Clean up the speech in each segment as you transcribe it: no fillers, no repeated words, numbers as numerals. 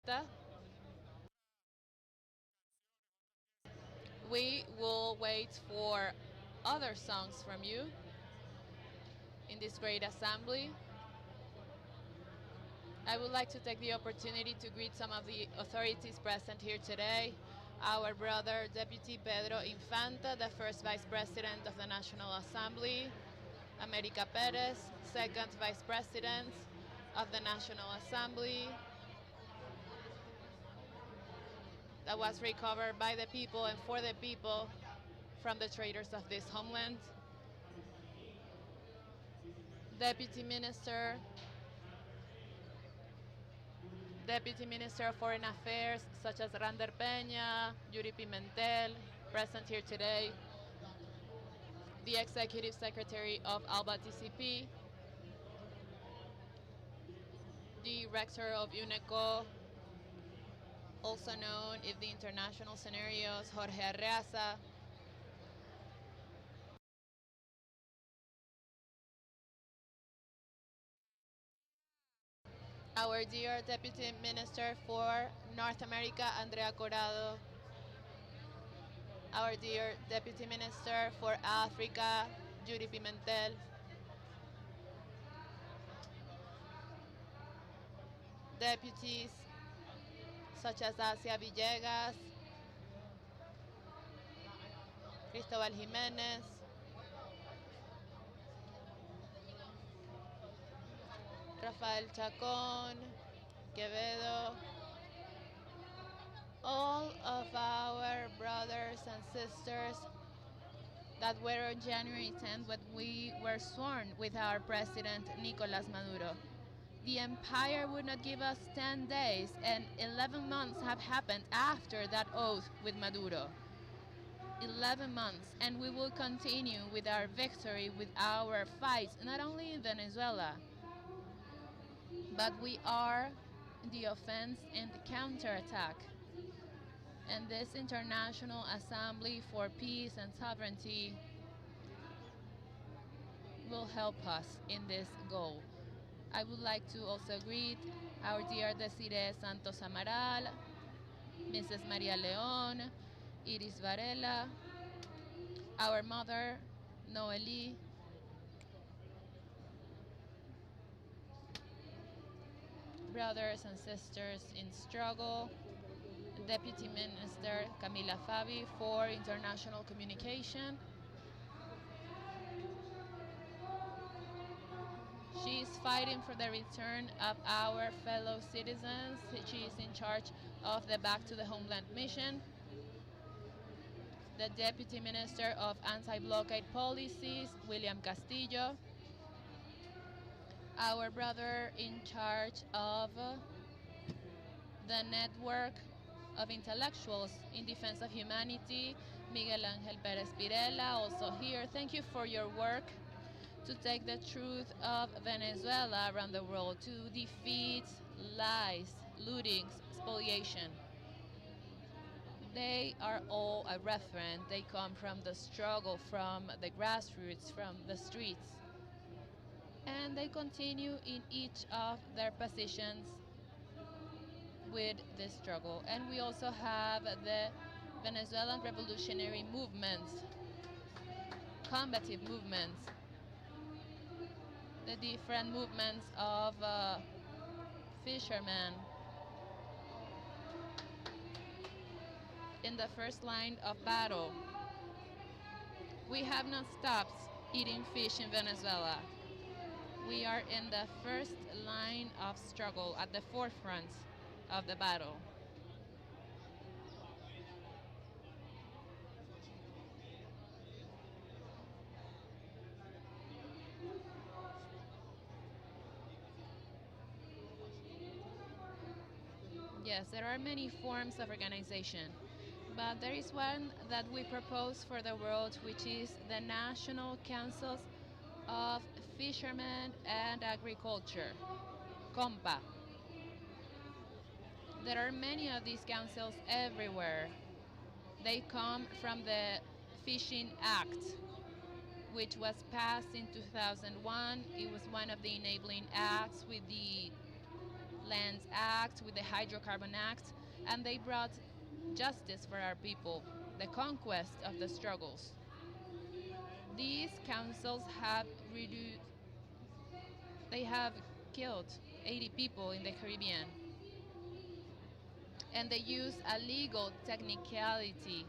Fanta. We will wait for other songs from you in this great assembly. I would like to take the opportunity to greet some of the authorities present here today. Our brother, Deputy Pedro Infanta, the first Vice President of the National Assembly. America Perez, second Vice President of the National Assembly. That was recovered by the people and for the people from the traitors of this homeland. Deputy Minister, Deputy Minister of Foreign Affairs, such as Rander Peña, Yuri Pimentel, present here today. The Executive Secretary of ALBA TCP, the Rector of UNECO, also known in the international scenarios, Jorge Arreaza, our dear Deputy Minister for North America, Andrea Corrado, our dear Deputy Minister for Africa, Yuri Pimentel, deputies such as Asia Villegas, Cristobal Jimenez, Rafael Chacón, Quevedo, all of our brothers and sisters that were on January 10th when we were sworn with our president, Nicolas Maduro. The empire would not give us 10 days, and 11 months have happened after that oath with Maduro. 11 months, and we will continue with our victory, with our fight, not only in Venezuela, but we are in the offense and the counterattack. And this International Assembly for Peace and Sovereignty will help us in this goal. I would like to also greet our dear Desiree Santos Amaral, Mrs. Maria Leon, Iris Varela, our mother, Noeli, brothers and sisters in struggle, Deputy Minister Camila Fabi for International Communication. She is fighting for the return of our fellow citizens. She is in charge of the Back to the Homeland mission. The Deputy Minister of Anti-Blockade Policies, William Castillo. Our brother in charge of the network of intellectuals in defense of humanity, Miguel Angel Perez Pirela, also here. Thank you for your work to take the truth of Venezuela around the world, to defeat lies, looting, spoliation. They are all a reference. They come from the struggle, from the grassroots, from the streets. And they continue in each of their positions with this struggle. And we also have the Venezuelan revolutionary movements, combative movements, the different movements of fishermen in the first line of battle. We have not stopped eating fish in Venezuela. We are in the first line of struggle, at the forefront of the battle. Yes, there are many forms of organization, but there is one that we propose for the world, which is the National Councils of Fishermen and Agriculture, COMPA. There are many of these councils everywhere. They come from the Fishing Act, which was passed in 2001. It was one of the enabling acts with the Lands Act, with the Hydrocarbon Act, and they brought justice for our people, the conquest of the struggles. These councils have reduced, they have killed 80 people in the Caribbean, and they use a legal technicality.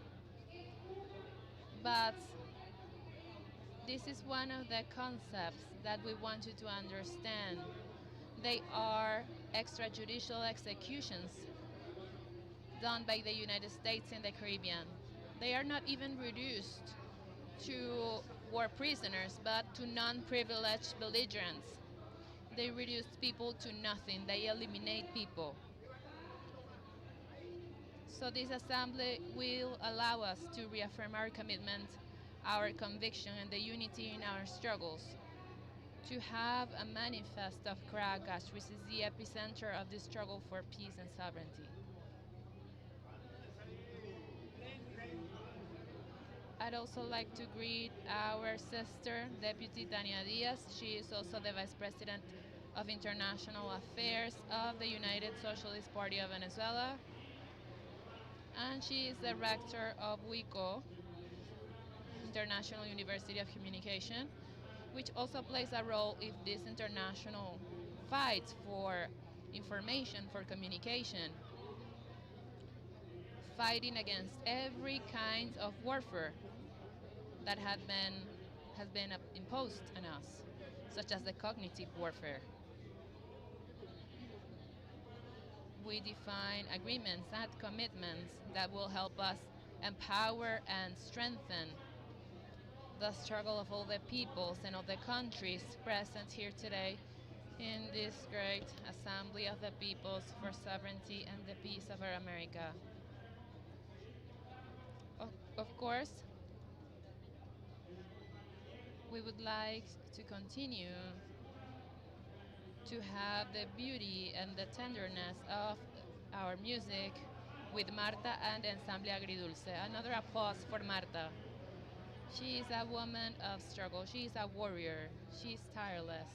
But this is one of the concepts that we want you to understand. They are extrajudicial executions done by the United States in the Caribbean. They are not even reduced to war prisoners, but to non-privileged belligerents. They reduce people to nothing. They eliminate people. So this assembly will allow us to reaffirm our commitment, our conviction, and the unity in our struggles. To have a manifest of Caracas, which is the epicenter of the struggle for peace and sovereignty. I'd also like to greet our sister, Deputy Tania Diaz. She is also the Vice President of International Affairs of the United Socialist Party of Venezuela. And she is the rector of WICO, International University of Communication, which also plays a role in this international fight for information, for communication, fighting against every kind of warfare that has been imposed on us, such as the cognitive warfare. We define agreements and commitments that will help us empower and strengthen the struggle of all the peoples and of the countries present here today in this great Assembly of the Peoples for Sovereignty and the Peace of our America. Of course, we would like to continue to have the beauty and the tenderness of our music with Marta and Ensamble Agridulce. Another applause for Marta. She is a woman of struggle. She is a warrior. She is tireless.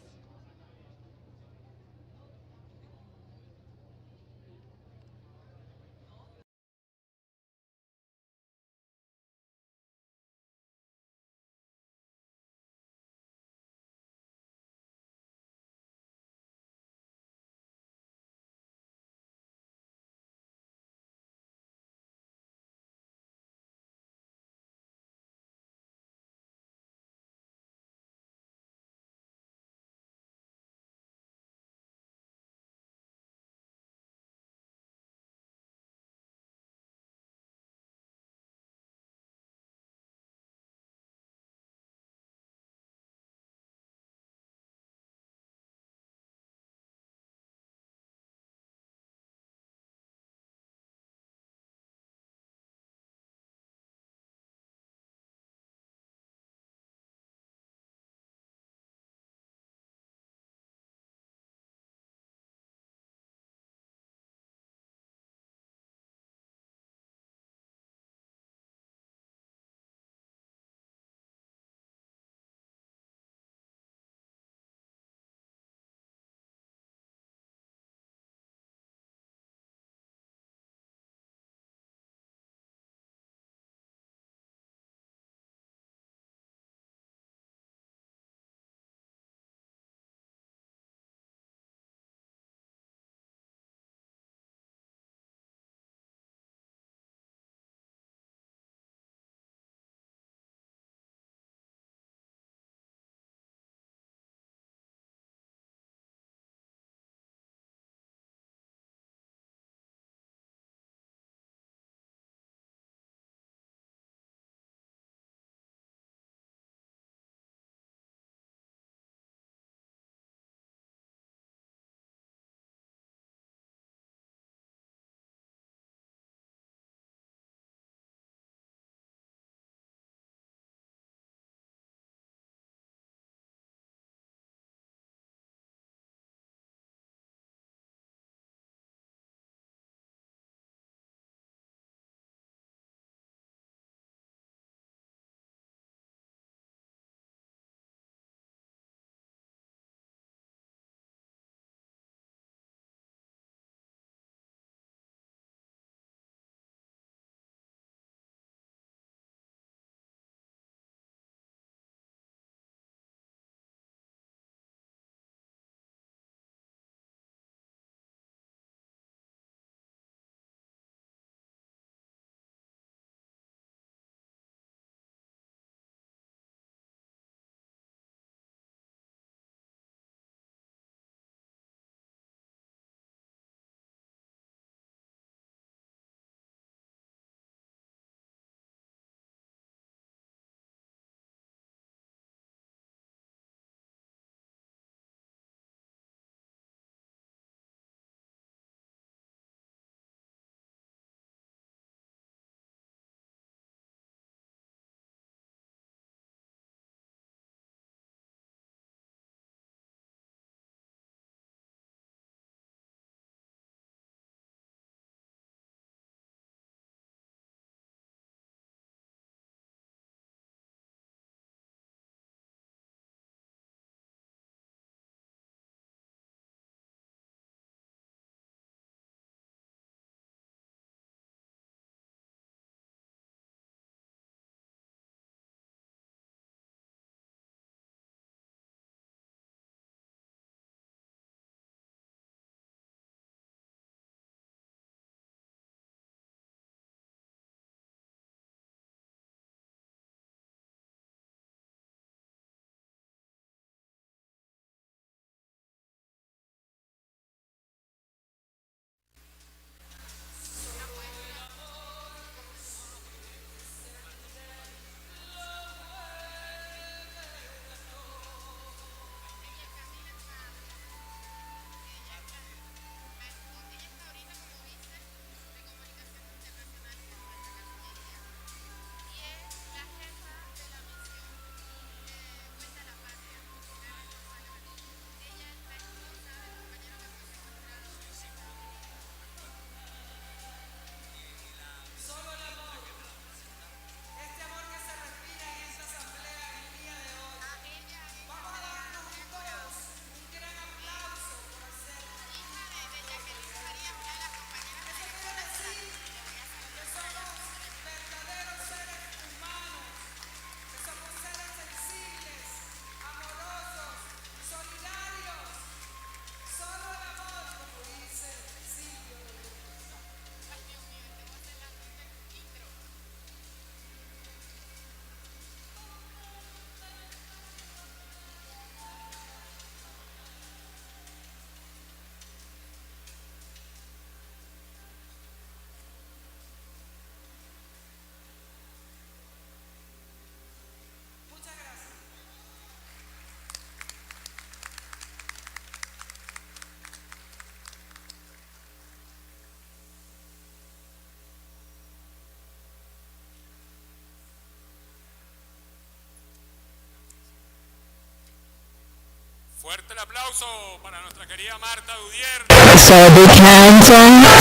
Fuerte el aplauso para nuestra querida Marta Dudier. So a big hand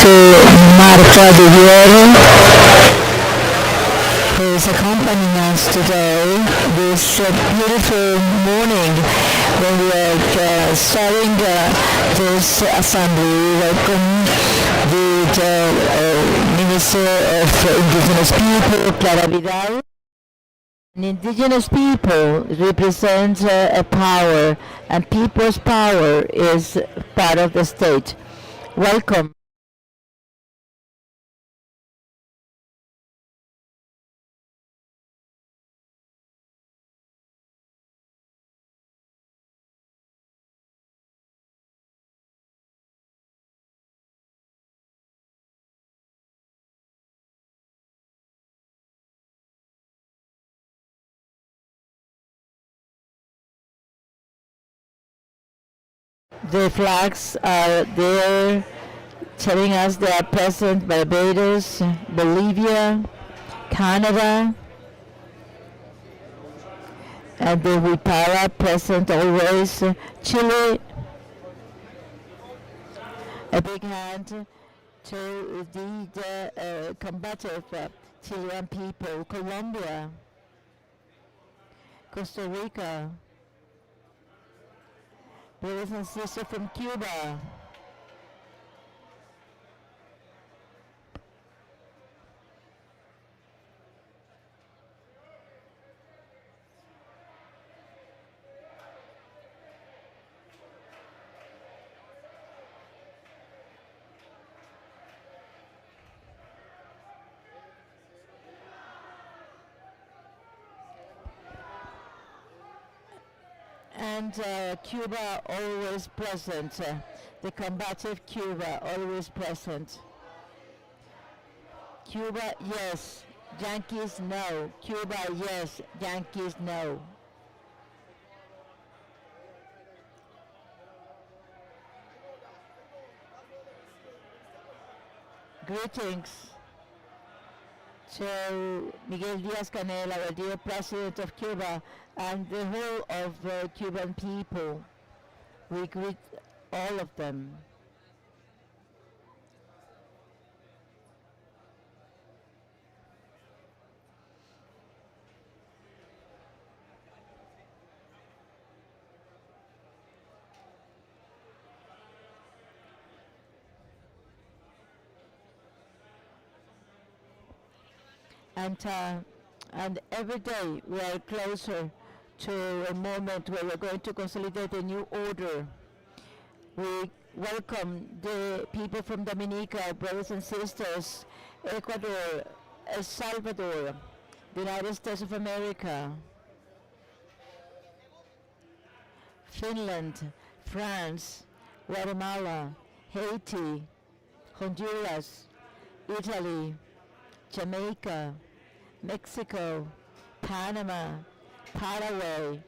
to Marta Duvier, who is accompanying us today this beautiful morning when we are starting this assembly. Welcome the Minister of Indigenous People, Clara Vidal. And indigenous people represent a power, and people's power is part of the state. Welcome. The flags are there telling us they are present Barbados, Bolivia, Canada, and the Wipara present always, Chile. A big hand to the combative Chilean people, Colombia, Costa Rica, brothers and sisters from Cuba, and Cuba always present, the combative Cuba always present. Cuba, yes. Yankees, no. Cuba, yes. Yankees, no. Greetings to Miguel Díaz-Canel, our dear President of Cuba, and the whole of the Cuban people. We greet all of them. And every day we are closer to a moment where we're going to consolidate a new order. We welcome the people from Dominica, brothers and sisters, Ecuador, El Salvador, the United States of America, Finland, France, Guatemala, Haiti, Honduras, Italy, Jamaica, Mexico, Panama, Paraguay,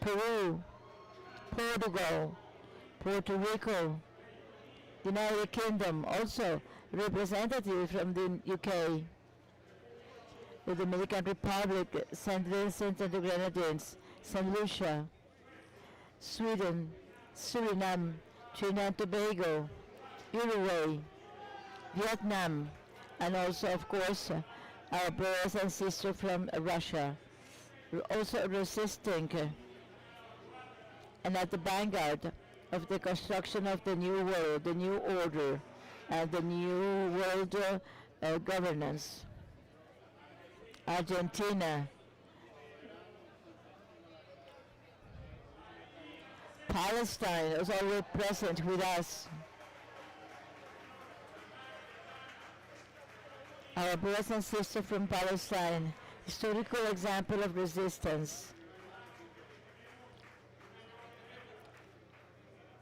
Peru, Portugal, Puerto Rico, United Kingdom, also representative from the UK, the Dominican Republic, St. Vincent and the Grenadines, St. Lucia, Sweden, Suriname, Trinidad and Tobago, Uruguay, Vietnam, and also, of course, our brothers and sisters from Russia, also resisting and at the vanguard of the construction of the new world, the new order, and the new world governance. Argentina, Palestine is always present with us. Our brothers and sisters from Palestine, historical example of resistance.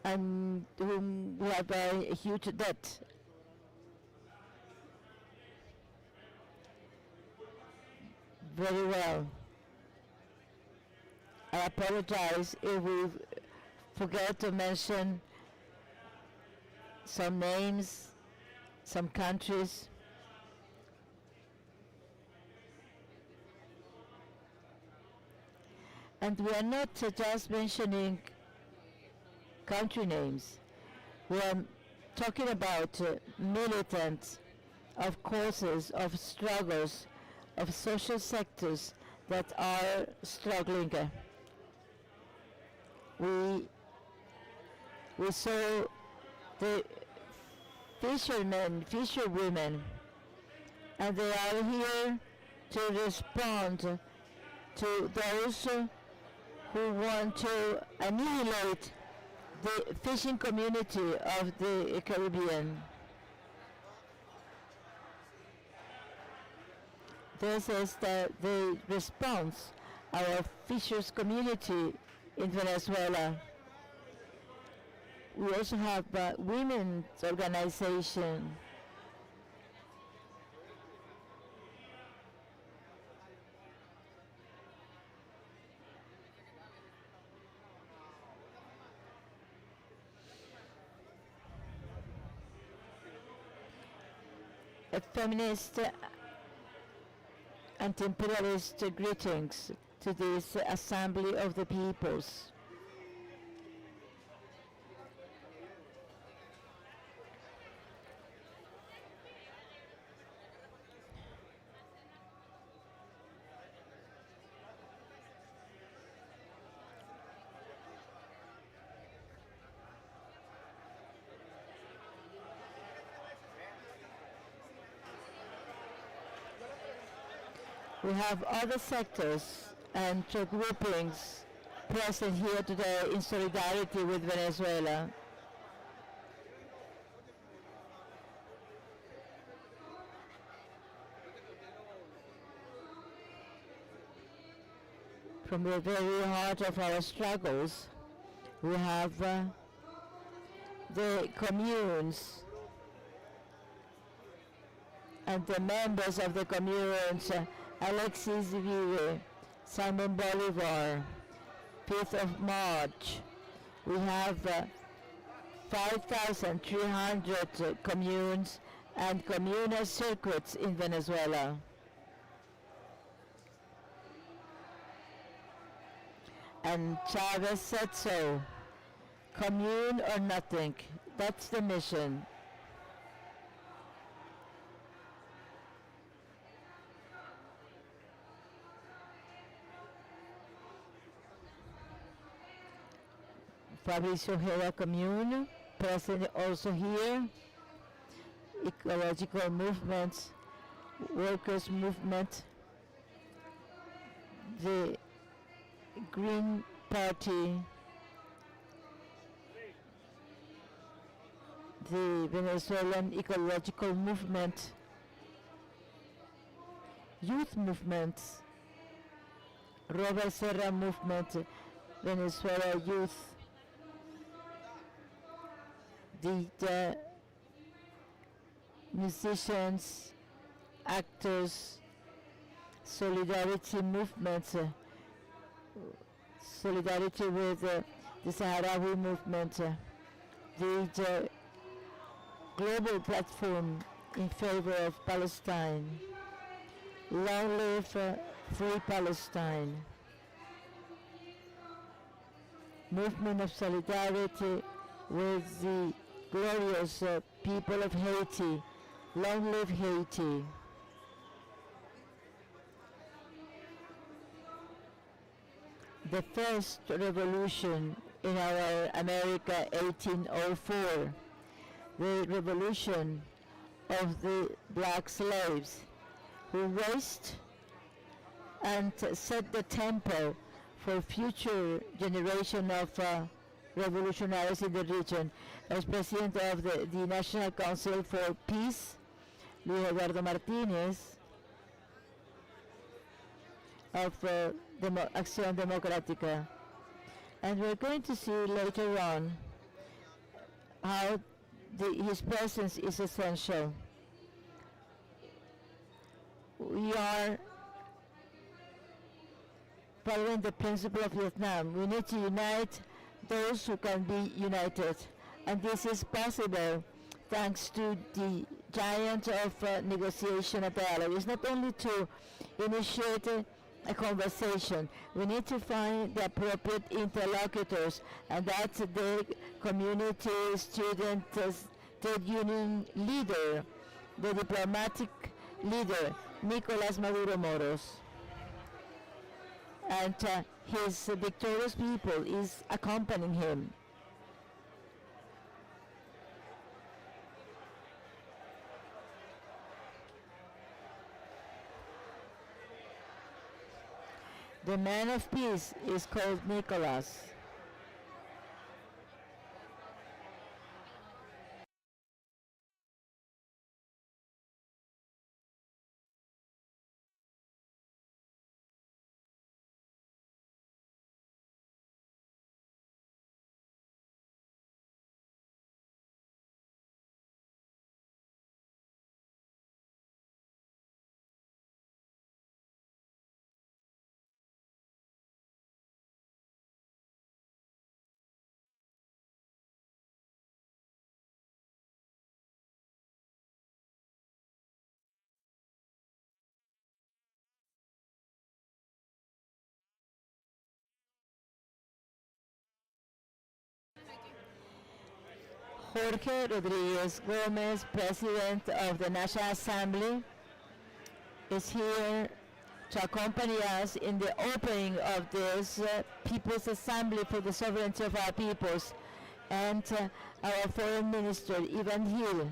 And whom we have a huge debt. Very well. I apologize if we forget to mention some names, some countries. And we are not just mentioning country names. We are talking about militants of causes, of struggles, of social sectors that are struggling. We saw the fishermen, fisherwomen, and they are here to respond to those who want to annihilate the fishing community of the Caribbean. This is the response of our fishers community in Venezuela. We also have women's organization. A feminist anti-imperialist greetings to this Assembly of the Peoples. We have other sectors and groupings present here today in solidarity with Venezuela. From the very heart of our struggles, we have the communes and the members of the communes, Alexis Vive, Simon Bolivar, 5th of March. We have 5,300 communes and communal circuits in Venezuela. And Chavez said so. Commune or nothing. That's the mission. Fabricio Ojeda Commune, present also here. Ecological movements, workers' movement, the Green Party, the Venezuelan Ecological Movement, youth movements, Robert Serra Movement, Venezuela Youth, the musicians, actors, solidarity movements, solidarity with the Sahrawi movement, the global platform in favor of Palestine. Long live free Palestine. Movement of solidarity with the glorious people of Haiti. Long live Haiti. The first revolution in our America, 1804, the revolution of the black slaves who raised and set the tempo for future generation of revolutionaries in the region. As president of the National Council for Peace, Luis Eduardo Martinez, of Acción Democrática. And we're going to see later on how his presence is essential. We are following the principle of Vietnam. We need to unite those who can be united. And this is possible thanks to the giant of negotiation and dialogue. It's not only to initiate a conversation. We need to find the appropriate interlocutors, and that's the community student trade union leader, the diplomatic leader, Nicolas Maduro Moros. And his victorious people is accompanying him. The man of peace is called Nicolas. Jorge Rodriguez Gomez, President of the National Assembly, is here to accompany us in the opening of this People's Assembly for the Sovereignty of our Peoples, and our Foreign Minister, Ivan Hill.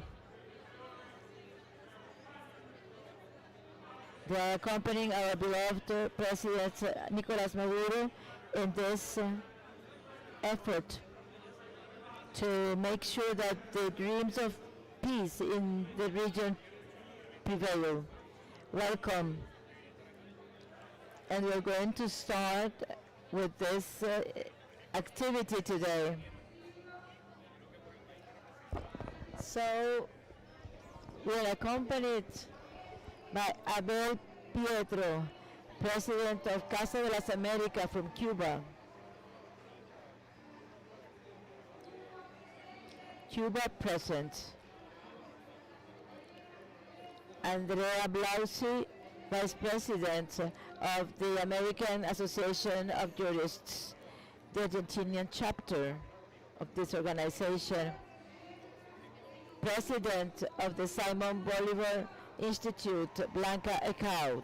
They are accompanying our beloved President Nicolas Maduro in this effort to make sure that the dreams of peace in the region prevail. Welcome. And we're going to start with this activity today. So we are accompanied by Abel Pietro, President of Casa de las Américas from Cuba. Cuba present. Andrea Blausi, Vice President of the American Association of Jurists, the Argentinian chapter of this organization. President of the Simon Bolivar Institute, Blanca Eckhout.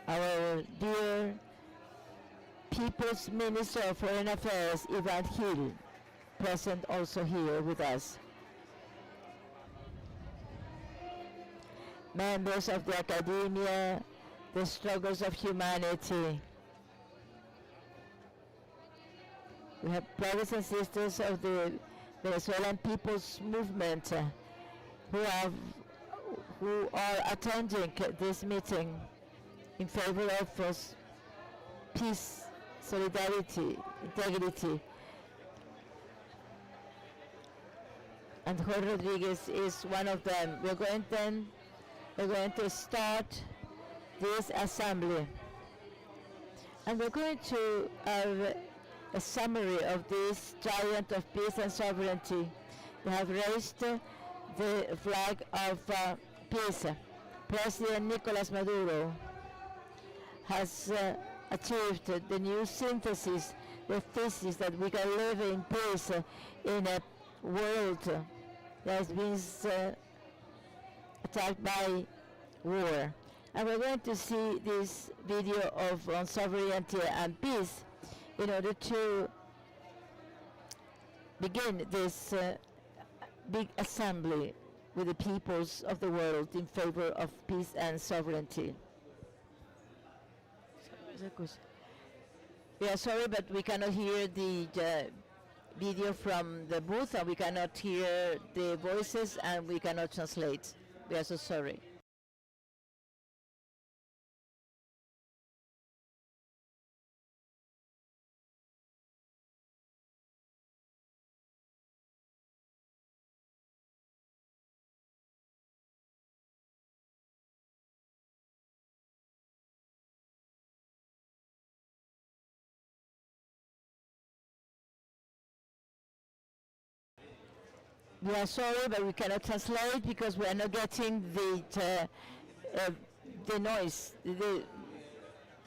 Our dear People's Minister of Foreign Affairs, Ivan Hill, present also here with us. Members of the academia, the struggles of humanity. We have brothers and sisters of the Venezuelan People's Movement who are attending this meeting in favor of peace, solidarity, integrity. And Jorge Rodriguez is one of them. We're going to start this assembly. And we're going to have a summary of this giant of peace and sovereignty. They have raised the flag of peace. President Nicolas Maduro has achieved the new synthesis, the thesis that we can live in peace in a world that has been attacked by war. And we're going to see this video on sovereignty and peace in order to begin this big assembly with the peoples of the world in favor of peace and sovereignty. We are sorry, but we cannot hear the video from the booth, and we cannot hear the voices, and we cannot translate. We are so sorry. We are sorry, but we cannot translate because we are not getting the noise, the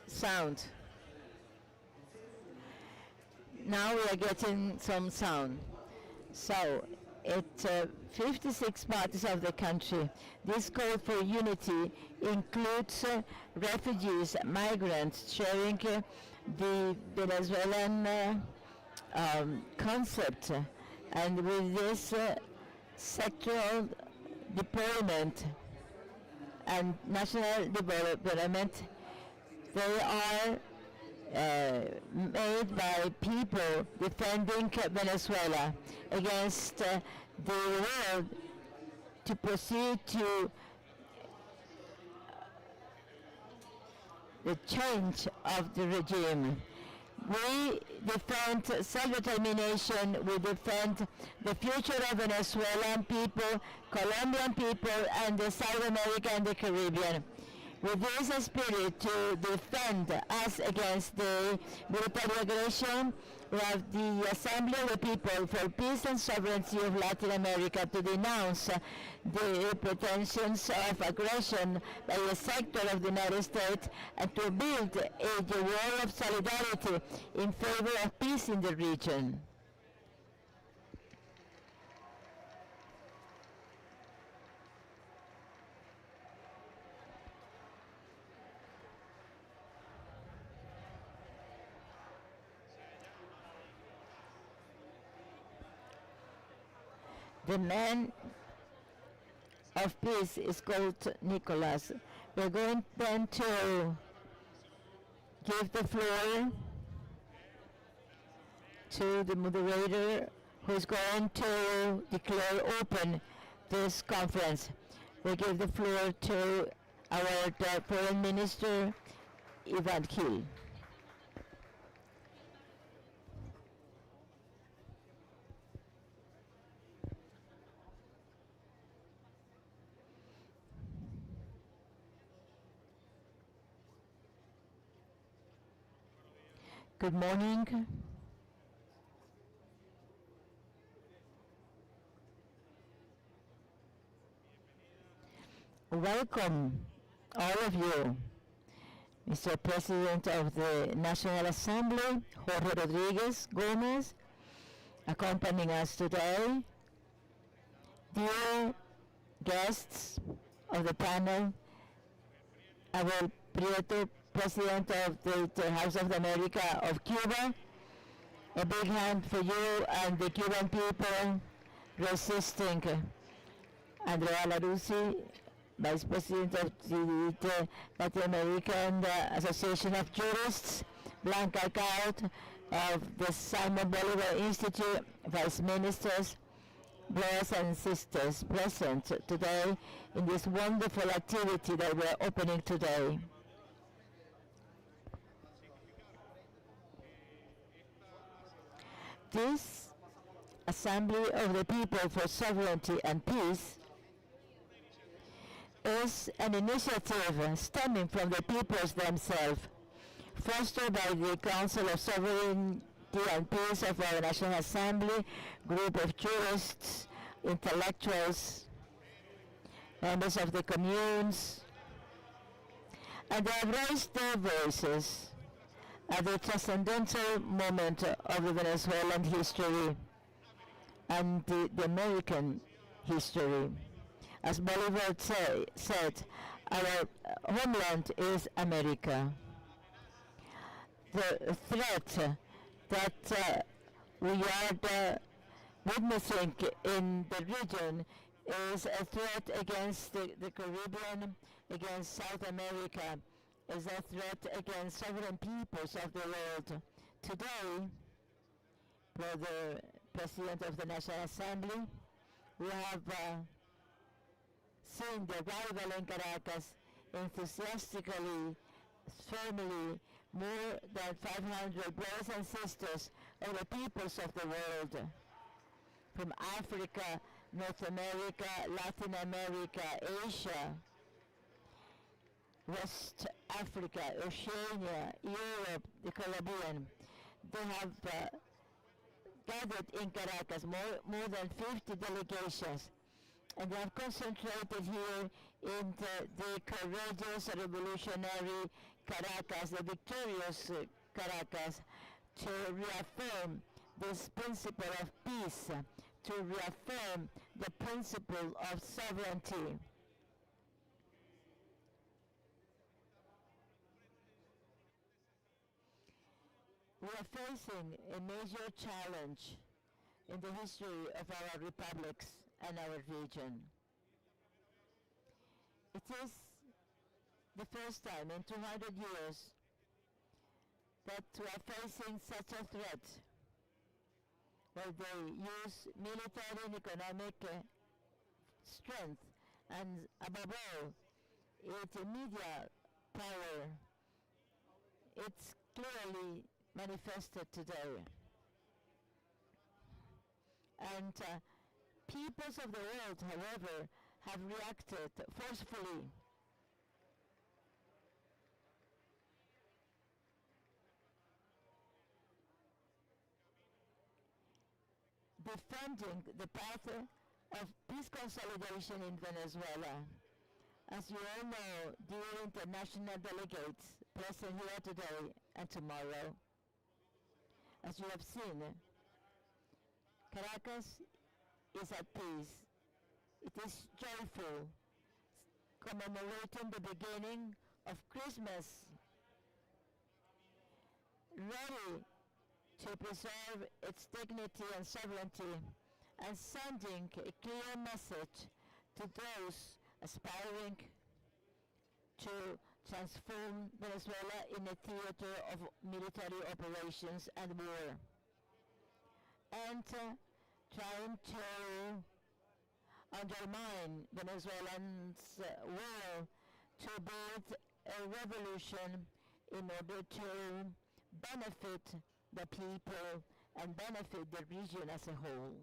sound. Now we are getting some sound. So, at 56 parties of the country, this call for unity includes refugees, migrants, sharing the Venezuelan concept, and with this sectoral deployment and national development, they are made by people defending Venezuela against the world to proceed to the change of the regime. We defend self-determination, we defend the future of Venezuelan people, Colombian people, and the South America and the Caribbean. With this spirit to defend us against the military aggression, we have the Asamblea of the People for Peace and Sovereignty of Latin America to denounce the pretensions of aggression by a sector of the United States and to build a wall of solidarity in favor of peace in the region. The man of peace is called Nicolas. We're going then to give the floor to the moderator who is going to declare open this conference. We give the floor to our Foreign Minister, Ivan Gil. Good morning. Welcome, all of you, Mr. President of the National Assembly, Jorge Rodriguez Gomez, accompanying us today, dear guests of the panel, Abel Prieto, President of the House of America of Cuba. A big hand for you and the Cuban people resisting. Andrea Larussi, Vice President of the Latin American Association of Jurists. Blanca Caut of the Simon Bolivar Institute, Vice Ministers, brothers and sisters present today in this wonderful activity that we're opening today. This Assembly of the People for Sovereignty and Peace is an initiative stemming from the peoples themselves, fostered by the Council of Sovereignty and Peace of our National Assembly, group of jurists, intellectuals, members of the communes, and they have raised their voices at the transcendental moment of the Venezuelan history and the American history. As Bolivar said, our homeland is America. The threat that we are witnessing in the region is a threat against the Caribbean, against South America, is a threat against sovereign peoples of the world. Today, Brother President of the National Assembly, we have seen the arrival in Caracas enthusiastically, firmly, more than 500 brothers and sisters of the peoples of the world, from Africa, North America, Latin America, Asia, West Africa, Oceania, Europe, the Caribbean. They have gathered in Caracas, more than 50 delegations. And they have concentrated here in the courageous revolutionary Caracas, the victorious Caracas, to reaffirm this principle of peace, to reaffirm the principle of sovereignty. We are facing a major challenge in the history of our republics and our region. It is the first time in 200 years that we are facing such a threat, where they use military and economic strength, and above all, its media power. It's clearly manifested today. And peoples of the world, however, have reacted forcefully. Defending the path of peace consolidation in Venezuela. As you all know, dear international delegates present here today and tomorrow, as you have seen, Caracas is at peace. It is joyful, commemorating the beginning of Christmas, ready to preserve its dignity and sovereignty, and sending a clear message to those aspiring to transform Venezuela in a theater of military operations and war, and trying to undermine Venezuelans' will to build a revolution in order to benefit the people and benefit the region as a whole.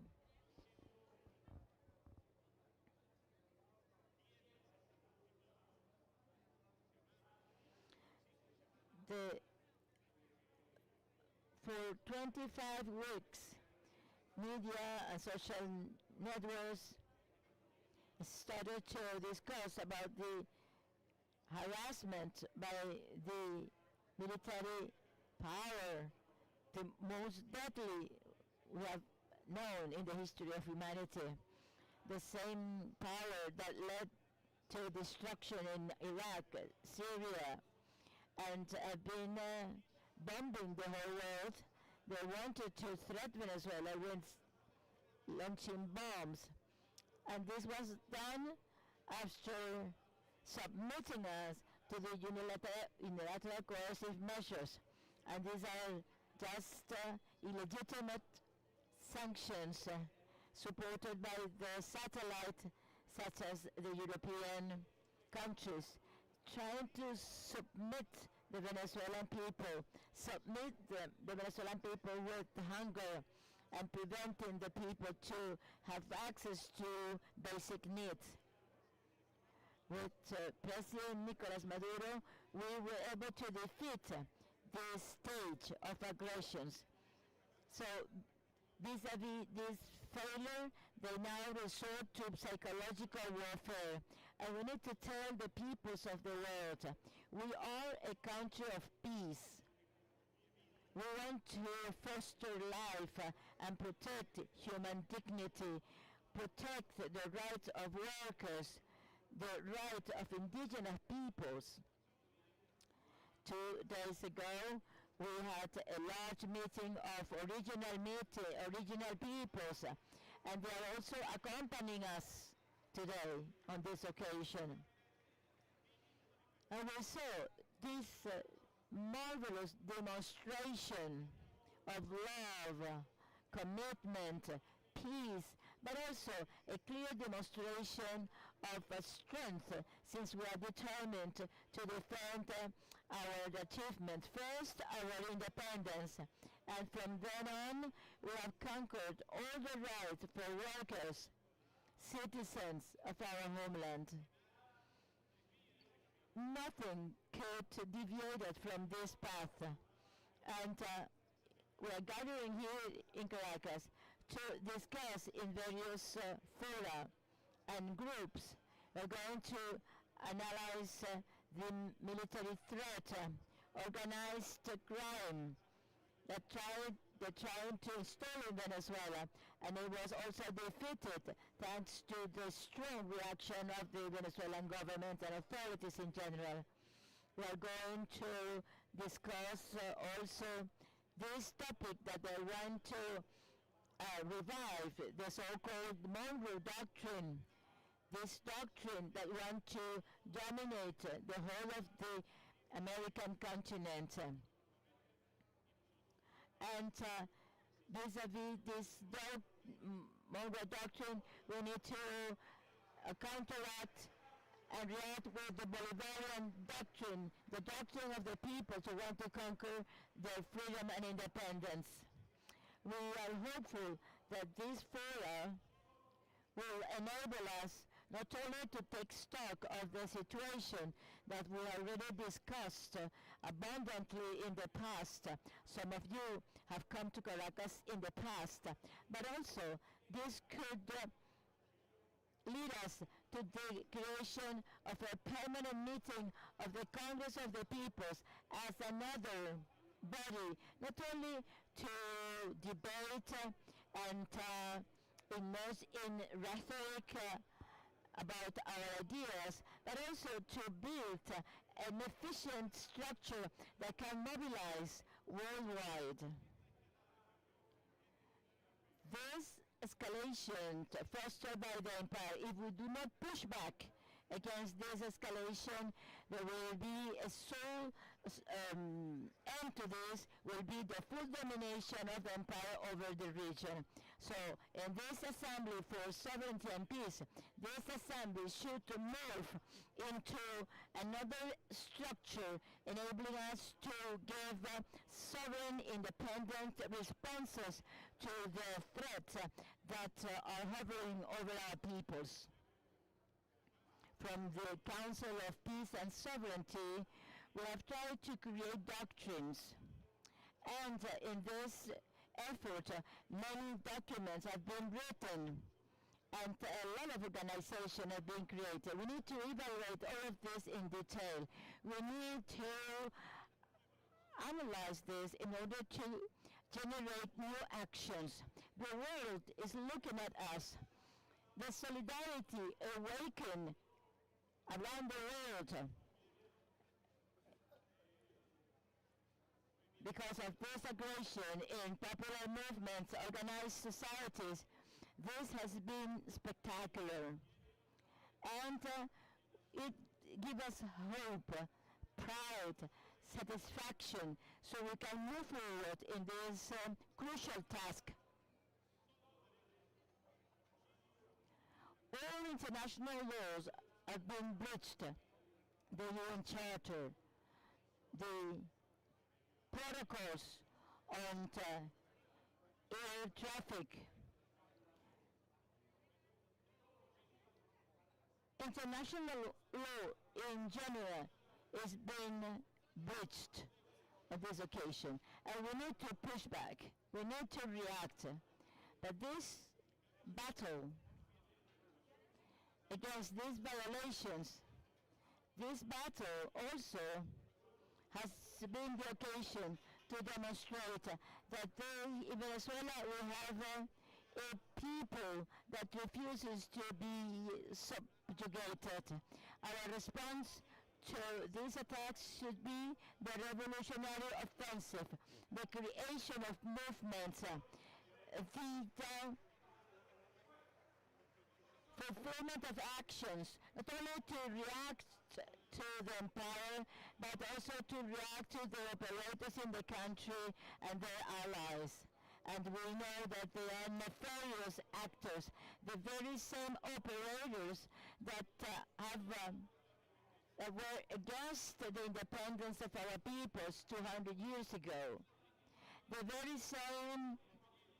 For 25 weeks, media and social networks started to discuss about the harassment by the military power, the most deadly we have known in the history of humanity, the same power that led to destruction in Iraq, Syria, and have been bombing the whole world. They wanted to threaten Venezuela with launching bombs, and this was done after submitting us to the unilateral coercive measures, and these are just illegitimate sanctions supported by the satellite, such as the European countries, trying to submit the Venezuelan people, the Venezuelan people with hunger, and preventing the people to have access to basic needs. With President Nicolas Maduro, we were able to defeat this stage of aggressions. So vis-a-vis this failure, they now resort to psychological warfare. And we need to tell the peoples of the world, we are a country of peace. We want to foster life and protect human dignity, protect the rights of workers, the right of indigenous peoples. 2 days ago, we had a large meeting of original peoples, and they are also accompanying us today on this occasion. And we saw this marvelous demonstration of love, commitment, peace, but also a clear demonstration of strength, since we are determined to defend our achievement. First, our independence, and from then on, we have conquered all the rights for workers, citizens of our homeland. Nothing could deviate from this path, and we are gathering here in Caracas to discuss in various fora and groups. We're going to analyze the military threat, organized crime that they're trying to install in Venezuela, and it was also defeated thanks to the strong reaction of the Venezuelan government and authorities in general. We are going to discuss also this topic that they want to revive, the so-called Monroe Doctrine, this doctrine that want to dominate the whole of the American continent. And vis-a-vis this Monroe Doctrine, we need to counteract and react with the Bolivarian doctrine, the doctrine of the people to want to conquer their freedom and independence. We are hopeful that this fora will enable us not only to take stock of the situation that we already discussed abundantly in the past. Some of you have come to Caracas in the past, but also this could lead us to the creation of a permanent meeting of the Congress of the Peoples as another body, not only to debate and immerse in rhetoric about our ideas, but also to build an efficient structure that can mobilize worldwide. This escalation fostered by the empire, if we do not push back against this escalation, there will be a sole end to this, will be the full domination of the empire over the region. So in this Assembly for Sovereignty and Peace, this Assembly should morph into another structure enabling us to give sovereign independent responses to the threats that are hovering over our peoples. From the Council of Peace and Sovereignty, we have tried to create doctrines. And in this effort, many documents have been written and a lot of organizations have been created. We need to evaluate all of this in detail. We need to analyze this in order to generate new actions. The world is looking at us. The solidarity awakened around the world because of this aggression in popular movements, organized societies. This has been spectacular, and it gives us hope, pride, satisfaction, so we can move forward in this crucial task. All international laws have been breached. The UN Charter, the protocols on air traffic. International law in general is being breached on this occasion, and we need to push back. We need to react. But this battle against these violations, this battle also has been the occasion to demonstrate that in Venezuela we have a people that refuses to be subjugated. Our response to these attacks should be the revolutionary offensive, the creation of movements, the fulfillment of actions, not only to react to the empire, but also to react to the operators in the country and their allies. And we know that they are nefarious actors, the very same operators that were against the independence of our peoples 200 years ago. The very same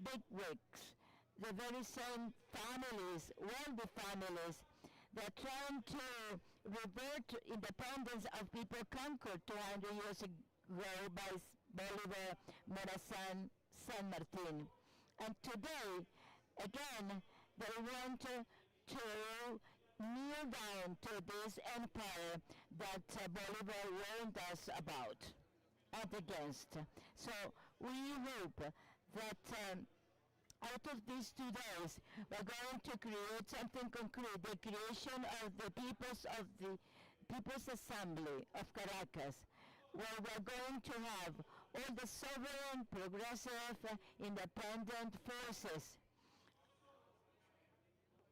bigwigs, the very same families, wealthy families, that are trying to revert to independence of people conquered 200 years ago by Bolivar, Morazan, San Martin. And today, again, they want to kneel down to this empire that Bolivar warned us about and against. So we hope that out of these 2 days, we're going to create something concrete, the creation of the People's Assembly of Caracas, where we're going to have all the sovereign, progressive, independent forces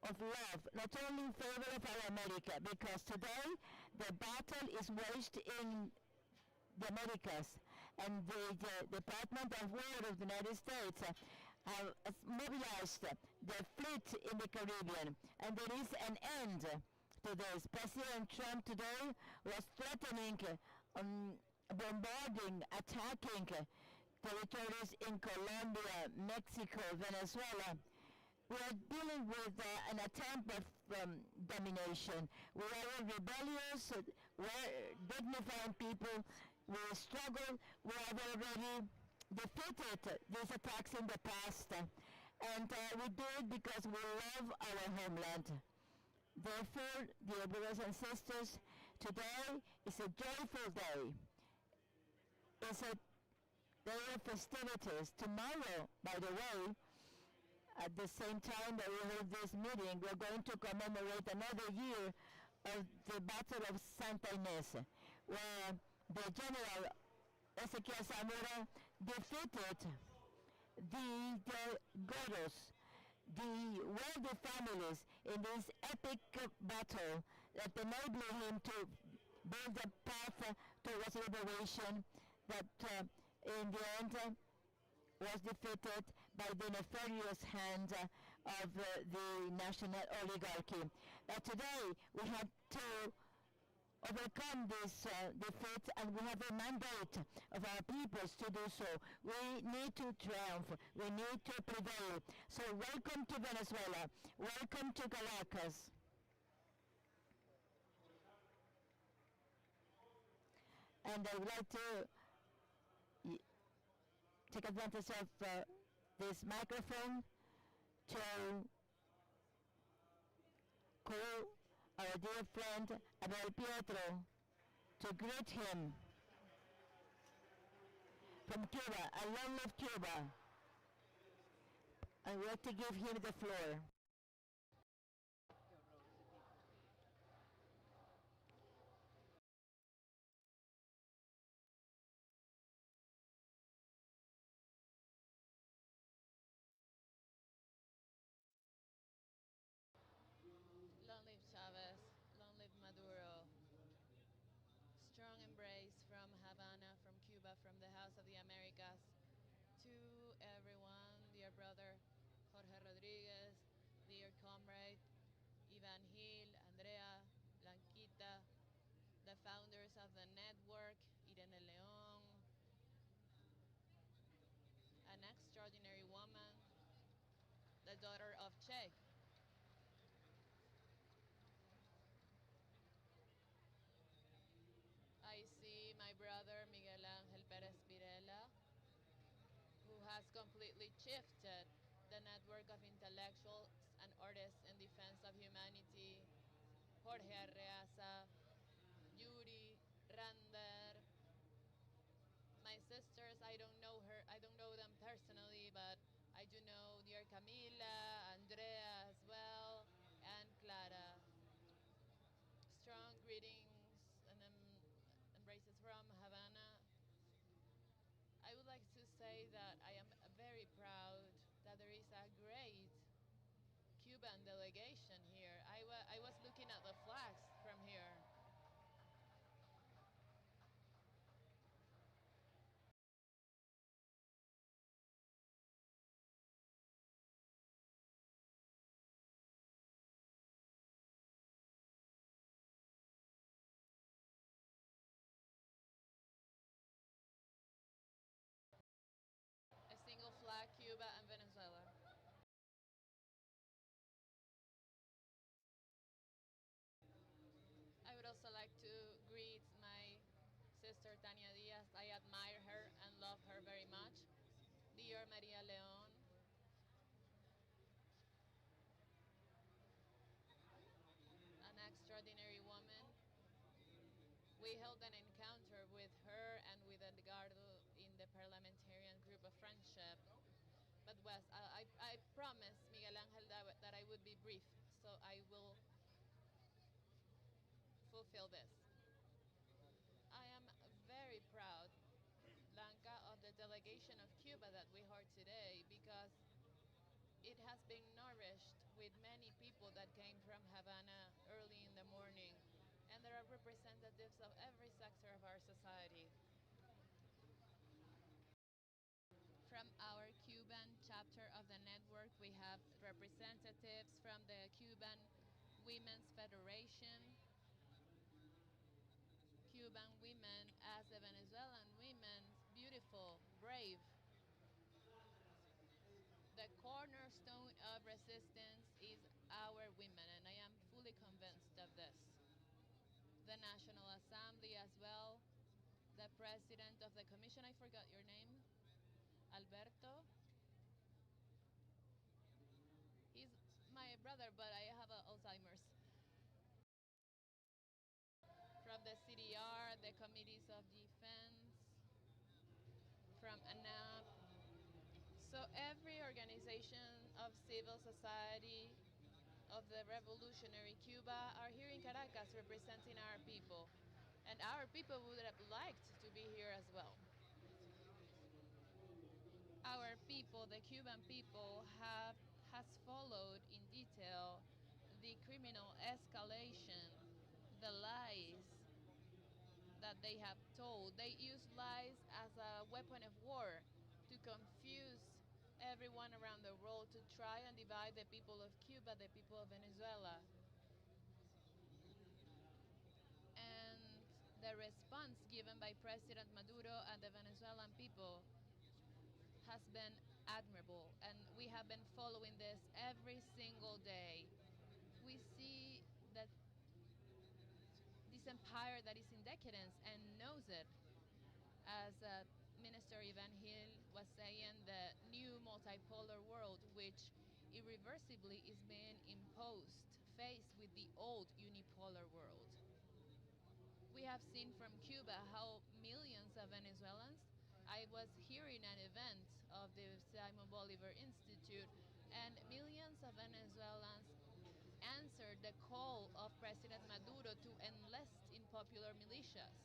of love, not only in favor of our America, because today the battle is waged in the Americas, and the Department of War of the United States have mobilized the fleet in the Caribbean, and there is an end to this. President Trump today was threatening bombarding, attacking territories in Colombia, Mexico, Venezuela. We are dealing with an attempt of domination. We are rebellious, we're dignifying people, we struggle, we have already defeated these attacks in the past, and we do it because we love our homeland. Therefore, dear brothers and sisters, today is a joyful day. It's a day of festivities. Tomorrow, by the way, at the same time that we hold this meeting, we're going to commemorate another year of the Battle of Santa Ynez, where the General Ezequiel Zamora defeated the Goros, the wealthy families, in this epic battle that enabled him to build a path towards liberation that in the end was defeated by the nefarious hand of the national oligarchy. Today we have to overcome this defeat, and we have a mandate of our peoples to do so. We need to triumph. We need to prevail. So welcome to Venezuela. Welcome to Caracas. And I would like to take advantage of this microphone to call our dear friend Abel Pietro to greet him from Cuba. I love Cuba. I would like to give him the floor. Long live Chavez, long live Maduro. Strong embrace from Havana, from Cuba, from the House of the Americas. To everyone, dear brother Jorge Rodriguez, dear comrade Ivan Gil, Andrea, Blanquita, the founders of the network, Irene León, an extraordinary woman, the daughter of Che. I see my brother Miguel Ángel Pérez Pirela, who has completely shifted the network of intellectuals and artists in defense of humanity. Jorge Arreaza, Yuri, Rander, my sisters, I don't know them personally, but I do know dear Camila, Andrea as well, and Clara. Strong greetings and embraces from Havana. I would like to say that I am very proud that there is a great Cuban delegation here. I was looking at the flags from here. A single flag, Cuba and Venezuela. I would also like to greet my sister Tania Diaz. I admire her and love her very much. The Mayor Maria Leon, an extraordinary woman. We held an encounter with her and with Edgardo in the parliamentarian group of friendship. But Wes, I promised Miguel Angel that I would be brief, so I will fulfill this. I am very proud, Blanca, of the delegation of Cuba that we heard today because it has been nourished with many people that came from Havana early in the morning, and there are representatives of every sector of our society. From our Cuban chapter of the network, we have representatives from the Cuban Women's Federation, Cuban women as the Venezuelan women, beautiful, brave. The cornerstone of resistance is our women, and I am fully convinced of this. The National Assembly as well, the president of the commission, I forgot your name, Alberto. He's my brother, but I have Alzheimer's. From the CDR, the committees of defense, from ANAP. So every organization of civil society of the revolutionary Cuba are here in Caracas representing our people. And our people would have liked to be here as well. Our people, the Cuban people, has followed in detail the criminal escalation, the lies that they have told. They use lies as a weapon of war to confuse everyone around the world, to try and divide the people of Cuba, the people of Venezuela. And the response given by President Maduro and the Venezuelan people has been admirable, and we have been following this every single day. We see that this empire that is in decadence and knows it, as Minister Ivan Hill was saying, the new multipolar world, which irreversibly is being imposed, faced with the old unipolar world. We have seen from Cuba how millions of Venezuelans, I was here in an event of the Simon Bolivar Institute, and millions of Venezuelans answered the call of President Maduro to enlist in popular militias.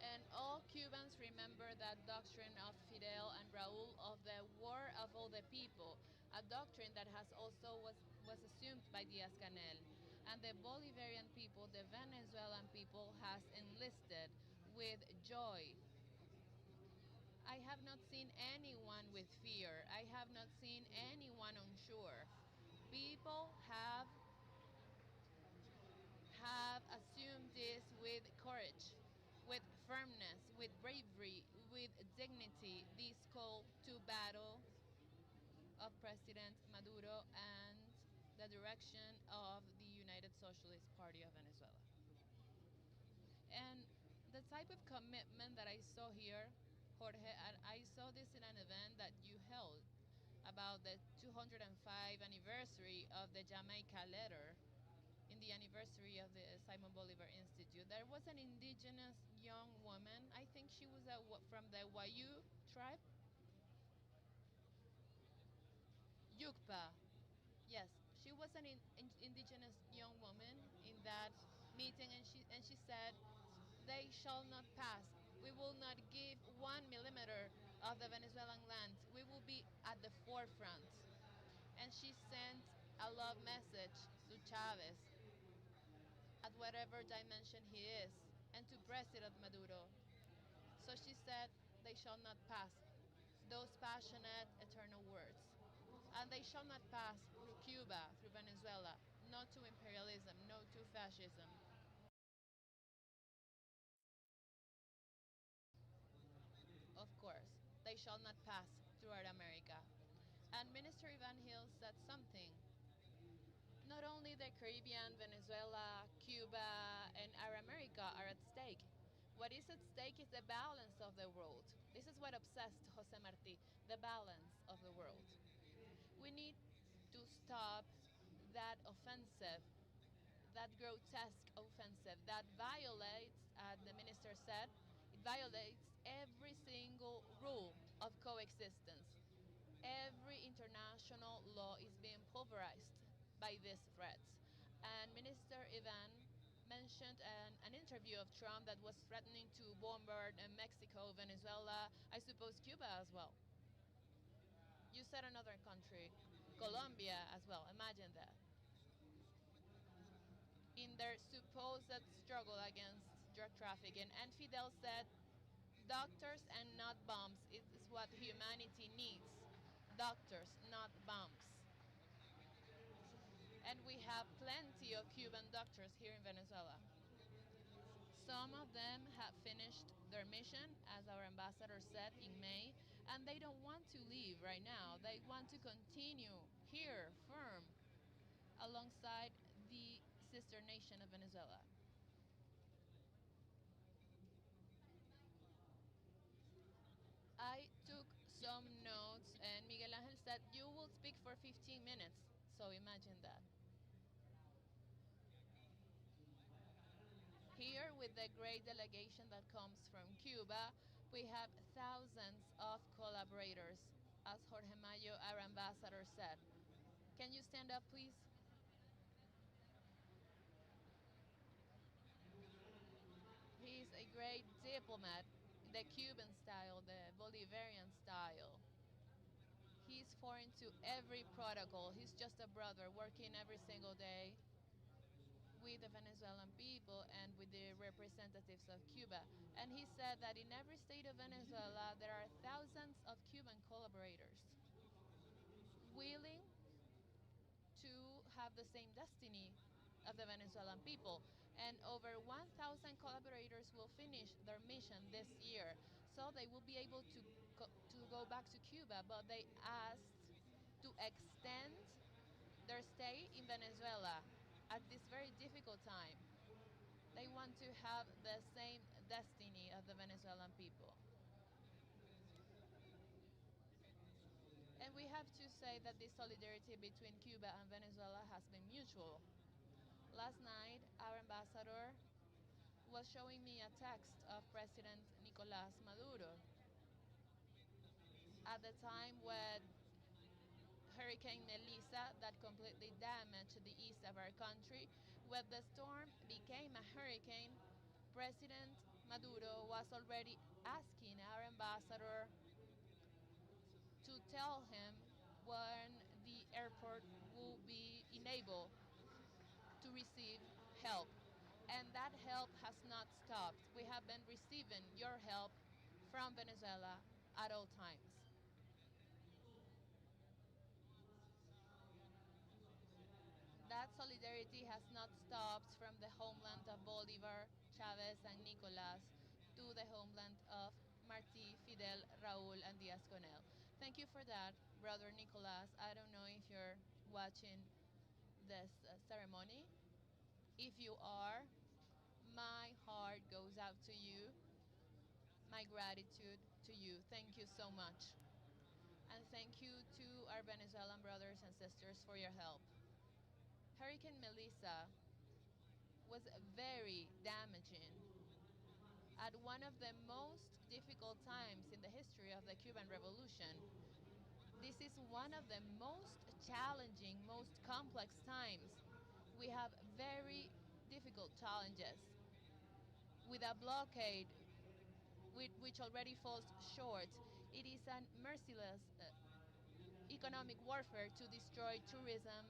And all Cubans remember that doctrine of Fidel and Raúl of the war of all the people, a doctrine that has also was assumed by Diaz-Canel. And the Bolivarian people, the Venezuelan people, has enlisted with joy. I have not seen anyone with fear. I have not seen anyone unsure. People have assumed this with courage, with firmness, with bravery, with dignity, this call to battle of President Maduro and the direction of the United Socialist Party of Venezuela. And the type of commitment that I saw here, Jorge, and I saw this in an event that you held about the 205th anniversary of the Jamaica letter, in the anniversary of the Simon Bolivar Institute. There was an indigenous young woman, I think she was from the Wayu tribe. Yukpa. Yes, she was an indigenous young woman in that meeting, and she said, "They shall not pass. We will not give 1 millimeter of the Venezuelan land. We will be at the forefront." And she sent a love message to Chavez, at whatever dimension he is, and to President Maduro. So she said, "They shall not pass." Those passionate, eternal words. And they shall not pass through Cuba, through Venezuela, no to imperialism, no to fascism. Of course, they shall not pass throughout America. And Minister Ivan Hill said something. Not only the Caribbean, Venezuela, Cuba, and our America are at stake. What is at stake is the balance of the world. This is what obsessed Jose Marti, the balance of the world. We need to stop that offensive, that grotesque offensive that violates, as the minister said, it violates every single rule of coexistence. Every international law is being pulverized by these threats. And Minister Ivan mentioned an interview of Trump that was threatening to bombard Mexico, Venezuela, I suppose Cuba as well. You said another country, Colombia as well, imagine that. In their supposed struggle against drug trafficking. And Fidel said, doctors and not bombs is what humanity needs. Doctors, not bombs. And we have plenty of Cuban doctors here in Venezuela. Some of them have finished their mission, as our ambassador said in May, and they don't want to leave right now. They want to continue here, firm, alongside the sister nation of Venezuela. I took some notes, and Miguel Ángel said, you will speak for 15 minutes, so imagine that. Here, with the great delegation that comes from Cuba, we have thousands of collaborators, as Jorge Mayo, our ambassador, said. Can you stand up, please? He's a great diplomat, the Cuban style, the Bolivarian style. He's foreign to every protocol. He's just a brother working every single day with the Venezuelan people and with the representatives of Cuba. And he said that in every state of Venezuela, there are thousands of Cuban collaborators willing to have the same destiny of the Venezuelan people. And over 1,000 collaborators will finish their mission this year. So they will be able to go back to Cuba, but they asked to extend their stay in Venezuela at this very difficult time. They want to have the same destiny of the Venezuelan people. And we have to say that this solidarity between Cuba and Venezuela has been mutual. Last night, our ambassador was showing me a text of President Nicolás Maduro at the time when Hurricane Melissa that completely damaged the east of our country. When the storm became a hurricane, President Maduro was already asking our ambassador to tell him when the airport will be enabled to receive help. And that help has not stopped. We have been receiving your help from Venezuela at all times. That solidarity has not stopped from the homeland of Bolivar, Chavez, and Nicolas to the homeland of Martí, Fidel, Raúl, and Díaz-Canel. Thank you for that, Brother Nicolas. I don't know if you're watching this ceremony. If you are, my heart goes out to you, my gratitude to you. Thank you so much. And thank you to our Venezuelan brothers and sisters for your help. Hurricane Melissa was very damaging at one of the most difficult times in the history of the Cuban Revolution. This is one of the most challenging, most complex times. We have very difficult challenges with a blockade which already falls short. It is a merciless economic warfare to destroy tourism,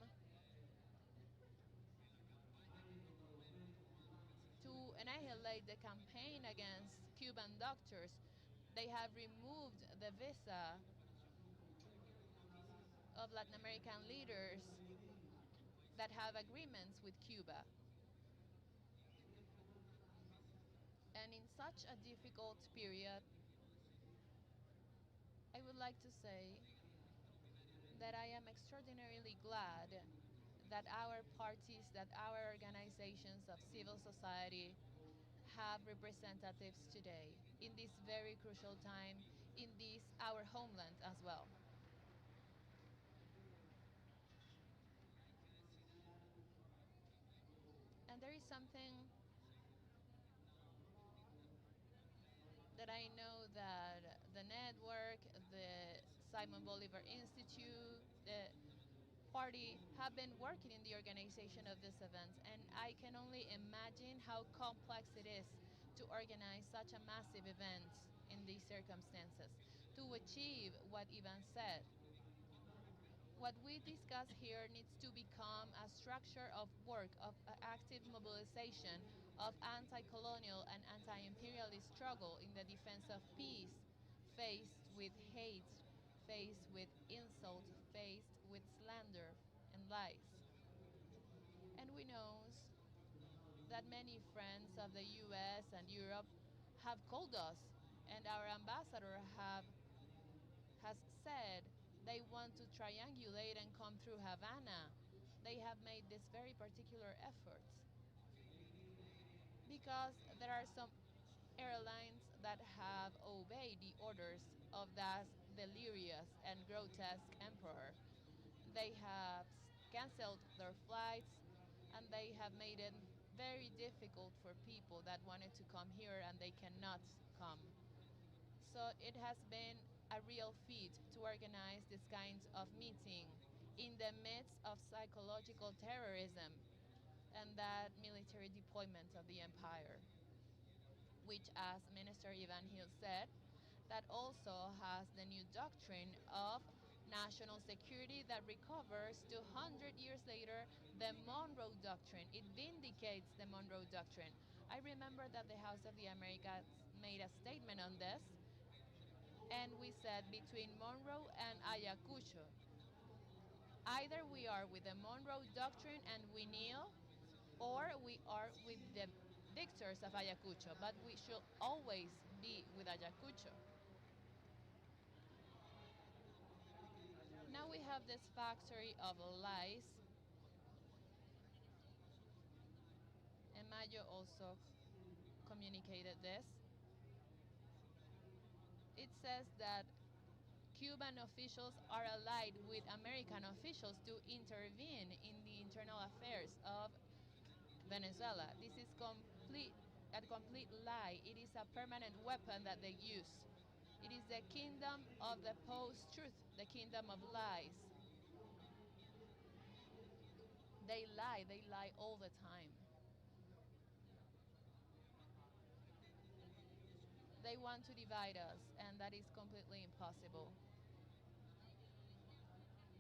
to annihilate the campaign against Cuban doctors. They have removed the visa of Latin American leaders that have agreements with Cuba. And in such a difficult period, I would like to say that I am extraordinarily glad that our parties, that our organizations of civil society have representatives today in this very crucial time in this our homeland as well. And there is something that I know that the network, the Simon Bolivar Institute, the party have been working in the organization of this event, and I can only imagine how complex it is to organize such a massive event in these circumstances, to achieve what Ivan said. What we discuss here needs to become a structure of work, of active mobilization, of anti-colonial and anti-imperialist struggle in the defense of peace, faced with hate, faced with insult, faced with slander and lies. And we know that many friends of the US and Europe have called us, and our ambassador has said they want to triangulate and come through Havana. They have made this very particular effort because there are some airlines that have obeyed the orders of that delirious and grotesque emperor. They have canceled their flights and they have made it very difficult for people that wanted to come here and they cannot come. So it has been a real feat to organize this kind of meeting in the midst of psychological terrorism and that military deployment of the empire, which, as Minister Ivan Hill said, that also has the new doctrine of national security that recovers 200 years later the Monroe Doctrine. It vindicates the Monroe Doctrine. I remember that the House of the Americas made a statement on this, and we said between Monroe and Ayacucho, either we are with the Monroe Doctrine and we kneel, or we are with the victors of Ayacucho, but we should always be with Ayacucho. Now we have this factory of lies, and Mayo also communicated this. It says that Cuban officials are allied with American officials to intervene in the internal affairs of Venezuela. This is a complete lie. It is a permanent weapon that they use. It is the kingdom of the post-truth, the kingdom of lies. They lie all the time. They want to divide us, and that is completely impossible.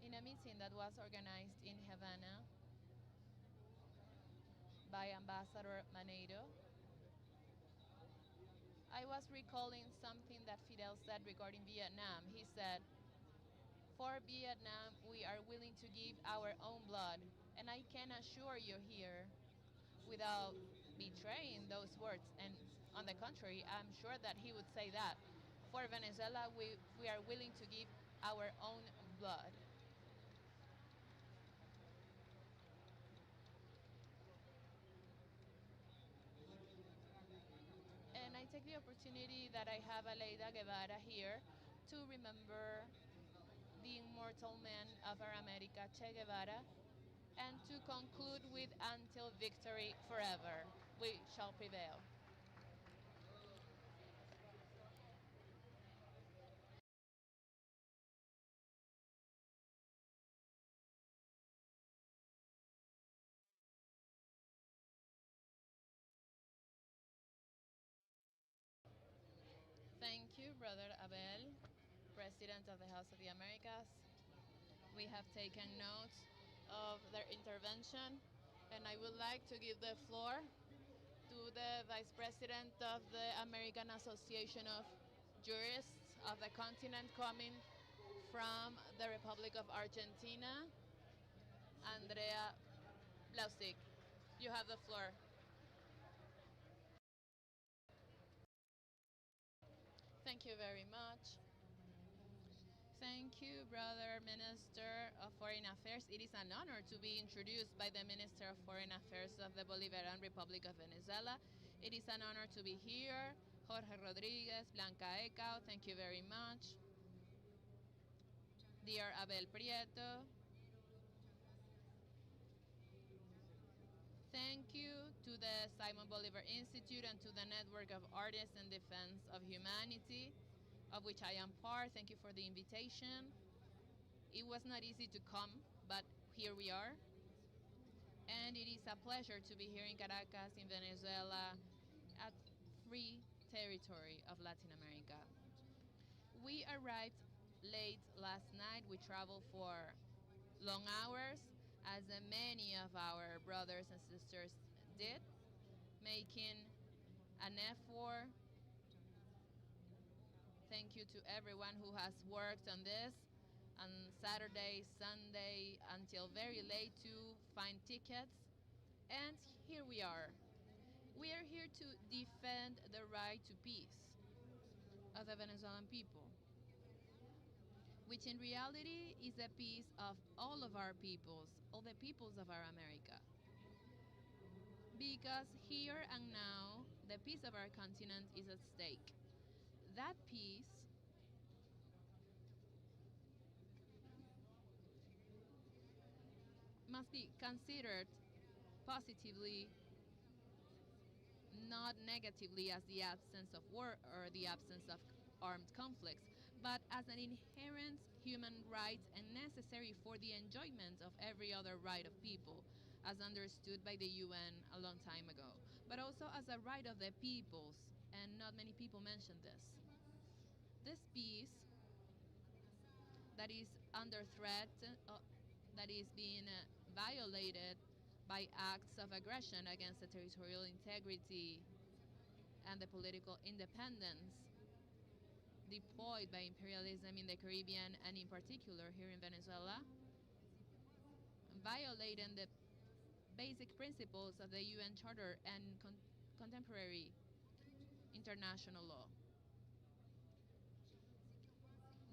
In a meeting that was organized in Havana by Ambassador Maneiro, I was recalling something that Fidel said regarding Vietnam. He said, for Vietnam, we are willing to give our own blood. And I can assure you here, without betraying those words, and on the contrary, I'm sure that he would say that. For Venezuela, we are willing to give our own blood. And I take the opportunity that I have Aleida Guevara here to remember the immortal man of our America, Che Guevara, and to conclude with until victory forever, we shall prevail. Thank you, Brother Abel, President of the House of the Americas. We have taken note of their intervention, and I would like to give the floor to the Vice President of the American Association of Jurists of the continent, coming from the Republic of Argentina, Andrea Blausig. You have the floor. Thank you very much. Thank you, Brother Minister of Foreign Affairs. It is an honor to be introduced by the Minister of Foreign Affairs of the Bolivarian Republic of Venezuela. It is an honor to be here. Jorge Rodriguez, Blanca Ecao, thank you very much. Dear Abel Prieto, thank you to the Simon Bolivar Institute and to the Network of Artists in Defense of Humanity, of which I am part. Thank you for the invitation. It was not easy to come, but here we are. And it is a pleasure to be here in Caracas, in Venezuela, at free territory of Latin America. We arrived late last night. We traveled for long hours, as many of our brothers and sisters did, making an effort. Thank you to everyone who has worked on this on Saturday, Sunday, until very late to find tickets. And here we are. We are here to defend the right to peace of the Venezuelan people, which in reality is a piece of all of our peoples, all the peoples of our America. Because here and now, the peace of our continent is at stake. That peace must be considered positively, not negatively as the absence of war or the absence of armed conflicts, but as an inherent human right and necessary for the enjoyment of every other right of people, as understood by the UN a long time ago, but also as a right of the peoples, and not many people mention this. This peace that is under threat, that is being violated by acts of aggression against the territorial integrity and the political independence deployed by imperialism in the Caribbean and in particular here in Venezuela, violating the basic principles of the UN Charter and contemporary international law.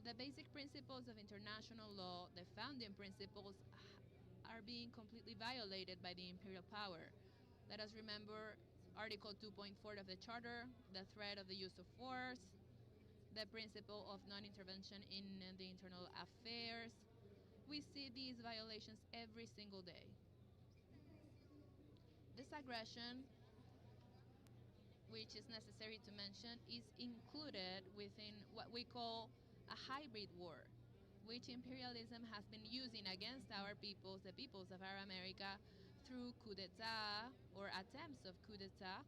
The basic principles of international law, the founding principles, are being completely violated by the imperial power. Let us remember Article 2.4 of the Charter, the threat of the use of force, the principle of non-intervention in the internal affairs. We see these violations every single day. This aggression, which is necessary to mention, is included within what we call a hybrid war, which imperialism has been using against our peoples, the peoples of our America, through coup d'etat or attempts of coup d'etat,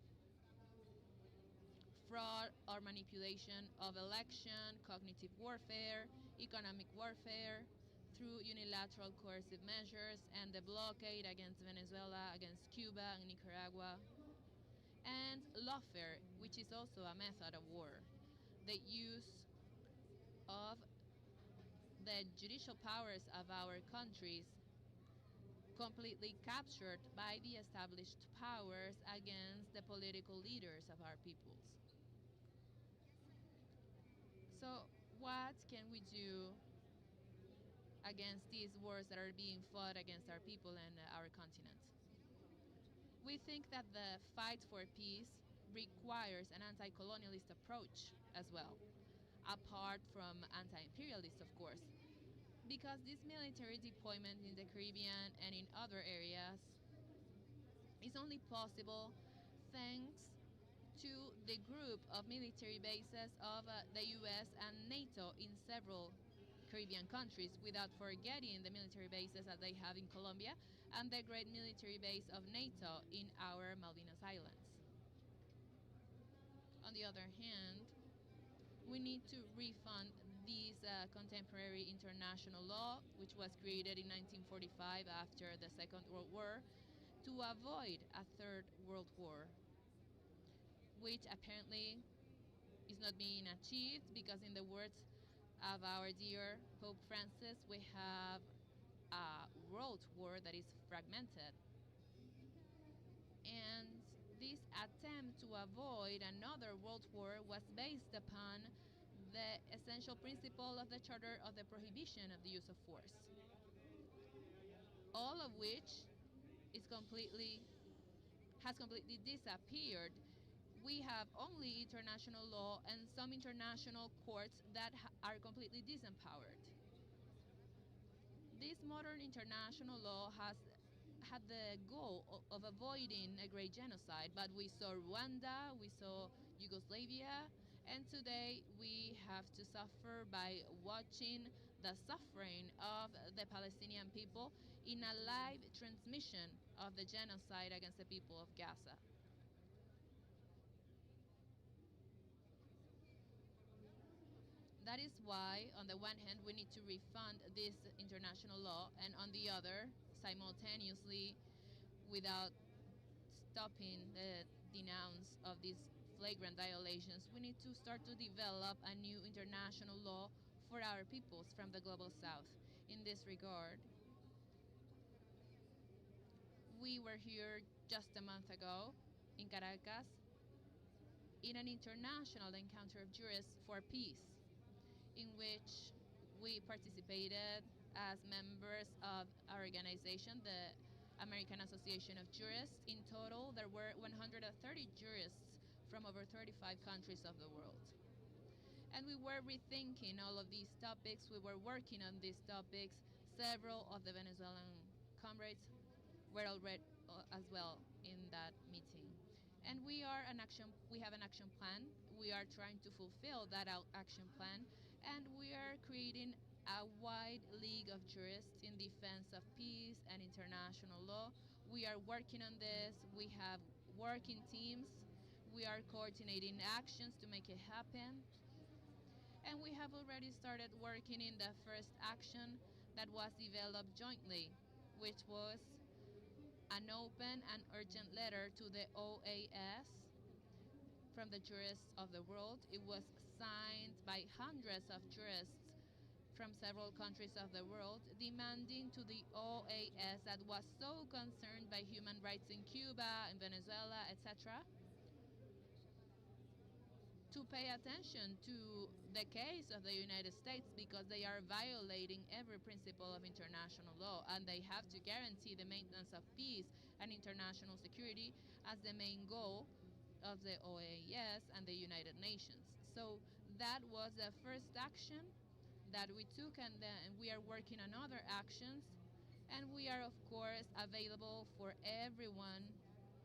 fraud or manipulation of election, cognitive warfare, economic warfare, through unilateral coercive measures and the blockade against Venezuela, against Cuba and Nicaragua, and lawfare, which is also a method of war, the use of the judicial powers of our countries completely captured by the established powers against the political leaders of our peoples. So what can we do against these wars that are being fought against our people and our continent? We think that the fight for peace requires an anti-colonialist approach as well, apart from anti-imperialist, of course, because this military deployment in the Caribbean and in other areas is only possible thanks to the group of military bases of the US and NATO in several Caribbean countries, without forgetting the military bases that they have in Colombia and the great military base of NATO in our Malvinas Islands. On the other hand, we need to refund this contemporary international law, which was created in 1945 after the Second World War, to avoid a third world war, which apparently is not being achieved because, in the words of our dear Pope Francis, we have a world war that is fragmented. And this attempt to avoid another world war was based upon the essential principle of the Charter of the prohibition of the use of force, all of which has completely disappeared we have only international law and some international courts that are completely disempowered. This modern international law has had the goal of avoiding a great genocide, but we saw Rwanda, we saw Yugoslavia, and today we have to suffer by watching the suffering of the Palestinian people in a live transmission of the genocide against the people of Gaza. That is why, on the one hand, we need to refund this international law, and on the other, simultaneously, without stopping the denounce of these flagrant violations, we need to start to develop a new international law for our peoples from the global south. In this regard, we were here just a month ago in Caracas in an international encounter of jurists for peace, in which we participated as members of our organization, the American Association of Jurists. In total, there were 130 jurists from over 35 countries of the world. And we were rethinking all of these topics. We were working on these topics. Several of the Venezuelan comrades were already as well in that meeting. And we have an action plan. We are trying to fulfill that action plan, and we are creating a wide league of jurists in defense of peace and international law. We are working on this. We have working teams. We are coordinating actions to make it happen. And we have already started working in the first action that was developed jointly, which was an open and urgent letter to the OAS from the jurists of the world. It was signed by hundreds of jurists from several countries of the world, demanding to the OAS, that was so concerned by human rights in Cuba, in Venezuela, etc., to pay attention to the case of the United States, because they are violating every principle of international law, and they have to guarantee the maintenance of peace and international security as the main goal of the OAS and the United Nations. So that was the first action that we took, and then we are working on other actions, and we are of course available for everyone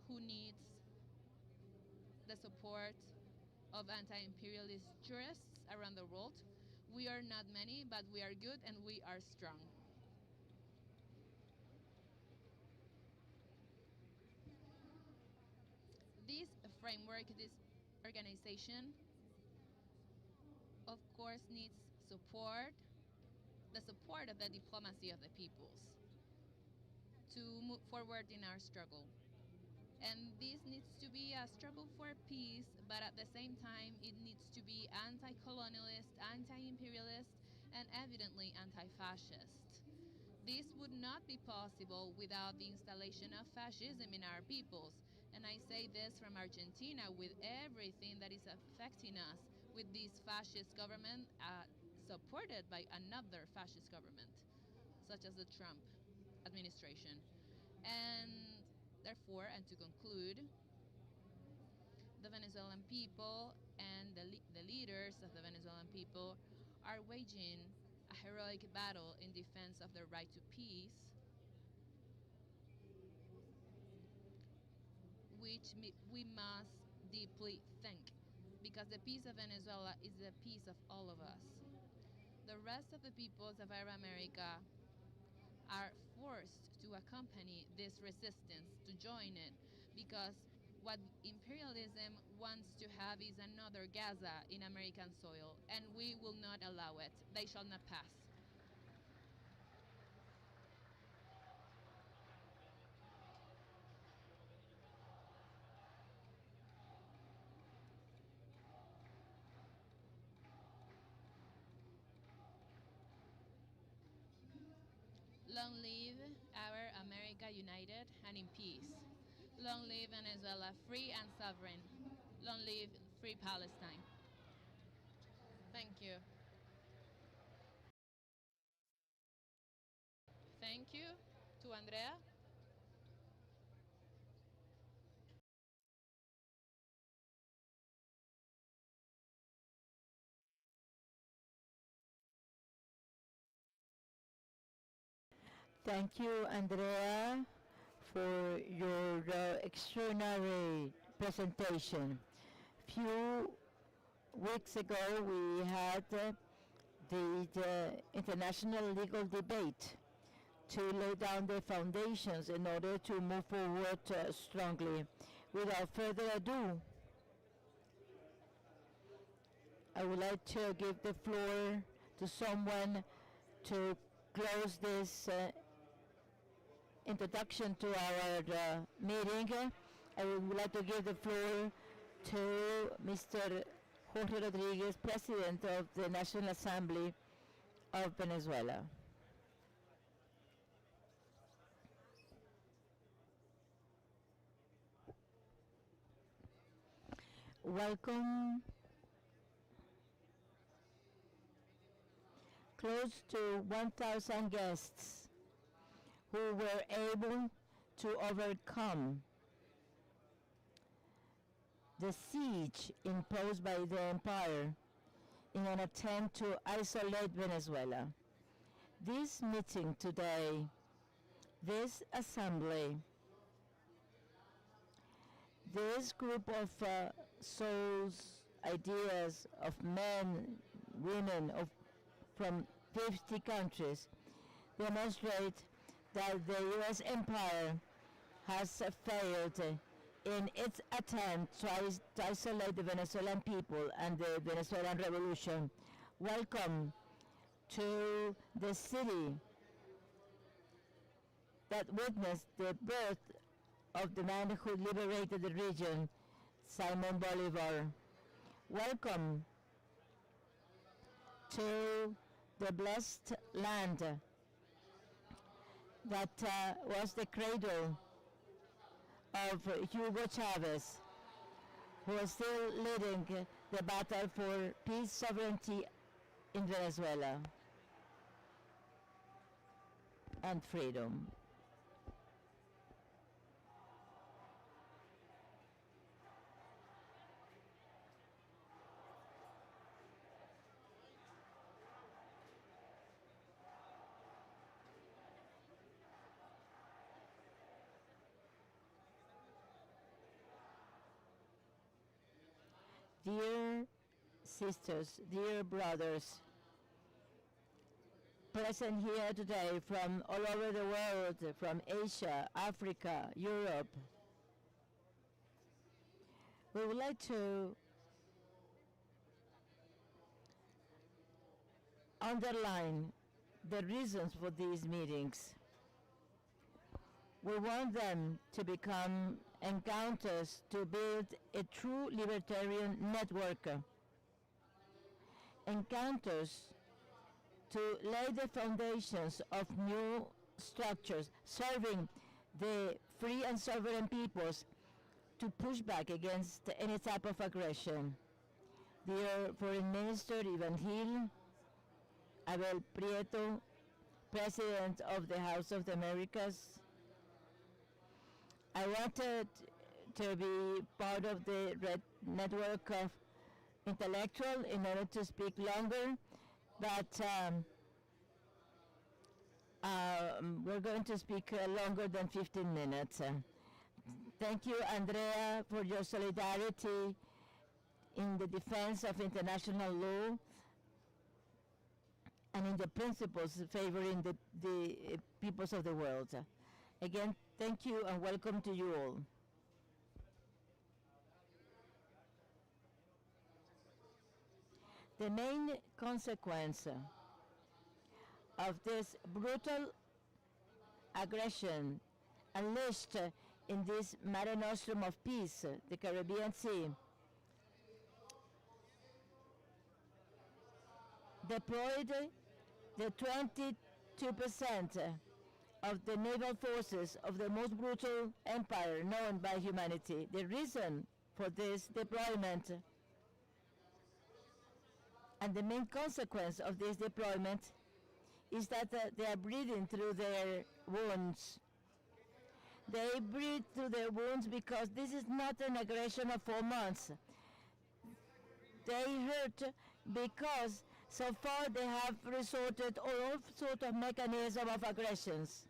who needs the support of anti-imperialist jurists around the world. We are not many, but we are good and we are strong. This framework, this organization, of course, needs support, the support of the diplomacy of the peoples to move forward in our struggle. And this needs to be a struggle for peace, but at the same time, it needs to be anti-colonialist, anti-imperialist, and evidently anti-fascist. This would not be possible without the installation of fascism in our peoples. And I say this from Argentina, with everything that is affecting us, with this fascist government supported by another fascist government, such as the Trump administration. And therefore, and to conclude, the Venezuelan people and the leaders of the Venezuelan people are waging a heroic battle in defense of their right to peace, which we must deeply thank, because the peace of Venezuela is the peace of all of us. The rest of the peoples of Arab America are forced to accompany this resistance, to join it, because what imperialism wants to have is another Gaza in American soil, and we will not allow it. They shall not pass. Long live our America united and in peace. Long live Venezuela free and sovereign. Long live free Palestine. Thank you. Thank you to Andrea. Thank you, Andrea, for your extraordinary presentation. Few weeks ago, we had the international legal debate to lay down the foundations in order to move forward strongly. Without further ado, I would like to give the floor to someone to close this introduction to our meeting. I would like to give the floor to Mr. Jorge Rodriguez, President of the National Assembly of Venezuela. Welcome. Close to 1,000 guests who were able to overcome the siege imposed by the empire in an attempt to isolate Venezuela. This meeting today, this assembly, this group of souls, ideas of men, women from 50 countries demonstrate that the U.S. empire has failed in its attempt to isolate the Venezuelan people and the Venezuelan revolution. Welcome to the city that witnessed the birth of the man who liberated the region, Simon Bolivar. Welcome to the blessed land that was the cradle of Hugo Chavez, who is still leading the battle for peace, sovereignty in Venezuela and freedom. Dear sisters, dear brothers, present here today from all over the world, from Asia, Africa, Europe, we would like to underline the reasons for these meetings. We want them to become encounters to build a true libertarian network. Encounters to lay the foundations of new structures, serving the free and sovereign peoples to push back against any type of aggression. Dear Foreign Minister Ivan Gil, Abel Prieto, President of the House of the Americas, I wanted to be part of the Red Network of Intellectual in order to speak longer, but we're going to speak longer than 15 minutes. Thank you, Andrea, for your solidarity in the defense of international law and in the principles favoring the peoples of the world. Again, thank you and welcome to you all. The main consequence of this brutal aggression unleashed in this Mare Nostrum of peace, the Caribbean Sea, deployed the 22% of the naval forces of the most brutal empire known by humanity. The reason for this deployment and the main consequence of this deployment is that they are breathing through their wounds. They breathe through their wounds because this is not an aggression of 4 months. They hurt because so far they have resorted to all sorts of mechanisms of aggressions.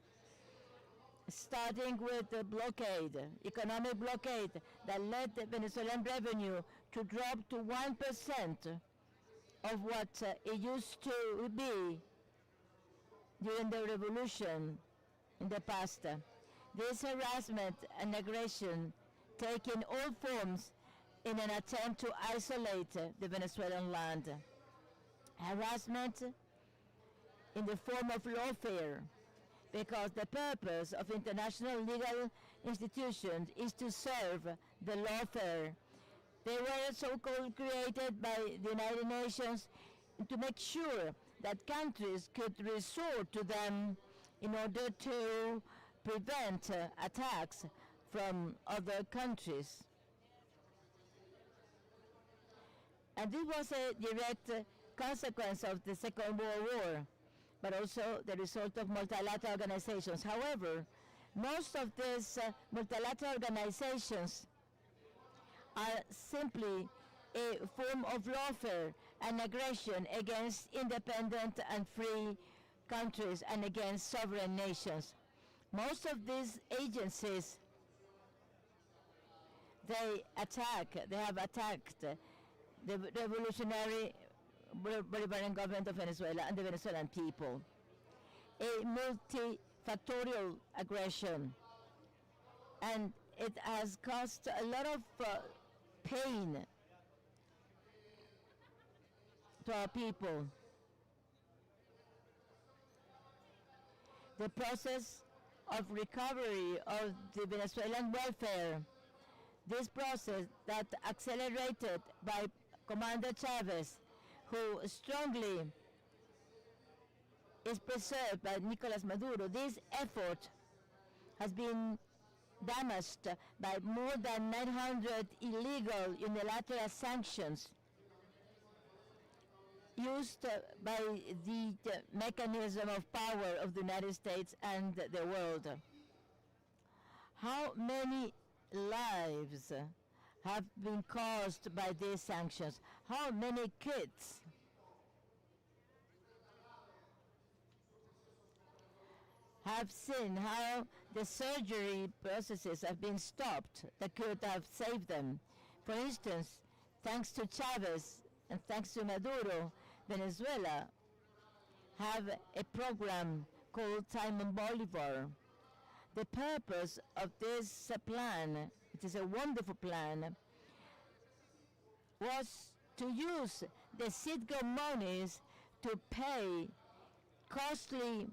starting with the blockade, economic blockade that led the Venezuelan revenue to drop to 1% of what it used to be during the revolution in the past. This harassment and aggression taking all forms in an attempt to isolate the Venezuelan land. Harassment in the form of lawfare, because the purpose of international legal institutions is to serve the lawfare. They were so-called created by the United Nations to make sure that countries could resort to them in order to prevent attacks from other countries. And this was a direct consequence of the Second World War, but also the result of multilateral organizations. However, most of these multilateral organizations are simply a form of lawfare and aggression against independent and free countries and against sovereign nations. Most of these agencies, they have attacked the revolutionary Bolivarian government of Venezuela and the Venezuelan people. A multifactorial aggression, and it has caused a lot of pain to our people. The process of recovery of the Venezuelan welfare, this process that accelerated by Commander Chavez, who strongly is preserved by Nicolas Maduro, this effort has been damaged by more than 900 illegal unilateral sanctions used by the mechanism of power of the United States and the world. How many lives have been caused by these sanctions? How many kids have seen how the surgery processes have been stopped that could have saved them? For instance, thanks to Chavez and thanks to Maduro, Venezuela have a program called Simon Bolivar. The purpose of this plan, it is a wonderful plan, was to use the Citgo monies to pay costly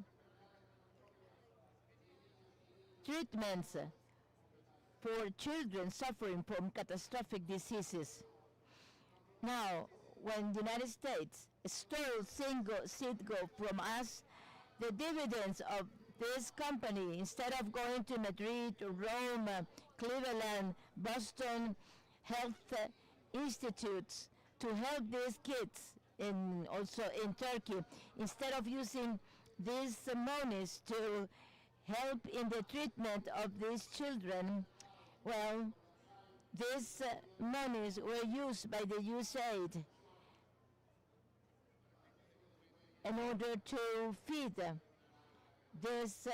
treatments for children suffering from catastrophic diseases. Now, when the United States stole Citgo from us, the dividends of this company, instead of going to Madrid, Rome, Cleveland, Boston health institutes to help these kids, also in Turkey, instead of using these monies to help in the treatment of these children, well, these monies were used by the USAID in order to feed these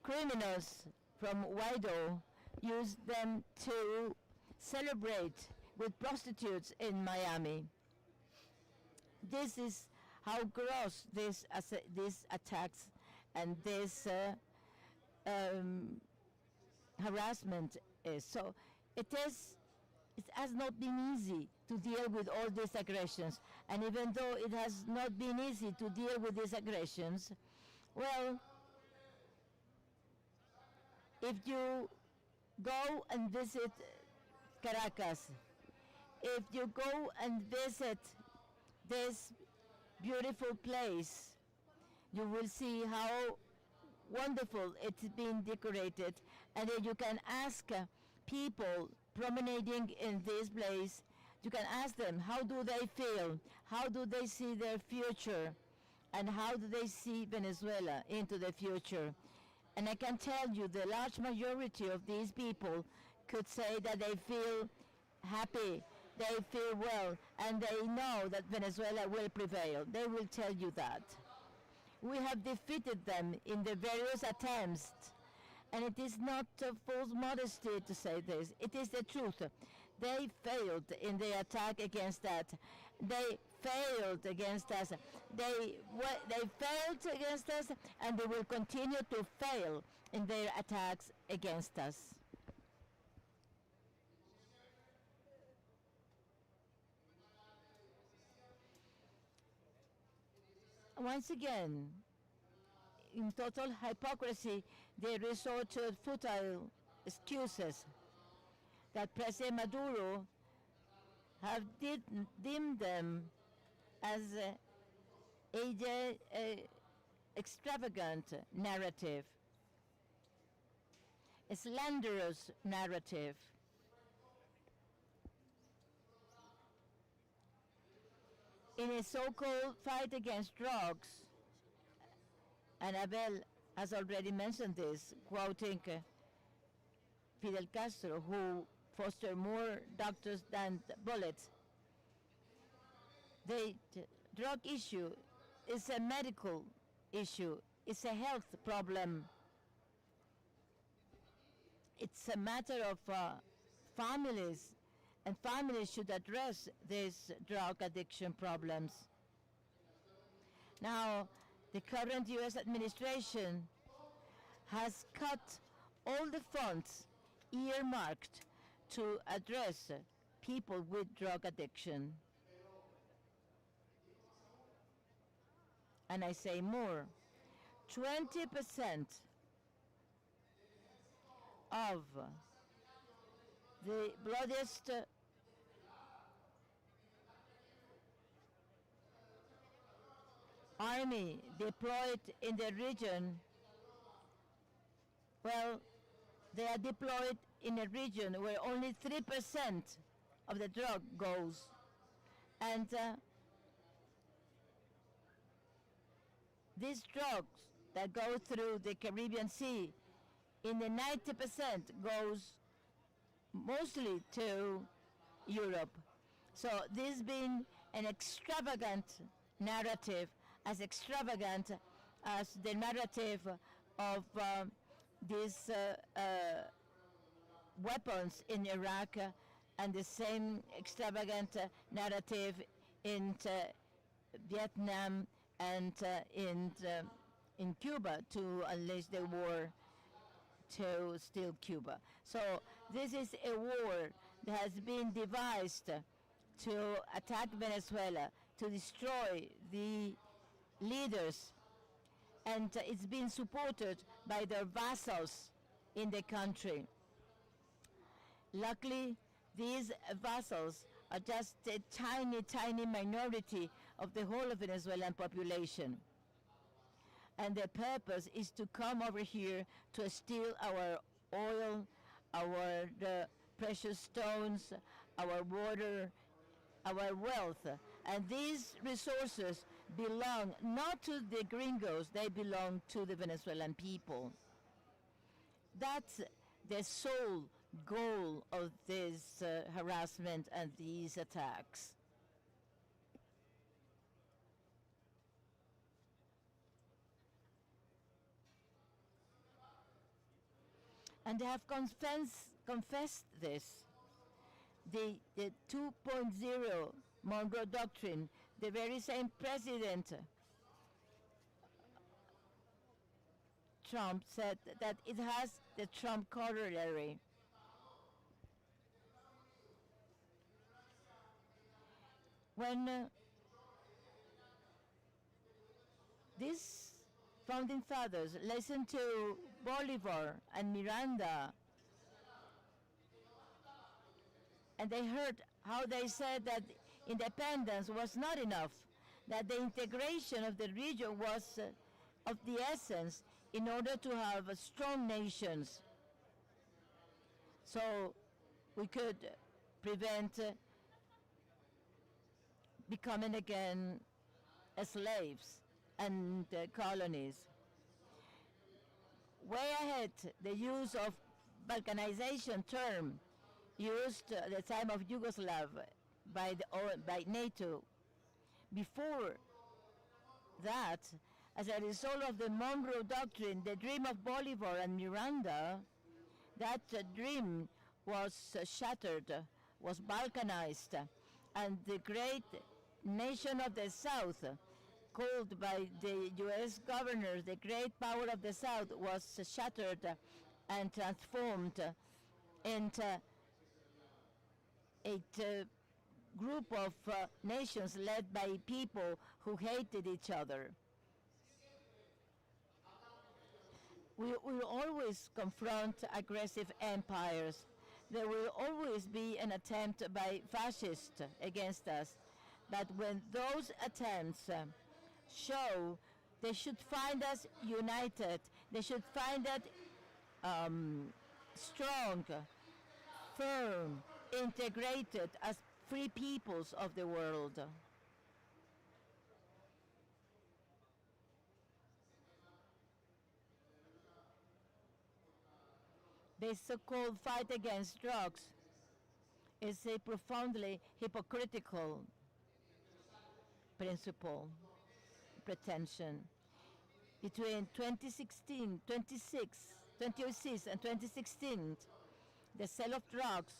criminals from Guaido, use them to celebrate with prostitutes in Miami. This is how gross these attacks and this harassment is. So it has not been easy to deal with all these aggressions. And even though it has not been easy to deal with these aggressions, well, if you go and visit Caracas, if you go and visit this beautiful place, you will see how wonderful it's been decorated, and then you can ask people promenading in this place, you can ask them how do they feel, how do they see their future, and how do they see Venezuela into the future. And I can tell you the large majority of these people could say that they feel happy, they feel well, and they know that Venezuela will prevail. They will tell you that. We have defeated them in the various attempts, and it is not false modesty to say this. It is the truth. They failed in the attack against that. They failed against us. They failed against us, and they will continue to fail in their attacks against us. Once again, in total hypocrisy, they resort to futile excuses that President Maduro have deemed them as a extravagant narrative, a slanderous narrative. In a so-called fight against drugs, and Abel has already mentioned this, quoting Fidel Castro, who fostered more doctors than bullets. The drug issue is a medical issue. It's a health problem. It's a matter of families, and families should address these drug addiction problems. Now, the current U.S. administration has cut all the funds earmarked to address people with drug addiction. And I say more, 20% of the bloodiest army deployed in the region, well, they are deployed in a region where only 3% of the drug goes. And these drugs that go through the Caribbean Sea, in the 90% goes mostly to Europe. So this being an extravagant narrative, as extravagant as the narrative of these weapons in Iraq, and the same extravagant narrative in Vietnam and in Cuba to unleash the war to steal Cuba. So this is a war that has been devised to attack Venezuela, to destroy the leaders, and it's been supported by their vassals in the country. Luckily, these vassals are just a tiny, tiny minority of the whole of Venezuelan population. And their purpose is to come over here to steal our oil, our precious stones, our water, our wealth. And these resources belong not to the gringos, they belong to the Venezuelan people. That's the sole goal of this harassment and these attacks. And they have confessed this. The 2.0 Monroe Doctrine, the very same President Trump said that it has the Trump corollary. When these founding fathers listened to Bolivar and Miranda, and they heard how they said that independence was not enough, that the integration of the region was of the essence in order to have strong nations, so we could prevent becoming again slaves and colonies. Way ahead, the use of Balkanization term used at the time of Yugoslavia by NATO. Before that, As a result of the Monroe Doctrine, the dream of Bolivar and Miranda, that dream was shattered, was balkanized, and the great nation of the South, called by the U.S. governors the great power of the South, was shattered and transformed into a group of nations led by people who hated each other. We will always confront aggressive empires. There will always be an attempt by fascists against us. But when those attempts show, they should find us united. They should find that strong, firm, integrated as free peoples of the world. The so-called fight against drugs is a profoundly hypocritical principle, pretension. Between 2006 and 2016, the sale of drugs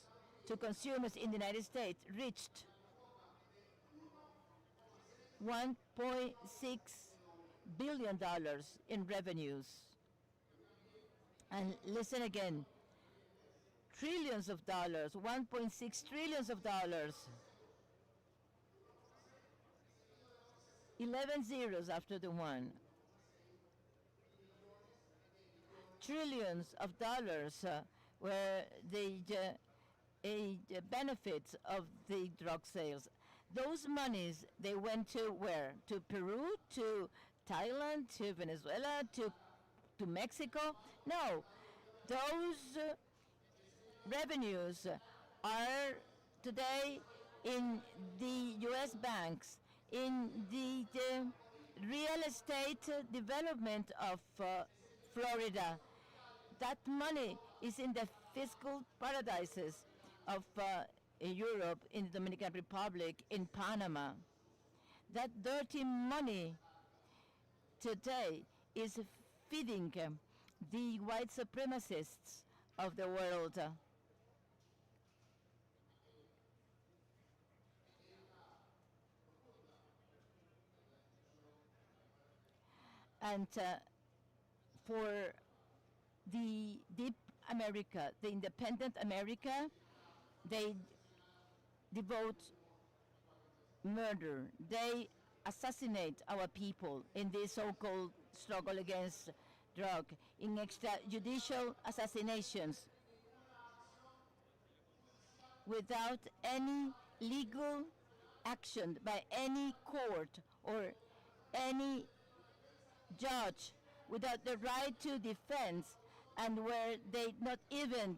to consumers in the United States reached $1.6 billion in revenues. And listen again, trillions of dollars, 1.6 trillions of dollars. 11 zeros after the one. Trillions of dollars were the benefits of the drug sales. Those monies, they went to where? To Peru, to Thailand, to Venezuela, to Mexico? No, those revenues are today in the U.S. banks, in the real estate development of Florida. That money is in the fiscal paradises of Europe, in the Dominican Republic, in Panama. That dirty money today is feeding the white supremacists of the world. And for the deep America, the independent America, they devote murder. They assassinate our people in this so-called struggle against drug, in extrajudicial assassinations without any legal action by any court or any judge, without the right to defense, and where they not even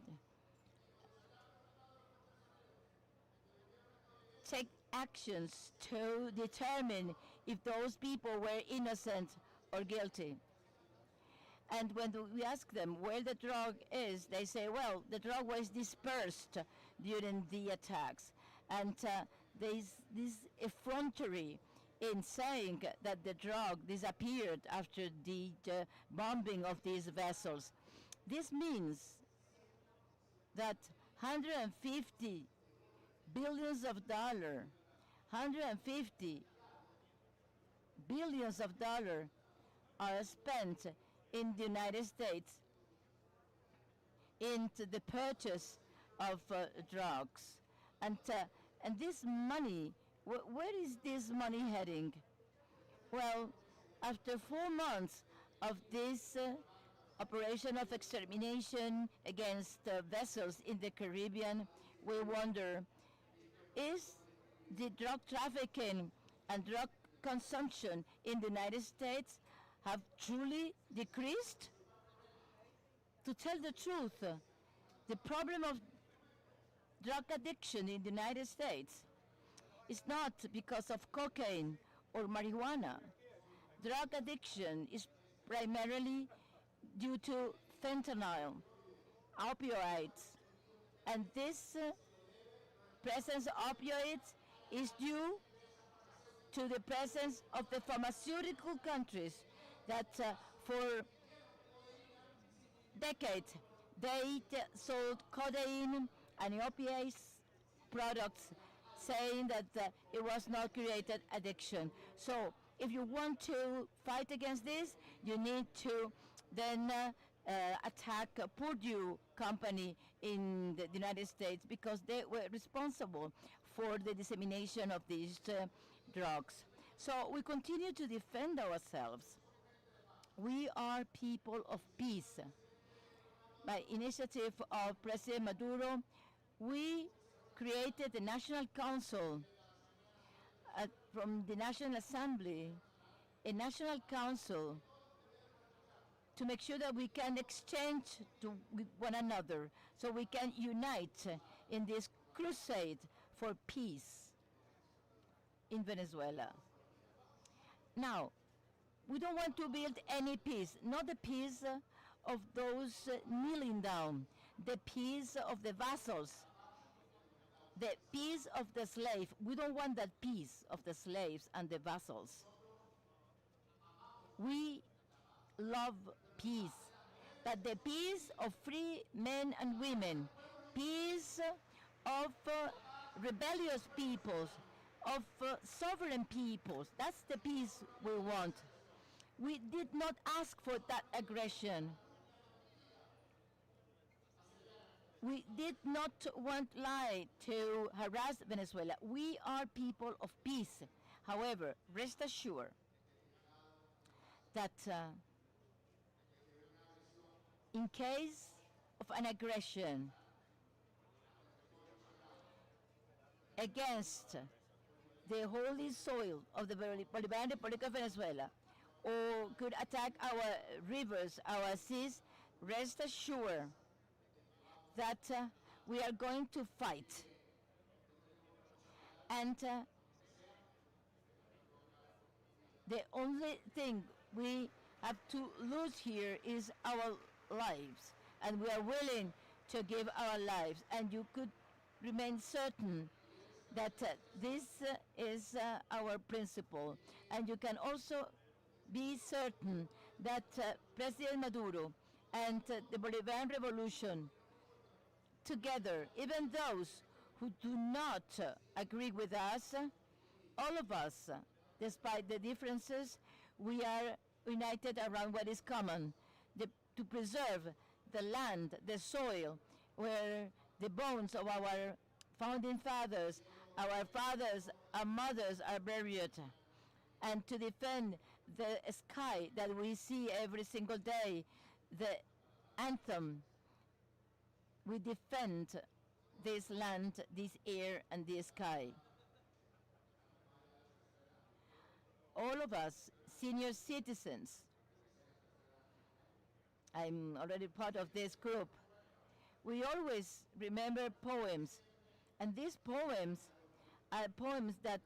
take actions to determine if those people were innocent or guilty. And when we ask them where the drug is, they say, well, the drug was dispersed during the attacks. And there's this effrontery in saying that the drug disappeared after the bombing of these vessels. This means that 150 billions of dollars, 150 billions of dollars are spent in the United States into the purchase of drugs. And this money, where is this money heading? Well, after 4 months of this operation of extermination against vessels in the Caribbean, we wonder, is the drug trafficking and drug consumption in the United States have truly decreased? To tell the truth, the problem of drug addiction in the United States is not because of cocaine or marijuana. Drug addiction is primarily due to fentanyl, opioids, and this presence of opioids is due to the presence of the pharmaceutical countries that for decades they sold codeine and opiates products, saying that it was not created addiction. So if you want to fight against this, you need to then attack Purdue company in the United States, because they were responsible for the dissemination of these drugs. So we continue to defend ourselves. We are people of peace. By initiative of President Maduro, we created the National Council from the National Assembly, a National Council to make sure that we can exchange with one another, so we can unite in this crusade for peace in Venezuela. Now, we don't want to build any peace, not the peace of those kneeling down, the peace of the vassals, the peace of the slave. We don't want that peace of the slaves and the vassals. We love peace, but the peace of free men and women, peace of rebellious peoples, of sovereign peoples. That's the peace we want. We did not ask for that aggression. We did not want lie to harass Venezuela. We are people of peace. However, rest assured that in case of an aggression against the holy soil of the Bolivarian Republic of Venezuela, or could attack our rivers, our seas, rest assured that we are going to fight. And the only thing we have to lose here is our lives, and we are willing to give our lives, and you could remain certain that this is our principle. And you can also be certain that President Maduro and the Bolivarian Revolution together, even those who do not agree with us, all of us, despite the differences, we are united around what is common, to preserve the land, the soil, where the bones of our founding fathers, our fathers, our mothers are buried, and to defend the sky that we see every single day, the anthem. We defend this land, this air, and this sky. All of us, senior citizens, I'm already part of this group, we always remember poems. And these poems are poems that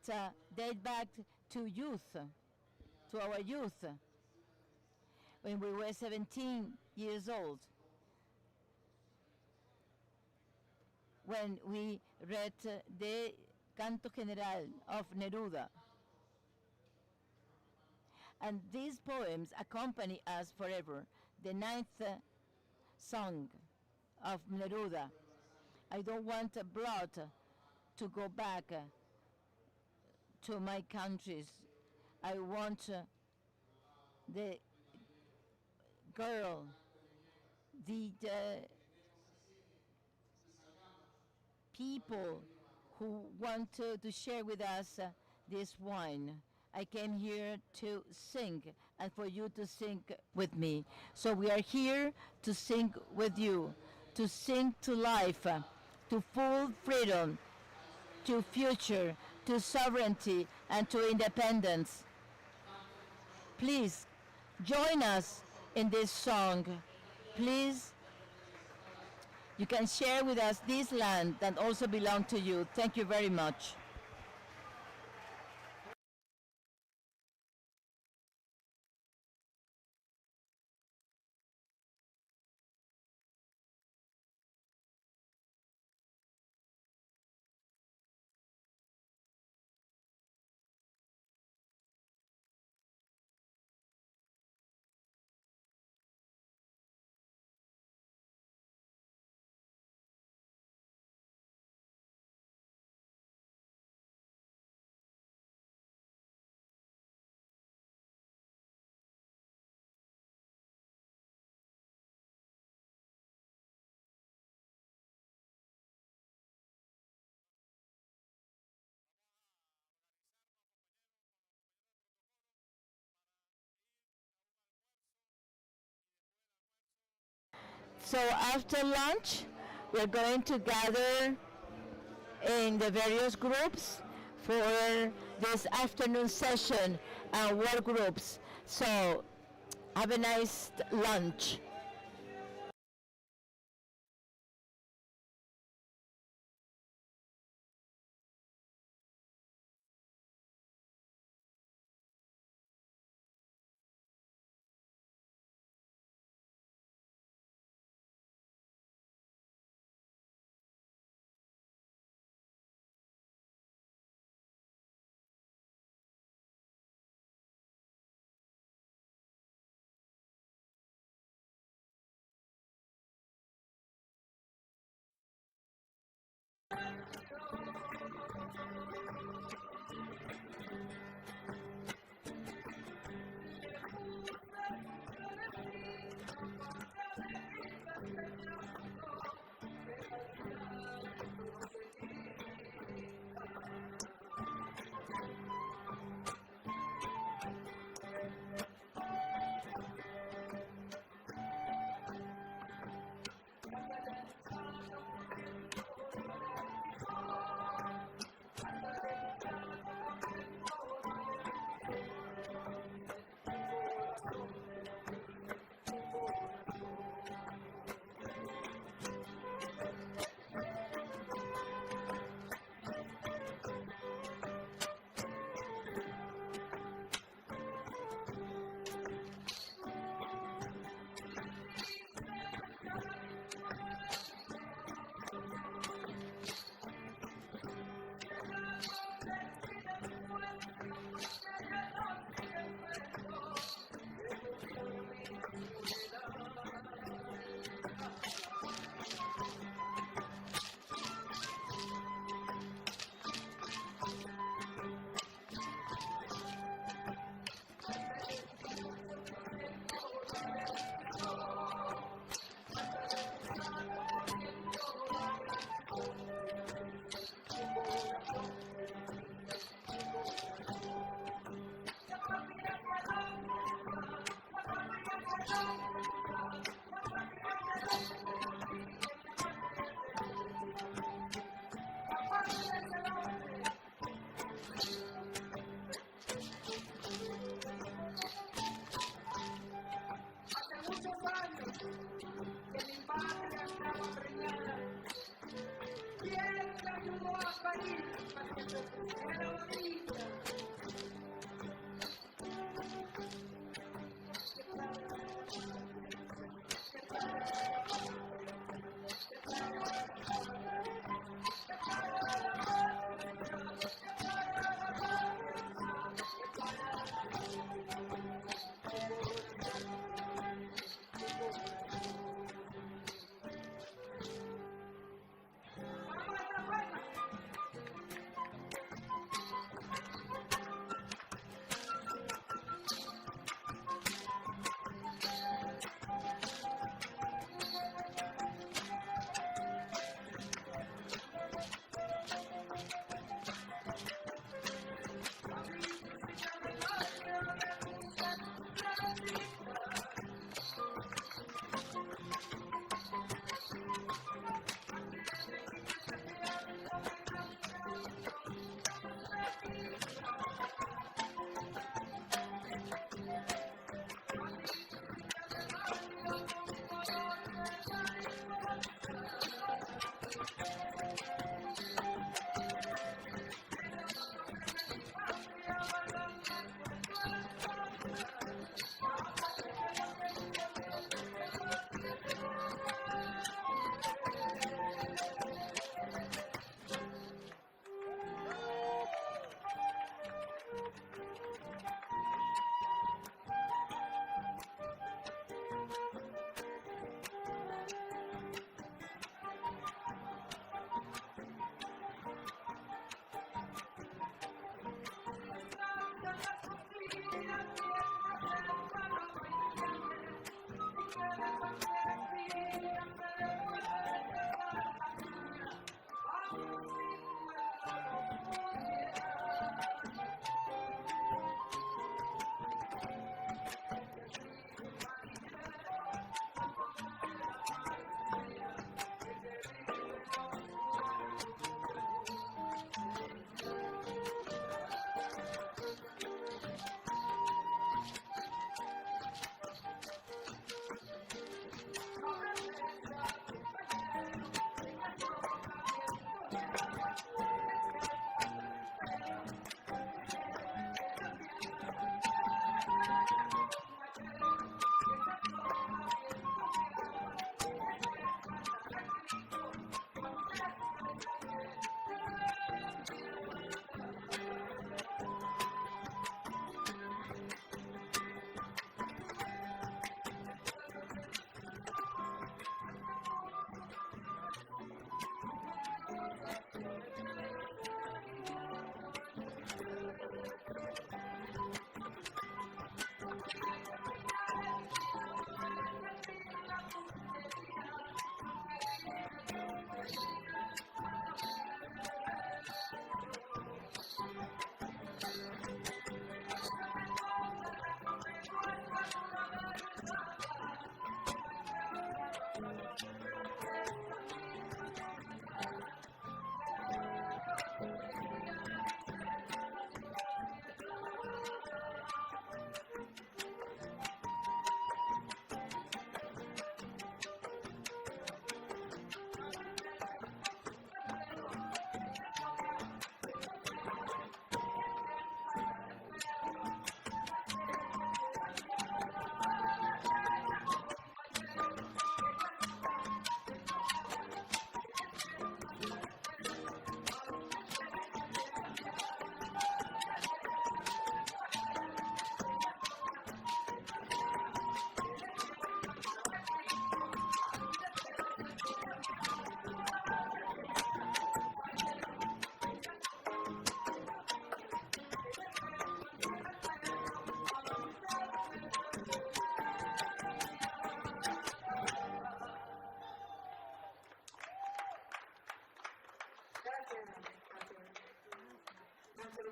date back to youth, to our youth, when we were 17 years old, when we read the Canto General of Neruda. And these poems accompany us forever. The ninth song of Neruda, I don't want blood to go back to my countries. I want the girl, the people who want to share with us this wine. I came here to sing and for you to sing with me. So we are here to sing with you, to sing to life, to full freedom, to future, to sovereignty, and to independence. Please join us in this song. Please, you can share with us this land that also belongs to you. Thank you very much. So after lunch, we're going to gather in the various groups for this afternoon session and work groups. So have a nice lunch.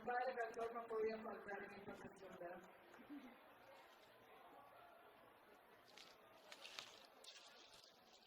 padre rector no podía faltar en esta sesión, ¿verdad? A quienes quedan acá, recordamos que vamos en este momento a disfrutar del almuerzo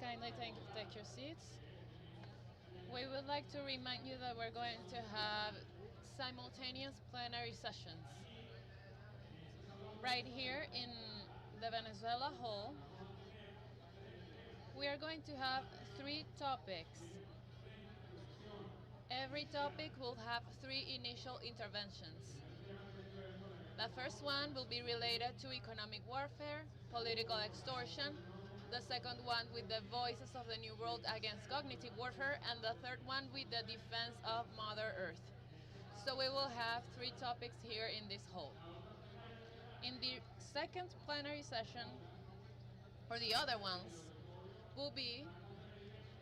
kindly take your seats. We would like to remind you that we're going to have simultaneous plenary sessions right here in the Venezuela Hall. We are going to have 3 topics. Every topic will have 3 initial interventions. The first one will be related to economic warfare, political extortion. The second one with the voices of the New World against cognitive warfare, and the third one with the defense of Mother Earth. So we will have 3 topics here in this hall. In the second plenary session, or the other ones, will be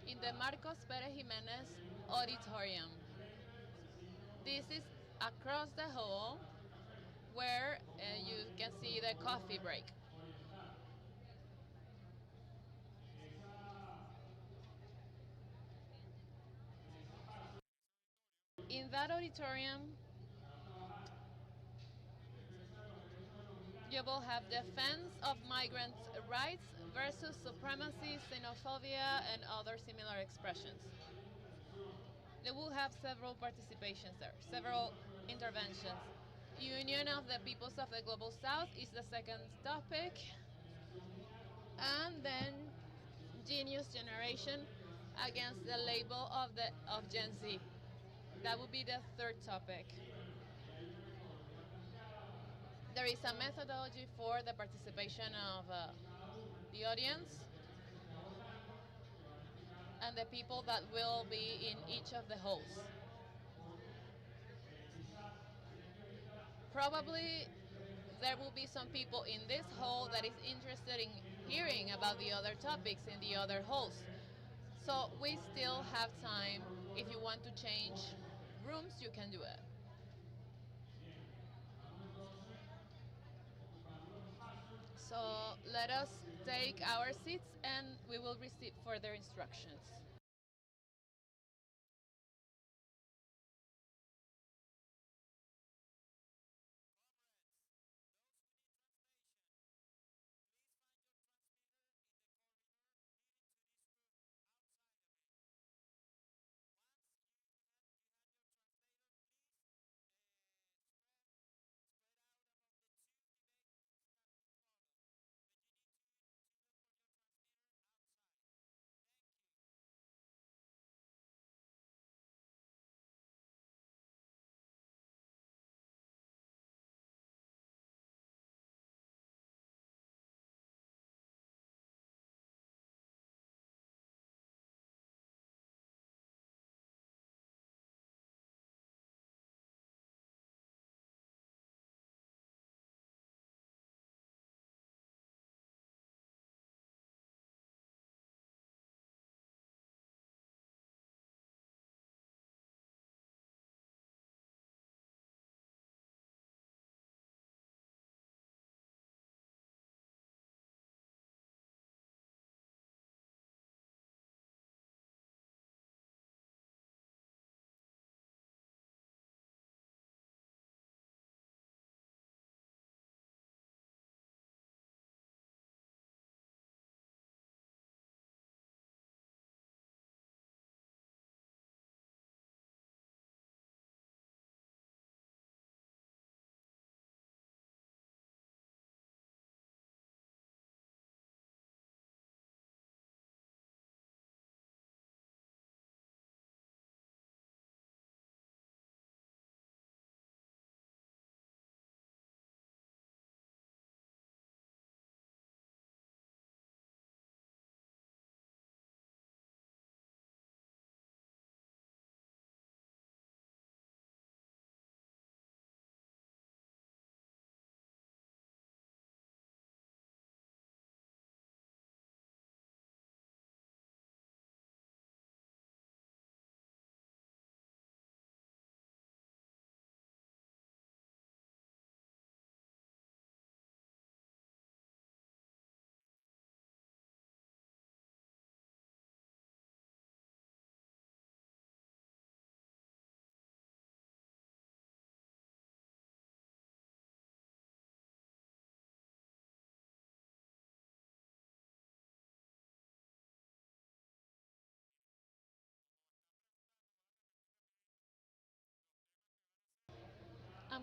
in the Marcos Pérez Jiménez auditorium. This is across the hall where you can see the coffee break. In that auditorium, you will have defense of migrants' rights versus supremacy, xenophobia, and other similar expressions. They will have several participations there, several interventions. Union of the Peoples of the Global South is the second topic. And then Genius Generation against the label of Gen Z. That would be the third topic. There is a methodology for the participation of the audience and the people that will be in each of the halls. Probably there will be some people in this hall that is interested in hearing about the other topics in the other halls. So we still have time. If you want to change rooms, you can do it. So let us take our seats and we will receive further instructions.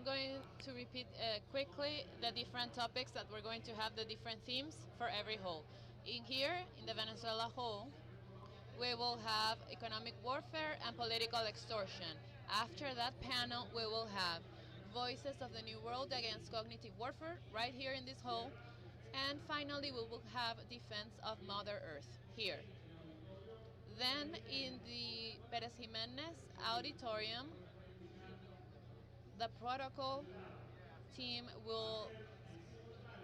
going to repeat quickly the different topics that we're going to have, the different themes for every hall. In here, in the Venezuela hall, we will have economic warfare and political extortion. After that panel, we will have voices of the new world against cognitive warfare right here in this hall. And finally, we will have defense of Mother Earth here. Then in the Perez Jimenez auditorium, the protocol team will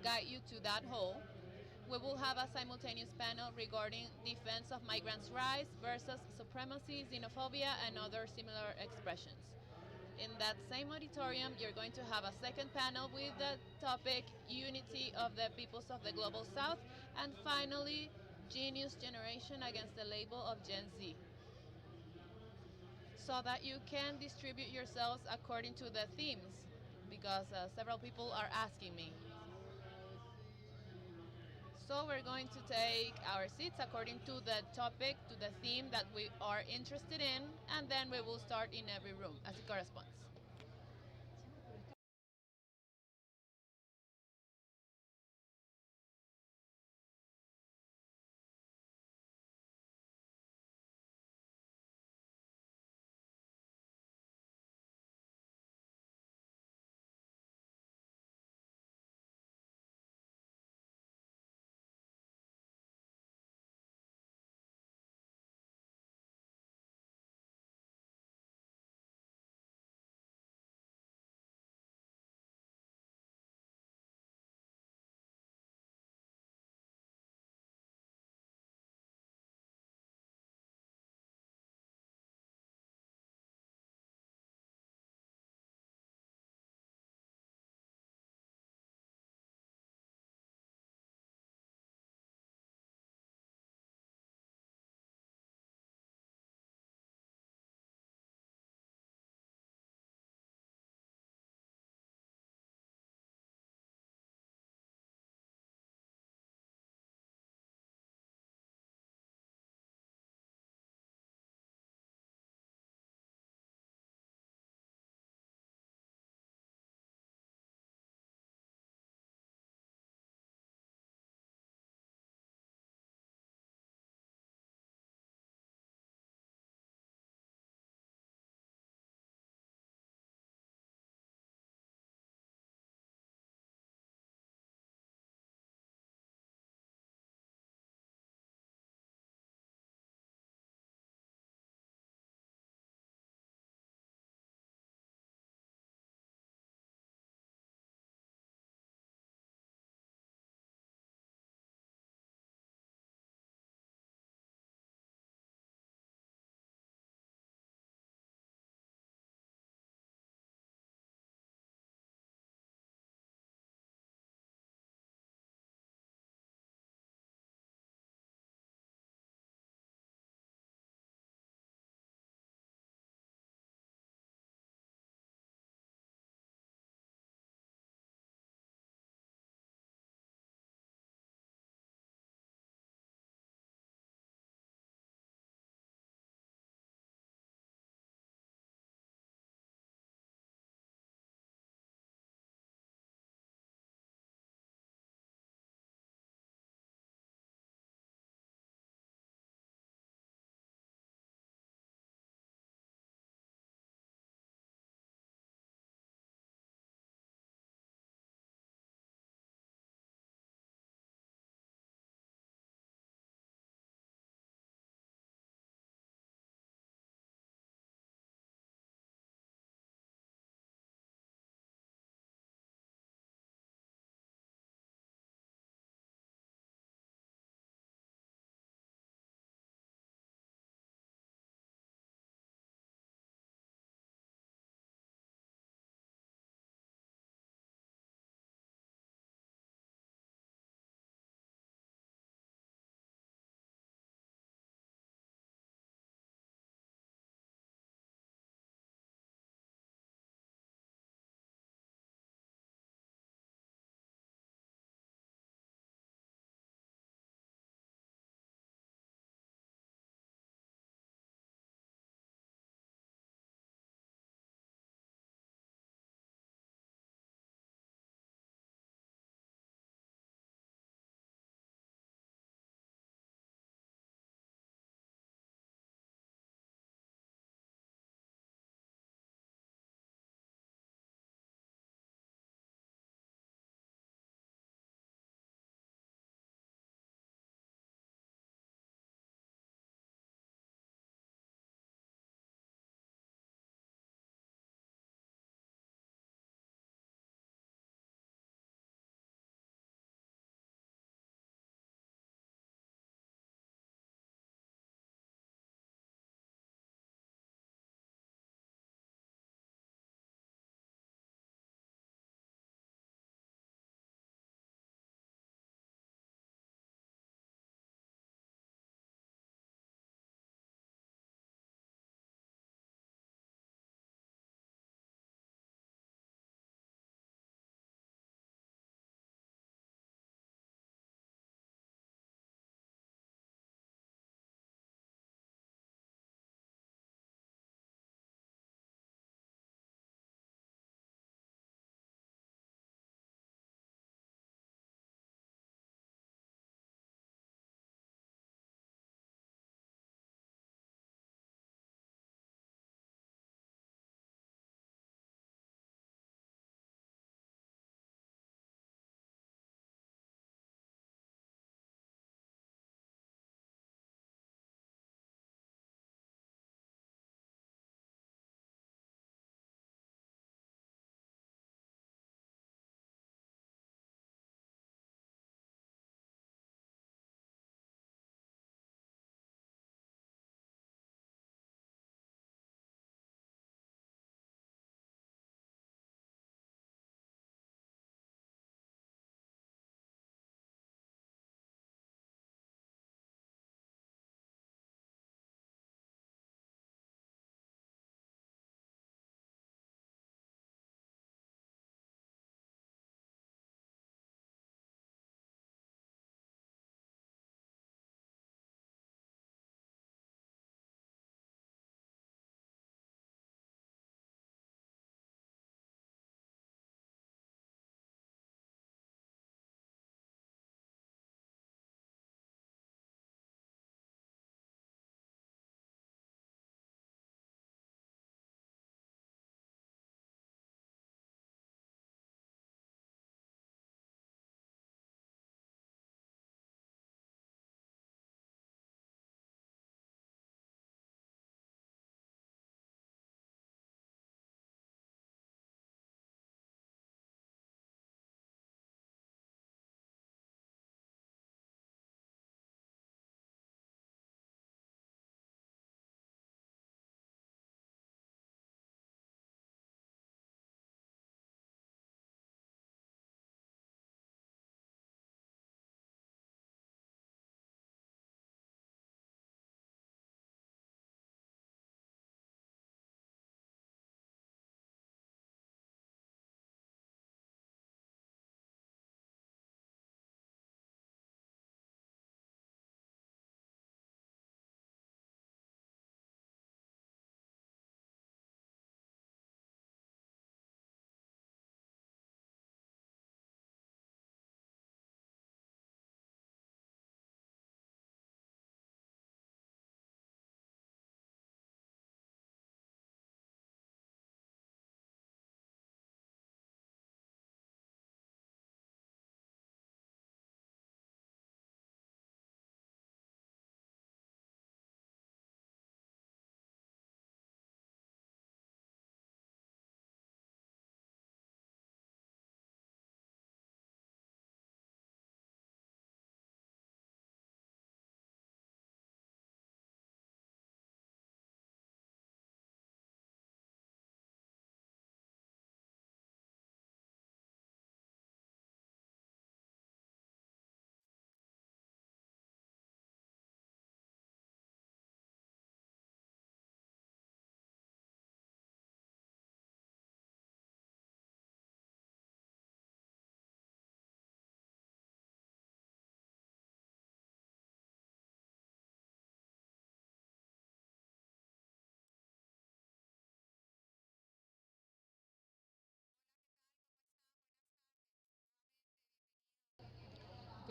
guide you to that hall. We will have a simultaneous panel regarding defense of migrants' rights versus supremacy, xenophobia, and other similar expressions. In that same auditorium, you're going to have a second panel with the topic Unity of the Peoples of the Global South, and finally, Genius Generation against the label of Gen Z, so that you can distribute yourselves according to the themes, because several people are asking me. So we're going to take our seats according to the topic, to the theme that we are interested in, and then we will start in every room as it corresponds.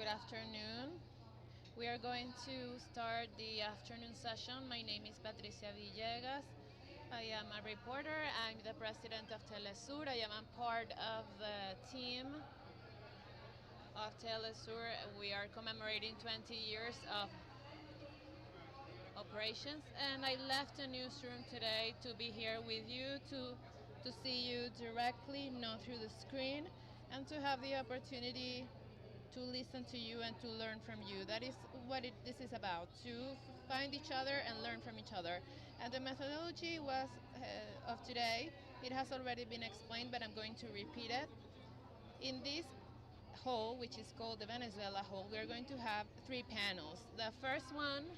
Good afternoon. We are going to start the afternoon session. My name is Patricia Villegas. I am a reporter. I'm the president of Telesur. I am a part of the team of Telesur. We are commemorating 20 years of operations, and I left the newsroom today to be here with you, to see you directly, not through the screen, and to have the opportunity to listen to you and to learn from you. That is what this is about, to find each other and learn from each other. And the methodology was of today, it has already been explained, but I'm going to repeat it. In this hall, which is called the Venezuela Hall, we are going to have 3 panels. The first one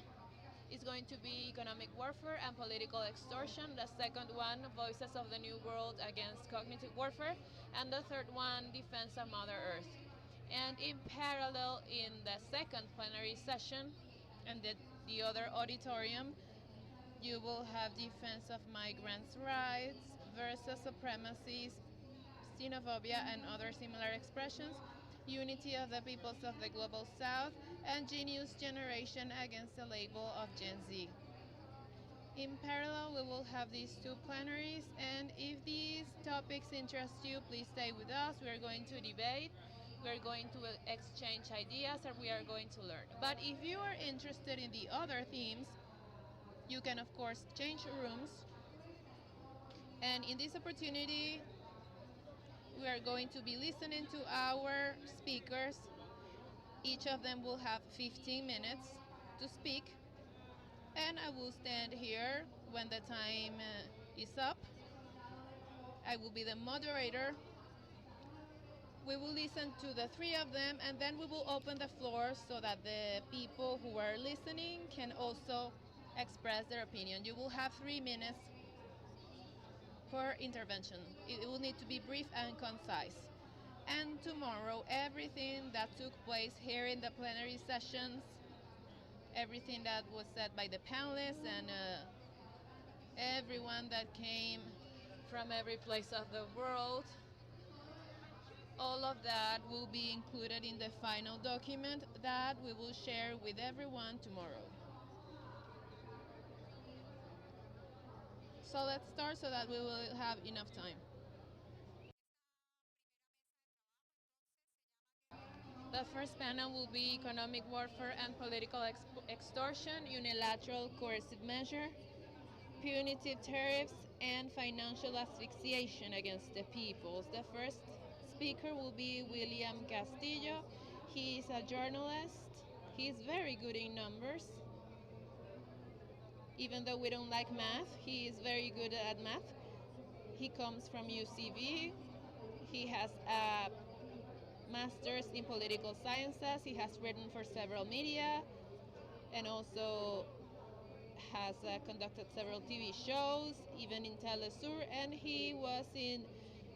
is going to be economic warfare and political extortion. The second one, voices of the new world against cognitive warfare. And the third one, defense of Mother Earth. And in parallel, in the second plenary session and the other auditorium, you will have defense of migrants' rights versus supremacies, xenophobia and other similar expressions, unity of the peoples of the global south, and genius generation against the label of Gen Z. In parallel, we will have these 2 plenaries, and if these topics interest you, please stay with us. We are going to debate, we are going to exchange ideas, and we are going to learn. But if you are interested in the other themes, you can of course change rooms. And in this opportunity, we are going to be listening to our speakers. Each of them will have 15 minutes to speak, and I will stand here when the time is up. I will be the moderator. We will listen to the 3 of them, and then we will open the floor so that the people who are listening can also express their opinion. You will have 3 minutes per intervention. It will need to be brief and concise. And tomorrow, everything that took place here in the plenary sessions, everything that was said by the panelists and everyone that came from every place of the world, all of that will be included in the final document that we will share with everyone tomorrow. So let's start so that we will have enough time. The first panel will be economic warfare and political extortion, unilateral coercive measure, punitive tariffs, and financial asphyxiation against the peoples. The first speaker will be William Castillo. He is a journalist. He is very good in numbers. Even though we don't like math, he is very good at math. He comes from UCV. He has a master's in political sciences. He has written for several media and also has conducted several TV shows, even in Telesur, and he was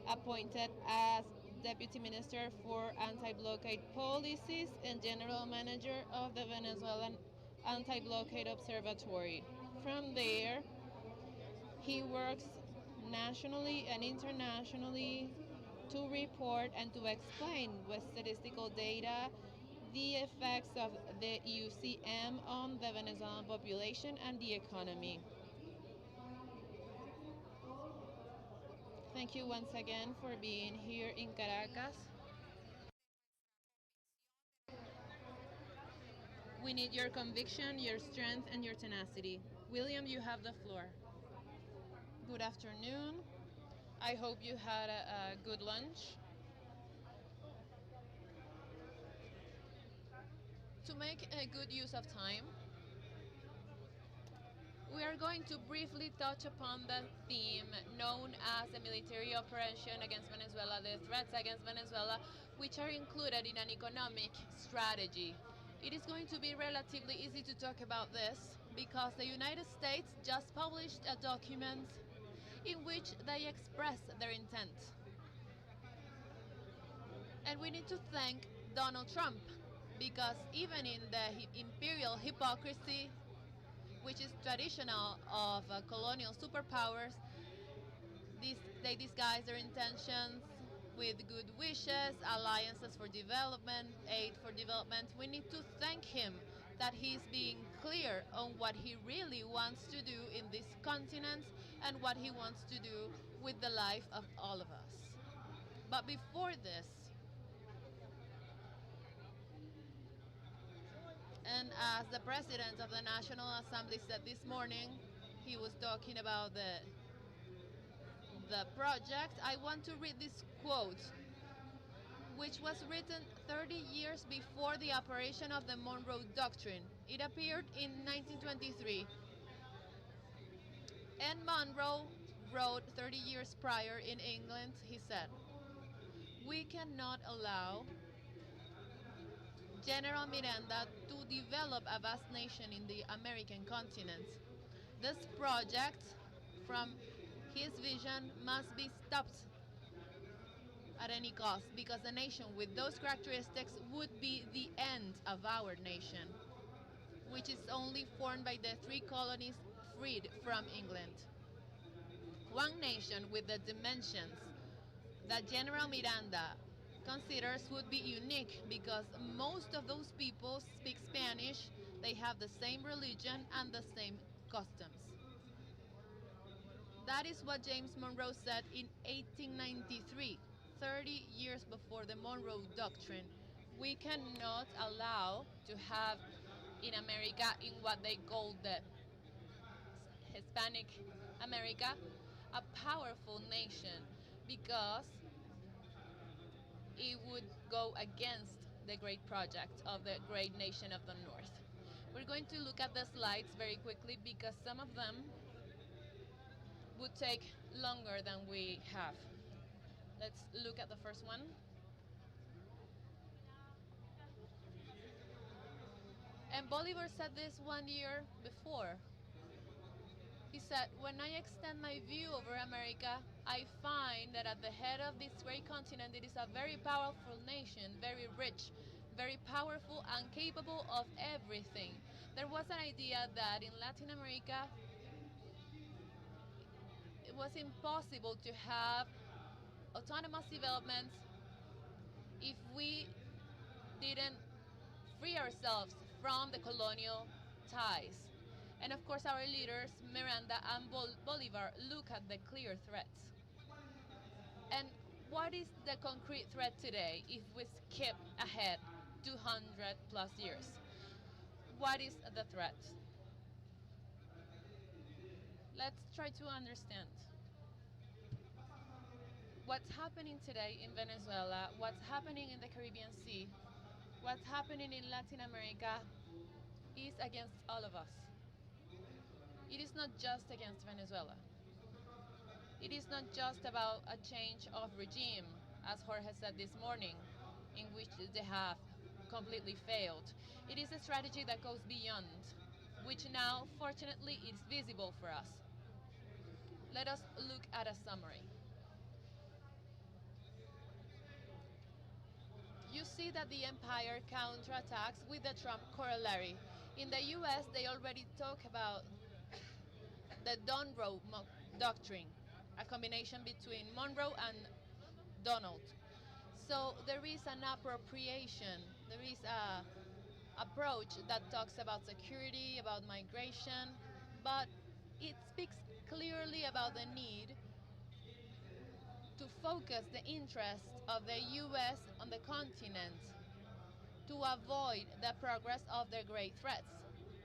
appointed as Deputy Minister for Anti-Blockade Policies and General Manager of the Venezuelan Anti-Blockade Observatory. From there, he works nationally and internationally to report and to explain with statistical data the effects of the UCM on the Venezuelan population and the economy. Thank you once again for being here in Caracas. We need your conviction, your strength, and your tenacity. William, you have the floor. Good afternoon. I hope you had a good lunch. To make a good use of time, we are going to briefly touch upon the theme known as the military operation against Venezuela, the threats against Venezuela, which are included in an economic strategy. It is going to be relatively easy to talk about this because the United States just published a document in which they express their intent. And we need to thank Donald Trump because even in the imperial hypocrisy, which is traditional of colonial superpowers, they disguise their intentions with good wishes, alliances for development, aid for development. We need to thank him that he's being clear on what he really wants to do in this continent and what he wants to do with the life of all of us. But before this, and as the president of the National Assembly said this morning, he was talking about the project. I want to read this quote, which was written 30 years before the operation of the Monroe Doctrine. It appeared in 1923. And Monroe wrote 30 years prior in England, he said, "We cannot allow General Miranda to develop a vast nation in the American continent. This project, from his vision, must be stopped at any cost, because a nation with those characteristics would be the end of our nation, which is only formed by the three colonies freed from England. One nation with the dimensions that General Miranda considers would be unique, because most of those people speak Spanish, they have the same religion and the same customs." That is what James Monroe said in 1893, 30 years before the Monroe Doctrine. We cannot allow to have in America, in what they call the Hispanic America, a powerful nation, because it would go against the great project of the great nation of the North. We're going to look at the slides very quickly, because some of them would take longer than we have. Let's look at the first one. And Bolivar said this 1 year before. He said, "When I extend my view over America, I find that at the head of this great continent it is a very powerful nation, very rich, very powerful and capable of everything. There was an idea that in Latin America it was impossible to have autonomous development if we didn't free ourselves from the colonial ties. And of course our leaders, Miranda and Bolivar, look at the clear threats. And what is the concrete threat today if we skip ahead 200 plus years? What is the threat? Let's try to understand. What's happening today in Venezuela, what's happening in the Caribbean Sea, what's happening in Latin America is against all of us. It is not just against Venezuela. It is not just about a change of regime, as Jorge said this morning, in which they have completely failed. It is a strategy that goes beyond, which now, fortunately, is visible for us. Let us look at a summary. You see that the empire counterattacks with the Trump corollary. In the US, they already talk about the Monroe Doctrine, a combination between Monroe and Donald. So there is an appropriation, there is a approach that talks about security, about migration, but it speaks clearly about the need to focus the interest of the US on the continent to avoid the progress of their great threats,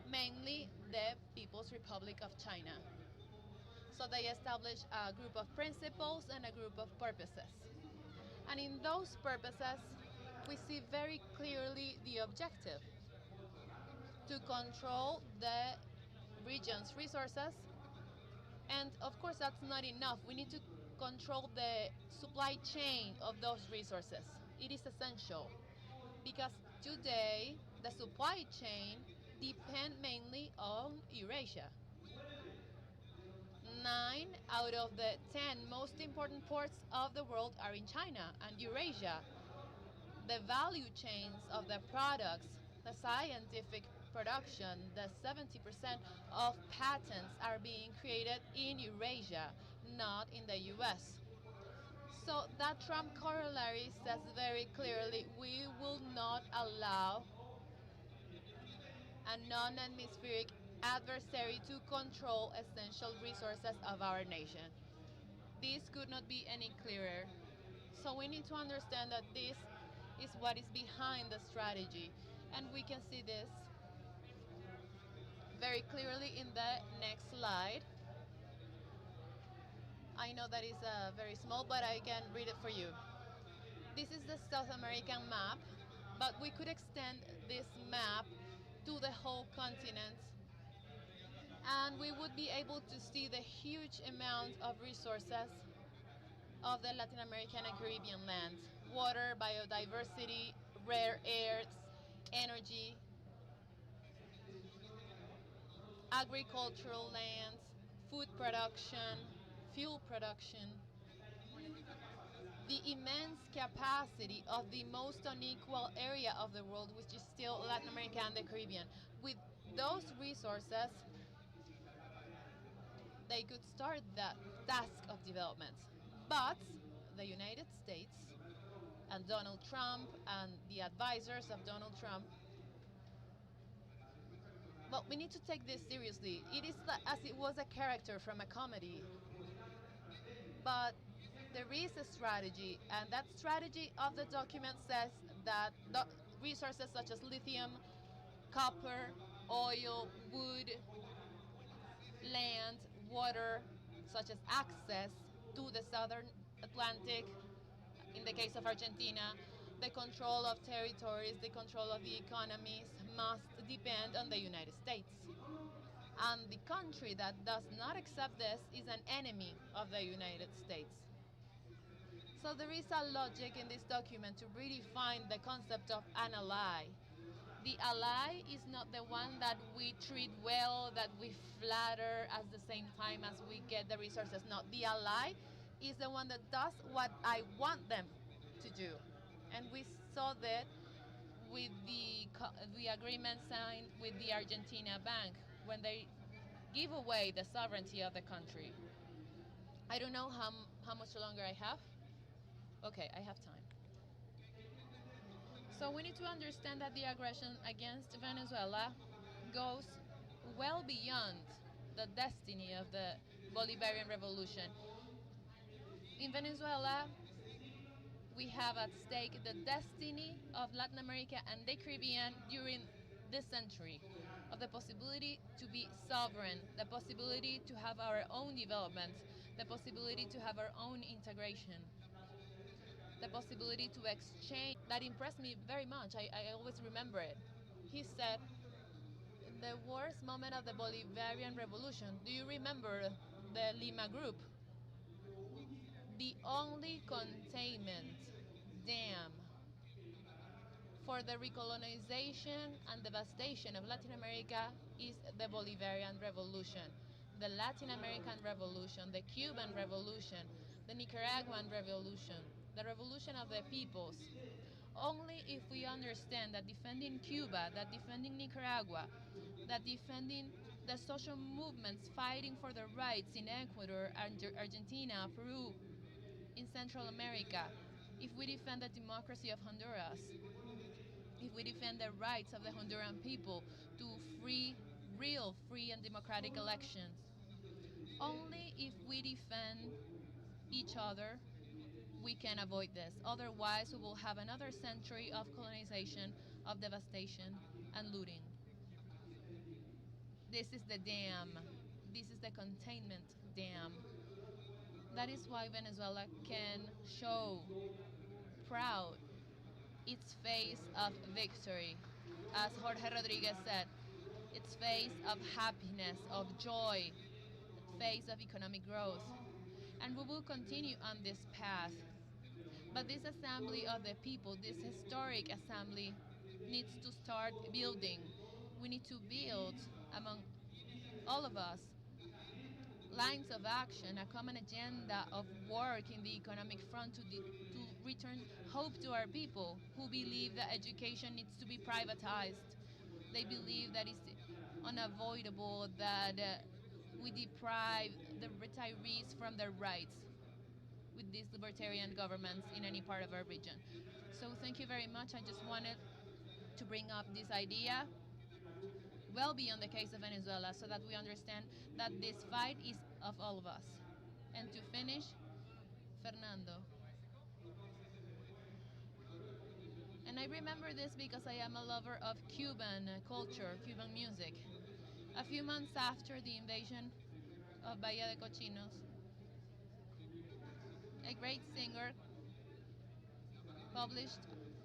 mainly the People's Republic of China. So they establish a group of principles and a group of purposes. And in those purposes, we see very clearly the objective: to control the region's resources. And of course, that's not enough. We need to control the supply chain of those resources. It is essential, because today the supply chain depend mainly on Eurasia. 9 out of the 10 most important ports of the world are in China and Eurasia. The value chains of the products, the scientific production, the 70% of patents are being created in Eurasia, not in the US. So that Trump corollary says very clearly we will not allow a non-atmospheric adversary to control essential resources of our nation. This could not be any clearer. So we need to understand that this is what is behind the strategy. And we can see this very clearly in the next slide. I know that is very small, but I can read it for you. This is the South American map, but we could extend this map to the whole continent, and we would be able to see the huge amount of resources of the Latin American and Caribbean lands: water, biodiversity, rare earths, energy, agricultural lands, food production, fuel production, the immense capacity of the most unequal area of the world, which is still Latin America and the Caribbean. With those resources, they could start that task of development. But the United States and Donald Trump and the advisors of Donald Trump, well, we need to take this seriously. It is as it was a character from a comedy, but there is a strategy, and that strategy of the document says that the resources such as lithium, copper, oil, wood, land, water, such as access to the southern Atlantic, in the case of Argentina, the control of territories, the control of the economies must depend on the United States. And the country that does not accept this is an enemy of the United States. So there is a logic in this document to redefine the concept of an ally. The ally is not the one that we treat well, that we flatter at the same time as we get the resources. No, the ally is the one that does what I want them to do. And we saw that with the agreement signed with the Argentina bank when they give away the sovereignty of the country. I don't know how much longer I have. Okay, I have time. So we need to understand that the aggression against Venezuela goes well beyond the destiny of the Bolivarian Revolution. In Venezuela, we have at stake the destiny of Latin America and the Caribbean during this century, of the possibility to be sovereign, the possibility to have our own development, the possibility to have our own integration, the possibility to exchange. That impressed me very much. I always remember it. He said, the worst moment of the Bolivarian Revolution, do you remember the Lima group? The only containment dam for the recolonization and devastation of Latin America is the Bolivarian Revolution, the Latin American Revolution, the Cuban Revolution, the Nicaraguan Revolution, the revolution of the peoples. Only if we understand that defending Cuba, that defending Nicaragua, that defending the social movements fighting for their rights in Ecuador, Argentina, Peru, in Central America, if we defend the democracy of Honduras, if we defend the rights of the Honduran people to real free and democratic elections, only if we defend each other, we can avoid this. Otherwise, we will have another century of colonization, of devastation, and looting. This is the dam. This is the containment dam. That is why Venezuela can show proud its face of victory. As Jorge Rodriguez said, its face of happiness, of joy, its face of economic growth. And we will continue on this path. But this assembly of the people, this historic assembly, needs to start building. We need to build among all of us lines of action, a common agenda of work in the economic front to return hope to our people who believe that education needs to be privatized. They believe that it's unavoidable that we deprive the retirees from their rights. with these libertarian governments in any part of our region. So thank you very much. I just wanted to bring up this idea well beyond the case of Venezuela so that we understand that this fight is of all of us. And to finish, Fernando. And I remember this because I am a lover of Cuban culture, Cuban music. A few months after the invasion of Bahia de Cochinos, a great singer published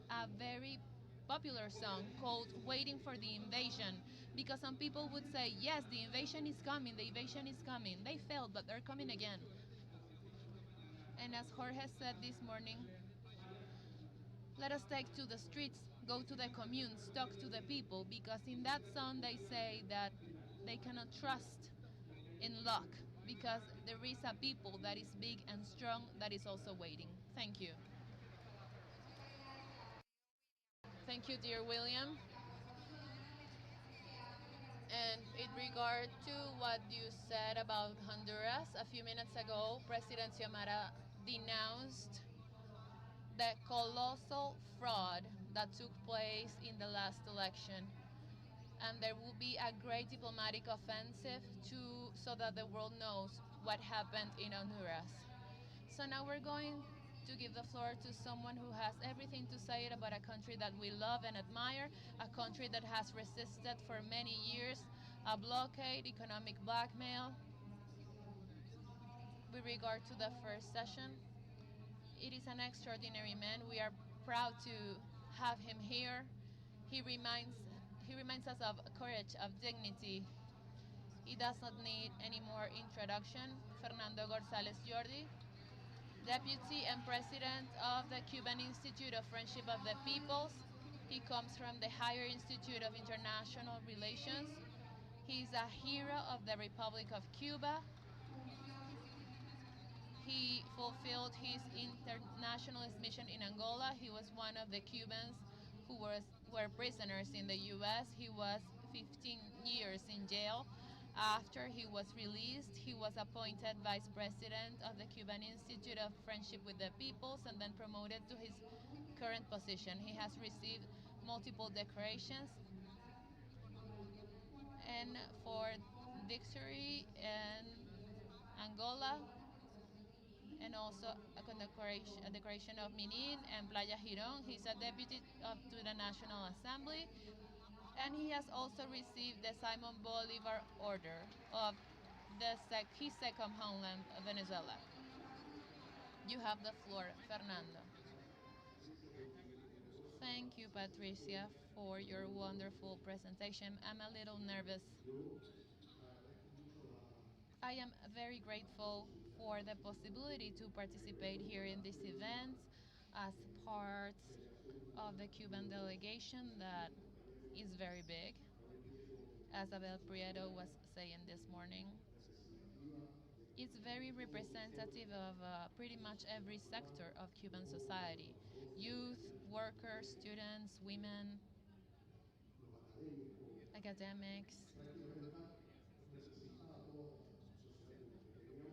a very popular song called Waiting for the Invasion, because some people would say, yes, the invasion is coming, the invasion is coming. They failed, but they're coming again. And as Jorge said this morning, let us take to the streets, go to the communes, talk to the people, because in that song they say that they cannot trust in luck, because there is a people that is big and strong that is also waiting. Thank you. Thank you, dear William. And in regard to what you said about Honduras, a few minutes ago, President Xiomara denounced the colossal fraud that took place in the last election. And there will be a great diplomatic offensive so that the world knows what happened in Honduras. So now we're going to give the floor to someone who has everything to say about a country that we love and admire, a country that has resisted for many years a blockade, economic blackmail. With regard to the first session, it is an extraordinary man. We are proud to have him here. He reminds us of courage, of dignity. He does not need any more introduction. Fernando González Jordi, Deputy and President of the Cuban Institute of Friendship of the Peoples. He comes from the Higher Institute of International Relations. He is a hero of the Republic of Cuba. He fulfilled his internationalist mission in Angola. He was one of the Cubans who were prisoners in the US. He was 15 years in jail. After he was released, he was appointed vice president of the Cuban Institute of Friendship with the Peoples and then promoted to his current position. He has received multiple decorations and for victory in Angola, and also a decoration of Minin and Playa Girón. He's a deputy to the National Assembly, and he has also received the Simon Bolivar Order of his second homeland, Venezuela. You have the floor, Fernando. Thank you, Patricia, for your wonderful presentation. I'm a little nervous. I am very grateful for the possibility to participate here in this event as part of the Cuban delegation that is very big, as Abel Prieto was saying this morning. It's very representative of pretty much every sector of Cuban society: youth, workers, students, women, academics.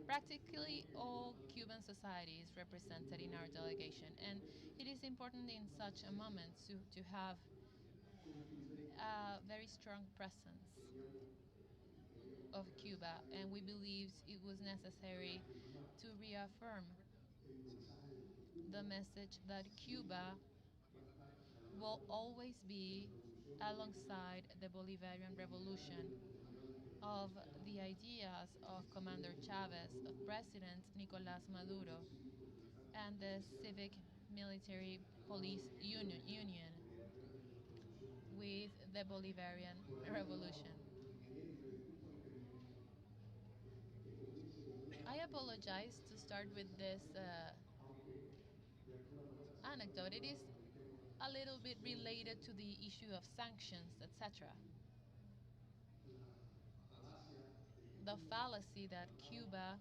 Practically all Cuban society is represented in our delegation, and it is important in such a moment to have a very strong presence of Cuba, and we believed it was necessary to reaffirm the message that Cuba will always be alongside the Bolivarian Revolution, of the ideas of Commander Chavez, of President Nicolas Maduro, and the civic military police union with the Bolivarian Revolution. I apologize to start with this anecdote. It is a little bit related to the issue of sanctions, etc. The fallacy that Cuba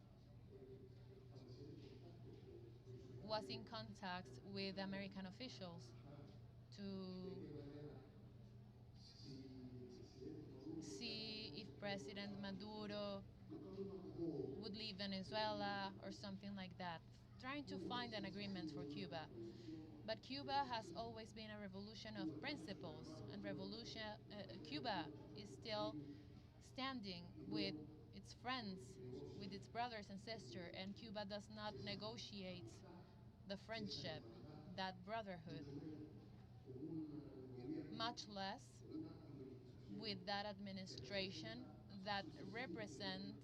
was in contact with American officials to see if President Maduro would leave Venezuela or something like that, trying to find an agreement for Cuba. But Cuba has always been a revolution of principles, and Cuba is still standing with its friends, with its brothers and sisters, and Cuba does not negotiate the friendship, that brotherhood, much less with that administration that represents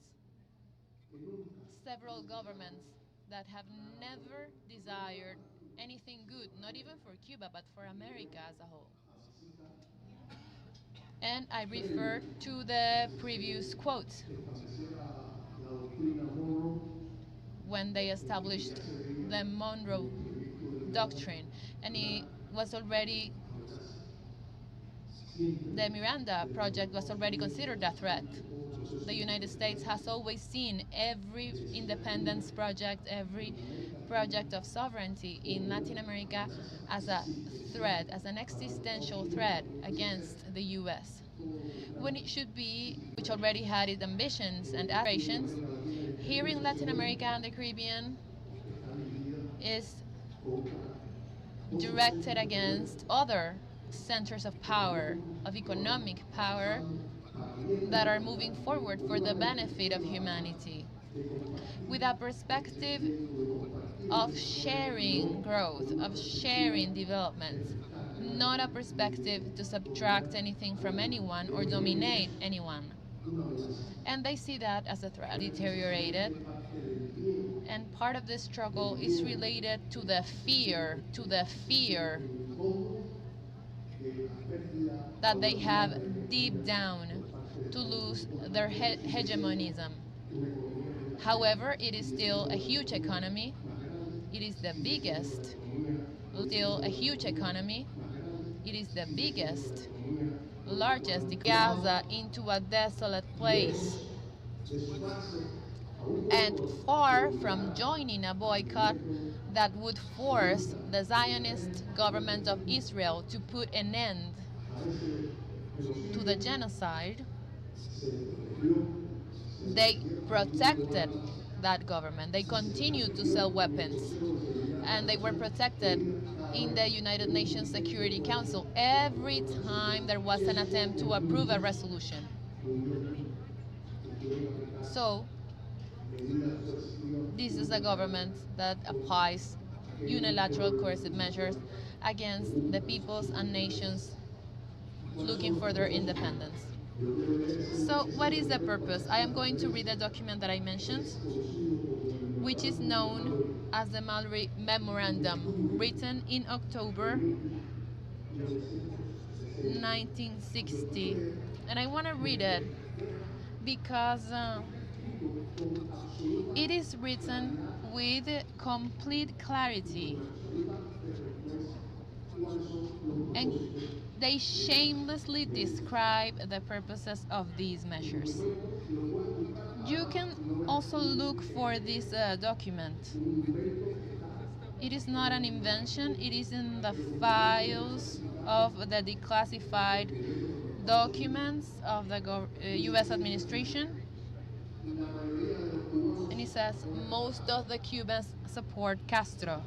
several governments that have never desired anything good, not even for Cuba, but for America as a whole. And I refer to the previous quote when they established the Monroe Doctrine, and it was already the Miranda Project was already considered a threat. The United States has always seen every independence project, every project of sovereignty in Latin America as a threat, as an existential threat against the US. When it should be, which already had its ambitions and aspirations, here in Latin America and the Caribbean is directed against other centers of power, of economic power, that are moving forward for the benefit of humanity, with a perspective of sharing growth, of sharing development, not a perspective to subtract anything from anyone or dominate anyone. And they see that as a threat. Deteriorated, and part of this struggle is related to the fear that they have deep down to lose their hegemonism. However, it is still a huge economy. It is the biggest. Still a huge economy. It is the biggest, largest Gaza into a desolate place. And far from joining a boycott that would force the Zionist government of Israel to put an end to the genocide, they protected that government. They continued to sell weapons, and they were protected in the United Nations Security Council every time there was an attempt to approve a resolution. So, this is a government that applies unilateral coercive measures against the peoples and nations looking for their independence. So what is the purpose? I am going to read the document that I mentioned, which is known as the Mallory Memorandum, written in October 1960. And I want to read it because it is written with complete clarity, and they shamelessly describe the purposes of these measures. You can also look for this document. It is not an invention, it is in the files of the declassified documents of the US administration. And it says most of the Cubans support Castro.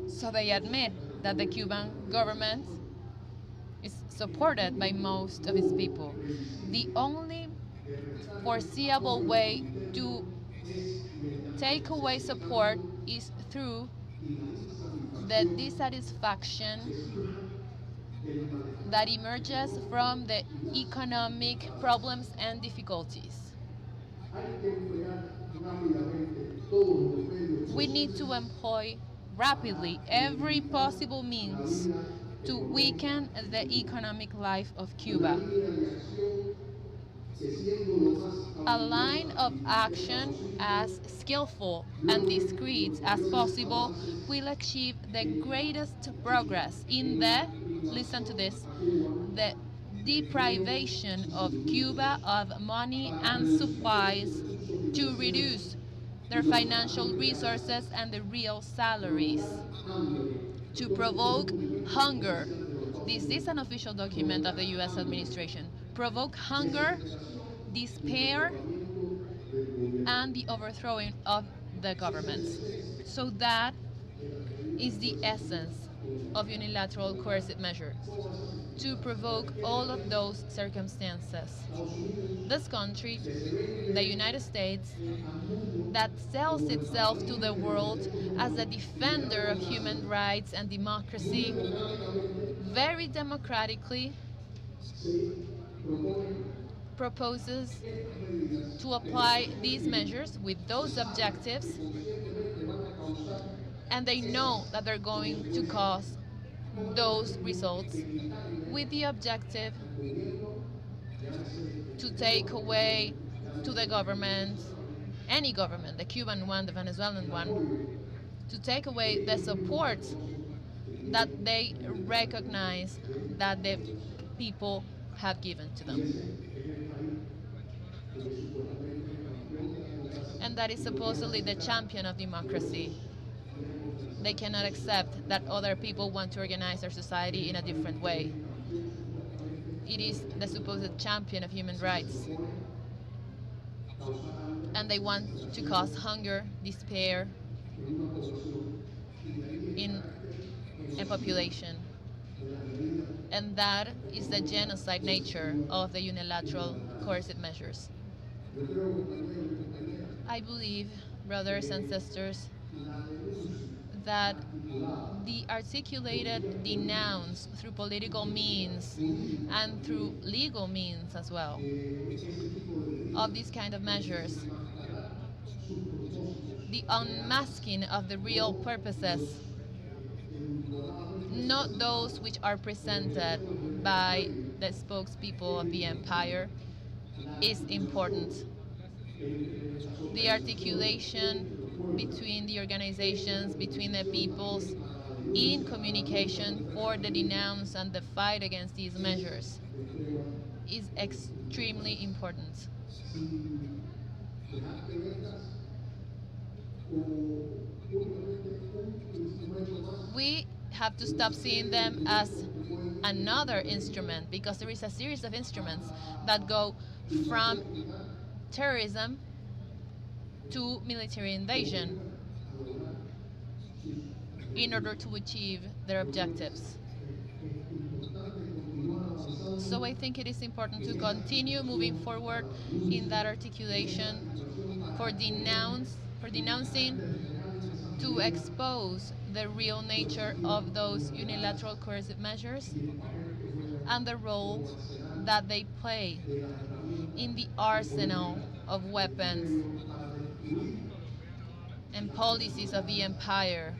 So they admit that the Cuban government is supported by most of its people. The only foreseeable way to take away support is through the dissatisfaction that emerges from the economic problems and difficulties. We need to employ rapidly every possible means to weaken the economic life of Cuba. A line of action as skillful and discreet as possible will achieve the greatest progress in the, listen to this, the deprivation of Cuba of money and supplies to reduce their financial resources and the real salaries, to provoke hunger. This is an official document of the US administration. Provoke hunger, despair, and the overthrowing of the governments. So that is the essence of unilateral coercive measures, to provoke all of those circumstances. This country, the United States, that sells itself to the world as a defender of human rights and democracy, very democratically proposes to apply these measures with those objectives, and they know that they're going to cause those results with the objective to take away to the government, any government, the Cuban one, the Venezuelan one, to take away the support that they recognize that the people have given to them. And that is supposedly the champion of democracy. They cannot accept that other people want to organize their society in a different way. It is the supposed champion of human rights. And they want to cause hunger, despair in a population. And that is the genocide nature of the unilateral coercive measures. I believe, brothers and sisters, that the articulated denounce through political means and through legal means as well of these kind of measures, the unmasking of the real purposes, not those which are presented by the spokespeople of the empire, is important. The articulation between the organizations, between the peoples, in communication for the denounce and the fight against these measures is extremely important. We have to stop seeing them as another instrument, because there is a series of instruments that go from terrorism to military invasion in order to achieve their objectives. So I think it is important to continue moving forward in that articulation for denouncing, to expose the real nature of those unilateral coercive measures and the role that they play in the arsenal of weapons and policies of the empire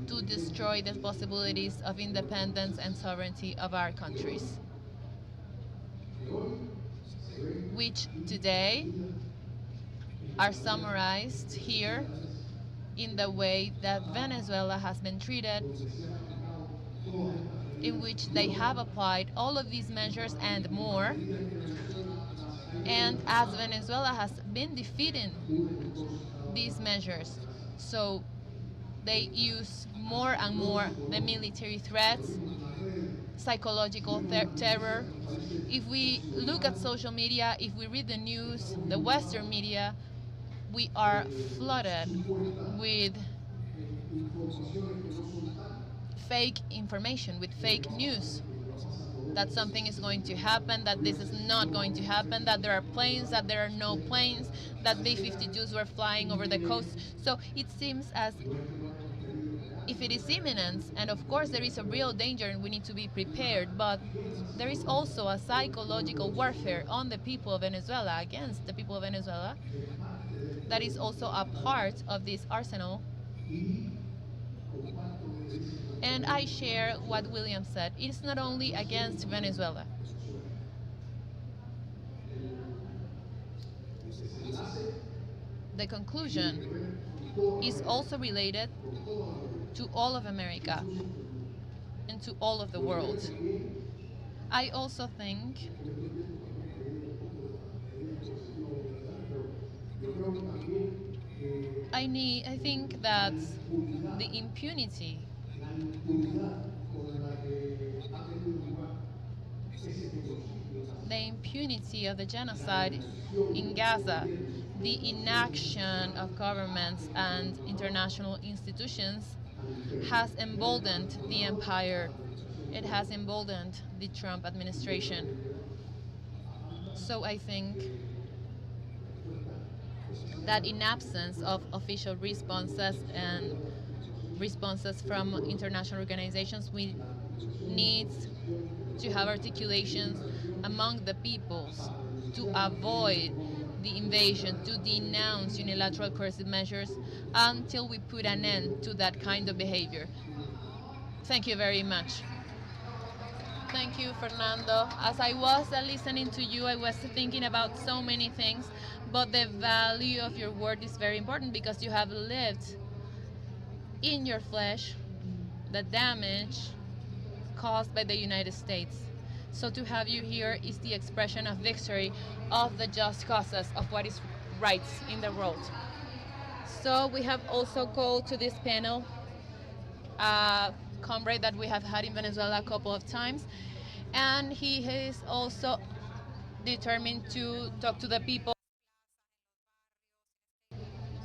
to destroy the possibilities of independence and sovereignty of our countries, which today are summarized here in the way that Venezuela has been treated, in which they have applied all of these measures and more. And as Venezuela has been defeating these measures, so they use more and more the military threats, psychological terror. If we look at social media, if we read the news, the Western media, we are flooded with fake information, with fake news, that something is going to happen, that this is not going to happen, that there are planes, that there are no planes, that B-52s were flying over the coast. So it seems as if it is imminent, and of course there is a real danger and we need to be prepared, but there is also a psychological warfare on the people of Venezuela, against the people of Venezuela, that is also a part of this arsenal. And I share what William said. It is not only against Venezuela. The conclusion is also related to all of America and to all of the world. I also think I think that the impunity the impunity of the genocide in Gaza, the inaction of governments and international institutions has emboldened the empire. It has emboldened the Trump administration. So I think that in absence of official responses and responses from international organizations, we need to have articulations among the peoples to avoid the invasion, to denounce unilateral coercive measures until we put an end to that kind of behavior. Thank you very much. Thank you, Fernando. As I was listening to you, I was thinking about so many things, but the value of your word is very important because you have lived in your flesh the damage caused by the United States. So to have you here is the expression of victory of the just causes of what is right in the world. So we have also called to this panel a comrade that we have had in Venezuela a couple of times, and he is also determined to talk to the people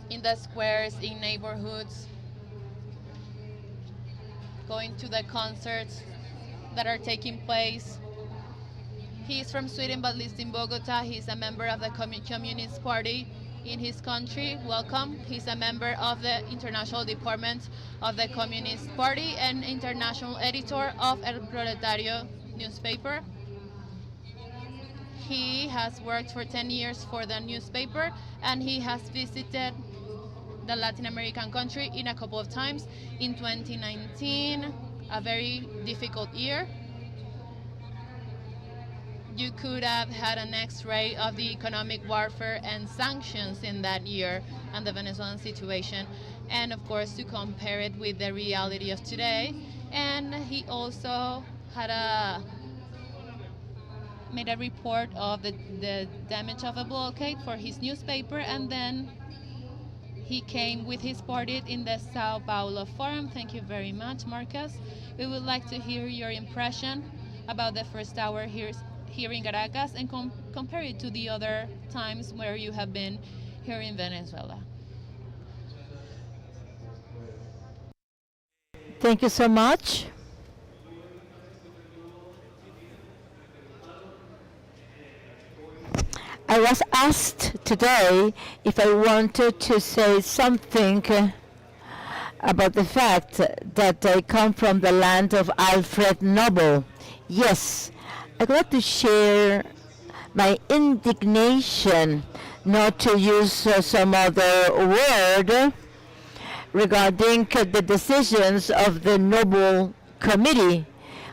in the squares, in neighborhoods, going to the concerts that are taking place. He is from Sweden but lives in Bogota. He's a member of the Communist Party in his country. Welcome. He's a member of the International Department of the Communist Party and international editor of El Proletario newspaper. He has worked for 10 years for the newspaper, and he has visited the Latin American country in a couple of times. In 2019, a very difficult year. You could have had an X-ray of the economic warfare and sanctions in that year and the Venezuelan situation, and of course to compare it with the reality of today. And he also had made a report of the damage of a blockade for his newspaper, and then he came with his party in the Sao Paulo Forum. Thank you very much, Marcus. We would like to hear your impression about the first hour here in Caracas and compare it to the other times where you have been here in Venezuela. Thank you so much. I was asked today if I wanted to say something about the fact that I come from the land of Alfred Nobel. Yes, I'd like to share my indignation, not to use some other word, regarding the decisions of the Nobel Committee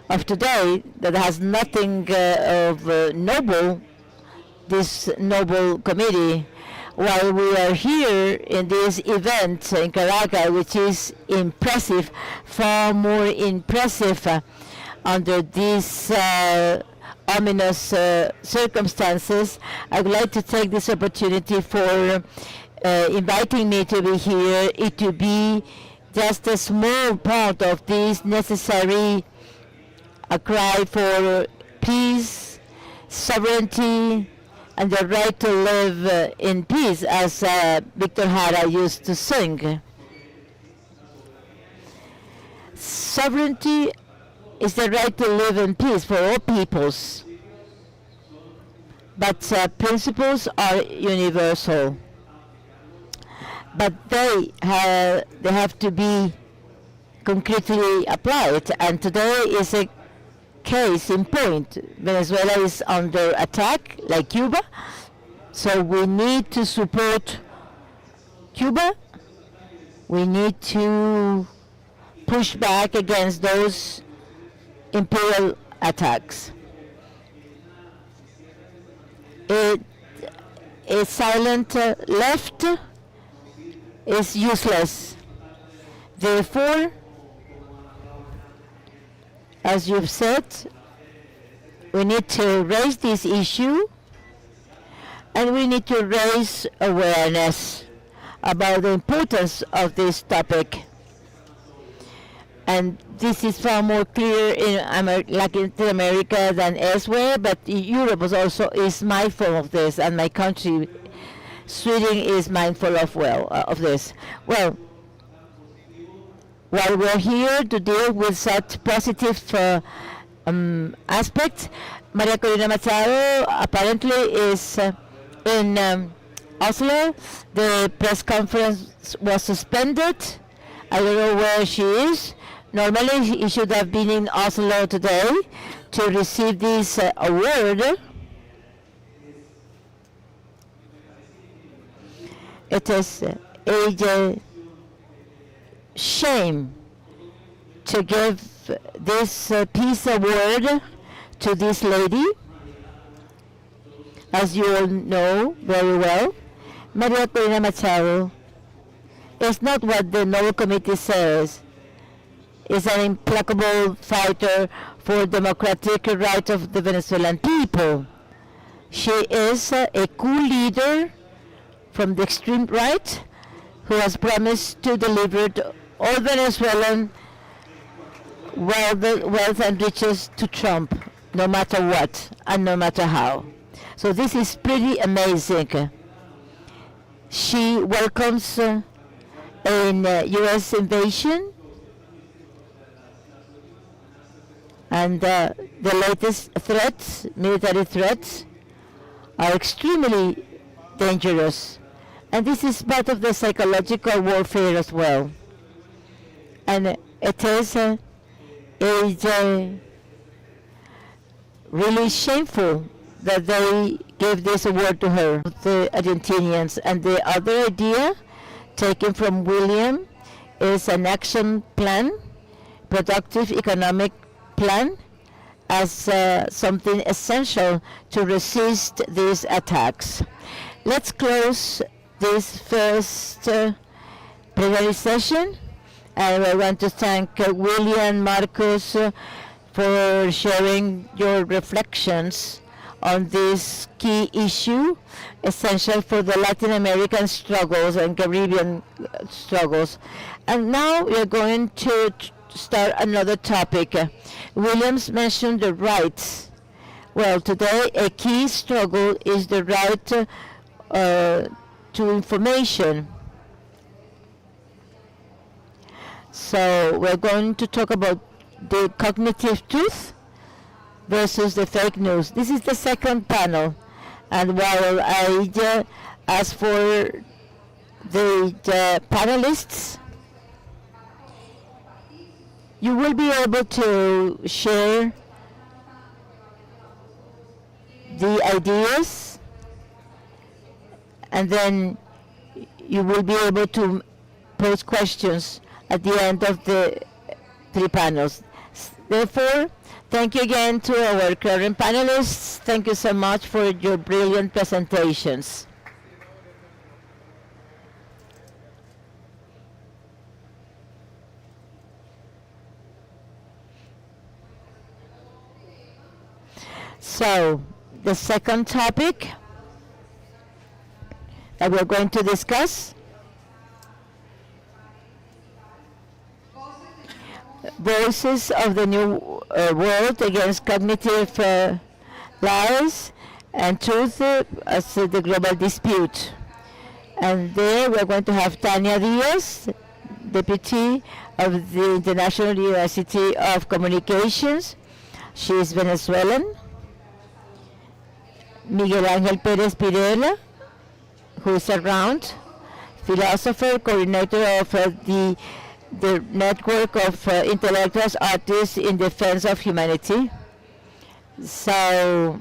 of today that has nothing of Nobel, this Nobel Committee, while we are here in this event in Caracas, which is impressive, far more impressive under these ominous circumstances. I would like to take this opportunity for inviting me to be here, it to be just a small part of this necessary cry for peace, sovereignty, and the right to live in peace, as Victor Jara used to sing. Sovereignty is the right to live in peace for all peoples, but principles are universal. But they have to be concretely applied, and today is a case in point. Venezuela is under attack, like Cuba, so we need to support Cuba. We need to push back against those imperial attacks. A silent left is useless. Therefore, as you've said, we need to raise this issue, and we need to raise awareness about the importance of this topic. and this is far more clear in Latin America than elsewhere, but Europe also is mindful of this, and my country, Sweden, is mindful of this. Well, while we're here to deal with such positive aspects, Maria Corina Machado apparently is in Oslo. The press conference was suspended. I don't know where she is. Normally, he should have been in Oslo today to receive this award. It is a shame to give this peace award to this lady. As you all know very well, Maria Corina Machado is not what the Nobel Committee says. Is an implacable fighter for democratic rights of the Venezuelan people. She is a cool leader from the extreme right who has promised to deliver all Venezuelan wealth and riches to Trump, no matter what and no matter how. So this is pretty amazing. She welcomes an U.S. invasion, and the latest threats, military threats, are extremely dangerous. And this is part of the psychological warfare as well. And it is really shameful that they gave this award to her, the Argentinians. And the other idea taken from William is an action plan, productive economic plan, as something essential to resist these attacks. Let's close this first plenary session, and I want to thank William, Marcos, for sharing your reflections on this key issue, essential for the Latin American struggles and Caribbean struggles. And now we are going to start another topic. Williams mentioned the rights. Well, today a key struggle is the right to information. So we're going to talk about the cognitive truth versus the fake news. This is the second panel, and while I ask for the panelists, you will be able to share the ideas, and then you will be able to pose questions at the end of the three panels. Therefore, thank you again to our current panelists. Thank you so much for your brilliant presentations. So, the second topic that we're going to discuss, voices of the new world against cognitive lies and truth as the global dispute. And there we're going to have Tania Diaz, Deputy of the International University of Communications. She is Venezuelan. Miguel Ángel Pérez Pirela, who is around, philosopher, coordinator of the network of intellectuals, artists in defense of humanity. So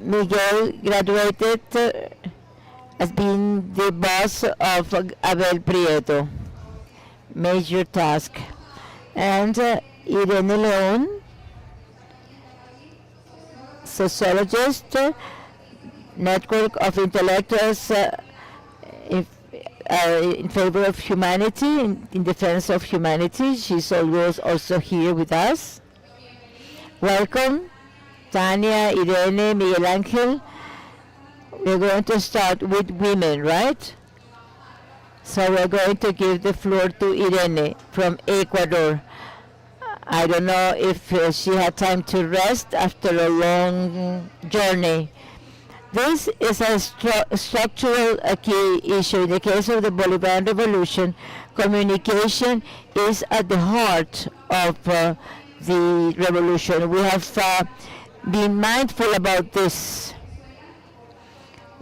Miguel graduated as being the boss of Abel Prieto, major task. And Irene León, sociologist, network of intellectuals in favor of humanity, in defense of humanity. She's always also here with us. Welcome, Tania, Irene, Miguel Ángel. We're going to start with women, right? So we're going to give the floor to Irene from Ecuador. I don't know if she had time to rest after a long journey. This is a structural key issue. In the case of the Bolivarian Revolution, communication is at the heart of the revolution. We have been mindful about this,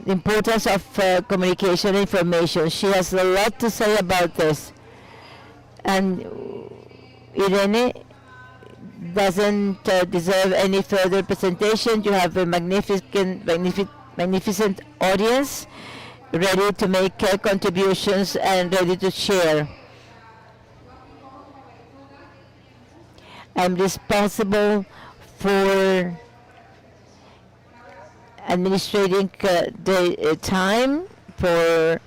the importance of communication and information. She has a lot to say about this. And Irene doesn't deserve any further presentation. You have a magnificent audience ready to make contributions and ready to share. I'm responsible for administrating the time for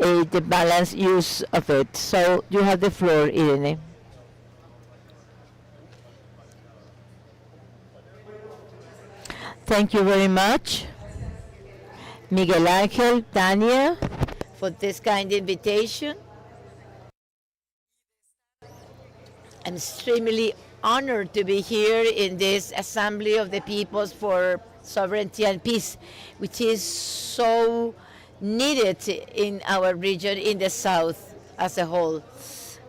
the balanced use of it. So you have the floor, Irene. Thank you very much, Miguel Angel, Tania, for this kind invitation. I'm extremely honored to be here in this Assembly of the Peoples for Sovereignty and Peace, which is so needed in our region, in the South as a whole.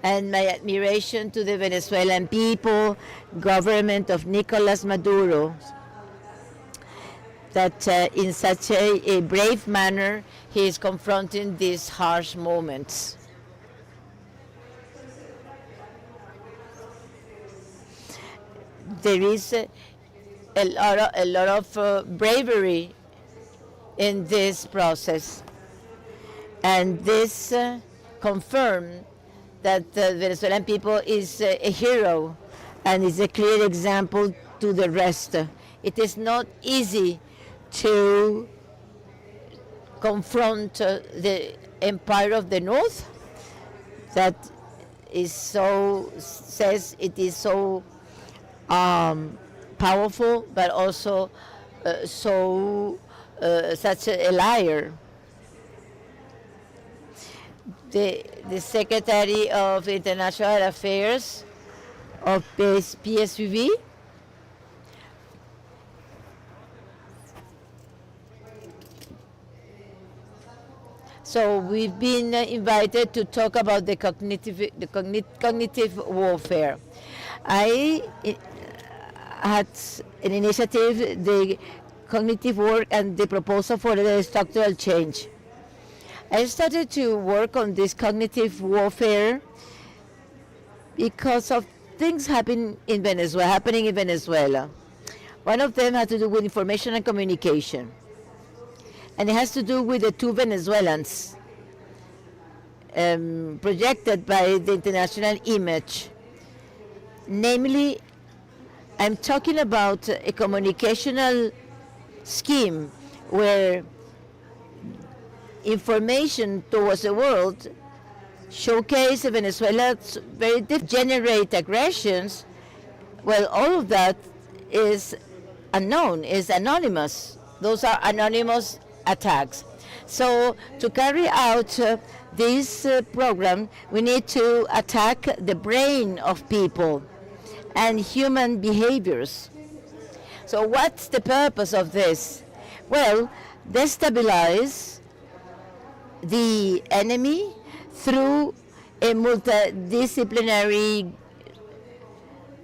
And my admiration to the Venezuelan people, government of Nicolas Maduro, that in such a brave manner he is confronting these harsh moments. There is a lot of bravery in this process, and this confirms that the Venezuelan people is a hero and is a clear example to the rest. It is not easy to confront the empire of the North that is says it is so powerful, but also such a liar. The Secretary of International Affairs of PSUV So we've been invited to talk about the cognitive warfare. I had an initiative, the cognitive work and the proposal for the structural change. I started to work on this cognitive warfare because of things happening in Venezuela. One of them had to do with information and communication. And it has to do with the two Venezuelans projected by the international image. Namely, I'm talking about a communicational scheme where information towards the world showcase Venezuela's very generate aggressions. Well, all of that is unknown, is anonymous. Those are anonymous attacks. So to carry out this program, we need to attack the brain of people and human behaviors. So what's the purpose of this? Well, destabilize the enemy through a multidisciplinary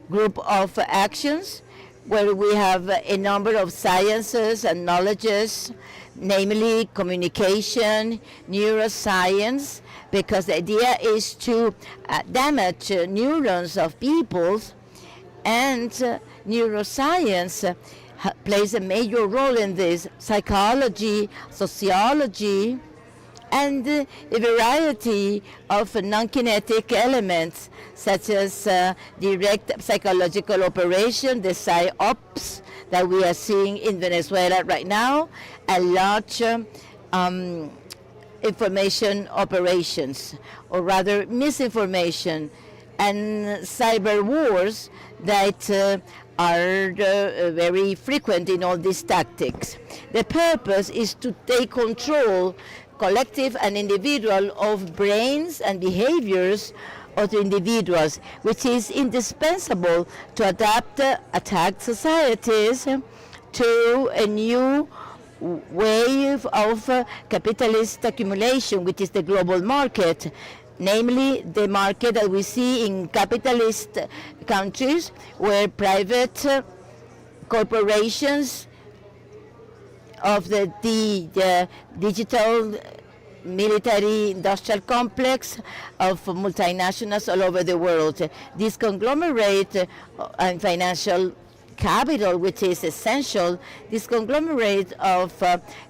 group of actions where we have a number of sciences and knowledges, namely communication, neuroscience, because the idea is to damage neurons of people, and neuroscience plays a major role in this, psychology, sociology, and a variety of non-kinetic elements such as direct psychological operation, the PSYOPs that we are seeing in Venezuela right now, and large information operations, or rather misinformation, and cyber wars that are very frequent in all these tactics. The purpose is to take control collective and individual of brains and behaviors of the individuals, which is indispensable to adapt attacked societies to a new wave of capitalist accumulation, which is the global market, namely the market that we see in capitalist countries where private corporations of the digital military industrial complex of multinationals all over the world. This conglomerate and financial capital, which is essential, this conglomerate of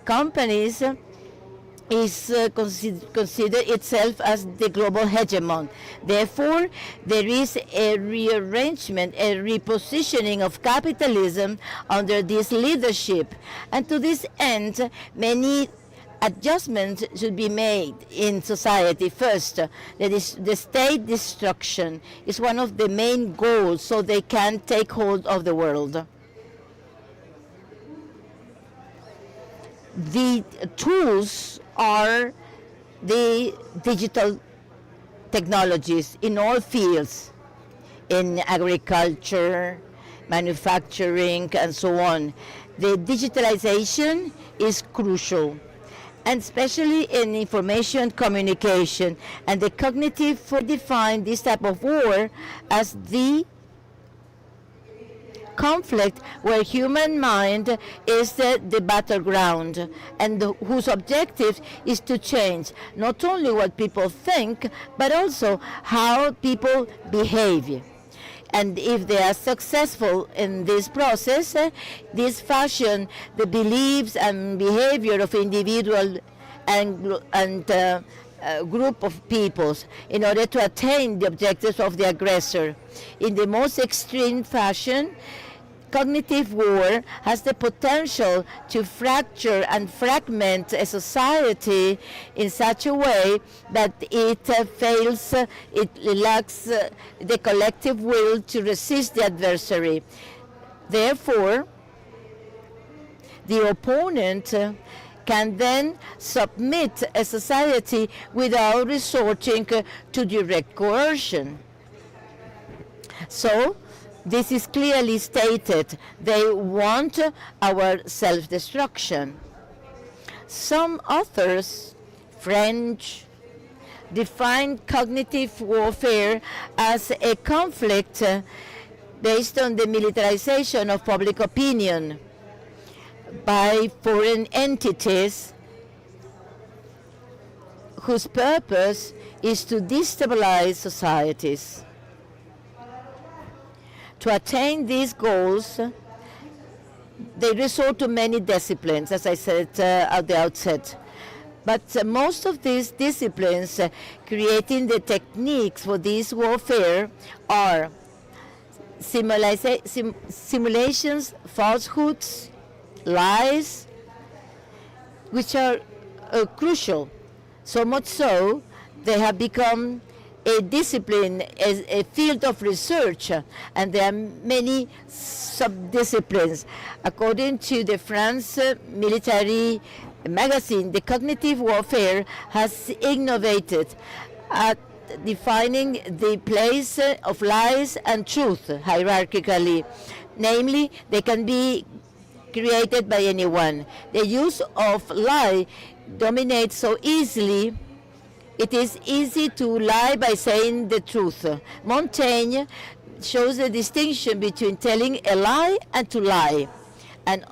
companies is consider itself as the global hegemon. Therefore, there is a rearrangement, a repositioning of capitalism under this leadership. And to this end, many adjustments should be made in society. First, that is the state destruction is one of the main goals so they can take hold of the world. The tools are the digital technologies in all fields, in agriculture, manufacturing, and so on. The digitalization is crucial, and especially in information communication. And the cognitive define this type of war as the conflict where human mind is the battleground, and whose objective is to change not only what people think, but also how people behave. And if they are successful in this process, this fashion the beliefs and behavior of individual and group of peoples in order to attain the objectives of the aggressor. In the most extreme fashion, cognitive war has the potential to fracture and fragment a society in such a way that it fails, it lacks the collective will to resist the adversary. Therefore, the opponent can then submit a society without resorting to direct coercion. So, this is clearly stated. They want our self-destruction. Some authors, French, define cognitive warfare as a conflict based on the militarization of public opinion by foreign entities whose purpose is to destabilize societies. To attain these goals, they resort to many disciplines, as I said at the outset. But most of these disciplines creating the techniques for this warfare are simulations, falsehoods, lies, which are crucial. So much so, they have become a discipline, a field of research, and there are many sub-disciplines. According to the France military magazine, the cognitive warfare has innovated at defining the place of lies and truth hierarchically. Namely, they can be created by anyone. The use of lie dominates so easily. It is easy to lie by saying the truth. Montaigne shows the distinction between telling a lie and to lie. And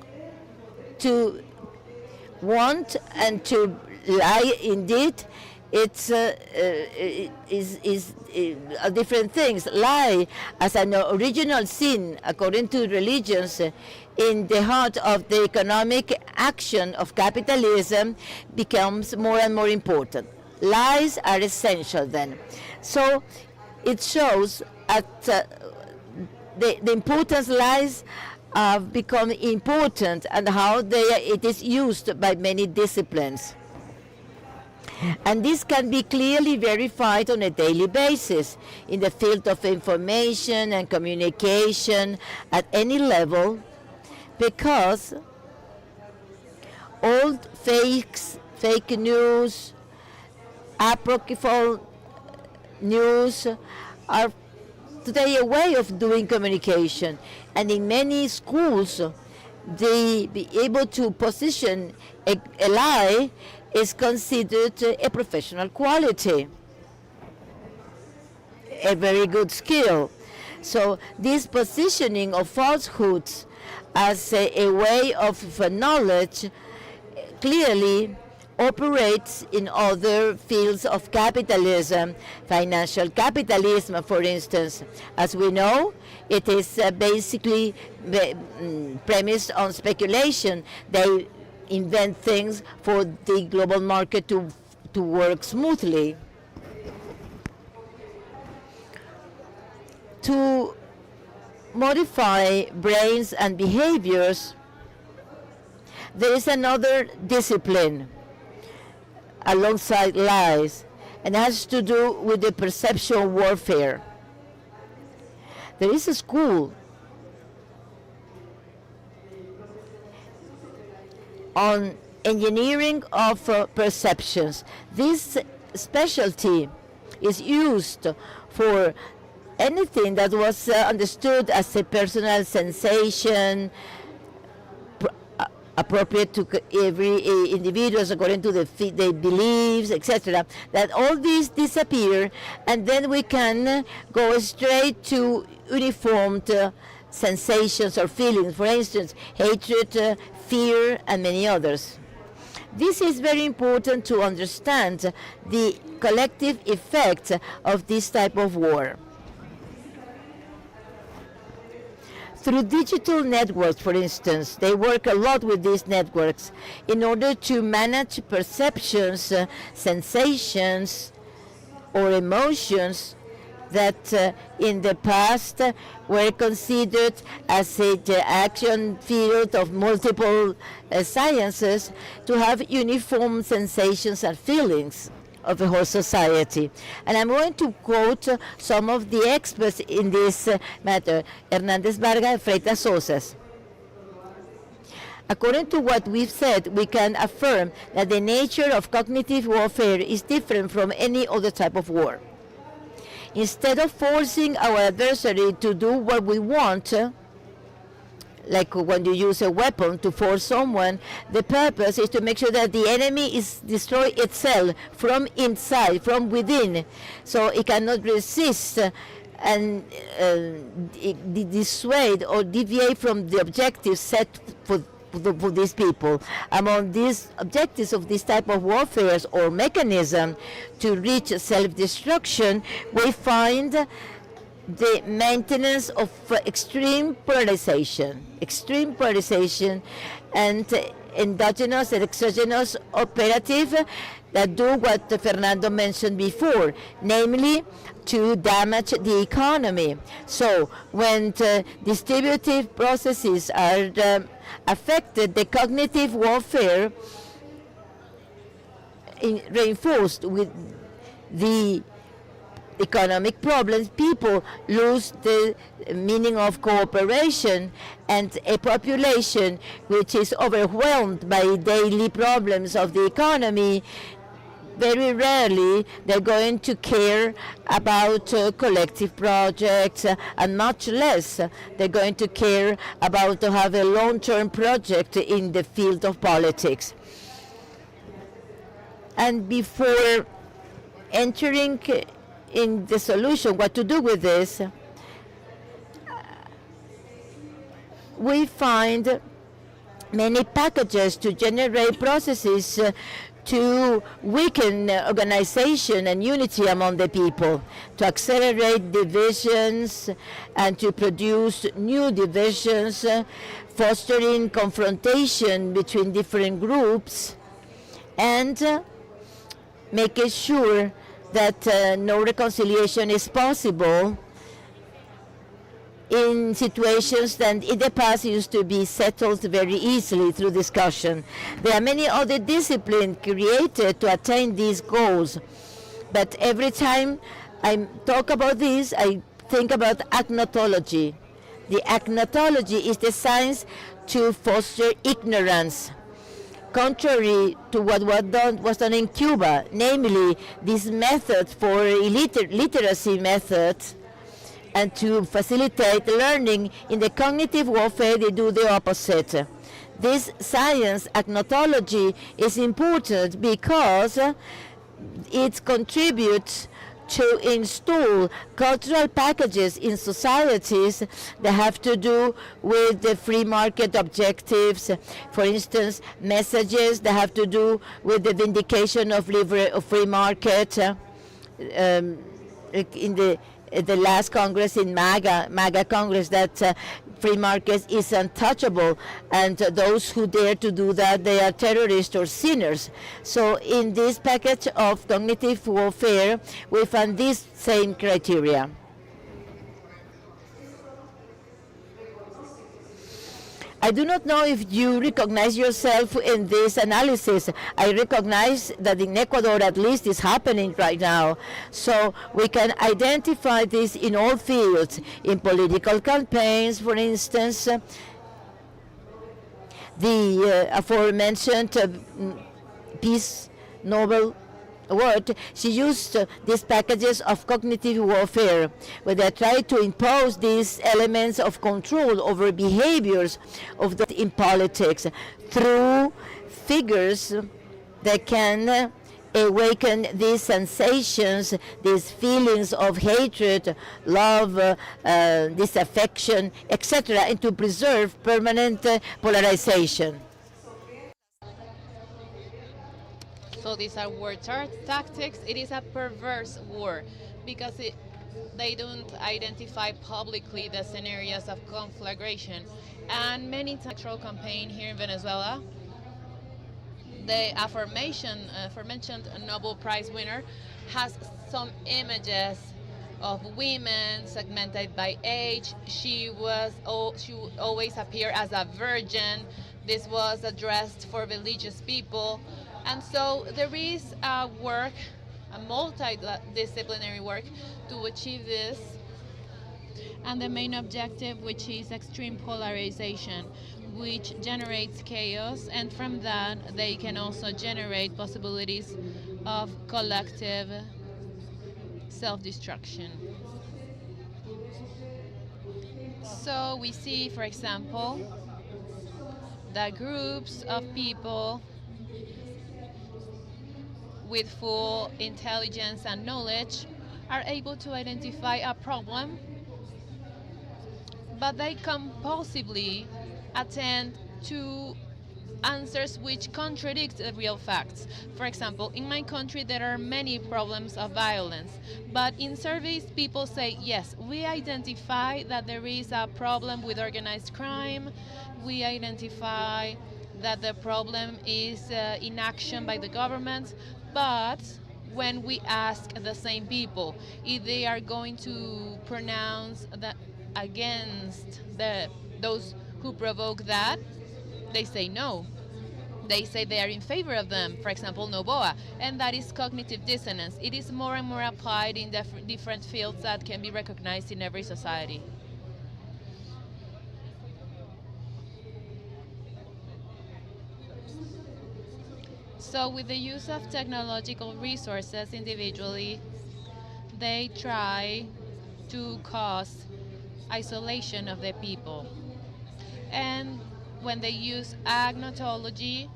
to want and to lie indeed, it's different things. Lie as an original sin, according to religions, in the heart of the economic action of capitalism becomes more and more important. Lies are essential then. So it shows that the importance lies have become important and how it is used by many disciplines. And this can be clearly verified on a daily basis in the field of information and communication at any level, because old fake news, apocryphal news are today a way of doing communication. And in many schools, they be able to position a lie is considered a professional quality, a very good skill. So this positioning of falsehoods as a way of knowledge clearly operates in other fields of capitalism, financial capitalism, for instance. As we know, it is basically premised on speculation. They invent things for the global market to work smoothly. To modify brains and behaviors, there is another discipline alongside lies, and it has to do with the perceptual warfare. There is a school on engineering of perceptions. This specialty is used for anything that was understood as a personal sensation, appropriate to every individual according to their beliefs, etc. That all these disappear, and then we can go straight to uniformed sensations or feelings. For instance, hatred, fear, and many others. This is very important to understand the collective effect of this type of war. Through digital networks, for instance, they work a lot with these networks in order to manage perceptions, sensations, or emotions that in the past were considered as the action field of multiple sciences to have uniform sensations and feelings of the whole society. And I'm going to quote some of the experts in this matter, Hernández Vargas and Freitas Sosas. According to what we've said, we can affirm that the nature of cognitive warfare is different from any other type of war. Instead of forcing our adversary to do what we want, like when you use a weapon to force someone, the purpose is to make sure that the enemy is destroy itself from inside, from within, so it cannot resist and dissuade or deviate from the objectives set for these people. Among these objectives of this type of warfare or mechanism to reach self-destruction, we find the maintenance of extreme polarization and endogenous and exogenous operative that do what Fernando mentioned before, namely to damage the economy. So when distributive processes are affected, the cognitive warfare reinforced with the economic problems, people lose the meaning of cooperation, and a population which is overwhelmed by daily problems of the economy, very rarely they're going to care about collective projects, and much less they're going to care about to have a long-term project in the field of politics. And before entering in the solution, what to do with this, we find many packages to generate processes to weaken organization and unity among the people, to accelerate divisions and to produce new divisions, fostering confrontation between different groups, and making sure that no reconciliation is possible in situations that in the past used to be settled very easily through discussion. There are many other disciplines created to attain these goals, but every time I talk about this, I think about agnotology. The agnotology is the science to foster ignorance. contrary to what was done in Cuba, namely these methods for literacy methods, and to facilitate learning in the cognitive warfare, they do the opposite. This science acknowledgement is important because it contributes to install cultural packages in societies that have to do with the free market objectives. For instance, messages that have to do with the vindication of free market. In the last Congress, in MAGA Congress, that free market is untouchable, and those who dare to do that, they are terrorists or sinners. So in this package of cognitive warfare, we found these same criteria. I do not know if you recognize yourself in this analysis. I recognize that in Ecuador at least is happening right now. So we can identify this in all fields, in political campaigns, for instance. The aforementioned Peace Nobel Award, she used these packages of cognitive warfare, where they try to impose these elements of control over behaviors of the in politics through figures that can awaken these sensations, these feelings of hatred, love, disaffection, etc., and to preserve permanent polarization. So these are war tactics. It is a perverse war because they don't identify publicly the scenarios of conflagration. And many times, electoral campaign here in Venezuela, the aforementioned Nobel Prize winner has some images of women segmented by age. She always appear as a virgin. This was addressed for religious people. And so there is a multidisciplinary work to achieve this. And the main objective, which is extreme polarization, which generates chaos, and from that they can also generate possibilities of collective self-destruction. So we see, for example, that groups of people with full intelligence and knowledge are able to identify a problem, but they compulsively attend to answers which contradict the real facts. For example, in my country there are many problems of violence, but in surveys people say, yes, we identify that there is a problem with organized crime, we identify that the problem is inaction by the government, but when we ask the same people if they are going to pronounce that against those who provoke that, they say no. They say they are in favor of them, for example, Novoa, and that is cognitive dissonance. It is more and more applied in different fields that can be recognized in every society. So with the use of technological resources individually, they try to cause isolation of the people. And when they use agnotology,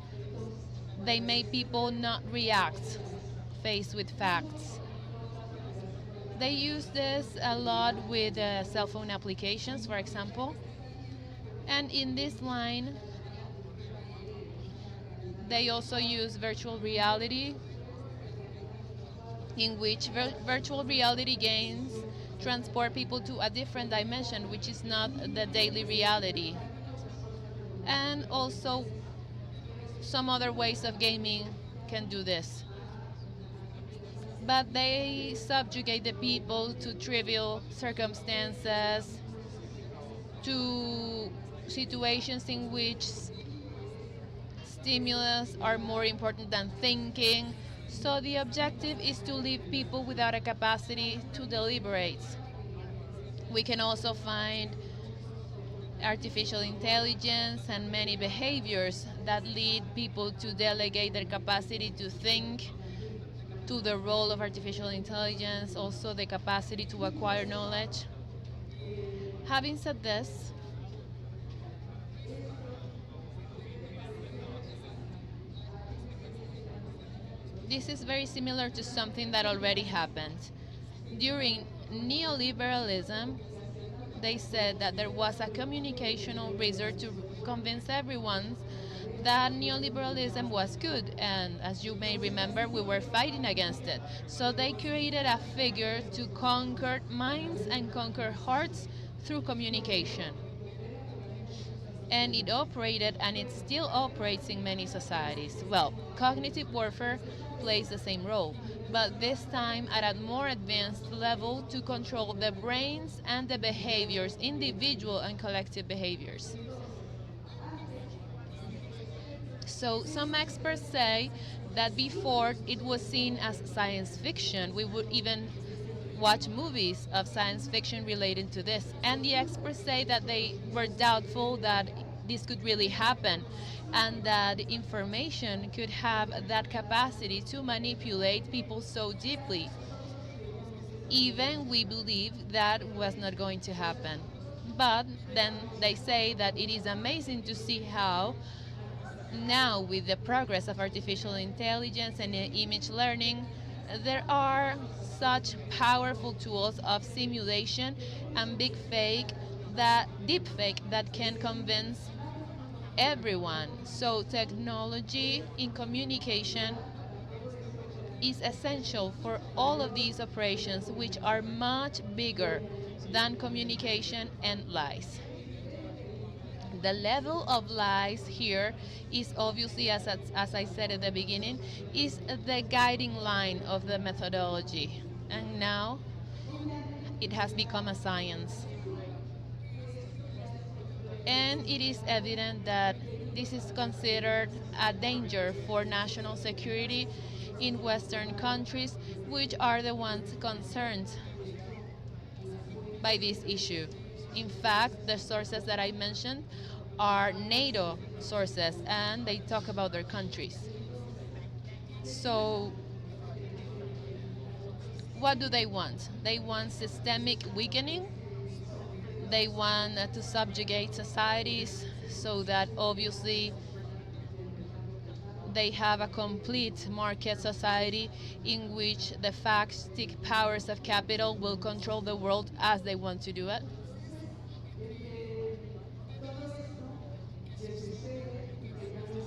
they make people not react faced with facts. They use this a lot with cell phone applications, for example. And in this line, they also use virtual reality, in which virtual reality games transport people to a different dimension, which is not the daily reality. And also some other ways of gaming can do this. But they subjugate the people to trivial circumstances, to situations in which stimulus are more important than thinking. So the objective is to leave people without a capacity to deliberate. We can also find artificial intelligence and many behaviors that lead people to delegate their capacity to think to the role of artificial intelligence, also the capacity to acquire knowledge. Having said this, this is very similar to something that already happened. During neoliberalism, they said that there was a communicational research to convince everyone that neoliberalism was good, and as you may remember, we were fighting against it. So they created a figure to conquer minds and conquer hearts through communication. And it operated, and it still operates in many societies. Well, cognitive warfare plays the same role, but this time at a more advanced level to control the brains and the behaviors, individual and collective behaviors. So some experts say that before it was seen as science fiction. We would even watch movies of science fiction related to this. And the experts say that they were doubtful that this could really happen and that information could have that capacity to manipulate people so deeply. Even we believe that was not going to happen. But then they say that it is amazing to see how now, with the progress of artificial intelligence and image learning, there are such powerful tools of simulation and deep fake that can convince everyone. So technology in communication is essential for all of these operations, which are much bigger than communication and lies. The level of lies here is obviously, as I said at the beginning, is the guiding line of the methodology. And now it has become a science. And it is evident that this is considered a danger for national security in Western countries, which are the ones concerned by this issue. In fact, the sources that I mentioned are NATO sources, and they talk about their countries. So what do they want? They want systemic weakening. They want to subjugate societies so that obviously they have a complete market society in which the fascistic powers of capital will control the world as they want to do it.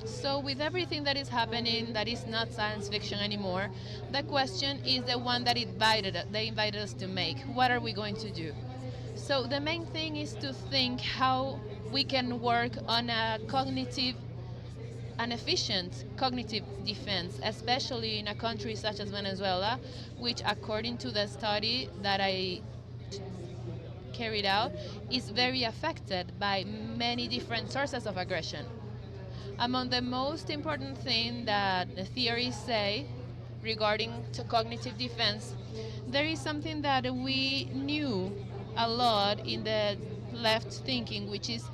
So with everything that is happening that is not science fiction anymore, the question is the one that they invited us to make. What are we going to do? So the main thing is to think how we can work on an efficient cognitive defense, especially in a country such as Venezuela, which according to the study that I carried out, is very affected by many different sources of aggression. Among the most important thing that the theories say regarding to cognitive defense, there is something that we knew a lot in the left thinking, which is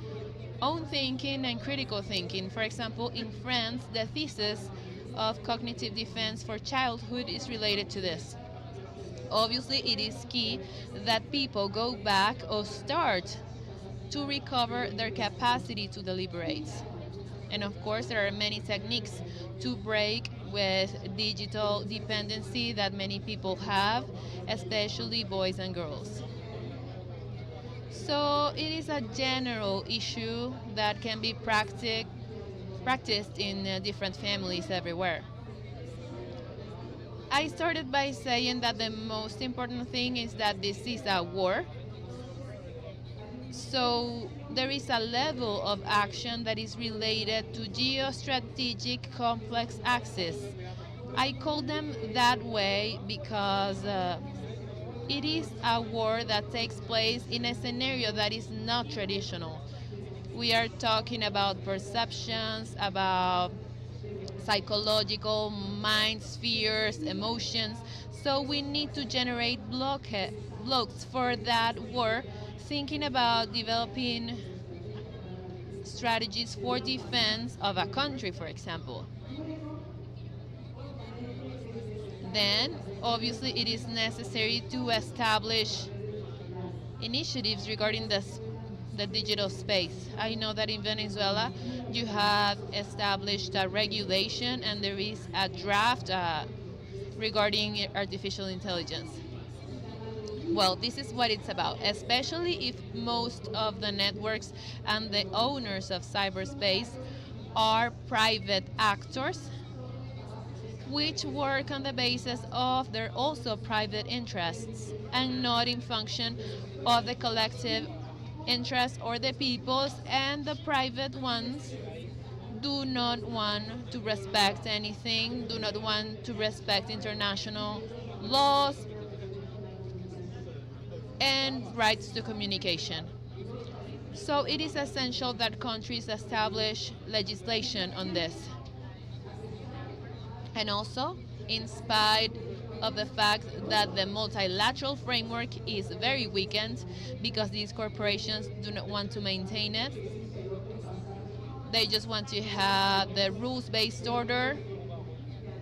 own thinking and critical thinking. For example, in France, the thesis of cognitive defense for childhood is related to this. Obviously, it is key that people go back or start to recover their capacity to deliberate. And of course, there are many techniques to break with digital dependency that many people have, especially boys and girls. So it is a general issue that can be practiced in different families everywhere. I started by saying that the most important thing is that this is a war. So there is a level of action that is related to geostrategic complex axes. I call them that way because it is a war that takes place in a scenario that is not traditional. We are talking about perceptions, about psychological mind spheres, emotions. So we need to generate blocks for that war, thinking about developing strategies for defense of a country, for example. Then, obviously, it is necessary to establish initiatives regarding the digital space. I know that in Venezuela you have established a regulation and there is a draft regarding artificial intelligence. Well, this is what it's about, especially if most of the networks and the owners of cyberspace are private actors which work on the basis of their also private interests and not in function of the collective interest or the people's, and the private ones do not want to respect anything, do not want to respect international laws and rights to communication. So it is essential that countries establish legislation on this. And also, in spite of the fact that the multilateral framework is very weakened because these corporations do not want to maintain it, they just want to have the rules-based order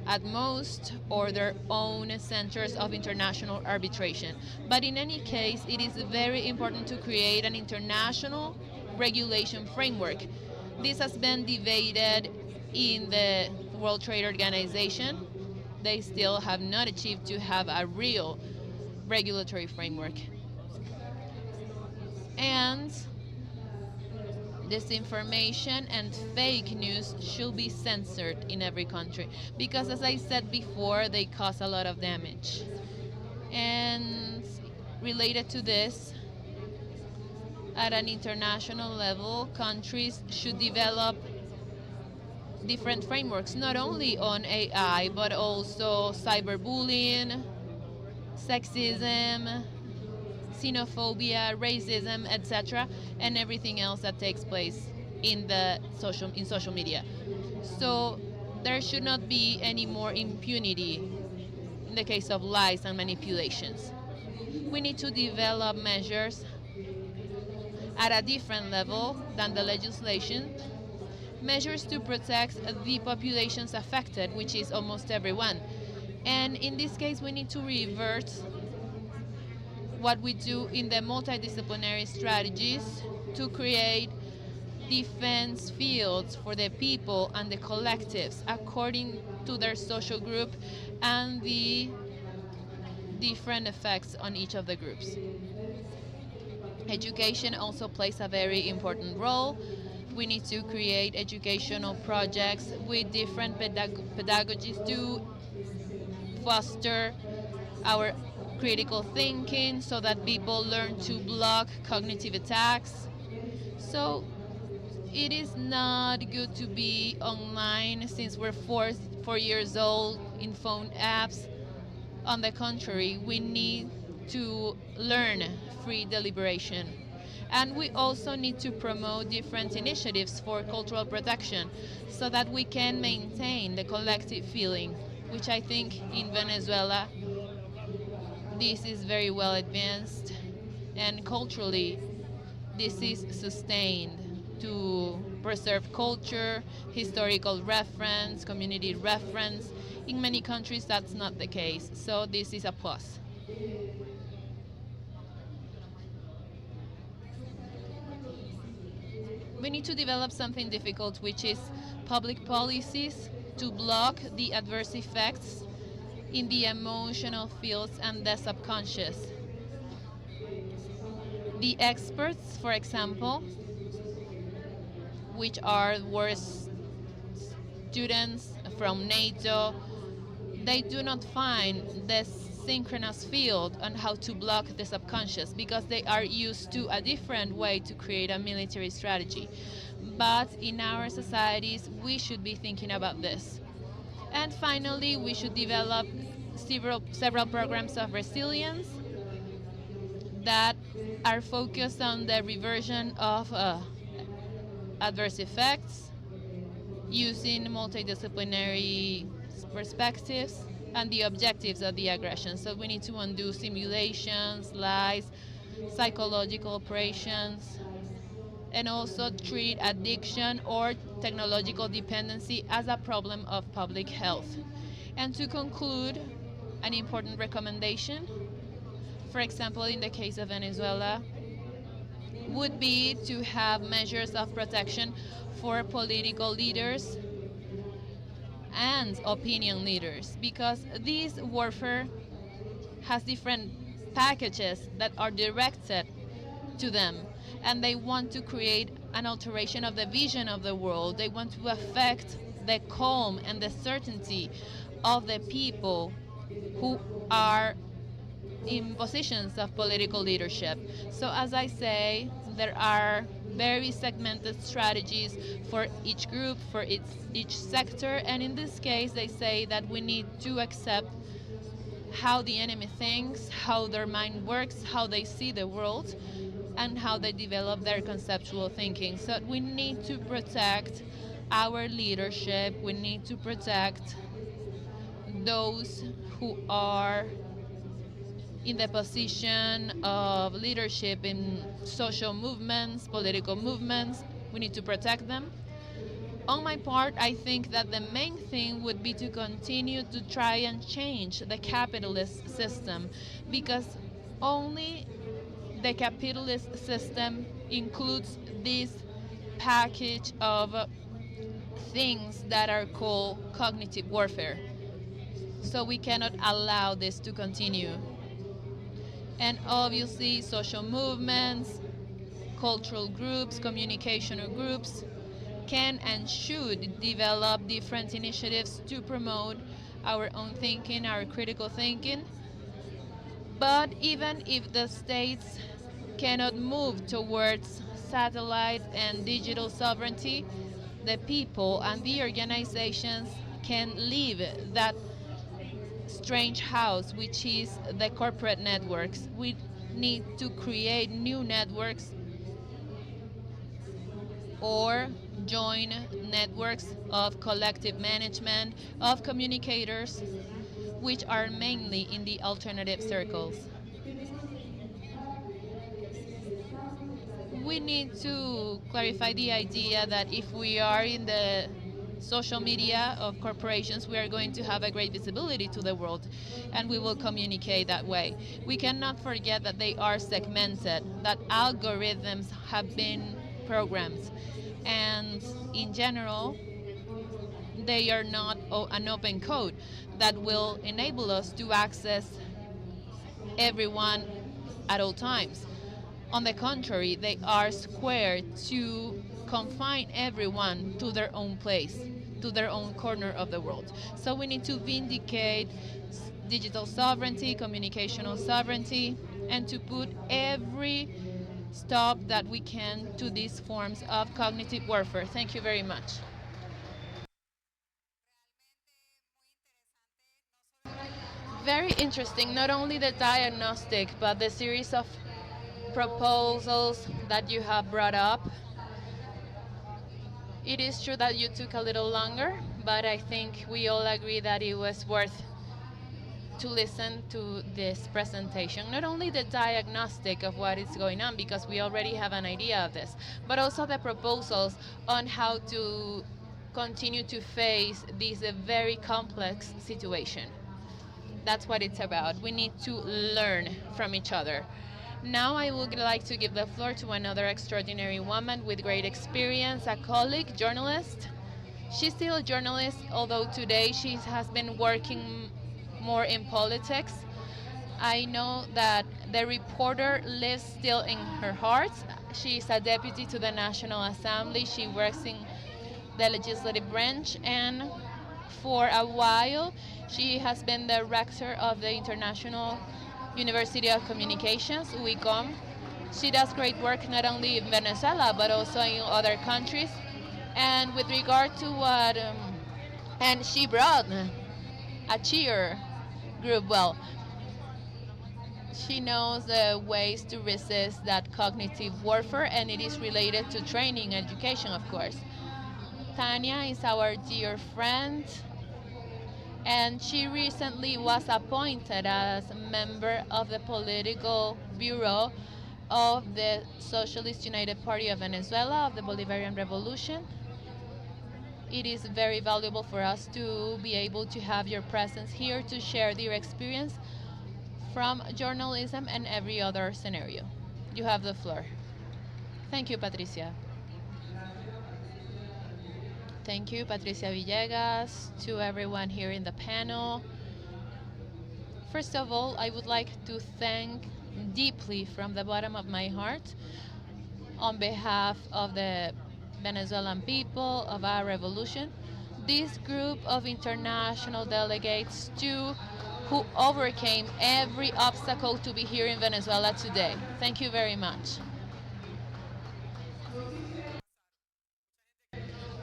at most, or their own centers of international arbitration. But in any case, it is very important to create an international regulation framework. This has been debated in the World Trade Organization. They still have not achieved to have a real regulatory framework. And disinformation and fake news should be censored in every country because, as I said before, they cause a lot of damage. And related to this, at an international level, countries should develop different frameworks, not only on AI, but also cyberbullying, sexism, xenophobia, racism, etc., and everything else that takes place in social media. So there should not be any more impunity in the case of lies and manipulations. We need to develop measures at a different level than the legislation, measures to protect the populations affected, which is almost everyone. And in this case, we need to revert what we do in the multidisciplinary strategies to create defense fields for the people and the collectives according to their social group and the different effects on each of the groups. Education also plays a very important role. We need to create educational projects with different pedagogies to foster our critical thinking so that people learn to block cognitive attacks. So it is not good to be online since we're 4 years old in phone apps. On the contrary, we need to learn free deliberation. And we also need to promote different initiatives for cultural protection so that we can maintain the collective feeling, which I think in Venezuela this is very well advanced, and culturally this is sustained to preserve culture, historical reference, community reference. In many countries that's not the case, so this is a plus. We need to develop something difficult, which is public policies to block the adverse effects in the emotional fields and the subconscious. The experts, for example, which are worst students from NATO, they do not find the synchronous field on how to block the subconscious because they are used to a different way to create a military strategy. But in our societies, we should be thinking about this. And finally, we should develop several programs of resilience that are focused on the reversion of adverse effects using multidisciplinary perspectives and the objectives of the aggression. So we need to undo simulations, lies, psychological operations, and also treat addiction or technological dependency as a problem of public health. And to conclude, an important recommendation, for example, in the case of Venezuela, would be to have measures of protection for political leaders and opinion leaders, because this warfare has different packages that are directed to them, and they want to create an alteration of the vision of the world. They want to affect the calm and the certainty of the people who are in positions of political leadership. So as I say, there are very segmented strategies for each group, for each sector, and in this case they say that we need to accept how the enemy thinks, how their mind works, how they see the world, and how they develop their conceptual thinking. So we need to protect our leadership, we need to protect those who are in the position of leadership in social movements, political movements. We need to protect them. On my part, I think that the main thing would be to continue to try and change the capitalist system, because only the capitalist system includes this package of things that are called cognitive warfare. So we cannot allow this to continue. And obviously, social movements, cultural groups, communicational groups can and should develop different initiatives to promote our own thinking, our critical thinking. But even if the states cannot move towards satellite and digital sovereignty, the people and the organizations can leave that strange house, which is the corporate networks. We need to create new networks or join networks of collective management, of communicators, which are mainly in the alternative circles. We need to clarify the idea that if we are in the social media of corporations, we are going to have a great visibility to the world, and we will communicate that way. We cannot forget that they are segmented, that algorithms have been programmed, and in general, they are not an open code that will enable us to access everyone at all times. On the contrary, they are squared to confine everyone to their own place, to their own corner of the world. So we need to vindicate digital sovereignty, communicational sovereignty, and to put every stop that we can to these forms of cognitive warfare. Thank you very much. Very interesting, not only the diagnostic, but the series of proposals that you have brought up. It is true that you took a little longer, but I think we all agree that it was worth to listen to this presentation. Not only the diagnostic of what is going on, because we already have an idea of this, but also the proposals on how to continue to face this very complex situation. That's what it's about. We need to learn from each other. Now I would like to give the floor to another extraordinary woman with great experience, a colleague, journalist. She's still a journalist, although today she has been working more in politics. I know that the reporter lives still in her heart. She is a deputy to the National Assembly. She works in the legislative branch, and for a while she has been the rector of the International University of Communications, UICOM. She does great work not only in Venezuela but also in other countries. And with regard to what, and she brought a cheer group. Well, she knows the ways to resist that cognitive warfare, and it is related to training, education, of course. Tania is our dear friend, and she recently was appointed as a member of the political bureau of the Socialist United Party of Venezuela, of the Bolivarian Revolution. It is very valuable for us to be able to have your presence here to share your experience from journalism and every other scenario. You have the floor. Thank you, Patricia. Thank you, Patricia Villegas, to everyone here in the panel. First of all, I would like to thank deeply from the bottom of my heart on behalf of the Venezuelan people, of our revolution, this group of international delegates too, who overcame every obstacle to be here in Venezuela today. Thank you very much.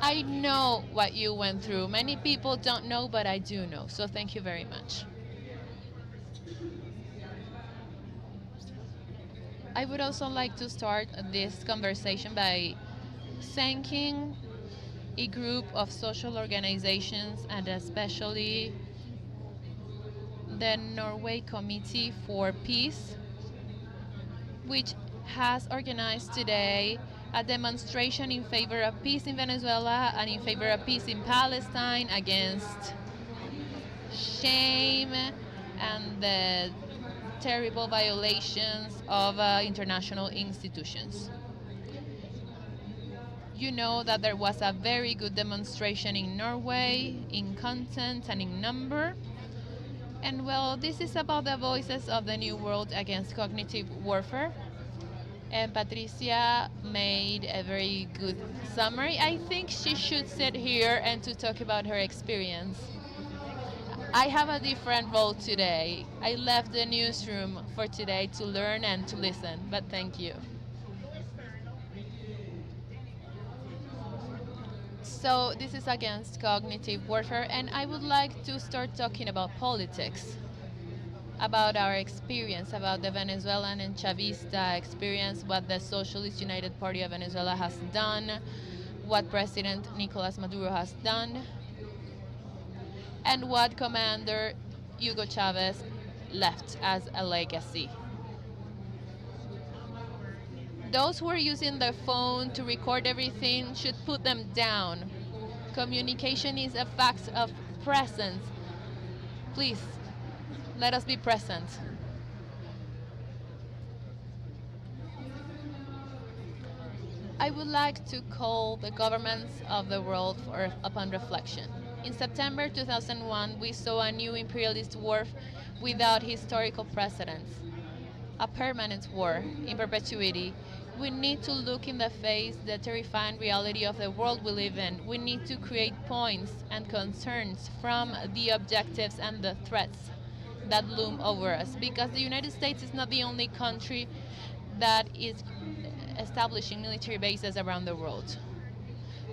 I know what you went through. Many people don't know, but I do know. So thank you very much. I would also like to start this conversation by thanking a group of social organizations and especially the Norway Committee for Peace, which has organized today a demonstration in favor of peace in Venezuela and in favor of peace in Palestine against shame and the terrible violations of international institutions. You know that there was a very good demonstration in Norway, in content and in number. And well, this is about the voices of the New World against cognitive warfare. And Patricia made a very good summary. I think she should sit here and to talk about her experience. I have a different role today. I left the newsroom for today to learn and to listen, but thank you. So this is against cognitive warfare, and I would like to start talking about politics, about our experience, about the Venezuelan and Chavista experience, what the Socialist United Party of Venezuela has done, what President Nicolas Maduro has done, and what Commander Hugo Chavez left as a legacy. Those who are using their phone to record everything should put them down. Communication is a fact of presence. Please, let us be present. I would like to call the governments of the world upon reflection. In September 2001, we saw a new imperialist war without historical precedents, a permanent war in perpetuity. We need to look in the face the terrifying reality of the world we live in. We need to create points and concerns from the objectives and the threats that loom over us, because the United States is not the only country that is establishing military bases around the world.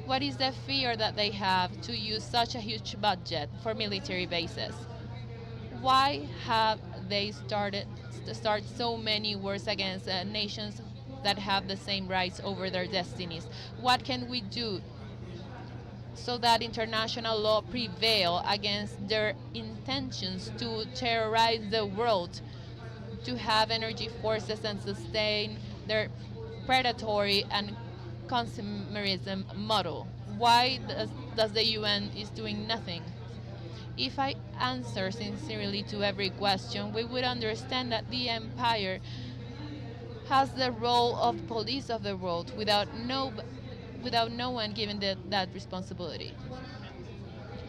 What is the fear that they have to use such a huge budget for military bases? Why have they start so many wars against nations that have the same rights over their destinies? What can we do so that international law prevail against their intentions to terrorize the world, to have energy forces and sustain their predatory and consumerism model? Why does the UN is doing nothing? If I answer sincerely to every question, we would understand that the empire has the role of police of the world without no one giving that responsibility.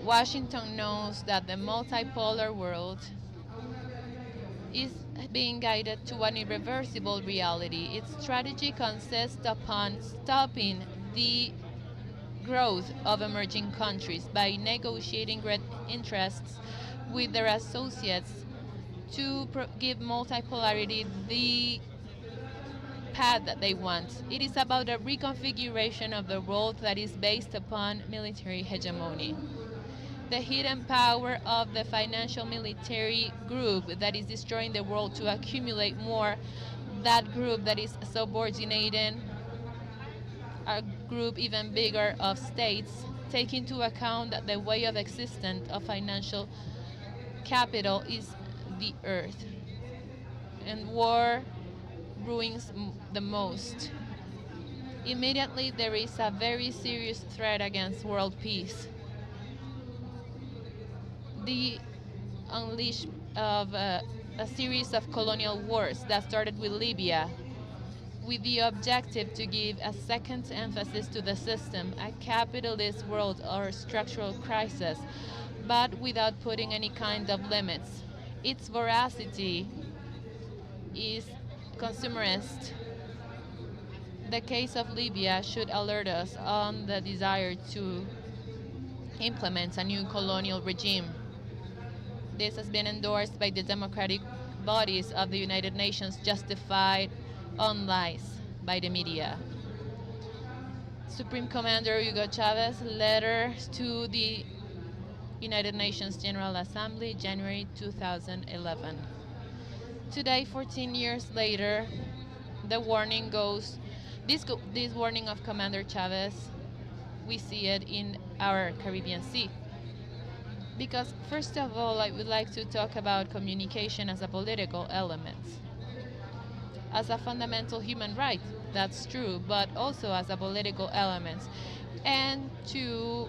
Washington knows that the multipolar world is being guided to an irreversible reality. Its strategy consists upon stopping the growth of emerging countries by negotiating great interests with their associates to give multipolarity the path that they want. It is about a reconfiguration of the world that is based upon military hegemony. The hidden power of the financial military group that is destroying the world to accumulate more, that group that is subordinating a group even bigger of states, take into account that the way of existence of financial capital is the earth. And war ruins the most. Immediately, there is a very serious threat against world peace. The unleash of a series of colonial wars that started with Libya, with the objective to give a second emphasis to the system, a capitalist world or structural crisis, but without putting any kind of limits. Its voracity is consumerist. The case of Libya should alert us on the desire to implement a new colonial regime. This has been endorsed by the democratic bodies of the United Nations, justified on lies by the media. Supreme Commander Hugo Chavez letter to the United Nations General Assembly, January 2011. Today, 14 years later, the warning goes, this warning of Commander Chavez, we see it in our Caribbean Sea. Because first of all, I would like to talk about communication as a political element, as a fundamental human right, that's true, but also as a political element, and to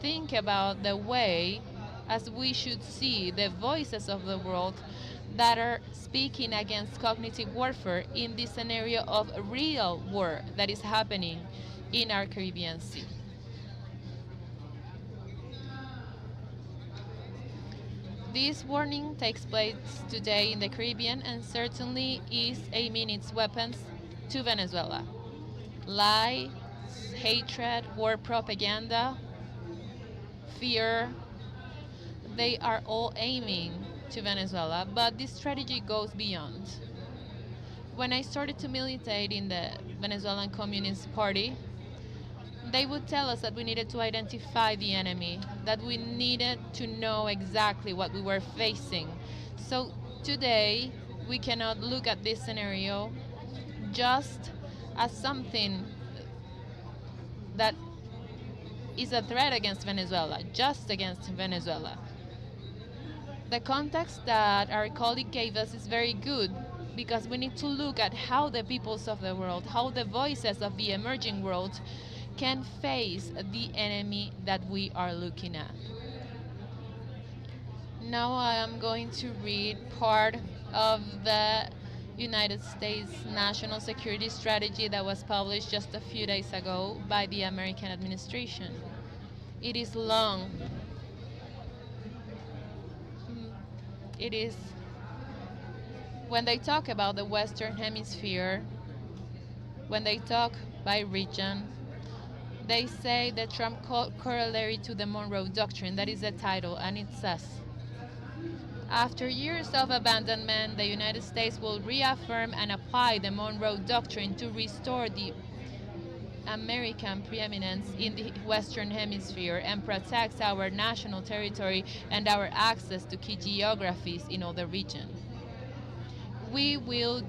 think about the way as we should see the voices of the world that are speaking against cognitive warfare in this scenario of real war that is happening in our Caribbean Sea. This warning takes place today in the Caribbean and certainly is aiming its weapons to Venezuela. Lies, hatred, war propaganda, fear, they are all aiming to Venezuela, but this strategy goes beyond. When I started to militate in the Venezuelan Communist Party, they would tell us that we needed to identify the enemy, that we needed to know exactly what we were facing. So today, we cannot look at this scenario just as something that is a threat against Venezuela, just against Venezuela. The context that our colleague gave us is very good because we need to look at how the peoples of the world, how the voices of the emerging world can face the enemy that we are looking at. Now I am going to read part of the United States National Security Strategy that was published just a few days ago by the American administration. It is long. It is, when they talk about the Western Hemisphere, when they talk by region, they say the Trump corollary to the Monroe Doctrine, that is the title, and it says, after years of abandonment, the United States will reaffirm and apply the Monroe Doctrine to restore the American preeminence in the Western Hemisphere and protect our national territory and our access to key geographies in all the region. We will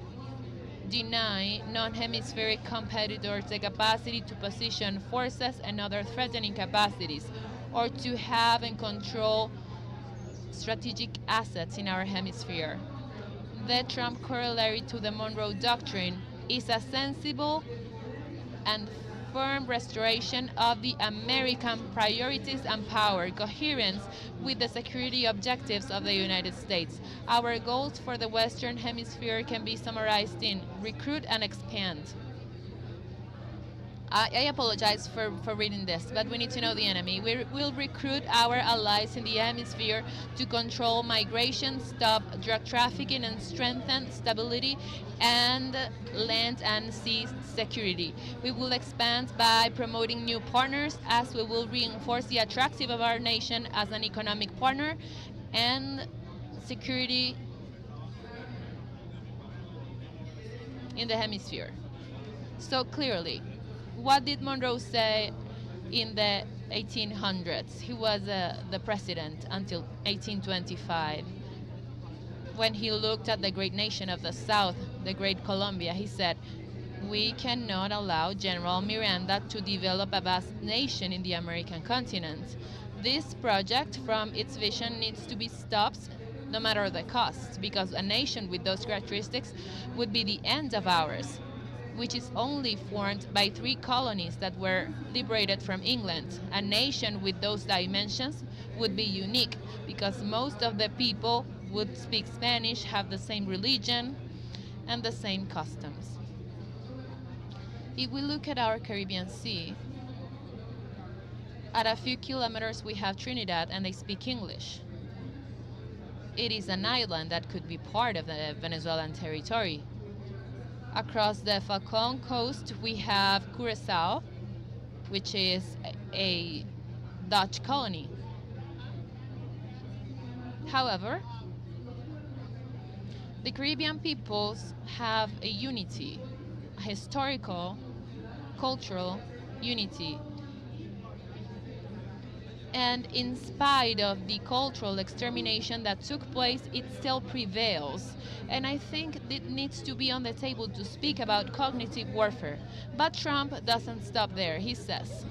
deny non-hemispheric competitors the capacity to position forces and other threatening capacities, or to have and control strategic assets in our hemisphere. The Trump corollary to the Monroe Doctrine is a sensible and firm restoration of the American priorities and power, coherence with the security objectives of the United States. Our goals for the Western Hemisphere can be summarized in recruit and expand. I apologize for reading this, but we need to know the enemy. We will recruit our allies in the hemisphere to control migration, stop drug trafficking, and strengthen stability and land and sea security. We will expand by promoting new partners, as we will reinforce the attractiveness of our nation as an economic partner and security in the hemisphere. So clearly, what did Monroe say in the 1800s? He was the president until 1825. When he looked at the great nation of the South, the great Colombia, he said, we cannot allow General Miranda to develop a vast nation in the American continent. This project, from its vision, needs to be stopped no matter the cost, because a nation with those characteristics would be the end of ours, which is only formed by 3 colonies that were liberated from England. A nation with those dimensions would be unique because most of the people would speak Spanish, have the same religion, and the same customs. If we look at our Caribbean Sea, at a few kilometers we have Trinidad and they speak English. It is an island that could be part of the Venezuelan territory. Across the Falcon coast we have Curacao, which is a Dutch colony. However, the Caribbean peoples have a unity, a historical, cultural unity. And in spite of the cultural extermination that took place, it still prevails. And I think it needs to be on the table to speak about cognitive warfare. But Trump doesn't stop there. He says,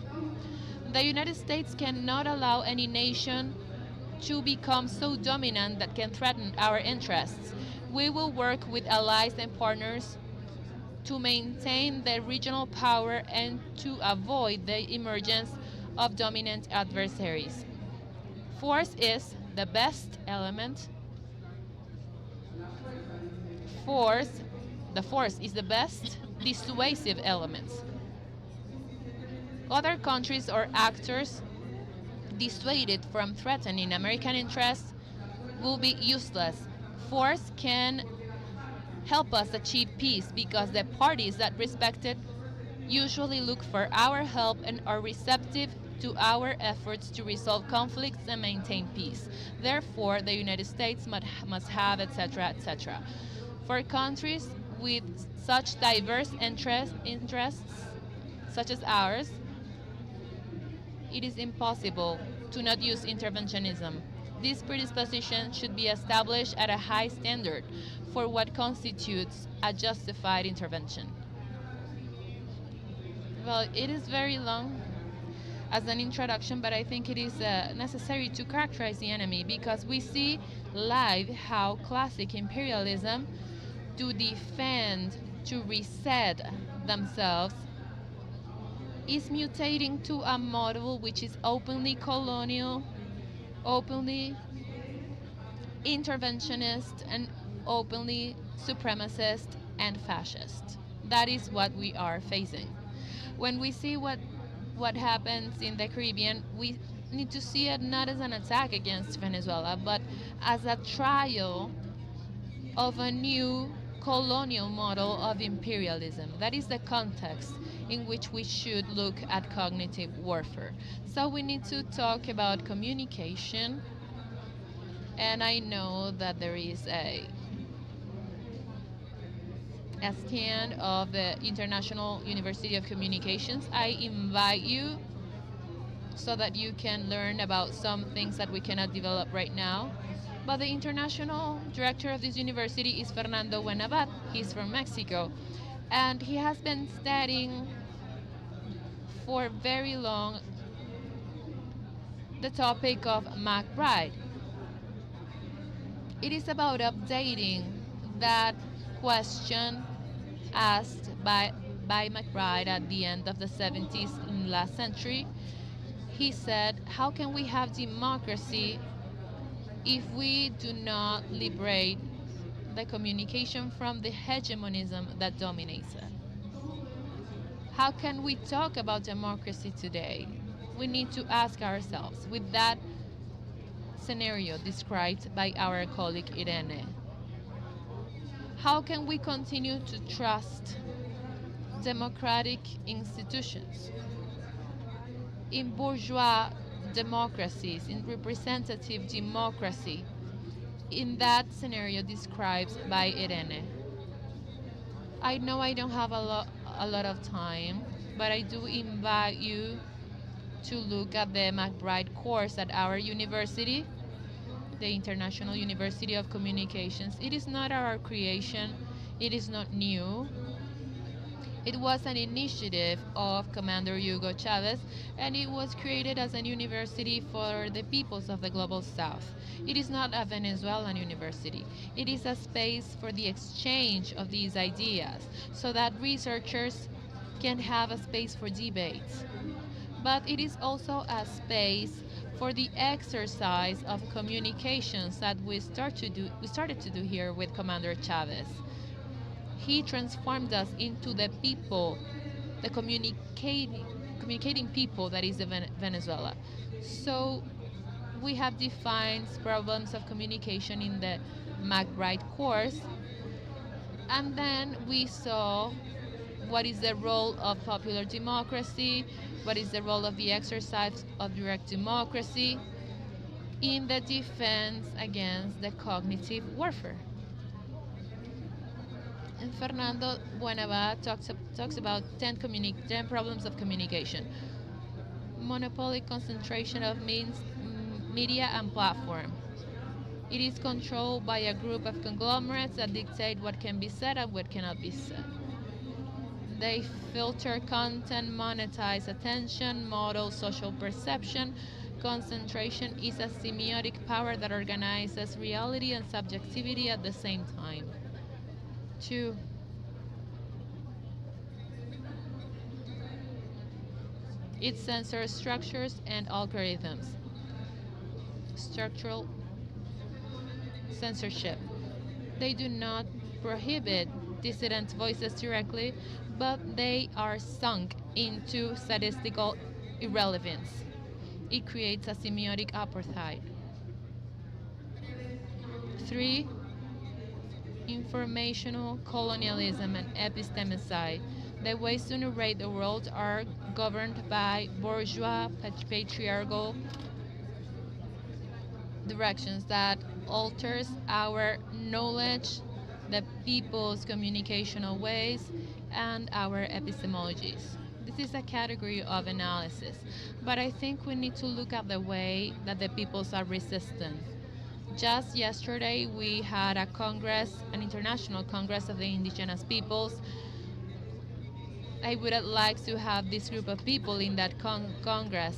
the United States cannot allow any nation to become so dominant that can threaten our interests. We will work with allies and partners to maintain the regional power and to avoid the emergence of dominant adversaries. Force is the best element. The force is the best dissuasive element. Other countries or actors dissuaded from threatening American interests will be useless. Force can help us achieve peace because the parties that respect it usually look for our help and are receptive to our efforts to resolve conflicts and maintain peace. Therefore, the United States must have, etc., etc. For countries with such diverse interests, such as ours, it is impossible to not use interventionism. This predisposition should be established at a high standard for what constitutes a justified intervention. Well, it is very long as an introduction, but I think it is necessary to characterize the enemy because we see live how classic imperialism, to defend, to reset themselves, is mutating to a model which is openly colonial, openly interventionist, and openly supremacist and fascist. That is what we are facing. When we see what happens in the Caribbean, we need to see it not as an attack against Venezuela, but as a trial of a new colonial model of imperialism. That is the context in which we should look at cognitive warfare. So we need to talk about communication, and I know that there is a stand of the International University of Communications. I invite you so that you can learn about some things that we cannot develop right now. But the international director of this university is Fernando Buenabat. He's from Mexico. And he has been studying for very long the topic of McBride. It is about updating that question asked by McBride at the end of the 70s in last century. He said, how can we have democracy if we do not liberate the communication from the hegemonism that dominates it? How can we talk about democracy today? We need to ask ourselves with that scenario described by our colleague Irene. How can we continue to trust democratic institutions in bourgeois democracies, in representative democracy, in that scenario described by Irene? I know I don't have a lot of time, but I do invite you to look at the McBride course at our university, the International University of Communications. It is not our creation, it is not new. It was an initiative of Commander Hugo Chavez, and it was created as a university for the peoples of the global south. It is not a Venezuelan university. It is a space for the exchange of these ideas so that researchers can have a space for debates. But it is also a space for the exercise of communications that we started to do here with Commander Chavez. He transformed us into the people, the communicating people that is Venezuela. So we have defined problems of communication in the McBride course, and then we saw what is the role of popular democracy, what is the role of the exercise of direct democracy in the defense against the cognitive warfare. And Fernando Buenava talks about 10 problems of communication. Monopoly concentration of media and platform. It is controlled by a group of conglomerates that dictate what can be said and what cannot be said. They filter content, monetize attention, model social perception. Concentration is a semiotic power that organizes reality and subjectivity at the same time. 2. It censors structures and algorithms. Structural censorship. They do not prohibit dissident voices directly, but they are sunk into statistical irrelevance. It creates a semiotic apartheid. 3. Informational colonialism and epistemicide. The ways to narrate the world are governed by bourgeois patriarchal directions that alters our knowledge, the people's communicational ways, and our epistemologies. This is a category of analysis, but I think we need to look at the way that the peoples are resistant. Just yesterday, we had a congress, an international congress of the indigenous peoples. I would like to have this group of people in that congress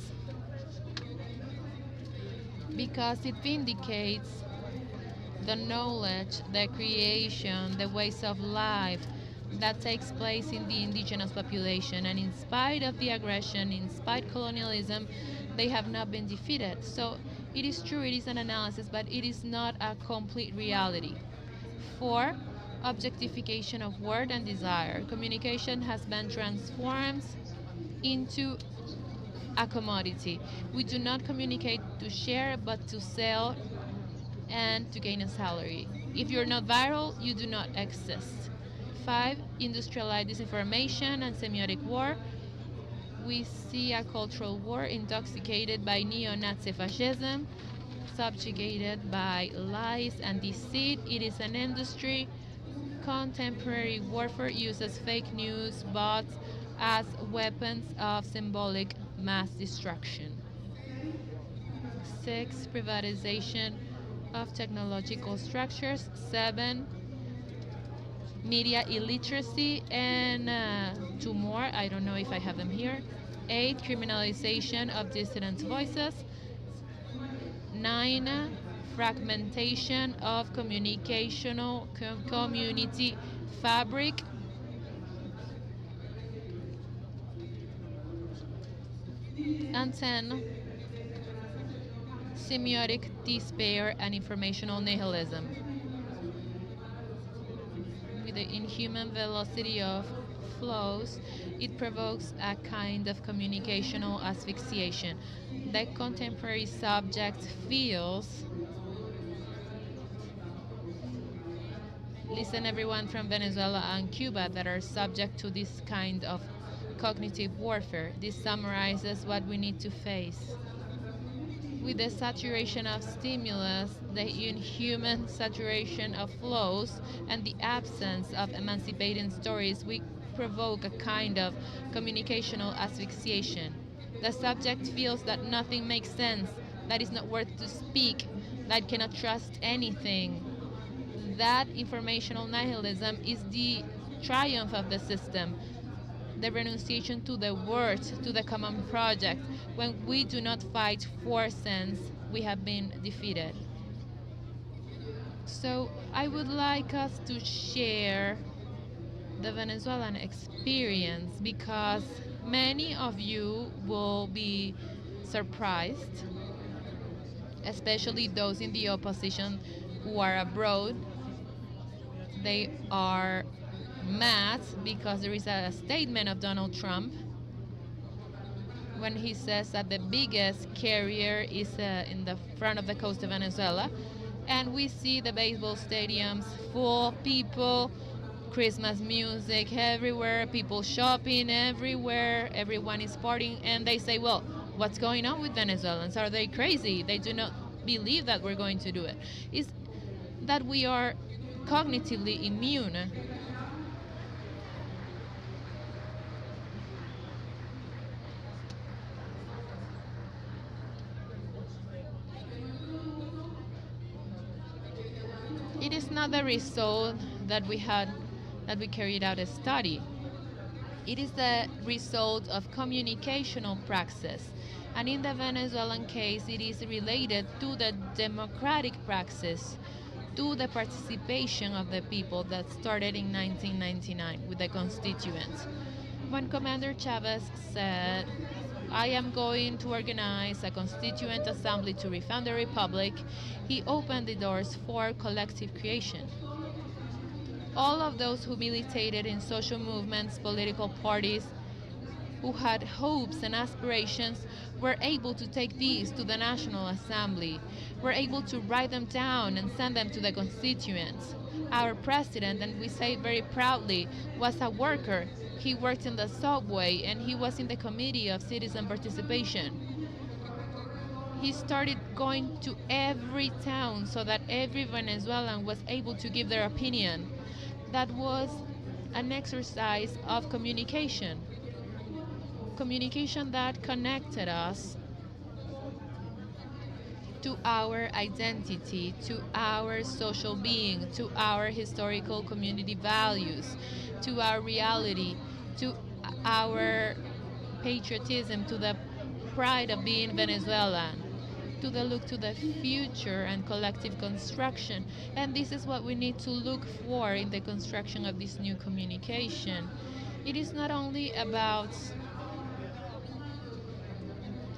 because it vindicates the knowledge, the creation, the ways of life that takes place in the indigenous population. And in spite of the aggression, in spite of colonialism, they have not been defeated. So it is true, it is an analysis, but it is not a complete reality. 4. Objectification of word and desire. Communication has been transformed into a commodity. We do not communicate to share, but to sell and to gain a salary. If you're not viral, you do not exist. 5. Industrialized disinformation and semiotic war. We see a cultural war intoxicated by neo-Nazi fascism, subjugated by lies and deceit. It is an industry. Contemporary warfare uses fake news, bots as weapons of symbolic mass destruction. 6. Privatization of technological structures. 7. Media illiteracy, and 2 more, I don't know if I have them here. 8. Criminalization of dissident voices. 9. Fragmentation of communicational community fabric. And 10. Semiotic despair and informational nihilism. With the inhuman velocity of flows, it provokes a kind of communicational asphyxiation. The contemporary subject feels. Listen, everyone from Venezuela and Cuba that are subject to this kind of cognitive warfare. This summarizes what we need to face. With the saturation of stimulus, the inhuman saturation of flows, and the absence of emancipating stories, we provoke a kind of communicational asphyxiation. The subject feels that nothing makes sense, that is not worth to speak, that cannot trust anything. That informational nihilism is the triumph of the system. the renunciation to the words, to the common project. When we do not fight for sense, we have been defeated. So I would like us to share the Venezuelan experience because many of you will be surprised, especially those in the opposition who are abroad. They are mad because there is a statement of Donald Trump when he says that the biggest carrier is in the front of the coast of Venezuela. And we see the baseball stadiums full of people, Christmas music everywhere, people shopping everywhere, everyone is partying, and they say, well, what's going on with Venezuelans? Are they crazy? They do not believe that we're going to do it. It's that we are cognitively immune. It is not the result that we carried out a study. It is the result of communicational praxis. And in the Venezuelan case, it is related to the democratic praxis, to the participation of the people that started in 1999 with the constituents. When Commander Chavez said, I am going to organize a constituent assembly to refound the republic, he opened the doors for collective creation. All of those who militated in social movements, political parties, who had hopes and aspirations were able to take these to the National Assembly, were able to write them down and send them to the constituents. Our president, and we say very proudly, was a worker. He worked in the subway and he was in the Committee of Citizen Participation. He started going to every town so that every Venezuelan was able to give their opinion. That was an exercise of communication. Communication that connected us to our identity, to our social being, to our historical community values, to our reality, to our patriotism, to the pride of being Venezuelan, to the look to the future and collective construction. And this is what we need to look for in the construction of this new communication. It is not only about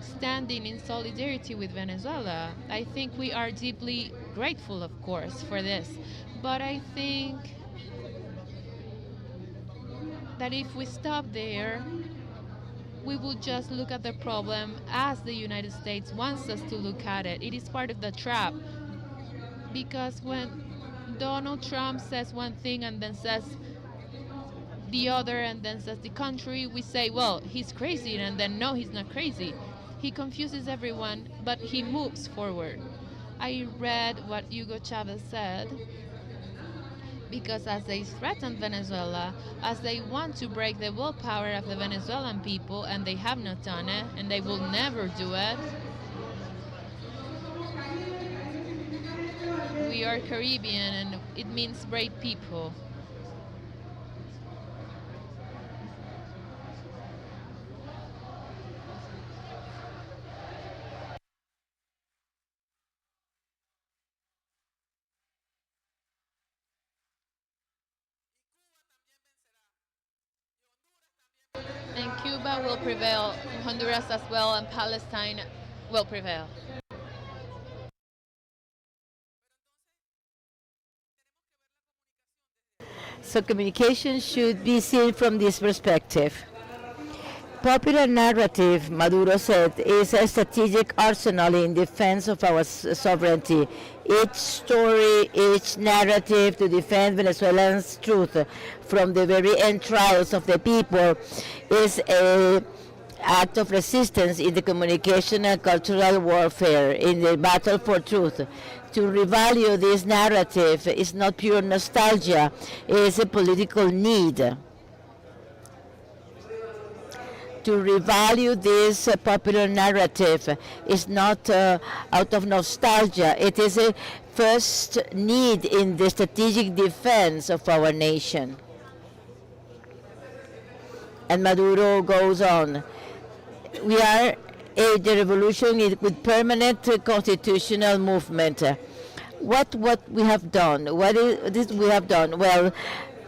standing in solidarity with Venezuela. I think we are deeply grateful, of course, for this. But I think that if we stop there, we will just look at the problem as the United States wants us to look at it. It is part of the trap. Because when Donald Trump says one thing and then says the other and then says the contrary, we say, well, he's crazy, and then no, he's not crazy. He confuses everyone, but he moves forward. I read what Hugo Chavez said, because as they threaten Venezuela, as they want to break the willpower of the Venezuelan people, and they have not done it, and they will never do it, we are Caribbean, and it means brave people. And Cuba will prevail, Honduras as well, and Palestine will prevail. So communication should be seen from this perspective. Popular narrative, Maduro said, is a strategic arsenal in defense of our sovereignty. Each story, each narrative to defend Venezuelans' truth from the very entrails of the people is a act of resistance in the communication and cultural warfare, in the battle for truth. To revalue this narrative is not pure nostalgia, it is a political need. To revalue this popular narrative is not out of nostalgia, it is a first need in the strategic defense of our nation. And Maduro goes on. We are the revolution with permanent constitutional movement. What we have done? What is this we have done? Well,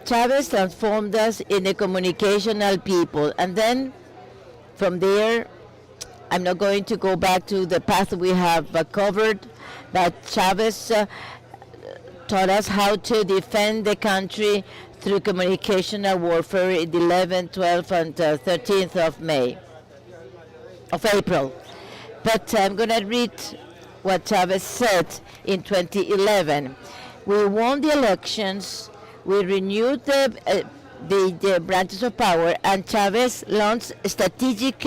Chavez transformed us in a communicational people, and then from there, I'm not going to go back to the path we have covered, but Chavez taught us how to defend the country through communicational warfare in the 11th, 12th, and 13th of April. But I'm going to read what Chavez said in 2011. We won the elections, we renewed the branches of power, and Chavez launched strategic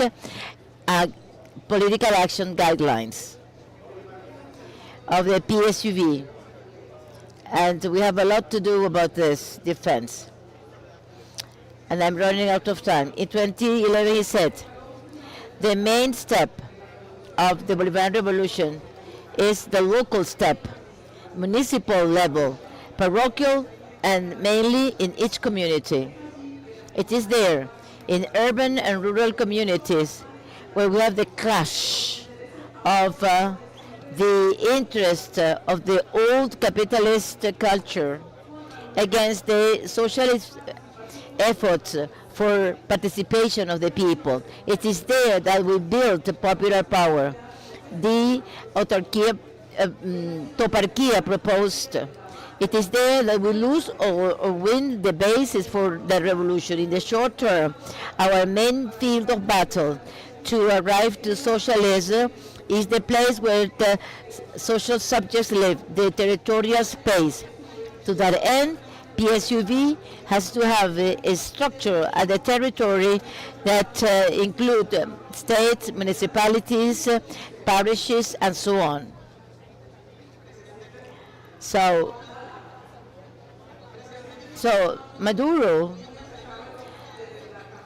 political action guidelines of the PSUV. And we have a lot to do about this defense. And I'm running out of time. In 2011 he said, the main step of the Bolivarian Revolution is the local step, municipal level, parochial, and mainly in each community. It is there, in urban and rural communities, where we have the clash of the interest of the old capitalist culture against the socialist efforts for participation of the people. It is there that we build the popular power. The autarkia, toparkia proposed. It is there that we lose or win the basis for the revolution. In the short term, our main field of battle to arrive to socialism is the place where the social subjects live, the territorial space. To that end, PSUV has to have a structure at the territory that include states, municipalities, parishes, and so on. So Maduro,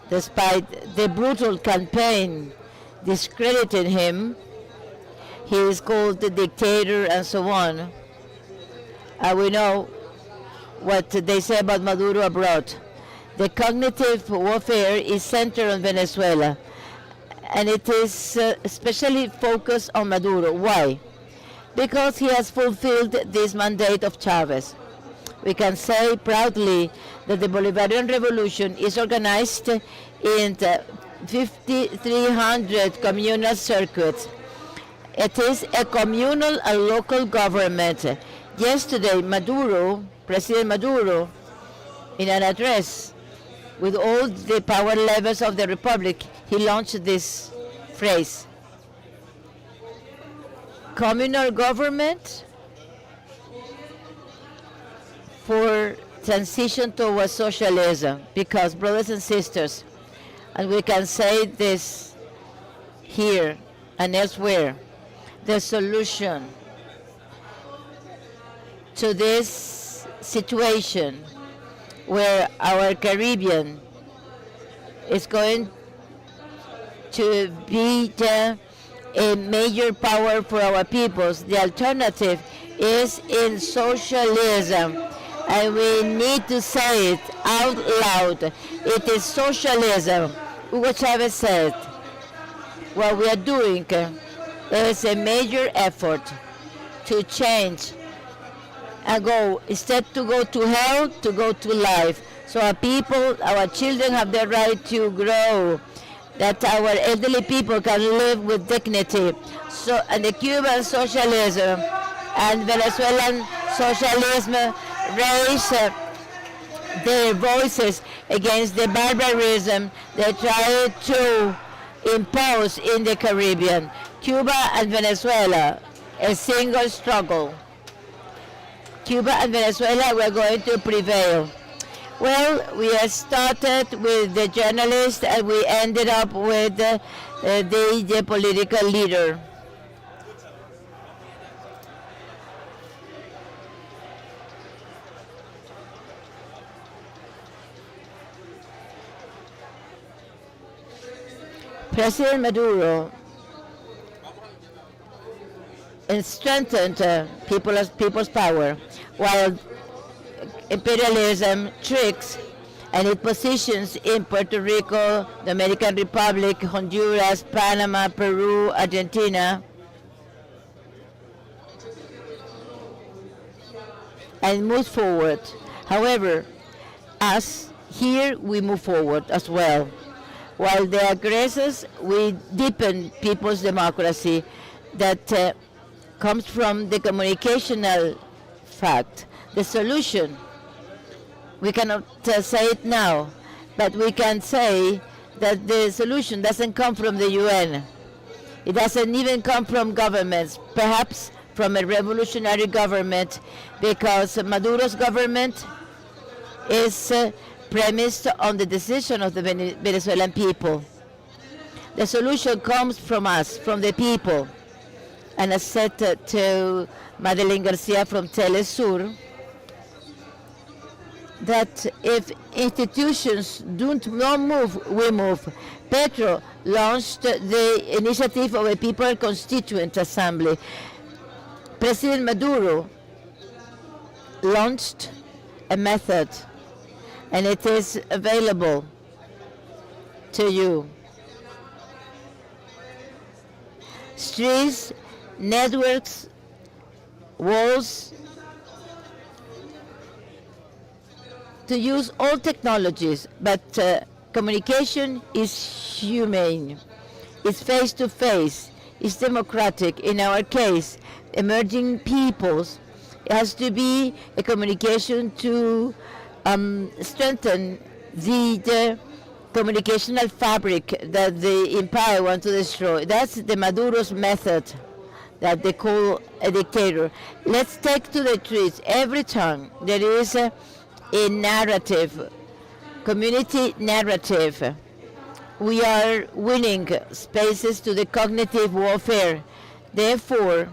despite the brutal campaign discrediting him, he is called the dictator and so on. We know what they say about Maduro abroad. The cognitive warfare is centered on Venezuela, and it is especially focused on Maduro. Why? Because he has fulfilled this mandate of Chavez. We can say proudly that the Bolivarian Revolution is organized in 5,300 communal circuits. It is a communal and local government. Yesterday, President Maduro, in an address with all the power levels of the Republic, he launched this phrase: communal government for transition towards socialism. Because, brothers and sisters, and we can say this here and elsewhere, the solution to this situation where our Caribbean is going to be a major power for our peoples, the alternative is in socialism. And we need to say it out loud. It is socialism. Hugo Chavez said, what we are doing is a major effort to change and go, instead to go to hell, to go to life. So our people, our children have the right to grow, that our elderly people can live with dignity. So, and the Cuban socialism and Venezuelan socialism raise their voices against the barbarism they try to impose in the Caribbean. Cuba and Venezuela, a single struggle. Cuba and Venezuela, we're going to prevail. Well, we have started with the journalist and we ended up with the political leader. President Maduro strengthened people's power, while imperialism tricks and its positions in Puerto Rico, the Dominican Republic, Honduras, Panama, Peru, Argentina, and moves forward. However, as here we move forward as well. While the aggressors, we deepen people's democracy that comes from the communicational fact. The solution, we cannot say it now, but we can say that the solution doesn't come from the UN. It doesn't even come from governments, perhaps from a revolutionary government, because Maduro's government is premised on the decision of the Venezuelan people. The solution comes from us, from the people. And I said to Madeleine Garcia from Telesur that if institutions not move, we move. Petro launched the initiative of a People Constituent Assembly. President Maduro launched a method, and it is available to you. Streets, networks, walls, to use all technologies, but communication is humane, it's face-to-face, it's democratic. In our case, emerging peoples, it has to be a communication to strengthen the communicational fabric that the empire wants to destroy. That's the Maduro's method that they call a dictator. Let's take to the streets. Every time there is a narrative, community narrative, we are winning spaces to the cognitive warfare. Therefore,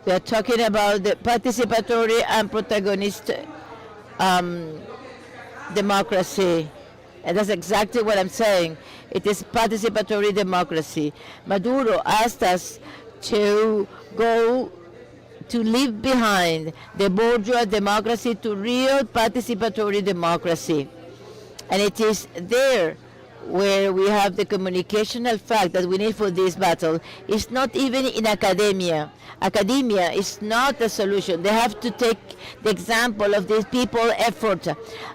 we are talking about the participatory and protagonist democracy. And that's exactly what I'm saying. It is participatory democracy. Maduro asked us to go to leave behind the bourgeois democracy to real participatory democracy. And it is there where we have the communicational fact that we need for this battle. It's not even in academia. Academia is not the solution. They have to take the example of these people effort,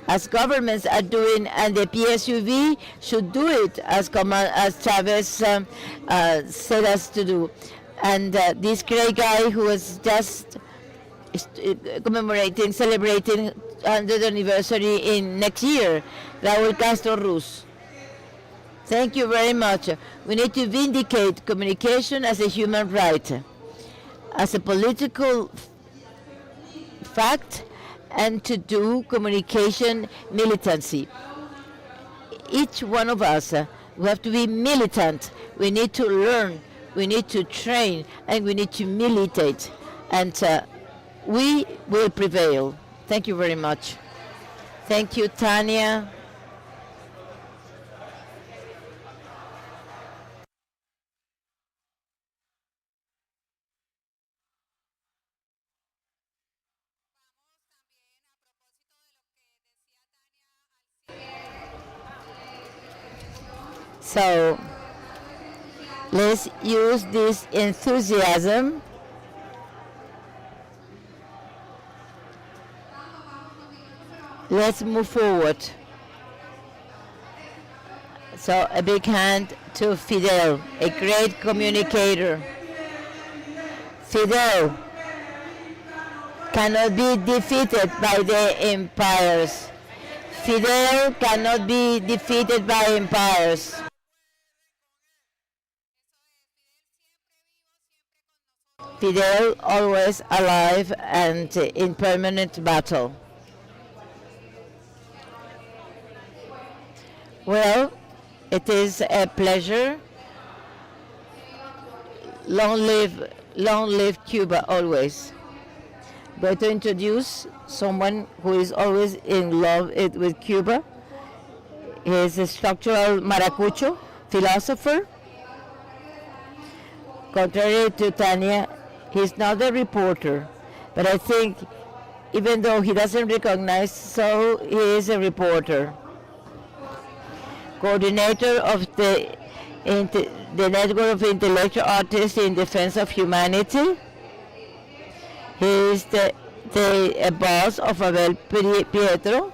as governments are doing, and the PSUV should do it as Chavez said us to do. And this great guy who was just celebrating 100th anniversary in next year, Raúl Castro Ruz. Thank you very much. We need to vindicate communication as a human right, as a political fact, and to do communication militancy. Each one of us, we have to be militant. We need to learn, we need to train, and we need to militate. And we will prevail. Thank you very much. Thank you, Tanya. So let's use this enthusiasm let's move forward. So a big hand to Fidel, a great communicator. Fidel cannot be defeated by the empires. Fidel cannot be defeated by empires. Fidel always alive and in permanent battle. Well, it is a pleasure. Long live Cuba always. I'm going to introduce someone who is always in love with Cuba. He is a structural maracucho, philosopher. Contrary to Tanya, he's not a reporter, but I think even though he doesn't recognize, so he is a reporter. Coordinator of the Network of Intellectual Artists in Defense of Humanity. He is the boss of Abel Pietro,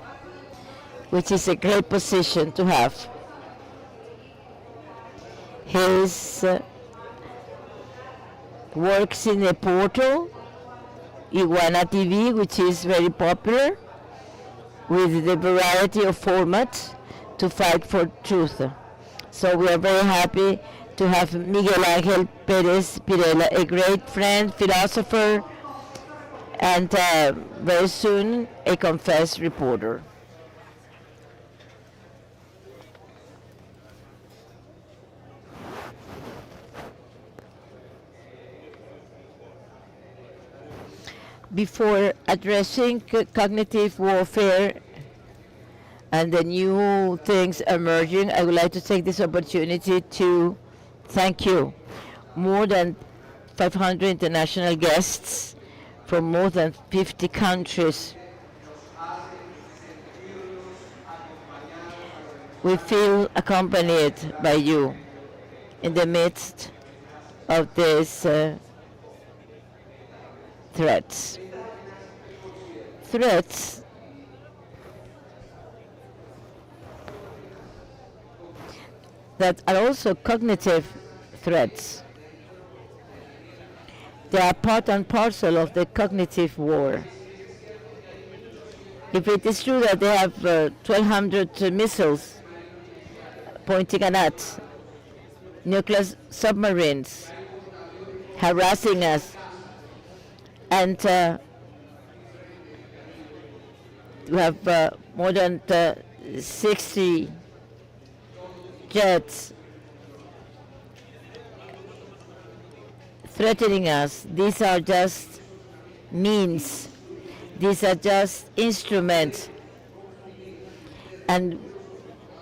which is a great position to have. He works in a portal, Iguana TV, which is very popular, with the variety of formats to fight for truth. So we are very happy to have Miguel Ángel Pérez Pirela, a great friend, philosopher, and very soon a confessed reporter. Before addressing cognitive warfare and the new things emerging, I would like to take this opportunity to thank you. More than 500 international guests from more than 50 countries. We feel accompanied by you in the midst of these threats. Threats that are also cognitive threats. They are part and parcel of the cognitive war. If it is true that they have 1,200 missiles pointing at us, nuclear submarines harassing us, and we have more than 60 jets threatening us. These are just means. These are just instruments. And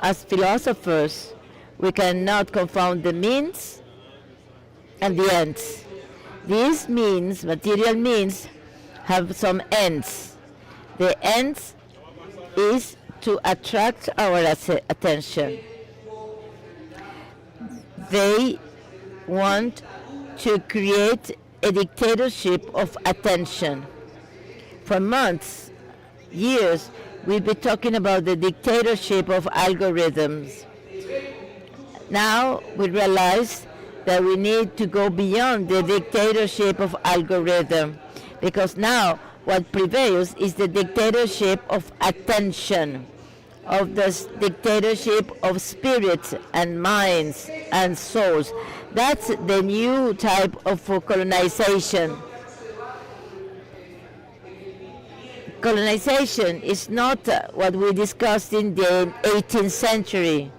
as philosophers, we cannot confound the means and the ends. These means, material means, have some ends. The ends is to attract our attention. They want to create a dictatorship of attention. For months, years, we've been talking about the dictatorship of algorithms. Now we realize that we need to go beyond the dictatorship of algorithm, because now what prevails is the dictatorship of attention, of the dictatorship of spirits and minds and souls. That's the new type of colonization. Colonization is not what we discussed in the 18th century.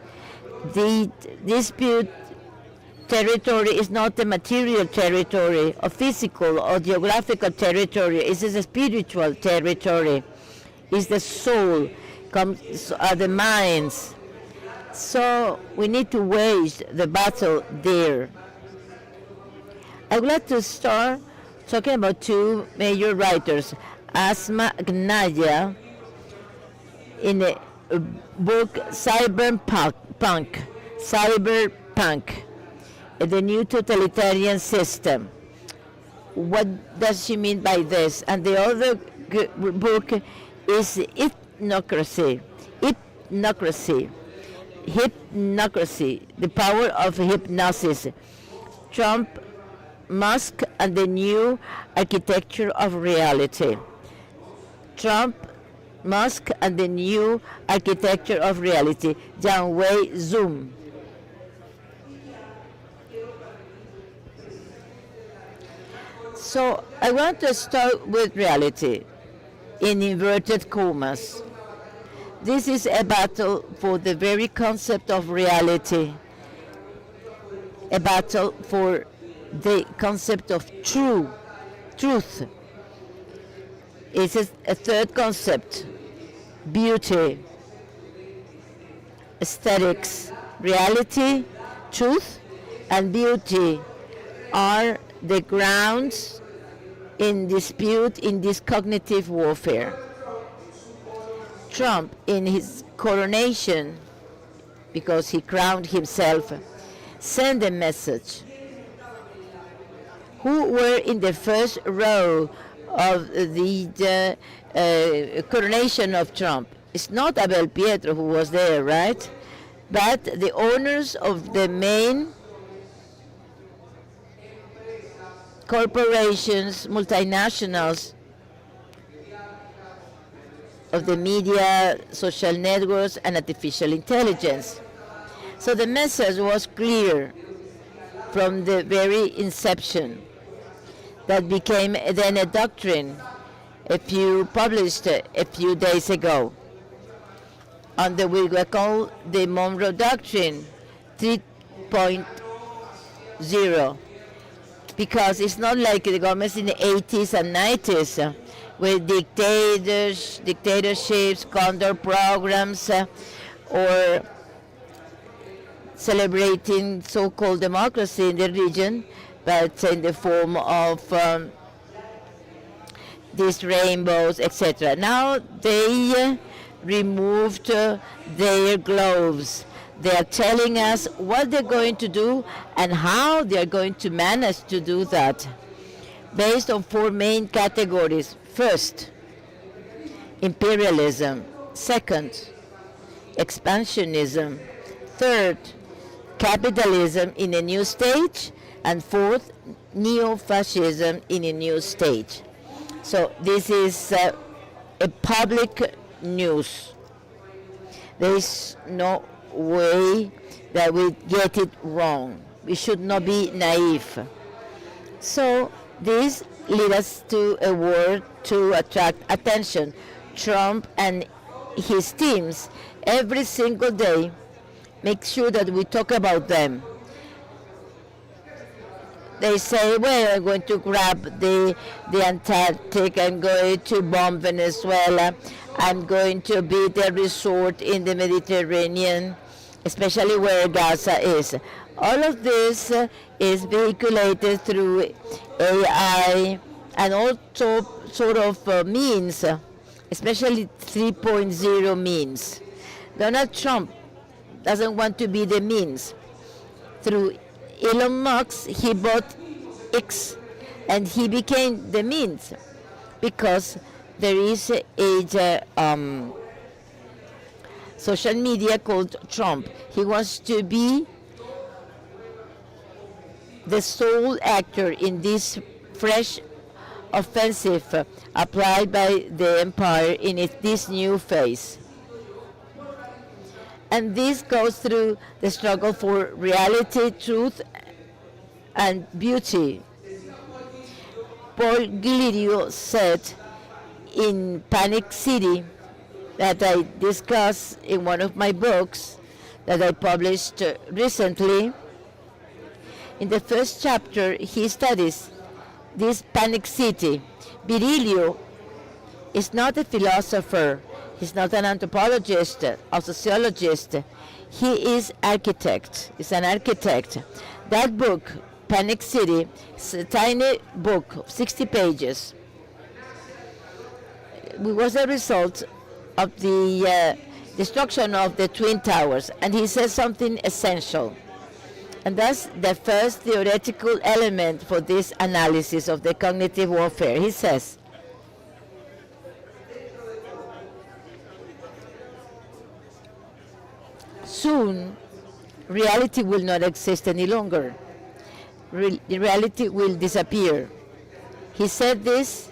The dispute territory is not a material territory, or physical or geographical territory. It is a spiritual territory. It's the soul, are the minds. So we need to wage the battle there. I would like to start talking about two major writers. Asma Gnaya, in a book Cyberpunk, the new totalitarian system. What does she mean by this? And the other book is Hypnocracy, the power of hypnosis. Trump, Musk, and the new architecture of reality. Trump, Musk, and the new architecture of reality. Jiang Wei Zoom. So I want to start with reality in inverted commas. This is a battle for the very concept of reality, a battle for the concept of truth. It's a third concept, beauty, aesthetics. Reality, truth, and beauty are the grounds in dispute in this cognitive warfare. Trump, in his coronation, because he crowned himself, sent a message. Who were in the first row of the coronation of Trump? It's not Abel Pietro who was there, right? But the owners of the main corporations, multinationals, of the media, social networks, and artificial intelligence. So the message was clear from the very inception that became then a doctrine published a few days ago on the we call the Monroe Doctrine 3.0, because it's not like the governments in the 80s and 90s with dictatorships, condor programs, or celebrating so-called democracy in the region, but in the form of these rainbows, etc. Now they removed their gloves. They are telling us what they're going to do and how they are going to manage to do that, based on 4 main categories. First, imperialism. Second, expansionism. Third, capitalism in a new stage. And fourth, neo-fascism in a new stage. So this is a public news. There is no way that we get it wrong. We should not be naive. So this leads us to a word to attract attention. Trump and his teams every single day make sure that we talk about them. They say, well, I'm going to grab the Antarctic, I'm going to bomb Venezuela, I'm going to build a resort in the Mediterranean, especially where Gaza is. All of this is vehiculated through AI and all sort of means, especially 3.0 means. Donald Trump doesn't want to be the means. Through Elon Musk, he bought X, and he became the means, because there is a social media called Trump. He wants to be the sole actor in this fresh offensive applied by the empire in this new phase. And this goes through the struggle for reality, truth, and beauty. Paul Giglio said in Panic City, that I discuss in one of my books that I published recently. In the first chapter, he studies this Panic City. Virilio is not a philosopher. He's not an anthropologist or sociologist. He is architect. He's an architect. That book, Panic City, is a tiny book of 60 pages. It was a result of the destruction of the Twin Towers. And he says something essential. And that's the first theoretical element for this analysis of the cognitive warfare. He says, soon, reality will not exist any longer. Reality will disappear. He said this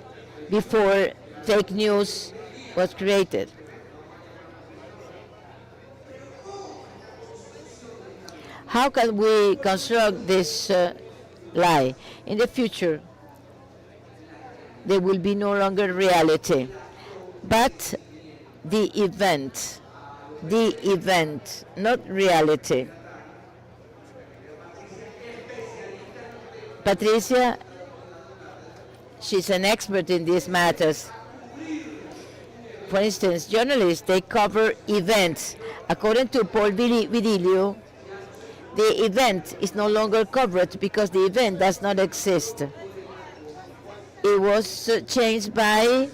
before fake news was created. How can we construct this lie? In the future, there will be no longer reality, but the event, not reality. Patricia, she's an expert in these matters. For instance, journalists, they cover events. According to Paul Virilio, the event is no longer covered because the event does not exist. it was changed by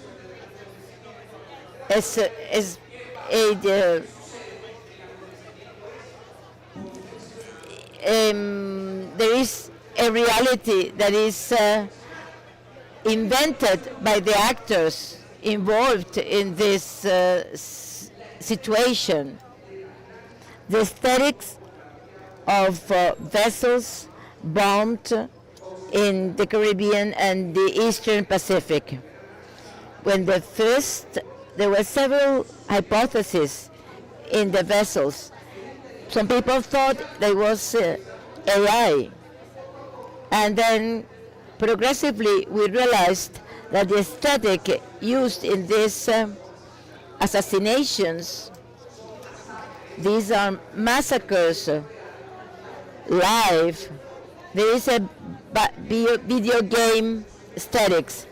as a there is a reality that is invented by the actors involved in this situation. The aesthetics of vessels bombed in the Caribbean and the Eastern Pacific. When there were several hypotheses in the vessels. Some people thought there was AI. And then progressively we realized that the aesthetic used in these assassinations, these are massacres live. There is a video game aesthetics.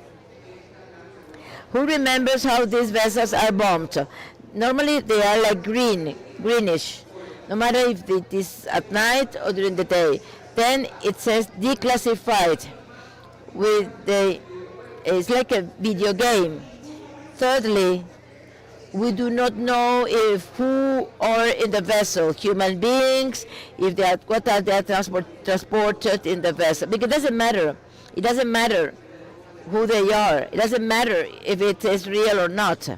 Who remembers how these vessels are bombed? Normally they are like greenish, no matter if it is at night or during the day. Then it says declassified it's like a video game. Thirdly, we do not know if who are in the vessel, human beings, if they are, what are they transported in the vessel. Because it doesn't matter. It doesn't matter who they are. It doesn't matter if it is real or not.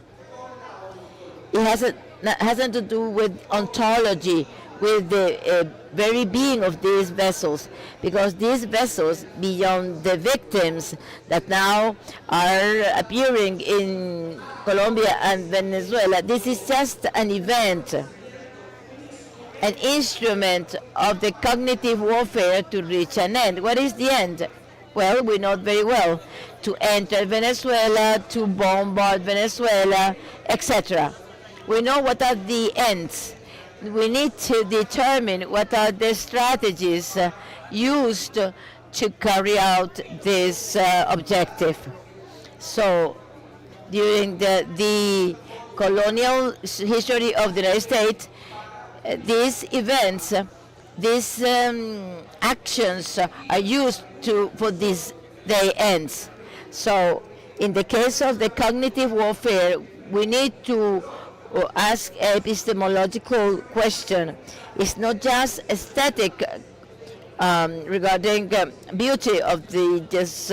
It hasn't to do with ontology, with the very being of these vessels, because these vessels, beyond the victims that now are appearing in Colombia and Venezuela, this is just an event, an instrument of the cognitive warfare to reach an end. What is the end? Well, we know it very well. To enter Venezuela, to bombard Venezuela, etc. We know what are the ends. We need to determine what are the strategies used to carry out this objective. So during the colonial history of the United States, these events, these actions are used for these their ends. So in the case of the cognitive warfare, we need to ask epistemological question. It's not just aesthetic regarding beauty of this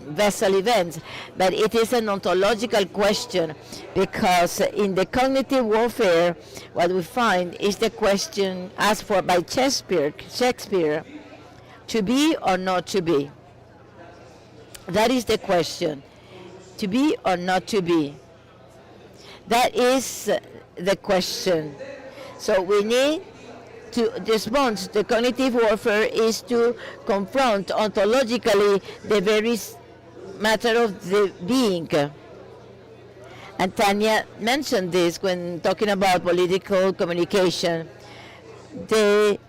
vessel events, but it is an ontological question, because in the cognitive warfare what we find is the question asked for by Shakespeare, to be or not to be. That is the question, to be or not to be. That is the question. So we need to respond. The cognitive warfare is to confront ontologically the very matter of the being. And Tanya mentioned this when talking about political communication. The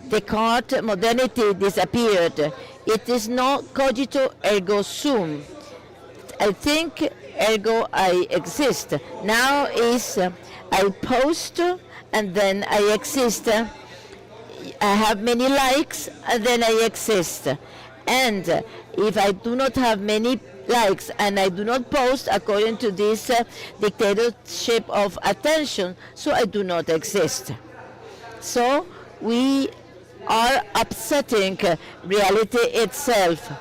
Descartes modernity disappeared. It is not cogito ergo sum. I think ergo I exist. Now is I post and then I exist. I have many likes and then I exist. And if I do not have many likes and I do not post according to this dictatorship of attention, so I do not exist. So we are upsetting reality itself.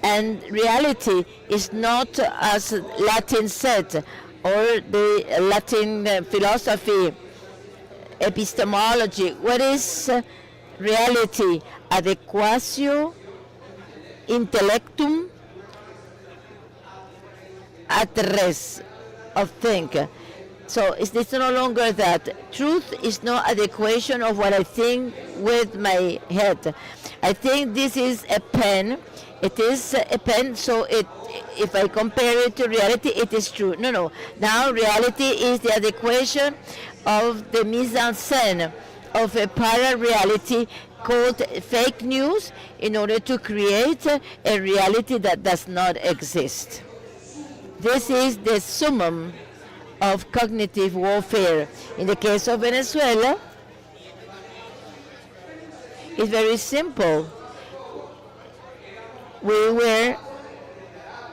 And reality is not, as Latin said, or the Latin philosophy, epistemology. What is reality? Adequatio intellectum ad res of think. So it's no longer that. Truth is no adequation of what I think with my head. I think this is a pen. It is a pen, so if I compare it to reality, it is true. No. Now reality is the adequation of the mise en scène of a para-reality called fake news in order to create a reality that does not exist. This is the summum of cognitive warfare. In the case of Venezuela, it's very simple. We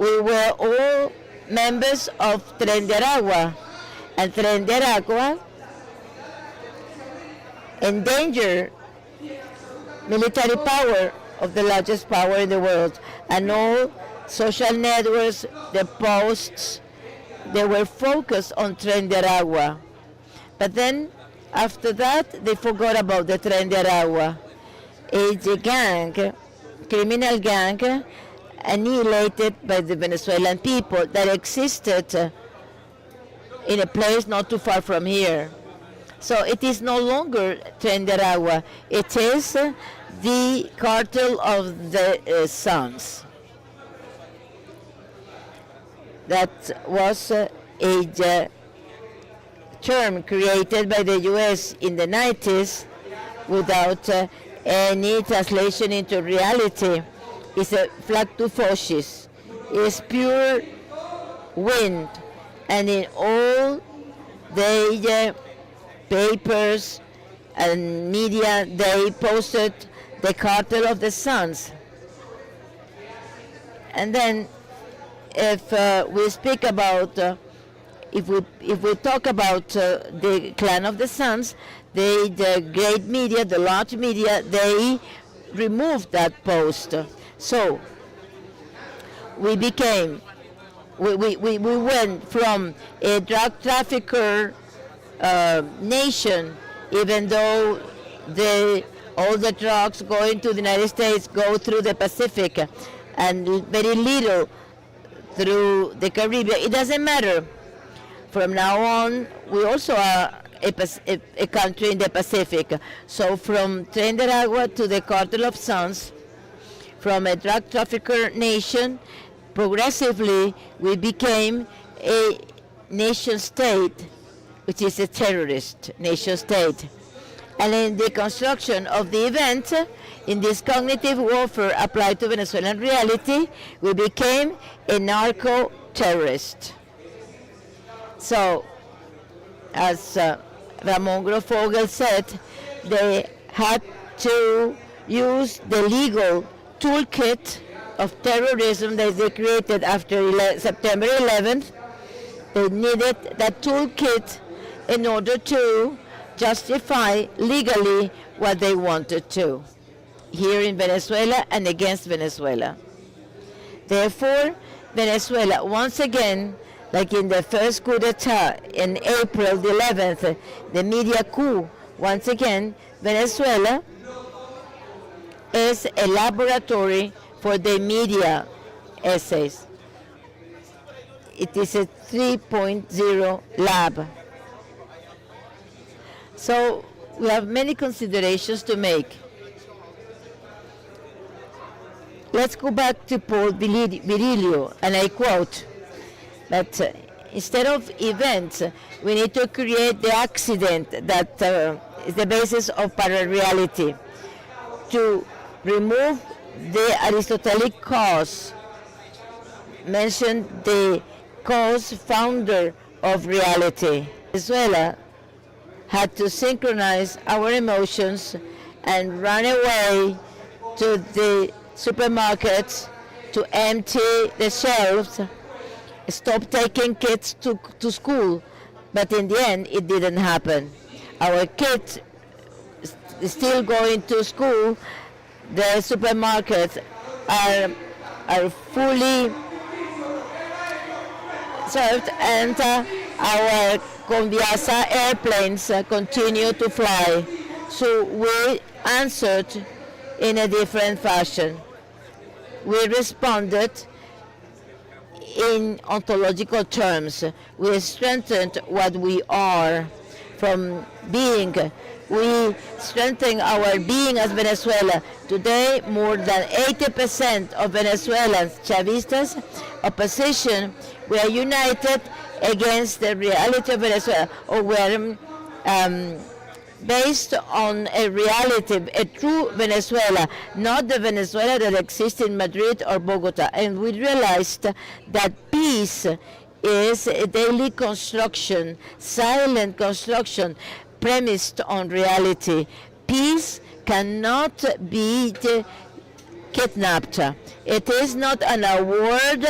we were all members of Tren de Aragua, and Tren de Aragua endangered military power of the largest power in the world, and all social networks, the posts, they were focused on Tren de Aragua. But then, after that, they forgot about the Tren de Aragua. It's a gang, criminal gang, annihilated by the Venezuelan people that existed in a place not too far from here. So it is no longer Tren de Aragua. It is the cartel of the Suns. That was a term created by the U.S. in the 90s without any translation into reality. It's a flag to fascists. It's pure wind, and in all the papers and media, they posted the cartel of the Suns. And then, if we speak about, if we talk about the clan of the Suns, the great media, the large media, they removed that post. So we became, we went from a drug trafficker nation, even though all the drugs going to the United States go through the Pacific and very little through the Caribbean. It doesn't matter. From now on, we also are a country in the Pacific. So from Tren de Aragua to the cartel of Suns, from a drug trafficker nation, progressively we became a nation state, which is a terrorist nation state. And in the construction of the event, in this cognitive warfare applied to Venezuelan reality, we became a narco-terrorist. So, as Ramon Grofogel said, they had to use the legal toolkit of terrorism that they created after September 11th. They needed that toolkit in order to justify legally what they wanted to here in Venezuela and against Venezuela. Therefore, Venezuela, once again, like in the first coup d'etat in April the 11th, the media coup, once again, Venezuela is a laboratory for the media essays. It is a 3.0 lab. So we have many considerations to make. Let's go back to Paul Virilio, and I quote, that instead of events, we need to create the accident that is the basis of parallelity, to remove the Aristotelic cause, mention the cause founder of reality. Venezuela had to synchronize our emotions and run away to the supermarkets to empty the shelves, stop taking kids to school. But in the end, it didn't happen. Our kids still going to school. The supermarkets are fully served, and our Conviasa airplanes continue to fly. So we answered in a different fashion. We responded in ontological terms. We strengthened what we are from being. We strengthen our being as Venezuela. Today, more than 80% of Venezuelans, Chavistas, opposition, we are united against the reality of Venezuela, or we are based on a reality, a true Venezuela, not the Venezuela that exists in Madrid or Bogota. And we realized that peace is a daily construction, silent construction, premised on reality. Peace cannot be kidnapped. It is not an award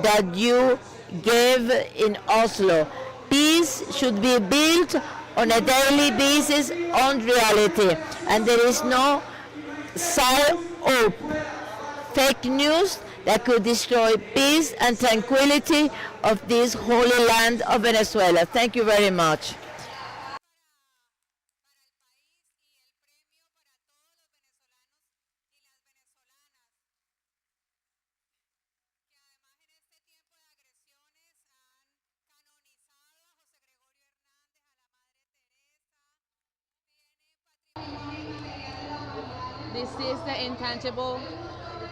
that you gave in Oslo. Peace should be built on a daily basis on reality, and there is no side or fake news that could destroy peace and tranquility of this holy land of Venezuela. Thank you very much. This is the intangible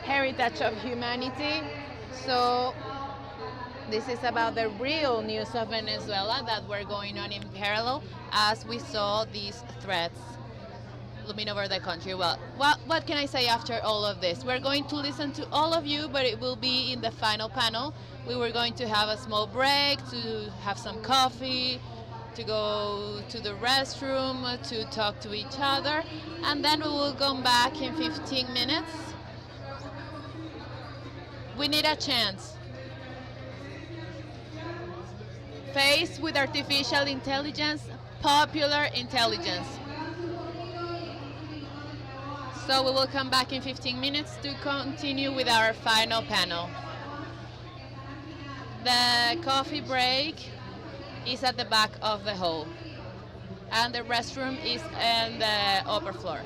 heritage of humanity. So this is about the real news of Venezuela that were going on in parallel as we saw these threats looming over the country. Well, what can I say after all of this? We're going to listen to all of you, but it will be in the final panel. We were going to have a small break to have some coffee, to go to the restroom, to talk to each other, and then we will come back in 15 minutes. We need a chance. Faced with artificial intelligence, popular intelligence. So we will come back in 15 minutes to continue with our final panel. The coffee break is at the back of the hall, and the restroom is in the upper floor.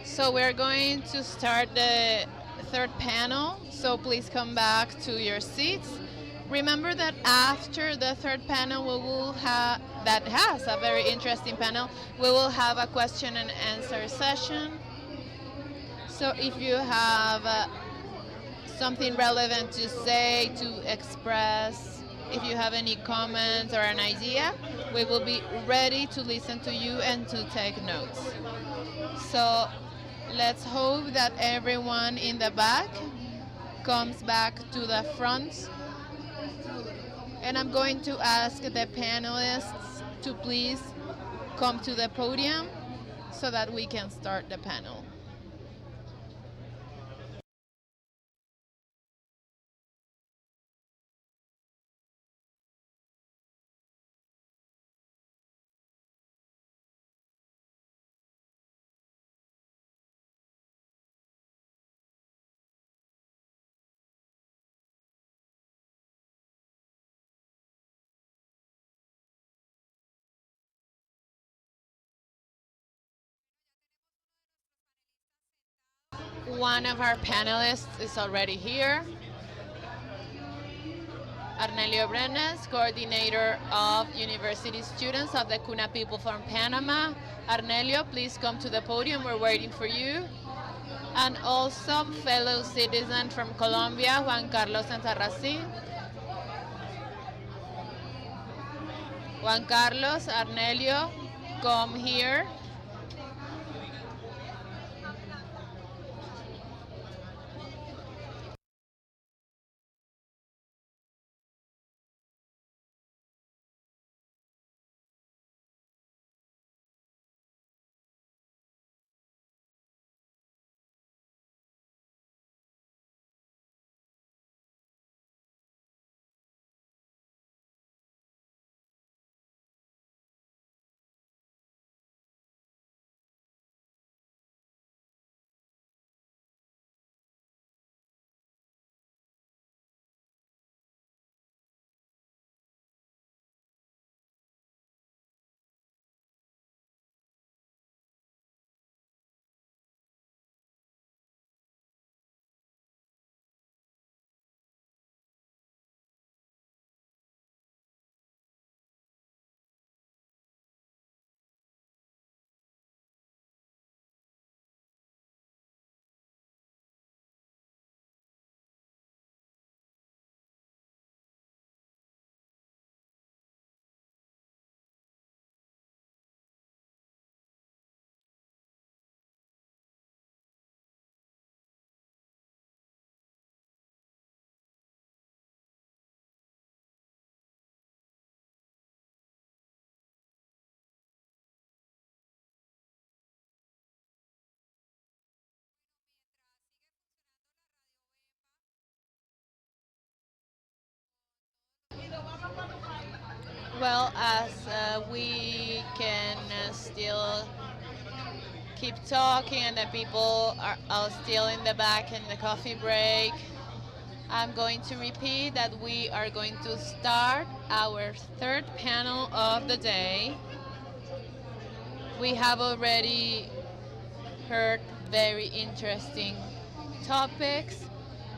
So we're going to start the third panel, so please come back to your seats. Remember that after the third panel, we will have, that has a very interesting panel, we will have a question and answer session. So if you have something relevant to say, to express, if you have any comments or an idea, we will be ready to listen to you and to take notes. So let's hope that everyone in the back comes back to the front. And I'm going to ask the panelists to please come to the podium so that we can start the panel. One of our panelists is already here. Arnelio Brenes, coordinator of university students of the Cuna people from Panama. Arnelio, please come to the podium. We're waiting for you. And also fellow citizen from Colombia, Juan Carlos Santarraci. Juan Carlos, Arnelio, come here. Well, as we can still keep talking and the people are still in the back in the coffee break, I'm going to repeat that we are going to start our third panel of the day. We have already heard very interesting topics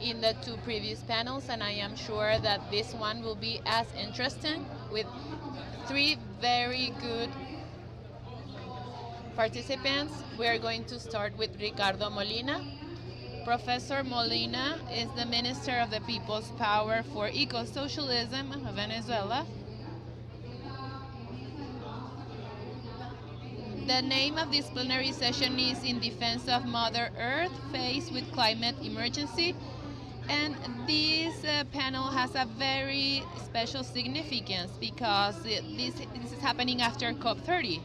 in the two previous panels, and I am sure that this one will be as interesting with three very good participants. We are going to start with Ricardo Molina. Professor Molina is the Minister of the People's Power for Eco-Socialism of Venezuela. The name of this plenary session is In Defense of Mother Earth Faced with Climate Emergency. And this panel has a very special significance because this is happening after COP30.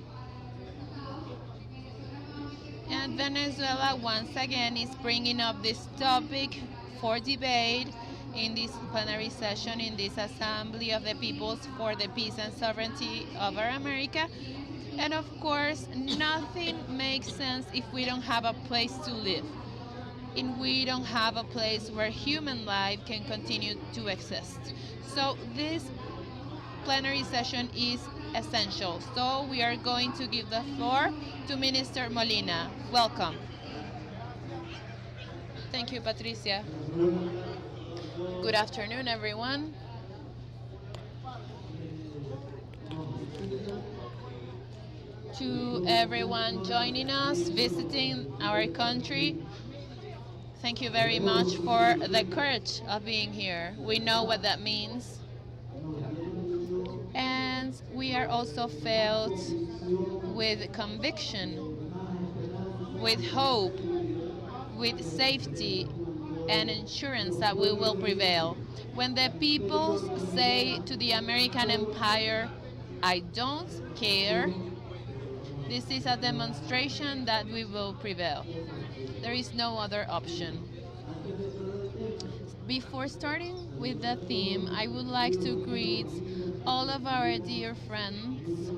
And Venezuela once again is bringing up this topic for debate in this plenary session in this Assembly of the Peoples for the Peace and Sovereignty of our America. And of course, nothing makes sense if we don't have a place to live. And we don't have a place where human life can continue to exist. So this plenary session is essential. So we are going to give the floor to Minister Molina. Welcome. Thank you, Patricia. Good afternoon, everyone. To everyone joining us, visiting our country, thank you very much for the courage of being here. We know what that means. And we are also filled with conviction, with hope, with safety and assurance that we will prevail. When the people say to the American empire, I don't care, this is a demonstration that we will prevail. There is no other option. Before starting with the theme, I would like to greet all of our dear friends.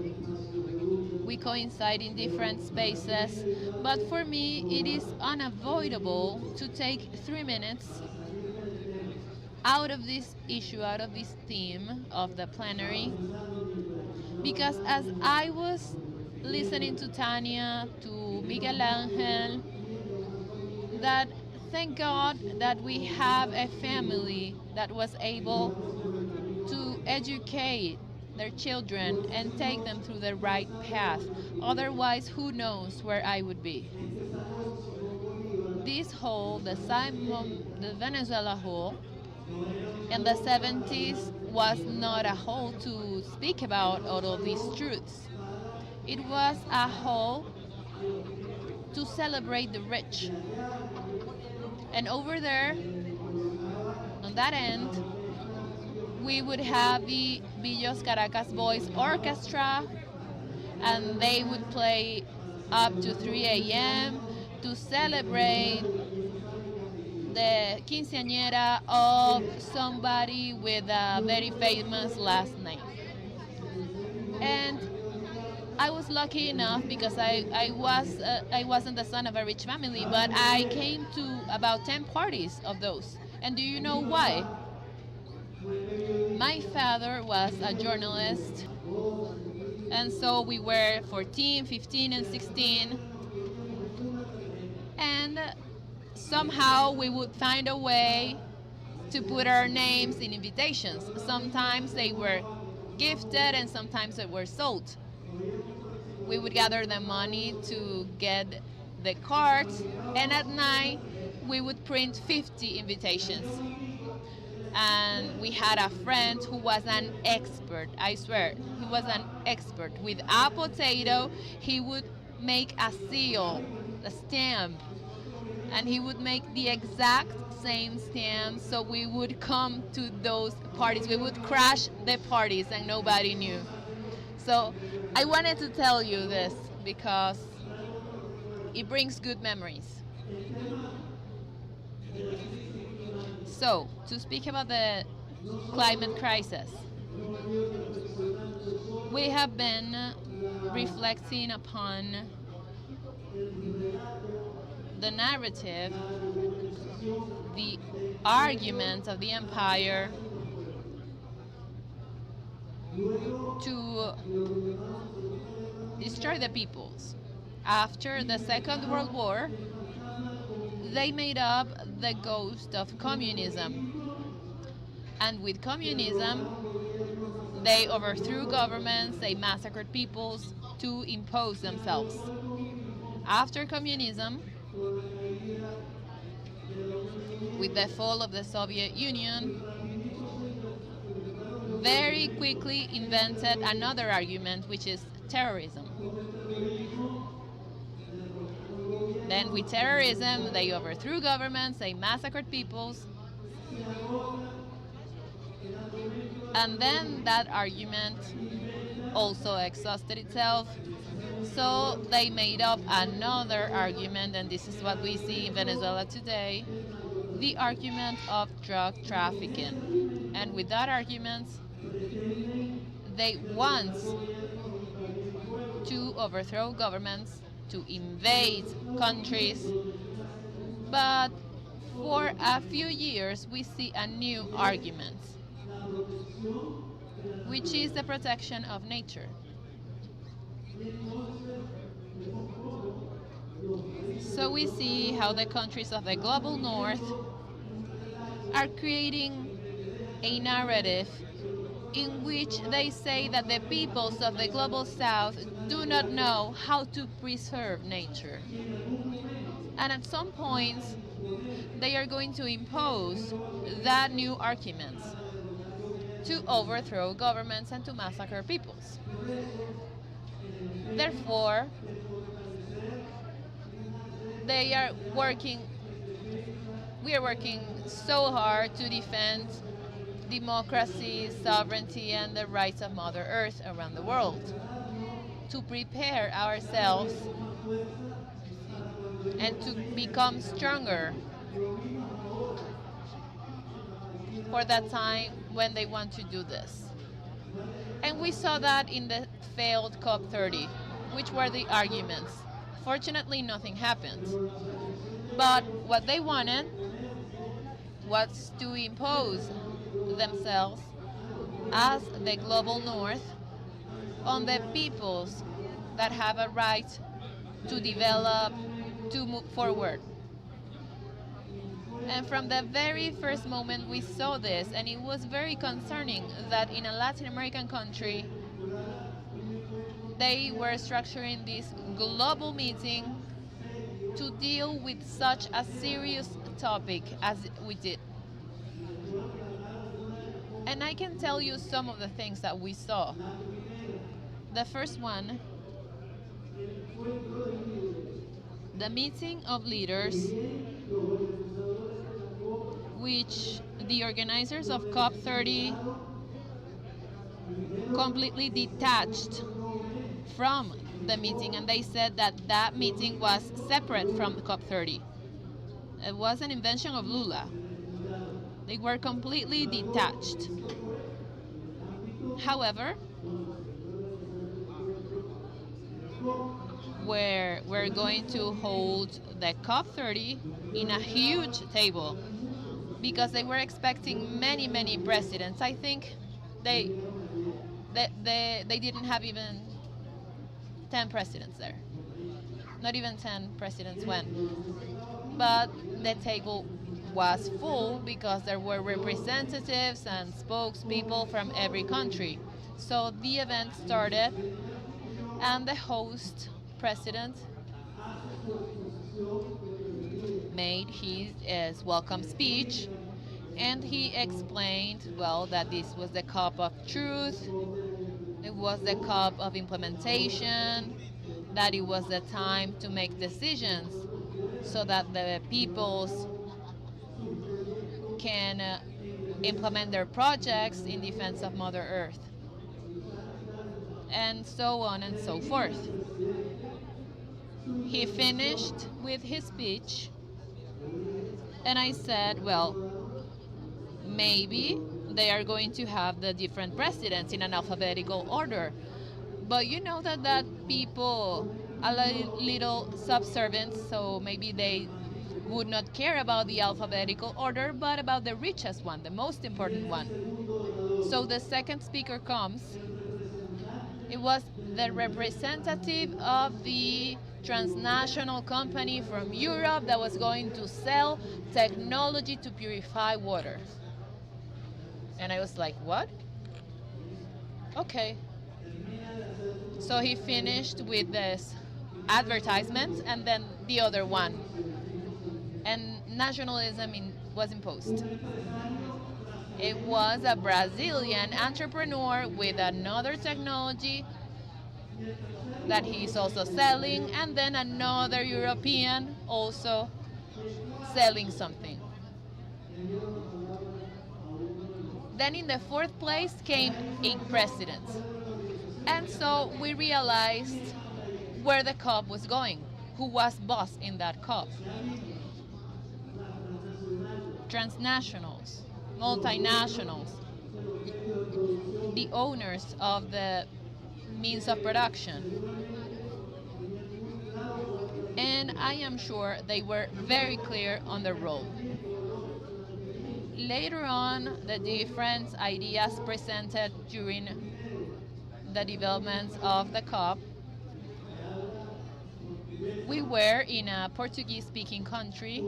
We coincide in different spaces, but for me it is unavoidable to take 3 minutes out of this issue, out of this theme of the plenary, because as I was listening to Tania, to Miguel Angel, that thank God that we have a family that was able to educate their children and take them through the right path. Otherwise, who knows where I would be. This whole, the Venezuela whole, in the 70s was not a whole to speak about all of these truths. It was a whole to celebrate the rich. And over there, on that end, we would have the Villos Caracas Boys Orchestra, and they would play up to 3 a.m. to celebrate the quinceañera of somebody with a very famous last name. And I was lucky enough because I wasn't the son of a rich family, but I came to about 10 parties of those. And do you know why? My father was a journalist, and so we were 14, 15, and 16, and somehow we would find a way to put our names in invitations. Sometimes they were gifted and sometimes they were sold. We would gather the money to get the cards, and at night we would print 50 invitations. And we had a friend who was an expert, I swear, he was an expert. With a potato, he would make a seal, a stamp, and he would make the exact same stamp, so we would come to those parties. We would crash the parties and nobody knew. So I wanted to tell you this because it brings good memories. So, to speak about the climate crisis, we have been reflecting upon the narrative, the arguments of the empire to destroy the peoples. After the Second World War, they made up the ghost of communism. And with communism, they overthrew governments, they massacred peoples to impose themselves. After communism, with the fall of the Soviet Union, very quickly invented another argument, which is terrorism. Then with terrorism, they overthrew governments, they massacred peoples, and then that argument also exhausted itself. So they made up another argument, and this is what we see in Venezuela today, the argument of drug trafficking. And with that argument, they want to overthrow governments, to invade countries, but for a few years we see a new argument, which is the protection of nature. So we see how the countries of the global north are creating a narrative in which they say that the peoples of the global south do not know how to preserve nature. And at some points, they are going to impose that new arguments to overthrow governments and to massacre peoples. Therefore, they are working, we are working so hard to defend democracy, sovereignty, and the rights of Mother Earth around the world, to prepare ourselves and to become stronger for that time when they want to do this. And we saw that in the failed COP30, which were the arguments. Fortunately, nothing happened. But what they wanted was to impose themselves as the global north on the peoples that have a right to develop, to move forward. And from the very first moment we saw this, and it was very concerning that in a Latin American country, they were structuring this global meeting to deal with such a serious topic as we did. And I can tell you some of the things that we saw. The first one, the meeting of leaders, which the organizers of COP30 completely detached from the meeting, and they said that that meeting was separate from COP30. It was an invention of Lula. They were completely detached. However, we're going to hold the COP30 in a huge table because they were expecting many, many presidents. I think they didn't have even 10 presidents there. Not even 10 presidents went. But the table was full because there were representatives and spokespeople from every country. So the event started, and the host president made his welcome speech, and he explained, well, that this was the cup of truth, it was the cup of implementation, that it was the time to make decisions so that the peoples can implement their projects in defense of Mother Earth, and so on and so forth. He finished with his speech, and I said, well, maybe they are going to have the different presidents in an alphabetical order. But you know that people are a little subservient, so maybe they would not care about the alphabetical order, but about the richest one, the most important one. So the second speaker comes. It was the representative of the transnational company from Europe that was going to sell technology to purify water. And I was like, what? Okay. So he finished with this advertisement and then the other one. And nationalism was imposed. It was a Brazilian entrepreneur with another technology that he's also selling, and then another European also selling something. Then in the fourth place came a president. And so we realized where the COP was going, who was boss in that COP. Transnationals, multinationals, the owners of the means of production. And I am sure they were very clear on their role. Later on, the different ideas presented during the development of the COP We were in a Portuguese speaking country.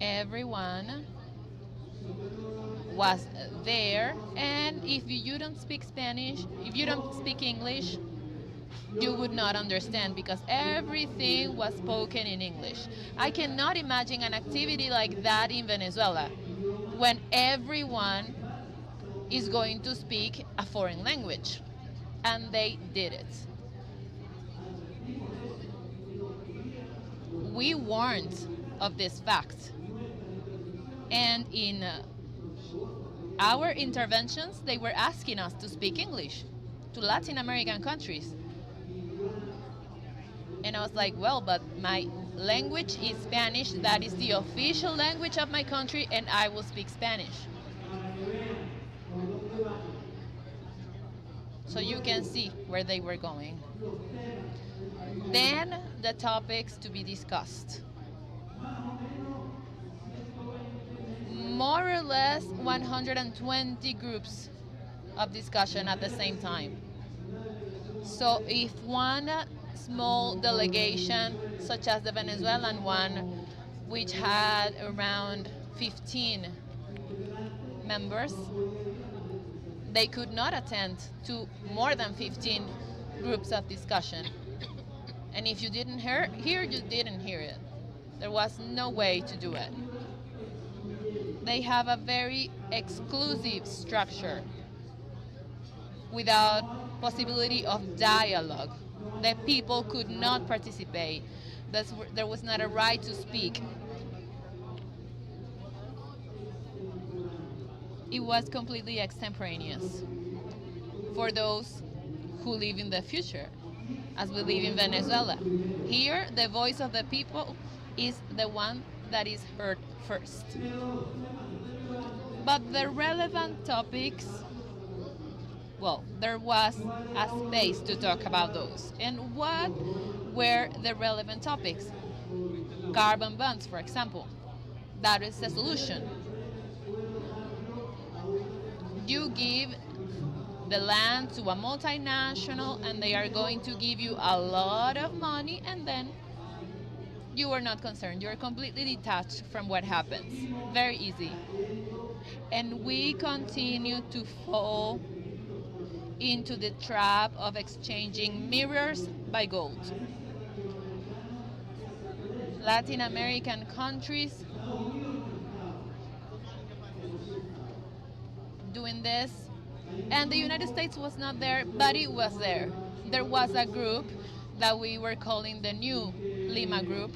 Everyone was there, and if you don't speak Spanish, if you don't speak English, you would not understand because everything was spoken in English. I cannot imagine an activity like that in Venezuela when everyone is going to speak a foreign language. And they did it. We warned of this fact. And in our interventions, they were asking us to speak English to Latin American countries. And I was like, well, but my language is Spanish. That is the official language of my country, and I will speak Spanish. So you can see where they were going. Then the topics to be discussed. More or less 120 groups of discussion at the same time. So if one small delegation, such as the Venezuelan one, which had around 15 members, they could not attend to more than 15 groups of discussion. And if you didn't hear, you didn't hear it. There was no way to do it. They have a very exclusive structure without possibility of dialogue. The people could not participate. There was not a right to speak. It was completely extemporaneous for those who live in the future, as we live in Venezuela. Here, the voice of the people is the one that is heard first. But the relevant topics, well, there was a space to talk about those. And what were the relevant topics? Carbon bonds, for example. That is the solution. You give the land to a multinational and they are going to give you a lot of money, and then you are not concerned. You are completely detached from what happens. Very easy. And we continue to fall into the trap of exchanging mirrors by gold. Latin American countries doing this, and the United States was not there, but it was there. There was a group that we were calling the New Lima Group,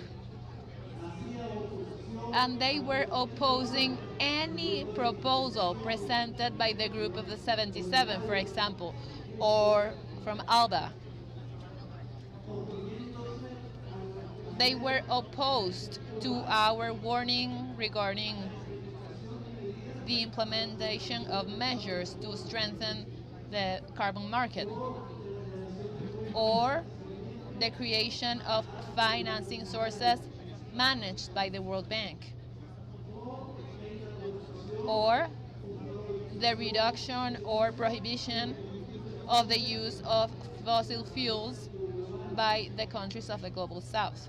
and they were opposing any proposal presented by the group of the 77, for example, or from ALBA. They were opposed to our warning regarding the implementation of measures to strengthen the carbon market, or the creation of financing sources managed by the World Bank, or the reduction or prohibition of the use of fossil fuels by the countries of the Global South.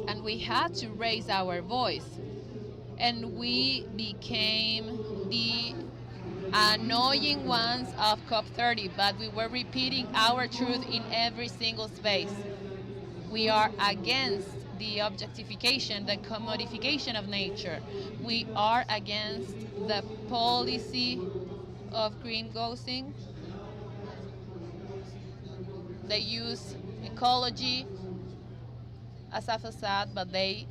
And we had to raise our voice, and we became the annoying ones of COP30, but we were repeating our truth in every single space. We are against the objectification, the commodification of nature. We are against the policy of greenwashing. They use ecology as a facade, but they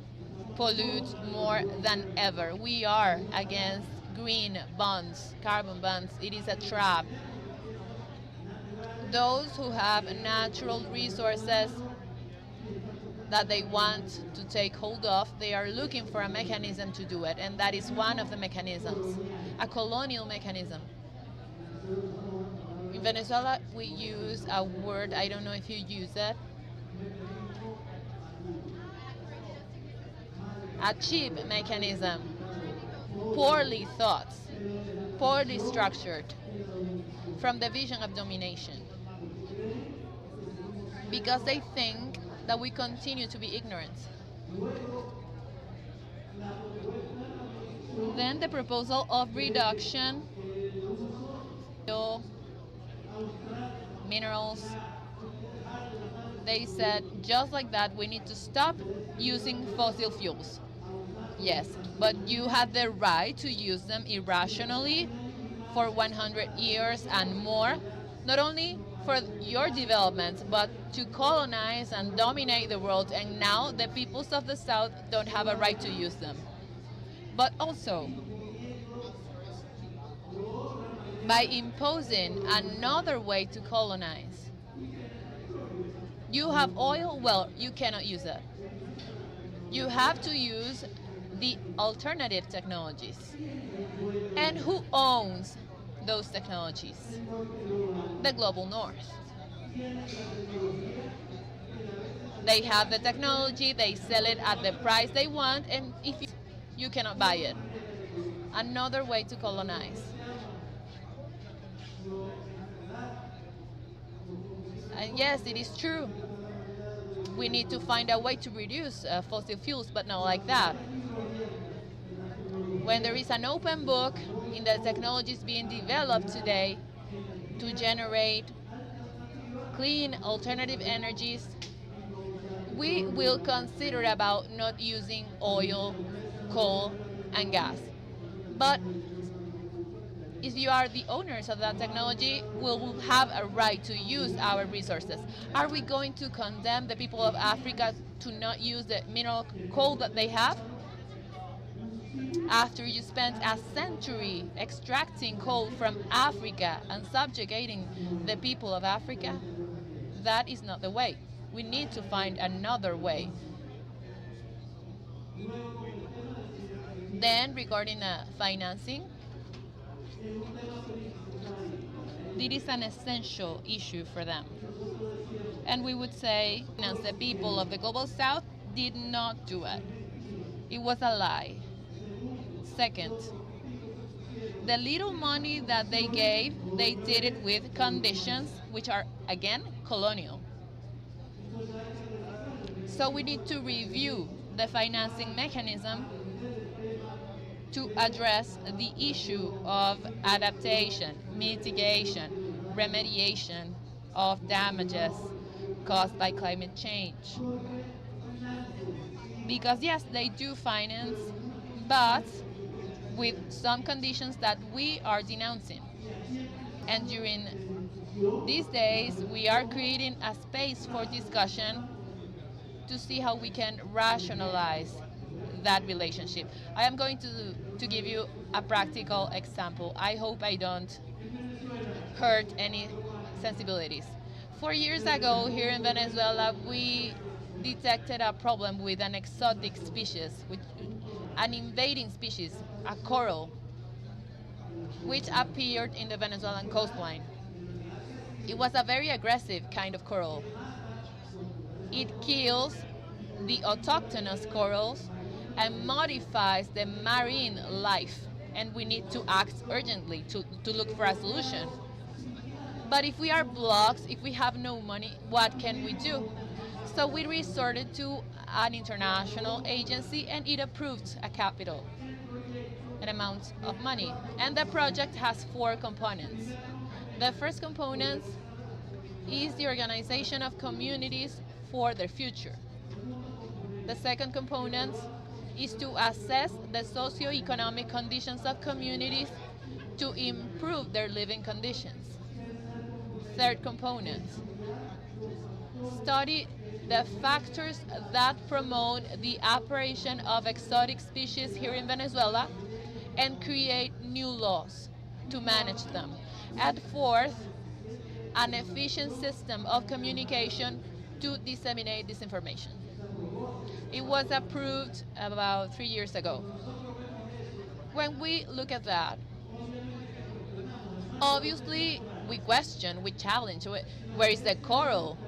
pollute more than ever. We are against green bonds, carbon bonds. It is a trap. Those who have natural resources that they want to take hold of, they are looking for a mechanism to do it, and that is one of the mechanisms, a colonial mechanism. In Venezuela, we use a word, I don't know if you use it, a cheap mechanism, poorly thought, poorly structured. from the vision of domination, because they think that we continue to be ignorant. Then the proposal of reduction, minerals, they said just like that we need to stop using fossil fuels. Yes, but you have the right to use them irrationally for 100 years and more, not only for your development, but to colonize and dominate the world. And now the peoples of the South don't have a right to use them. But also, by imposing another way to colonize, you have oil, well, you cannot use it. You have to use the alternative technologies. And who owns those technologies? The global north. They have the technology, they sell it at the price they want, and if you cannot buy it. Another way to colonize. And yes, it is true. We need to find a way to reduce fossil fuels, but not like that. When there is an open book in the technologies being developed today to generate clean alternative energies, we will consider about not using oil, coal, and gas. But if you are the owners of that technology, we will have a right to use our resources. Are we going to condemn the people of Africa to not use the mineral coal that they have? After you spent a century extracting coal from Africa and subjugating the people of Africa, that is not the way. We need to find another way. Then, regarding financing, it is an essential issue for them. And we would say the people of the Global South did not do it. It was a lie. Second, the little money that they gave, they did it with conditions which are, again, colonial. So we need to review the financing mechanism to address the issue of adaptation, mitigation, remediation of damages caused by climate change. Because yes, they do finance, but with some conditions that we are denouncing. And during these days, we are creating a space for discussion to see how we can rationalize that relationship. I am going to give you a practical example. I hope I don't hurt any sensibilities. 4 years ago, here in Venezuela, we detected a problem with an exotic species, an invading species, a coral, which appeared in the Venezuelan coastline. It was a very aggressive kind of coral. It kills the autochthonous corals and modifies the marine life, and we need to act urgently to look for a solution. But if we are blocked, if we have no money, what can we do? So we resorted to an international agency, and it approved a capital, an amount of money. And the project has 4 components. The first component is the organization of communities for their future. The second component is to assess the socio-economic conditions of communities to improve their living conditions. Third component, study the factors that promote the apparition of exotic species here in Venezuela and create new laws to manage them. And fourth, an efficient system of communication to disseminate this information. It was approved about 3 years ago. When we look at that, obviously we question, we challenge, where is the coral?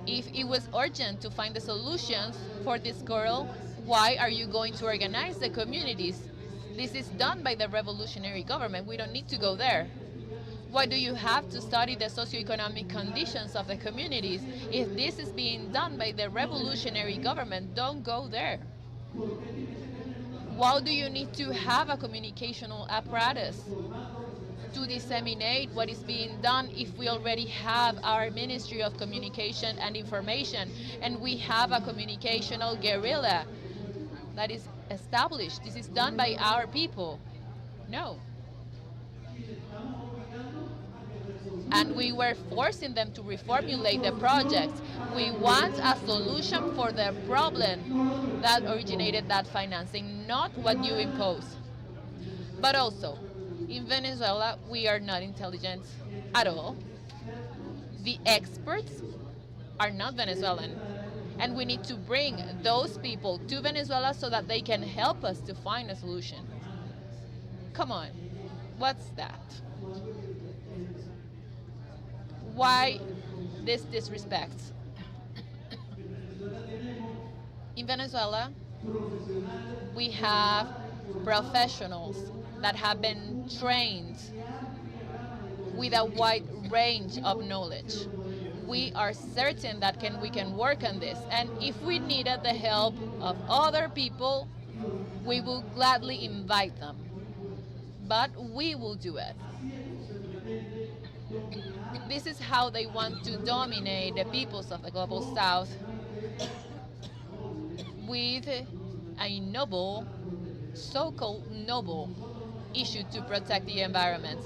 If it was urgent to find the solutions for this coral, why are you going to organize the communities? This is done by the revolutionary government. We don't need to go there. Why do you have to study the socioeconomic conditions of the communities? If this is being done by the revolutionary government, don't go there. Why do you need to have a communicational apparatus to disseminate what is being done if we already have our Ministry of Communication and Information and we have a communicational guerrilla that is established? This is done by our people. No. And we were forcing them to reformulate the project. We want a solution for the problem that originated that financing, not what you impose. But also, in Venezuela, we are not intelligent at all. The experts are not Venezuelan. And we need to bring those people to Venezuela so that they can help us to find a solution. Come on, what's that? Why this disrespect? In Venezuela, we have professionals that have been trained with a wide range of knowledge. We are certain that we can work on this, and if we needed the help of other people, we will gladly invite them. But we will do it. This is how they want to dominate the peoples of the Global South, with a noble, so-called noble issue to protect the environment.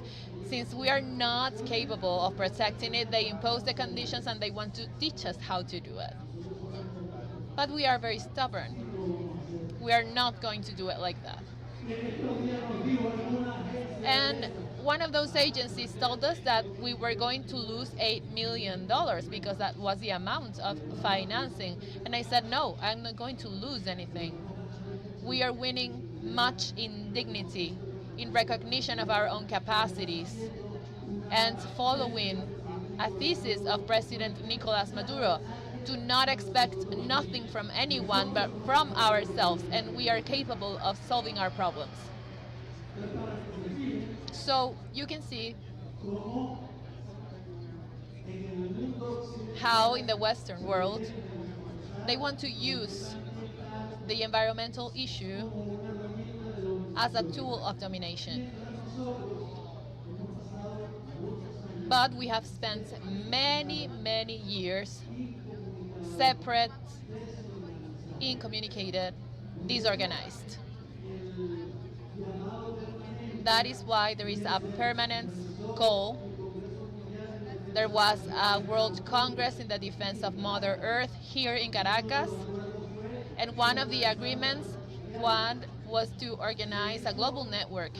Since we are not capable of protecting it, they impose the conditions and they want to teach us how to do it. But we are very stubborn. We are not going to do it like that. And one of those agencies told us that we were going to lose $8 million because that was the amount of financing. And I said, no, I'm not going to lose anything. We are winning much in dignity, in recognition of our own capacities, and following a thesis of President Nicolas Maduro, to not expect nothing from anyone but from ourselves, and we are capable of solving our problems. So you can see how in the Western world they want to use the environmental issue as a tool of domination. But we have spent many, many years separate, incommunicated, disorganized. That is why there is a permanent call. There was a World Congress in the defense of Mother Earth here in Caracas, and one of the agreements was to organize a global network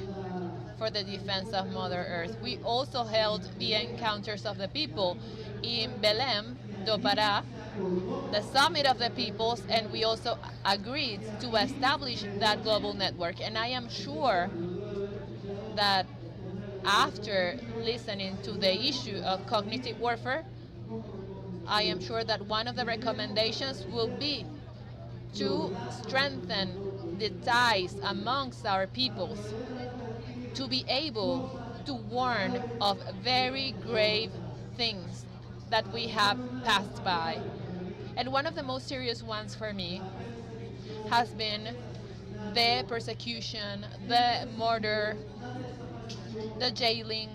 for the defense of Mother Earth. We also held the Encounters of the People in Belém do Pará, the Summit of the Peoples, and we also agreed to establish that global network. And I am sure that after listening to the issue of cognitive warfare, I am sure that one of the recommendations will be to strengthen the ties amongst our peoples, to be able to warn of very grave things that we have passed by. And one of the most serious ones for me has been the persecution, the murder, the jailing,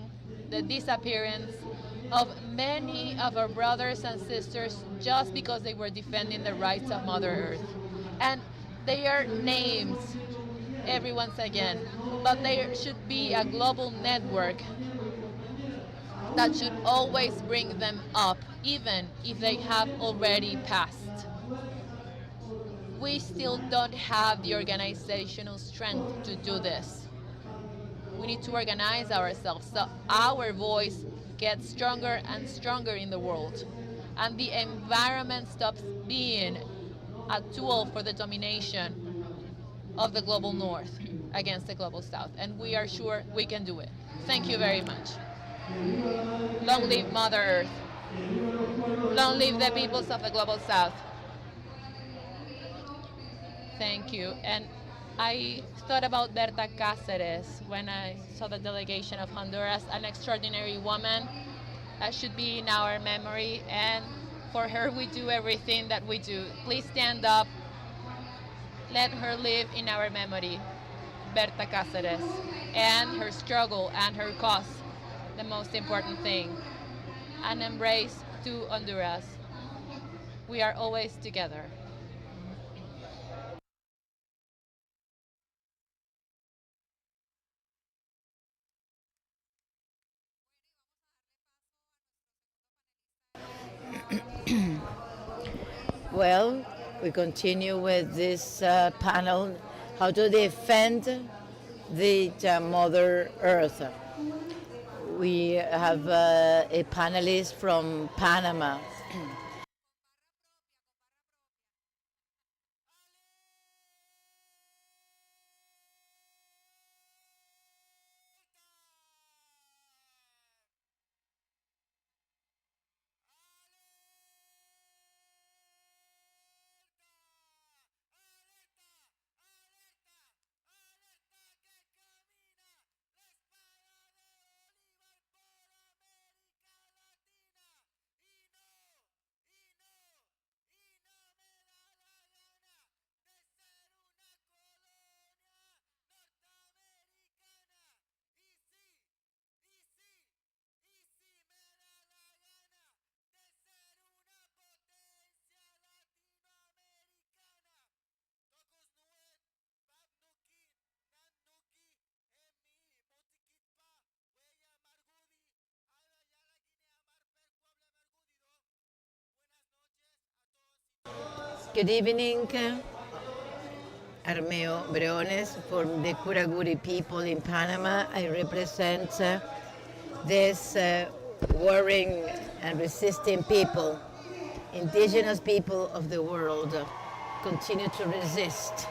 the disappearance of many of our brothers and sisters just because they were defending the rights of Mother Earth. And they are named every once again, but there should be a global network that should always bring them up, even if they have already passed. We still don't have the organizational strength to do this. We need to organize ourselves so our voice gets stronger and stronger in the world, and the environment stops being a tool for the domination of the global north against the global south, and we are sure we can do it. Thank you very much. Long live Mother Earth. Long live the peoples of the global south. Thank you. And I thought about Berta Cáceres when I saw the delegation of Honduras, an extraordinary woman that should be in our memory, and for her we do everything that we do. Please stand up. Let her live in our memory, Berta Cáceres, and her struggle and her cause, the most important thing. An embrace to Honduras. We are always together. Well, we continue with this panel, how to defend the Mother Earth. We have a panelist from Panama. Good evening, Armeo Breones from the Curaguri people in Panama. I represent this warring and resisting people, indigenous people of the world, continue to resist.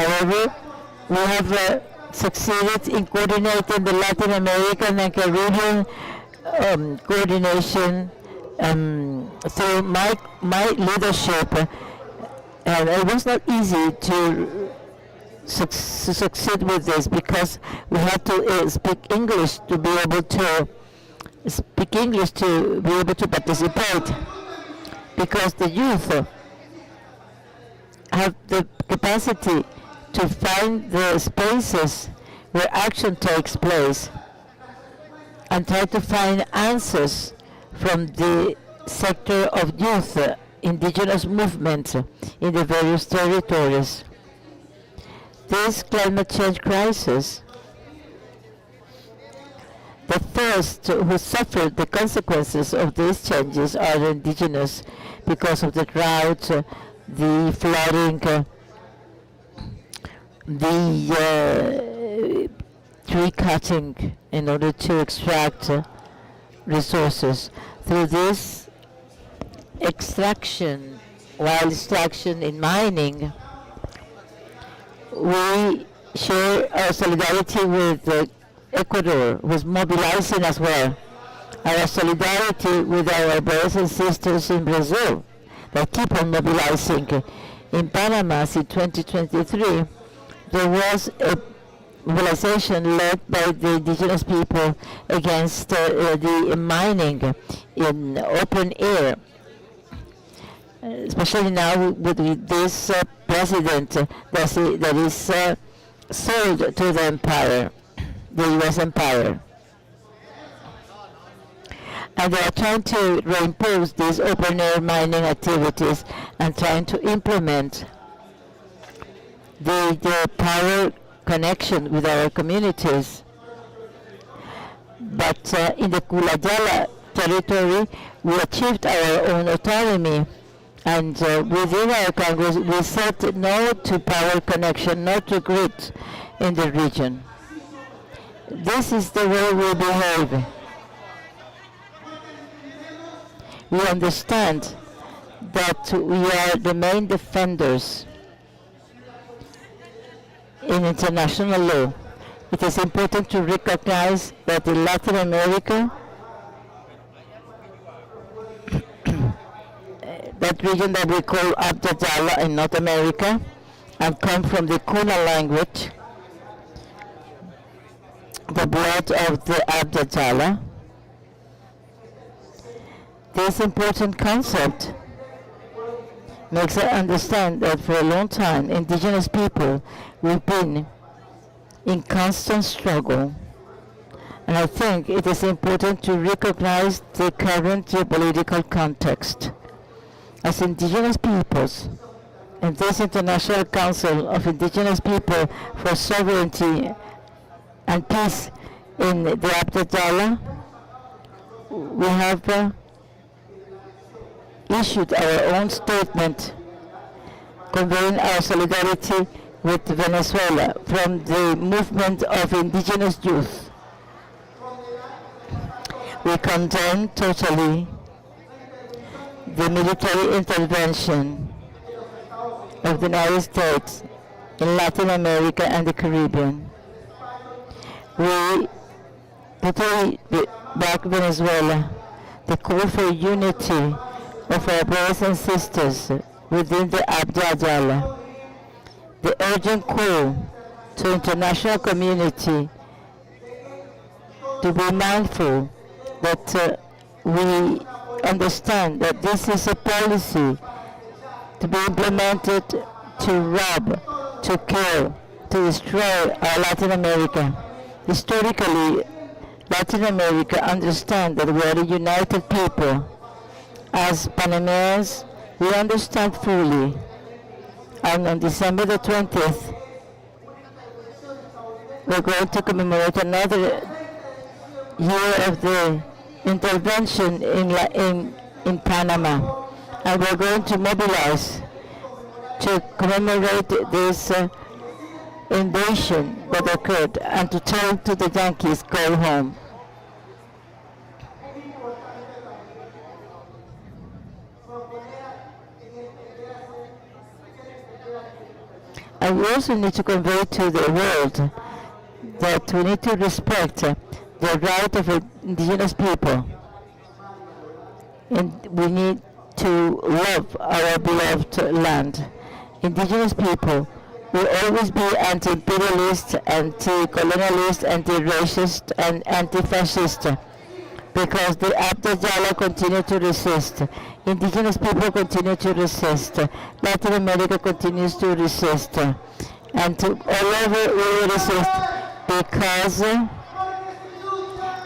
However, we have succeeded in coordinating the Latin American and Caribbean coordination through my leadership, and it was not easy to succeed with this because we had to speak English to be able to participate, because the youth have the capacity to find the spaces where action takes place and try to find answers from the sector of youth indigenous movements in the various territories. This climate change crisis, the first who suffered the consequences of these changes are the indigenous, because of the drought, the flooding, the tree cutting in order to extract resources. Through this wild extraction in mining, we share our solidarity with Ecuador, who is mobilizing as well. Our solidarity with our brothers and sisters in Brazil that keep on mobilizing. In Panama, in 2023, there was a mobilization led by the indigenous people against the mining in open air, especially now with this president that is sold to the empire, the U.S. empire. And they are trying to reimpose these open air mining activities and trying to implement the power connection with our communities. But in the Culayala territory, we achieved our own autonomy, and within our Congress we said no to power connection, no to grid in the region. This is the way we behave. We understand that we are the main defenders in international law. It is important to recognize that in Latin America, that region that we call Abdala in North America, and come from the Kuna language, the blood of the Abdala. This important concept makes us understand that for a long time, indigenous people, we've been in constant struggle. And I think it is important to recognize the current geopolitical context. As indigenous peoples, in this International Council of Indigenous People for Sovereignty and Peace in the Abdala, we have issued our own statement conveying our solidarity with Venezuela from the movement of indigenous youth. We condemn totally the military intervention of the United States in Latin America and the Caribbean. We totally back Venezuela, the call for unity of our brothers and sisters within the Abdala, the urgent call to international community to be mindful that we understand that this is a policy to be implemented to rob, to kill, to destroy our Latin America. Historically, Latin America understands that we are a united people. As Panamanians, we understand fully, and on December the 20th, we're going to commemorate another year of the intervention in Panama, and we're going to mobilize to commemorate this invasion that occurred and to tell to the Yankees, go home. And we also need to convey to the world that we need to respect the right of indigenous people, and we need to love our beloved land. Indigenous people will always be anti-imperialist, anti-colonialist, anti-racist, and anti-fascist because the Abda Yala continue to resist. Indigenous people continue to resist. Latin America continues to resist. And to all over we will resist because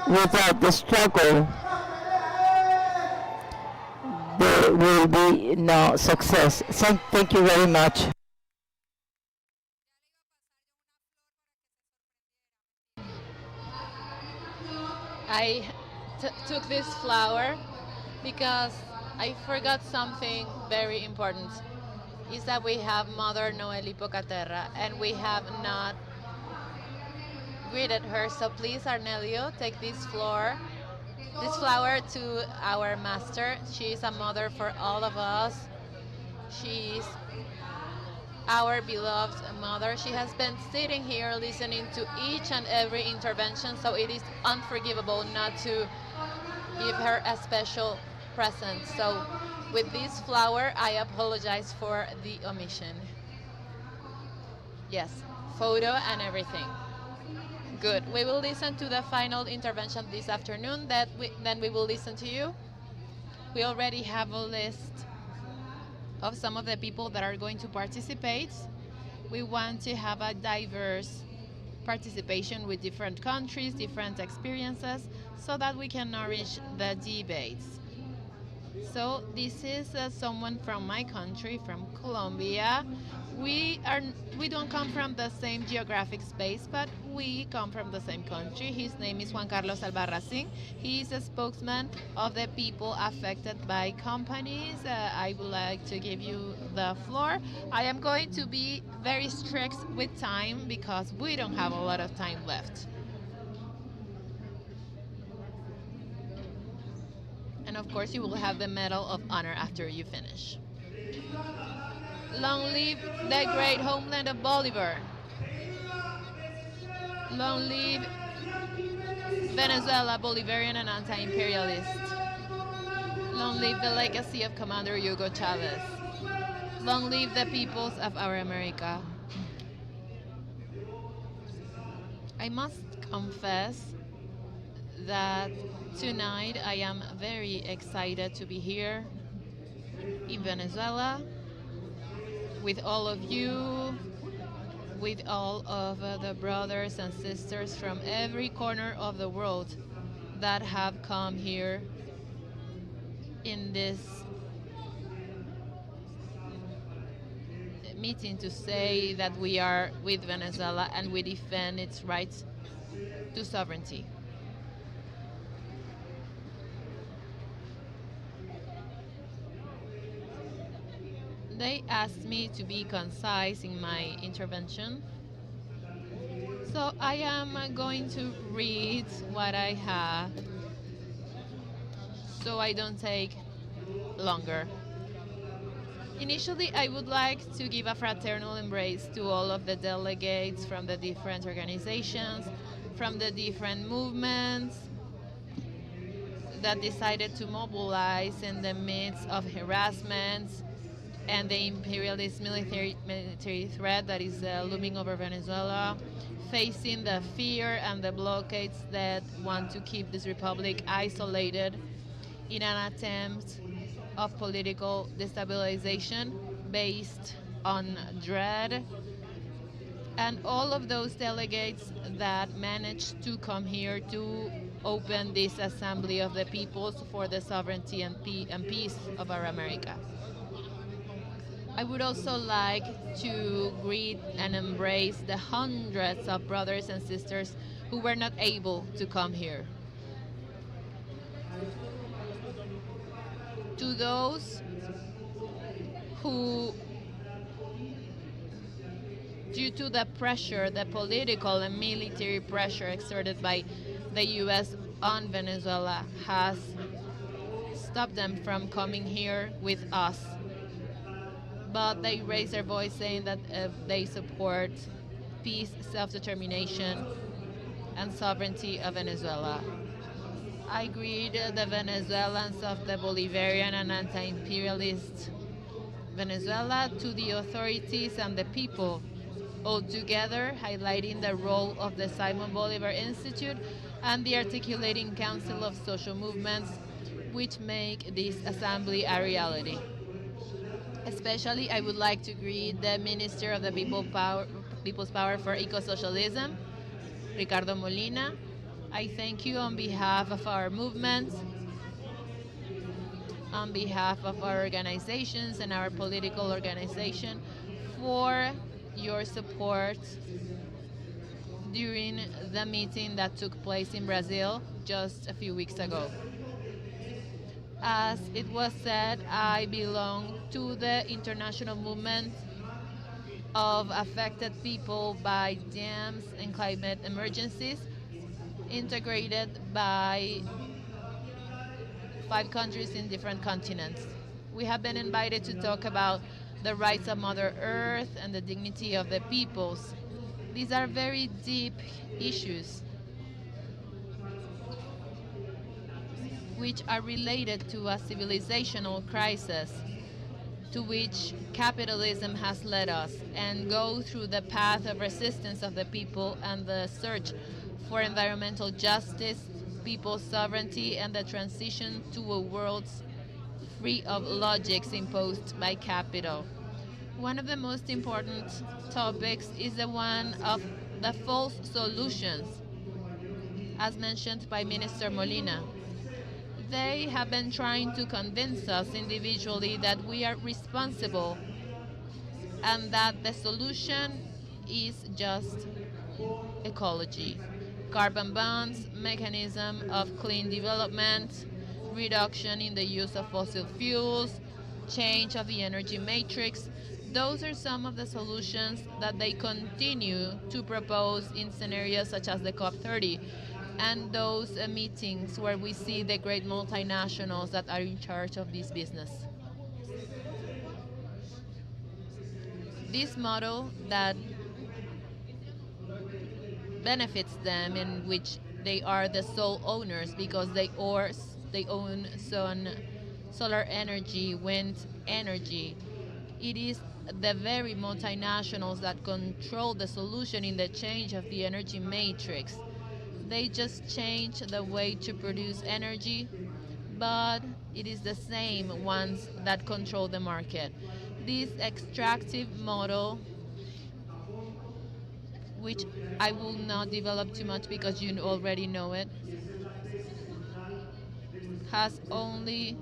without the struggle there will be no success. Thank you very much. I took this flower because I forgot something very important. Is that we have Mother Noel Hipocaterra and we have not greeted her. So please, Arnelio, take this flower to our master. She is a mother for all of us. She is our beloved mother. She has been sitting here listening to each and every intervention, so it is unforgivable not to give her a special present. So with this flower, I apologize for the omission. Yes, photo and everything. Good. We will listen to the final intervention this afternoon. Then we will listen to you. We already have a list of some of the people that are going to participate. We want to have a diverse participation with different countries, different experiences, so that we can nourish the debates. So this is someone from my country, from Colombia. We are we don't come from the same geographic space, but we come from the same country. His name is Juan Carlos Albarracin. He is a spokesman of the people affected by companies. I would like to give you the floor. I am going to be very strict with time because we don't have a lot of time left. And of course, you will have the Medal of Honor after you finish. Long live the great homeland of Bolivar. Long live Venezuela, Bolivarian and anti-imperialist. Long live the legacy of Commander Hugo Chavez. Long live the peoples of our America. I must confess that tonight I am very excited to be here in Venezuela with all of you, with all of the brothers and sisters from every corner of the world that have come here in this meeting to say that we are with Venezuela and we defend its rights to sovereignty. They asked me to be concise in my intervention, so I am going to read what I have so I don't take longer. Initially, I would like to give a fraternal embrace to all of the delegates from the different organizations, from the different movements that decided to mobilize in the midst of harassments and the imperialist military threat that is looming over Venezuela, facing the fear and the blockades that want to keep this republic isolated in an attempt of political destabilization based on dread, and all of those delegates that managed to come here to open this Assembly of the Peoples for the sovereignty and peace of our America. I would also like to greet and embrace the hundreds of brothers and sisters who were not able to come here. To those who, due to the pressure, the political and military pressure exerted by the US on Venezuela, has stopped them from coming here with us. but they raise their voice saying that they support peace, self-determination, and sovereignty of Venezuela. I greet the Venezuelans of the Bolivarian and anti-imperialist Venezuela to the authorities and the people, all together highlighting the role of the Simon Bolivar Institute and the Articulating Council of Social Movements, which make this assembly a reality. Especially, I would like to greet the Minister of the People's Power for Eco-Socialism, Ricardo Molina. I thank you on behalf of our movement, on behalf of our organizations and our political organization for your support during the meeting that took place in Brazil just a few weeks ago. As it was said, I belong to the international movement of affected people by dams and climate emergencies, integrated by 5 countries in different continents. We have been invited to talk about the rights of Mother Earth and the dignity of the peoples. These are very deep issues which are related to a civilizational crisis to which capitalism has led us, and go through the path of resistance of the people and the search for environmental justice, people's sovereignty, and the transition to a world free of logics imposed by capital. One of the most important topics is the one of the false solutions, as mentioned by Minister Molina. They have been trying to convince us individually that we are responsible and that the solution is just ecology. Carbon bonds, mechanism of clean development, reduction in the use of fossil fuels, change of the energy matrix. Those are some of the solutions that they continue to propose in scenarios such as the COP30 and those meetings where we see the great multinationals that are in charge of this business. This model that benefits them, in which they are the sole owners because they own solar energy, wind energy. It is the very multinationals that control the solution in the change of the energy matrix. They just change the way to produce energy, but it is the same ones that control the market. This extractive model, which I will not develop too much because you already know it, has only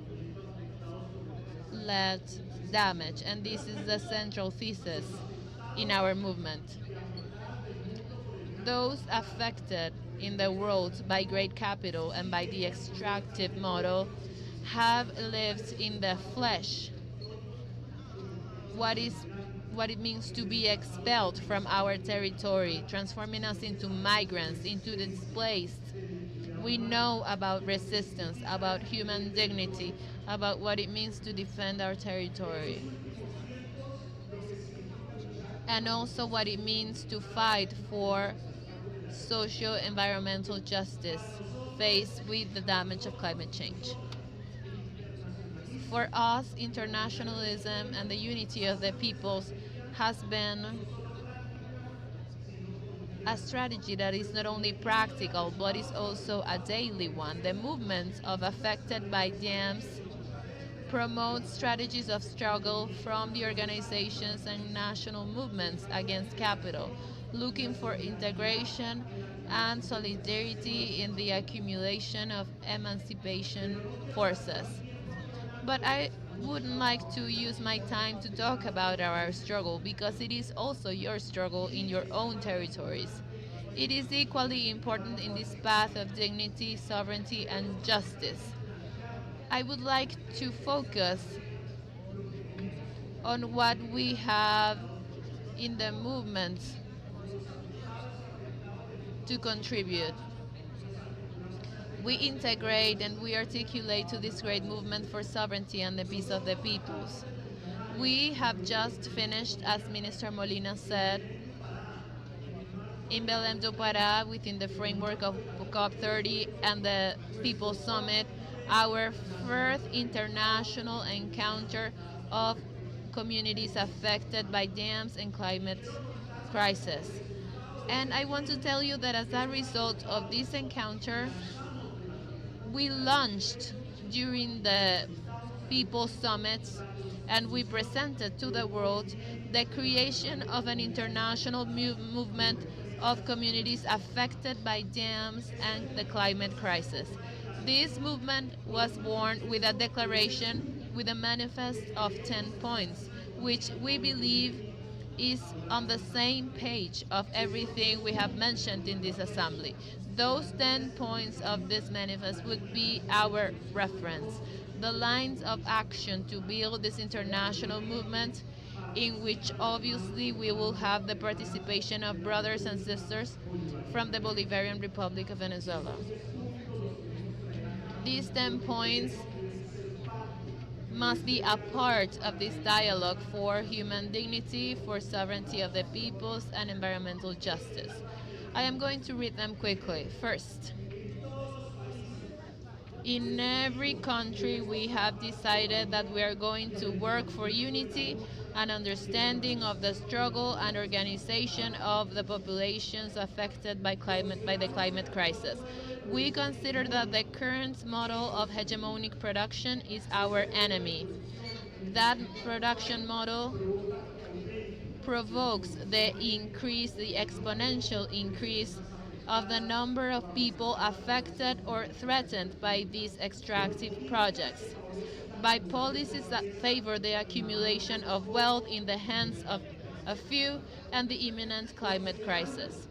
led damage, and this is the central thesis in our movement. Those affected in the world by great capital and by the extractive model have lived in the flesh what is what it means to be expelled from our territory, transforming us into migrants, into displaced. We know about resistance, about human dignity, about what it means to defend our territory, and also what it means to fight for socio-environmental justice faced with the damage of climate change. For us, internationalism and the unity of the peoples has been a strategy that is not only practical but is also a daily one. The movements of affected by dams promote strategies of struggle from the organizations and national movements against capital, looking for integration and solidarity in the accumulation of emancipation forces. But I wouldn't like to use my time to talk about our struggle because it is also your struggle in your own territories. It is equally important in this path of dignity, sovereignty, and justice. I would like to focus on what we have in the movement to contribute. We integrate and we articulate to this great movement for sovereignty and the peace of the peoples. We have just finished, as Minister Molina said, in Belém do Pará, within the framework of COP30 and the People's Summit, our first international encounter of communities affected by dams and climate crisis. And I want to tell you that as a result of this encounter, we launched during the People Summits and we presented to the world the creation of an international movement of communities affected by dams and the climate crisis. This movement was born with a declaration with a manifest of 10 points, which we believe is on the same page of everything we have mentioned in this assembly. Those 10 points of this manifest would be our reference, the lines of action to build this international movement in which obviously we will have the participation of brothers and sisters from the Bolivarian Republic of Venezuela. These 10 points must be a part of this dialogue for human dignity, for sovereignty of the peoples, and environmental justice. I am going to read them quickly. First, in every country we have decided that we are going to work for unity and understanding of the struggle and organization of the populations affected by the climate crisis. We consider that the current model of hegemonic production is our enemy. That production model provokes the exponential increase of the number of people affected or threatened by these extractive projects, by policies that favor the accumulation of wealth in the hands of a few and the imminent climate crisis.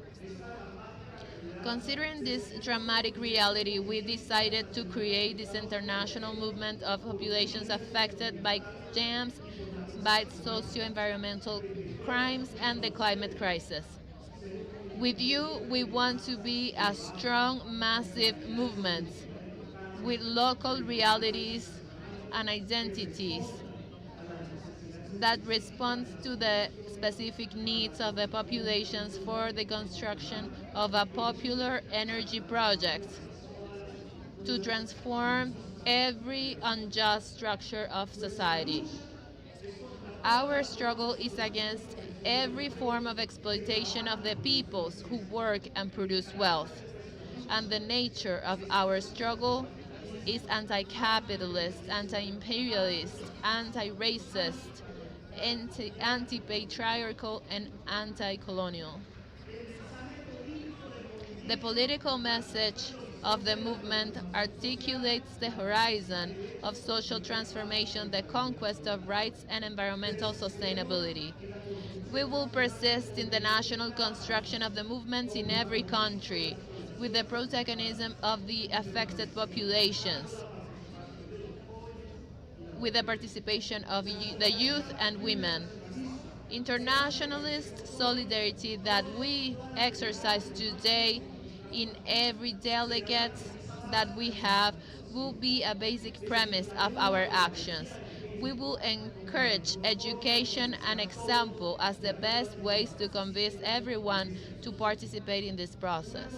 Considering this dramatic reality, we decided to create this international movement of populations affected by dams, by socio-environmental crimes, and the climate crisis. With you, we want to be a strong, massive movement with local realities and identities that responds to the specific needs of the populations for the construction of a popular energy project to transform every unjust structure of society. Our struggle is against every form of exploitation of the peoples who work and produce wealth. And the nature of our struggle is anti-capitalist, anti-imperialist, anti-racist, anti-patriarchal, and anti-colonial. The political message of the movement articulates the horizon of social transformation, the conquest of rights, and environmental sustainability. We will persist in the national construction of the movements in every country, with the protagonism of the affected populations, with the participation of the youth and women. Internationalist solidarity that we exercise today in every delegate that we have will be a basic premise of our actions. We will encourage education and example as the best ways to convince everyone to participate in this process.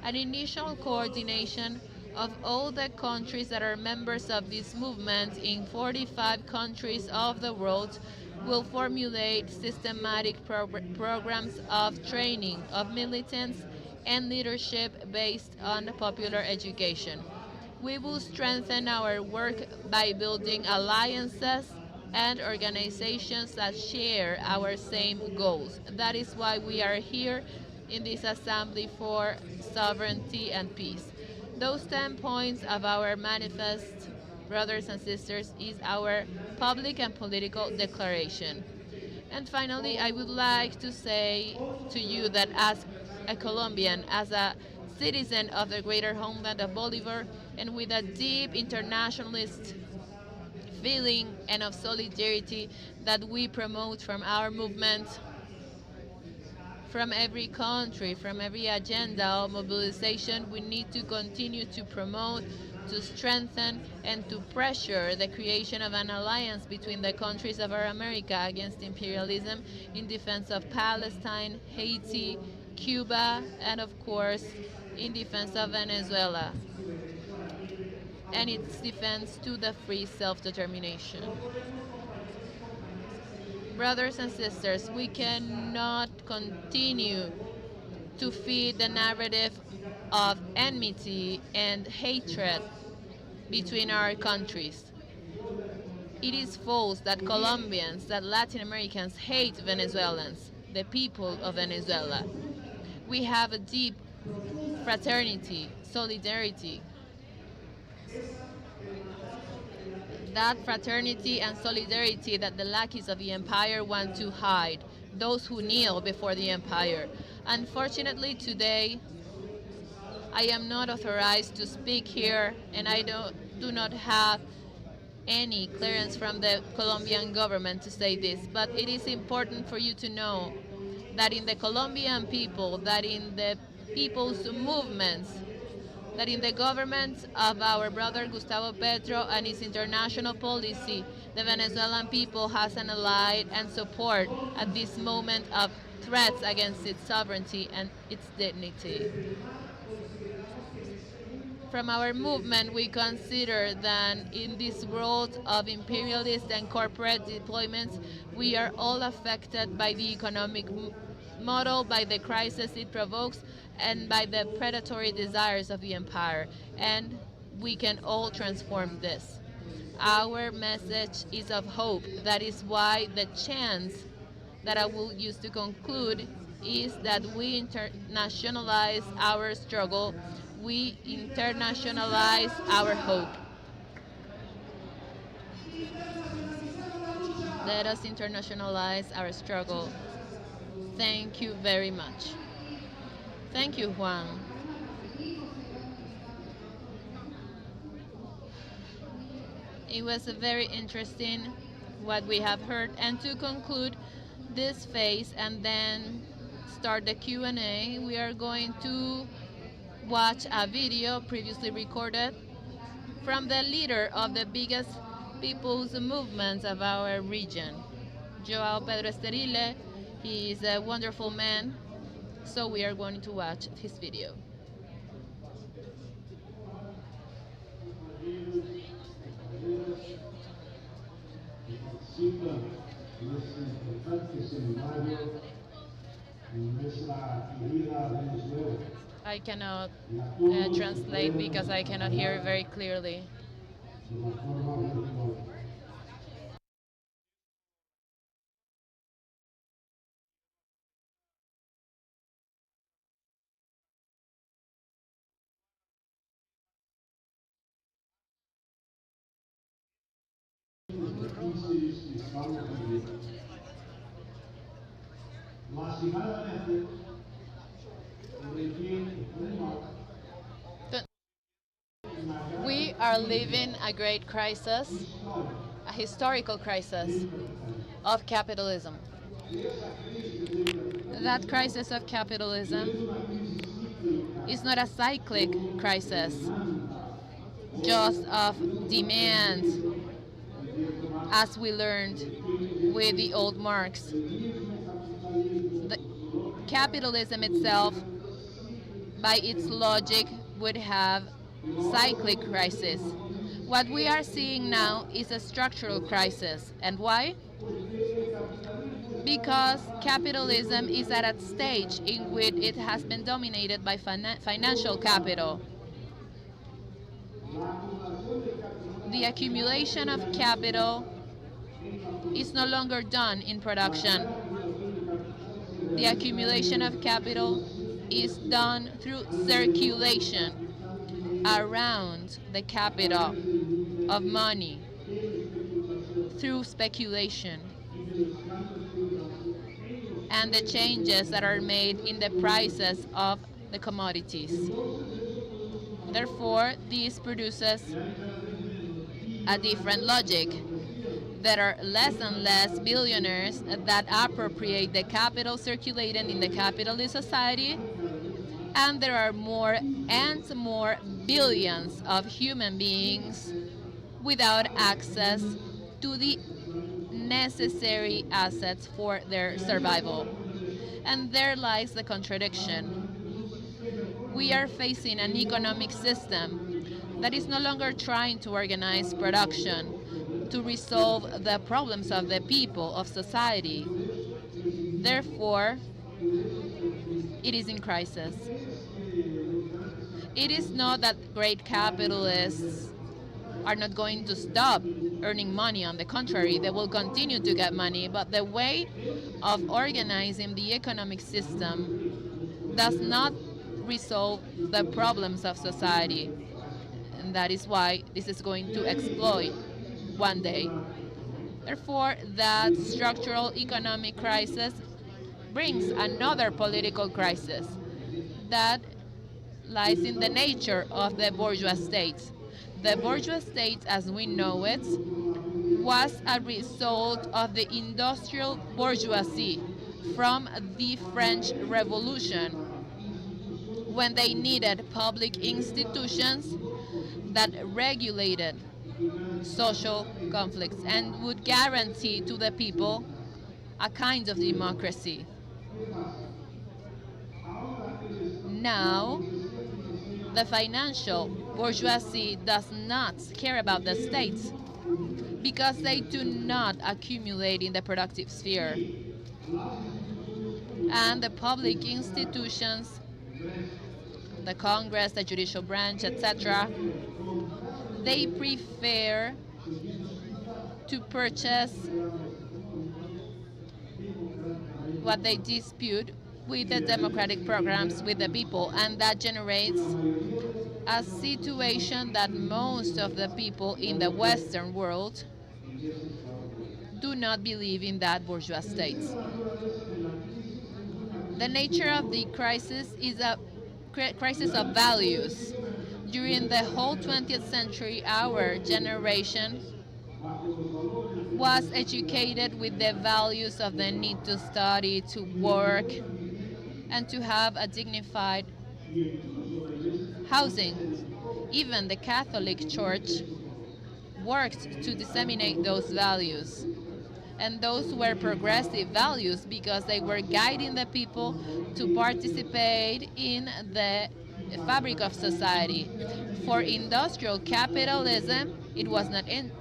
An initial coordination of all the countries that are members of this movement in 45 countries of the world will formulate systematic programs of training of militants and leadership based on popular education. We will strengthen our work by building alliances and organizations that share our same goals. That is why we are here in this assembly for sovereignty and peace. Those 10 points of our manifest, brothers and sisters, is our public and political declaration. And finally, I would like to say to you that as a Colombian, as a citizen of the greater homeland of Bolivar, and with a deep internationalist feeling and of solidarity that we promote from our movement, from every country, from every agenda of mobilization, we need to continue to promote, to strengthen and to pressure the creation of an alliance between the countries of our America against imperialism in defense of Palestine, Haiti, Cuba, and of course in defense of Venezuela and its defense to the free self-determination. Brothers and sisters, we cannot continue to feed the narrative of enmity and hatred between our countries. It is false that Colombians, that Latin Americans hate Venezuelans, the people of Venezuela. We have a deep fraternity, solidarity. That fraternity and solidarity that the lackeys of the empire want to hide, those who kneel before the empire. Unfortunately, today, I am not authorized to speak here, and I do not have any clearance from the Colombian government to say this, but it is important for you to know that in the Colombian people, that in the people's movements, that in the government of our brother Gustavo Petro and his international policy, the Venezuelan people has an ally and support at this moment of threats against its sovereignty and its dignity. From our movement, we consider that in this world of imperialist and corporate deployments, we are all affected by the economic model, by the crisis it provokes, and by the predatory desires of the empire. And we can all transform this. Our message is of hope. That is why the chance that I will use to conclude is that we internationalize our struggle, we internationalize our hope. Let us internationalize our struggle. Thank you very much. Thank you, Juan. It was very interesting what we have heard. And to conclude this phase and then start the Q&A, we are going to watch a video previously recorded from the leader of the biggest people's movements of our region, Joao Pedro Esterile. He is a wonderful man, so we are going to watch his video. I cannot translate because I cannot hear very clearly. We are living a great crisis, a historical crisis of capitalism. That crisis of capitalism is not a cyclic crisis, just of demand, as we learned with the old Marx. The capitalism itself, by its logic, would have cyclic crisis. What we are seeing now is a structural crisis. And why? Because capitalism is at a stage in which it has been dominated by financial capital. The accumulation of capital is no longer done in production. The accumulation of capital is done through circulation around the capital of money, through speculation, and the changes that are made in the prices of the commodities. Therefore, this produces a different logic. There are less and less billionaires that appropriate the capital circulating in the capitalist society, and there are more and more billions of human beings without access to the necessary assets for their survival. And there lies the contradiction. We are facing an economic system that is no longer trying to organize production to resolve the problems of the people, of society. Therefore, it is in crisis. It is not that great capitalists are not going to stop earning money. On the contrary, they will continue to get money, but the way of organizing the economic system does not resolve the problems of society. And that is why this is going to exploit one day. Therefore, that structural economic crisis brings another political crisis that lies in the nature of the bourgeois state. The bourgeois state, as we know it, was a result of the industrial bourgeoisie from the French Revolution, when they needed public institutions that regulated social conflicts and would guarantee to the people a kind of democracy. Now, the financial bourgeoisie does not care about the state because they do not accumulate in the productive sphere. And the public institutions, the Congress, the judicial branch, etc., they prefer to purchase what they dispute with the democratic programs with the people, and that generates a situation that most of the people in the Western world do not believe in that bourgeois state. The nature of the crisis is a crisis of values. During the whole 20th century, our generation was educated with the values of the need to study, to work, and to have a dignified housing. Even the Catholic Church worked to disseminate those values. And those were progressive values because they were guiding the people to participate in the fabric of society. For industrial capitalism, it was not in.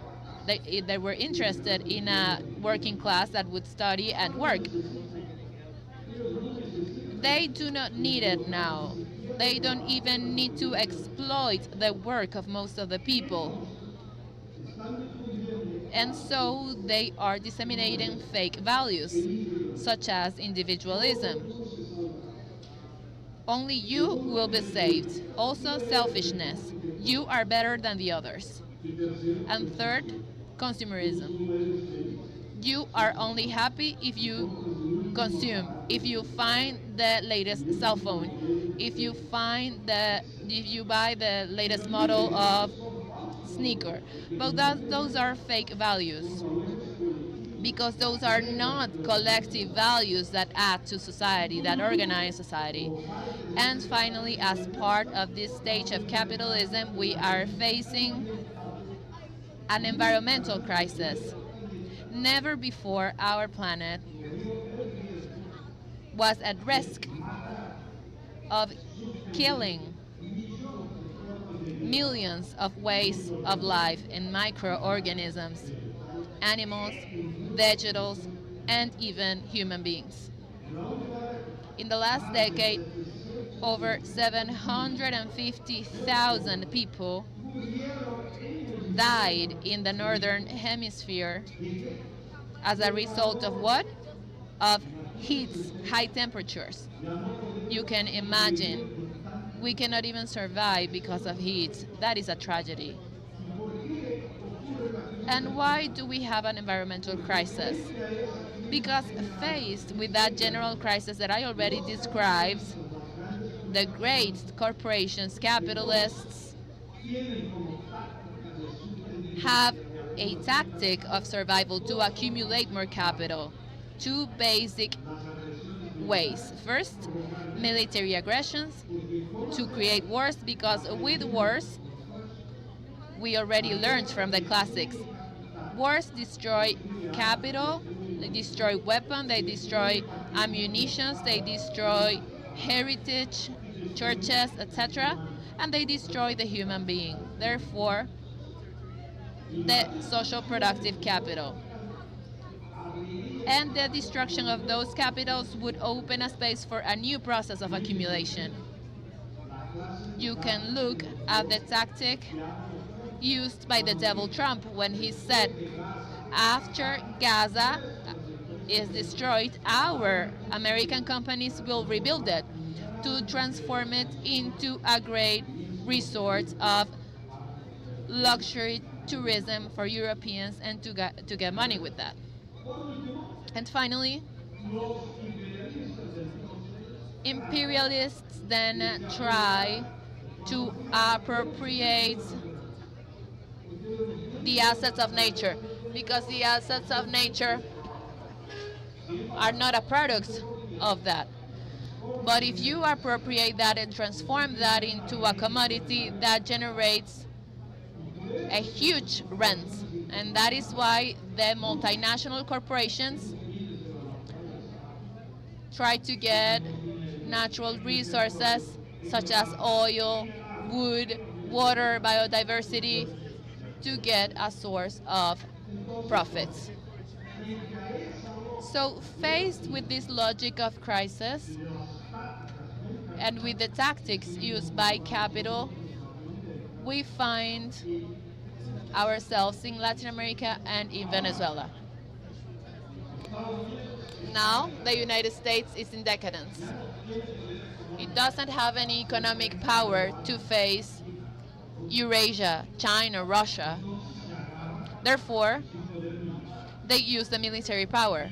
They were interested in a working class that would study and work. They do not need it now. They don't even need to exploit the work of most of the people. And so they are disseminating fake values, such as individualism. Only you will be saved. Also, selfishness. You are better than the others. And third, consumerism. You are only happy if you consume, if you find the latest cell phone, if you buy the latest model of sneaker. But those are fake values, because those are not collective values that add to society, that organize society. And finally, as part of this stage of capitalism, we are facing an environmental crisis. Never before our planet was at risk of killing millions of ways of life in microorganisms, animals, vegetables, and even human beings. In the last decade, over 750,000 people died in the northern hemisphere as a result of what? Of heats, high temperatures. You can imagine, we cannot even survive because of heat. That is a tragedy. And why do we have an environmental crisis? Because faced with that general crisis that I already described, the great corporations, capitalists, have a tactic of survival to accumulate more capital. Two basic ways. First, military aggressions to create wars, because with wars, we already learned from the classics, wars destroy capital, they destroy weapons, they destroy ammunitions, they destroy heritage, churches, etc., and they destroy the human being. Therefore, the social productive capital. And the destruction of those capitals would open a space for a new process of accumulation. You can look at the tactic used by the devil Trump when he said, after Gaza is destroyed, our American companies will rebuild it to transform it into a great resort of luxury tourism for Europeans and to get money with that. And finally, imperialists then try to appropriate the assets of nature, because the assets of nature are not a product of that. But if you appropriate that and transform that into a commodity, that generates a huge rent. And that is why the multinational corporations try to get natural resources such as oil, wood, water, biodiversity to get a source of profits. So faced with this logic of crisis and with the tactics used by capital, we find ourselves in Latin America and in Venezuela. Now, the United States is in decadence. It doesn't have any economic power to face Eurasia, China, Russia. Therefore, they use the military power.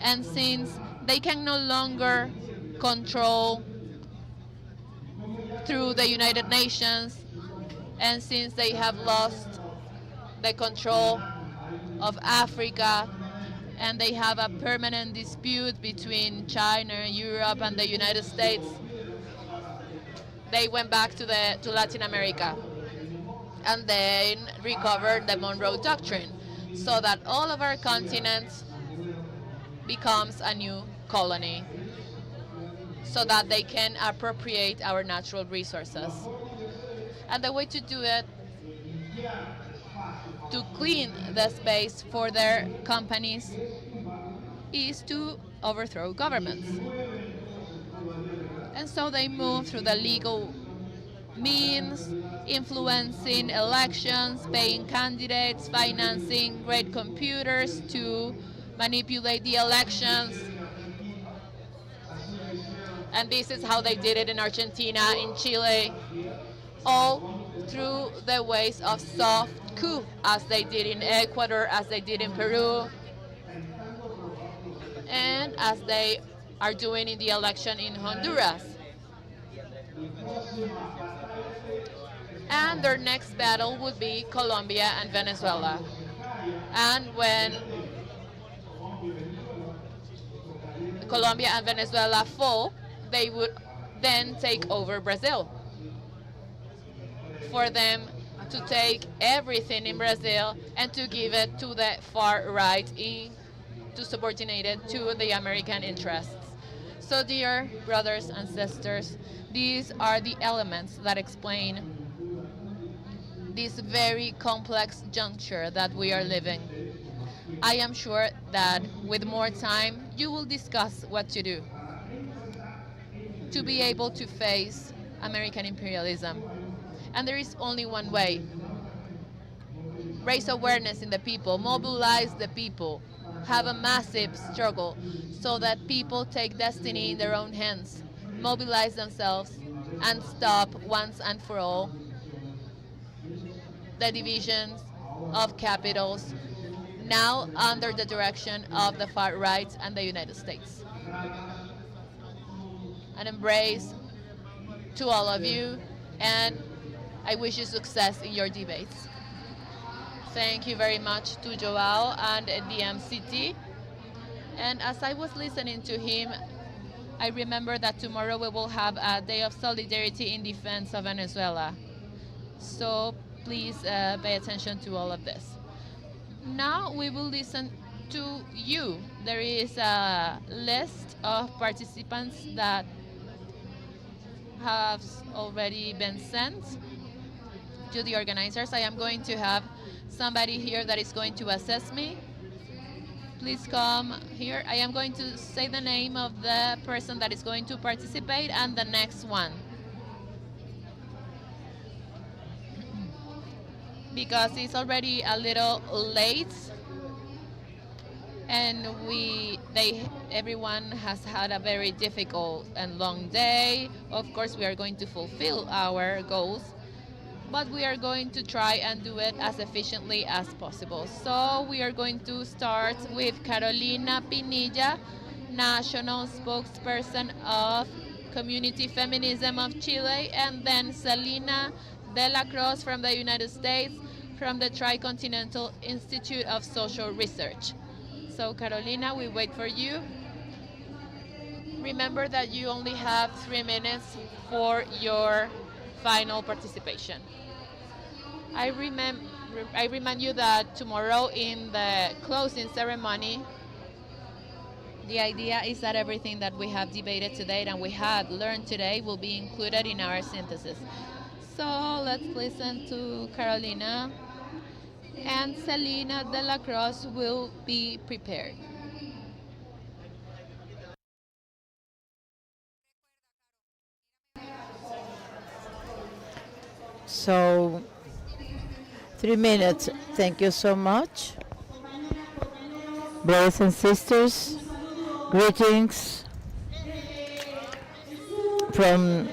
And since they can no longer control through the United Nations, and since they have lost the control of Africa, and they have a permanent dispute between China, Europe, and the United States, they went back to Latin America and then recovered the Monroe Doctrine, so that all of our continents becomes a new colony, so that they can appropriate our natural resources. And the way to do it, to clean the space for their companies, is to overthrow governments. And so they move through the legal means, influencing elections, paying candidates, financing great computers to manipulate the elections. And this is how they did it in Argentina, in Chile, all through the ways of soft coup, as they did in Ecuador, as they did in Peru, and as they are doing in the election in Honduras. And their next battle would be Colombia and Venezuela. And when Colombia and Venezuela fall, they would then take over Brazil. For them to take everything in Brazil and to give it to the far right, to subordinate it to the American interests. So dear brothers and sisters, these are the elements that explain this very complex juncture that we are living. I am sure that with more time, you will discuss what to do to be able to face American imperialism. And there is only one way. Raise awareness in the people, mobilize the people, have a massive struggle so that people take destiny in their own hands, mobilize themselves, and stop once and for all the divisions of capitals, now under the direction of the far right and the United States. An embrace to all of you, and I wish you success in your debates. Thank you very much to Joao and the MCT. And as I was listening to him, I remember that tomorrow we will have a day of solidarity in defense of Venezuela. So please pay attention to all of this. Now we will listen to you. There is a list of participants that have already been sent to the organizers. I am going to have somebody here that is going to assess me. Please come here. I am going to say the name of the person that is going to participate and the next one. Because it's already a little late and everyone has had a very difficult and long day. Of course, we are going to fulfill our goals, but we are going to try and do it as efficiently as possible. So we are going to start with Carolina Pinilla, National Spokesperson of Community Feminism of Chile, and then Selena de la Cruz from the United States, from the Tricontinental Institute of Social Research. So Carolina, we wait for you. Remember that you only have 3 minutes for your final participation. I remind you that tomorrow in the closing ceremony, the idea is that everything that we have debated today and we have learned today will be included in our synthesis. So let's listen to Carolina, and Selena de la Cruz will be prepared. So, 3 minutes. Thank you so much. Brothers and sisters, greetings from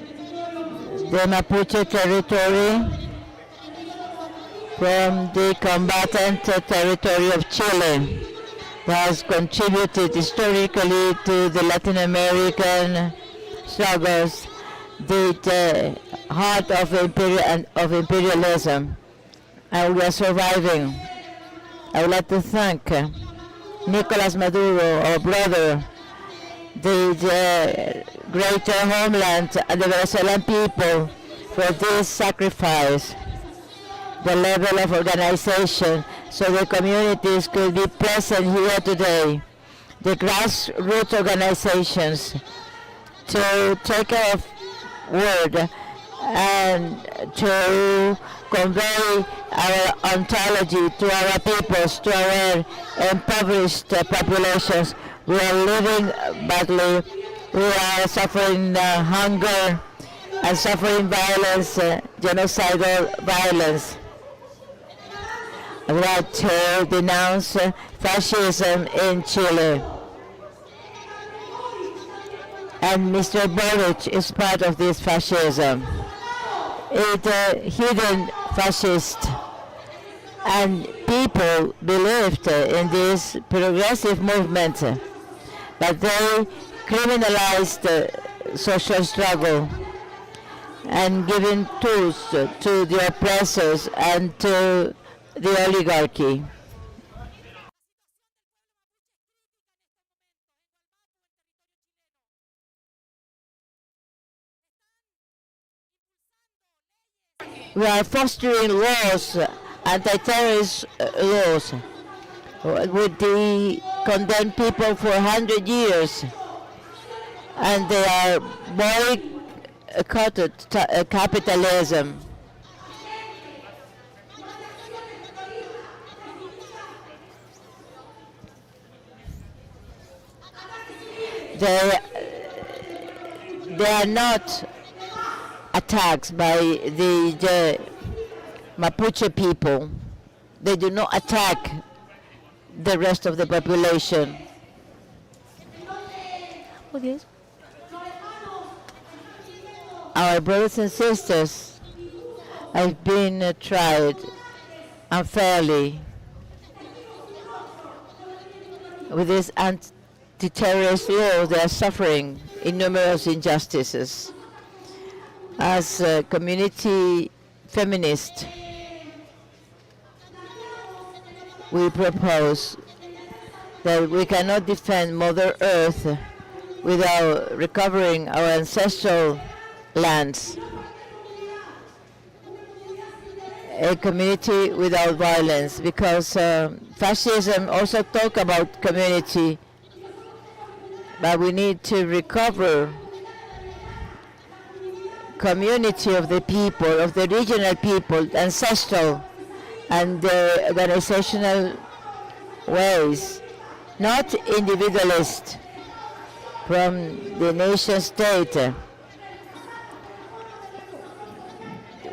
the Mapuche territory, from the combatant territory of Chile, that has contributed historically to the Latin American struggles, the heart of imperialism, and we are surviving. I would like to thank Nicolas Maduro, our brother, the greater homeland and the Venezuelan people for this sacrifice, the level of organization, so the communities could be present here today, the grassroots organizations, to take care of word and to convey our ontology to our peoples, to our impoverished populations. We are living badly. We are suffering hunger and suffering violence, genocidal violence. I would like to denounce fascism in Chile. And Mr. Boric is part of this fascism. It's a hidden fascist. And people believed in this progressive movement, but they criminalized social struggle and giving tools to the oppressors and to the oligarchy. We are fostering laws, anti-terrorist laws, with the condemned people for 100 years, and they are boycotted capitalism. They are not attacks by the Mapuche people. They do not attack the rest of the population. Our brothers and sisters have been tried unfairly with this anti-terrorist law. They are suffering innumerable injustices. As a community feminist, we propose that we cannot defend Mother Earth without recovering our ancestral lands. A community without violence, because fascism also talk about community, but we need to recover community of the people, of the regional people, ancestral and the organizational ways, not individualist from the nation state.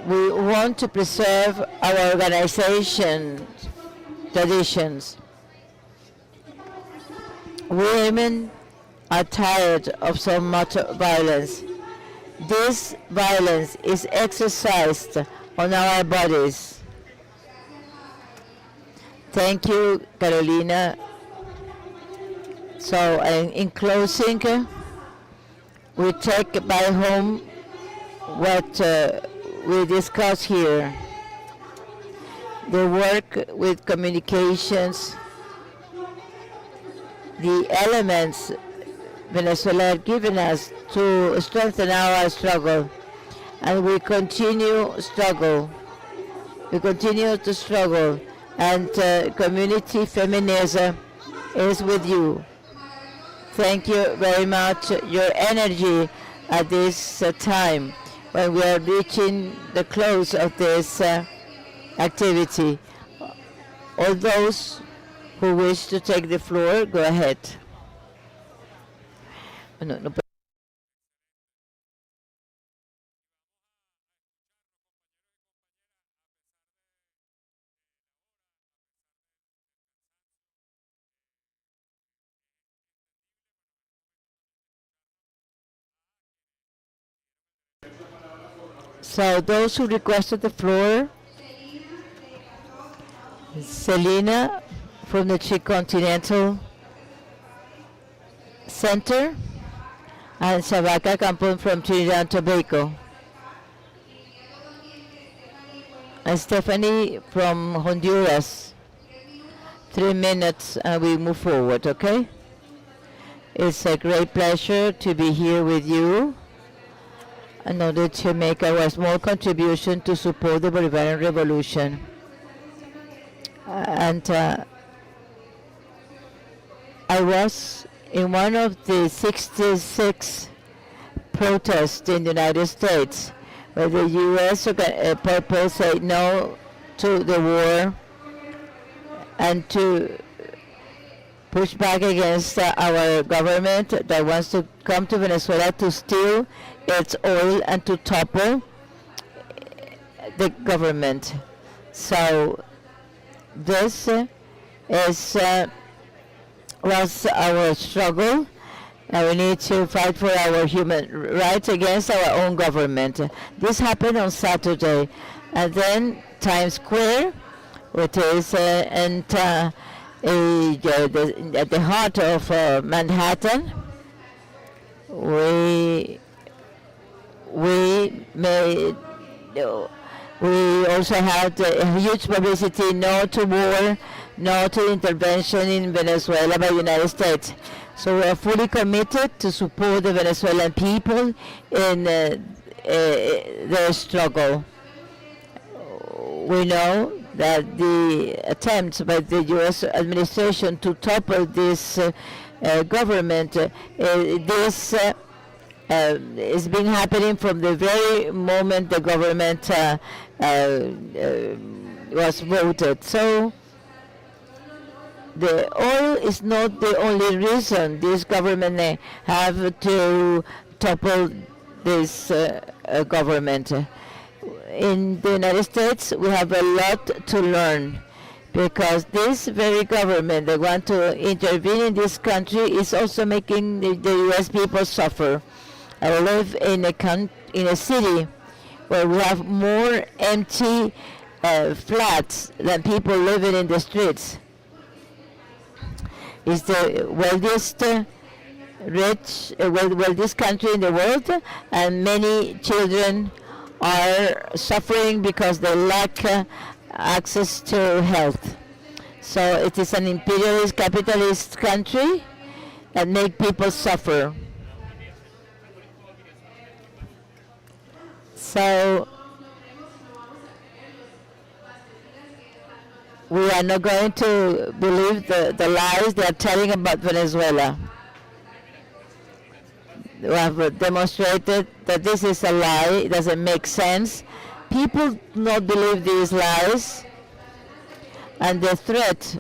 We want to preserve our organization traditions. Women are tired of so much violence. This violence is exercised on our bodies. Thank you, Carolina. So in closing, we take by home what we discuss here. The work with communications, the elements Venezuela has given us to strengthen our struggle, and we continue struggle. We continue to struggle, and community feminism is with you. Thank you very much. Your energy at this time when we are reaching the close of this activity. All those who wish to take the floor, go ahead. No. So those who requested the floor, Selena from the Tricontinental Center, and Shabaka Campon from Trinidad and Tobago, and Stephanie from Honduras. 3 minutes and we move forward, okay? It's a great pleasure to be here with you in order to make our small contribution to support the Bolivarian Revolution. I was in one of the 66 protests in the United States where the U.S. people say no to the war and to push back against our government that wants to come to Venezuela to steal its oil and to topple the government. So this was our struggle, and we need to fight for our human rights against our own government. This happened on Saturday, and then Times Square, which is at the heart of Manhattan, we also had a huge publicity: no to war, no to intervention in Venezuela by the United States. So we are fully committed to support the Venezuelan people in their struggle. We know that the attempts by the U.S. administration to topple this government, this is been happening from the very moment the government was voted. So the oil is not the only reason this government have to topple this government. In the United States, we have a lot to learn, because this very government that want to intervene in this country is also making the U.S. people suffer. I live in a city where we have more empty flats than people living in the streets. It's the wealthiest wealthiest country in the world, and many children are suffering because they lack access to health. So it is an imperialist capitalist country that make people suffer. So we are not going to believe the lies they are telling about Venezuela. We have demonstrated that this is a lie, it doesn't make sense. People do not believe these lies, and the threat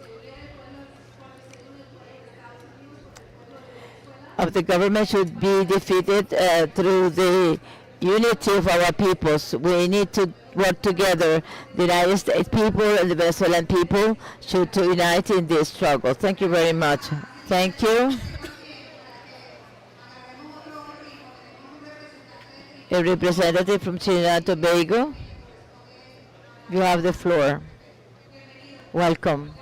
of the government should be defeated through the unity of our peoples. We need to work together. The United States people and the Venezuelan people should unite in this struggle. Thank you very much. Thank you. A representative from Trinidad and Tobago. You have the floor. Welcome.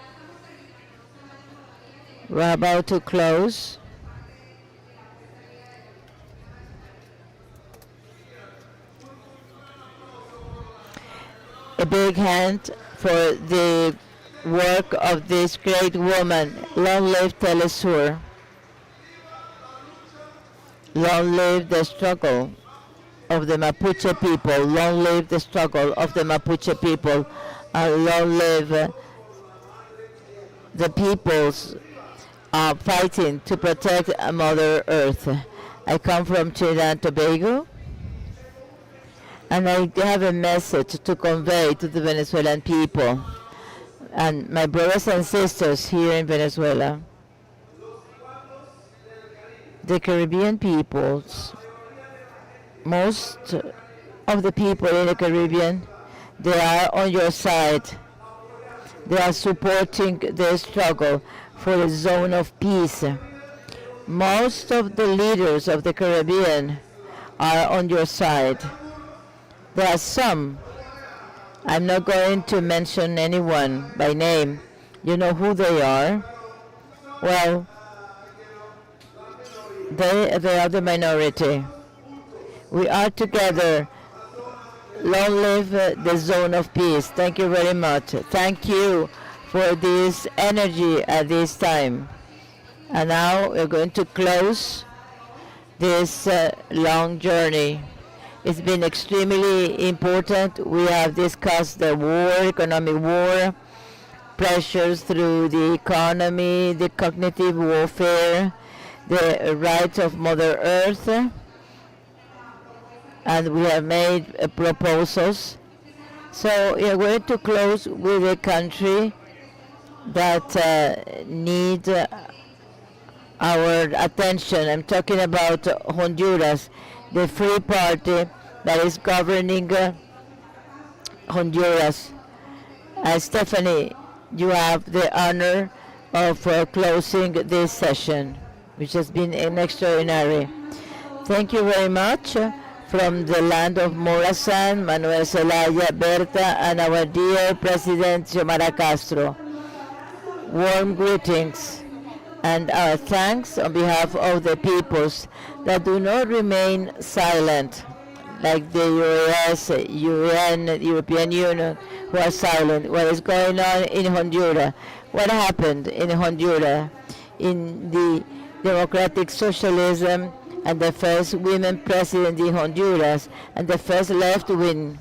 We're about to close. A big hand for the work of this great woman. Long live Telesur. Long live the struggle of the Mapuche people. Long live the struggle of the Mapuche people. And long live the peoples fighting to protect Mother Earth. I come from Trinidad and Tobago, and I have a message to convey to the Venezuelan people and my brothers and sisters here in Venezuela. The Caribbean peoples, most of the people in the Caribbean, they are on your side. They are supporting the struggle for a zone of peace. Most of the leaders of the Caribbean are on your side. There are some, I'm not going to mention anyone by name. You know who they are. Well, they are the minority. We are together. Long live the zone of peace. Thank you very much. Thank you for this energy at this time. And now we're going to close this long journey. It's been extremely important. We have discussed the war, economic war, pressures through the economy, the cognitive warfare, the rights of Mother Earth, and we have made proposals. So we are going to close with a country that need our attention. I'm talking about Honduras, the Free Party that is governing Honduras. Stephanie, you have the honor of closing this session, which has been extraordinary. Thank you very much. From the land of Morazan, Manuel Zelaya, Berta, and our dear President Xiomara Castro. Warm greetings and our thanks on behalf of the peoples that do not remain silent, like the US, UN, European Union, who are silent. What is going on in Honduras? What happened in Honduras in the democratic socialism and the first women president in Honduras and the first left-wing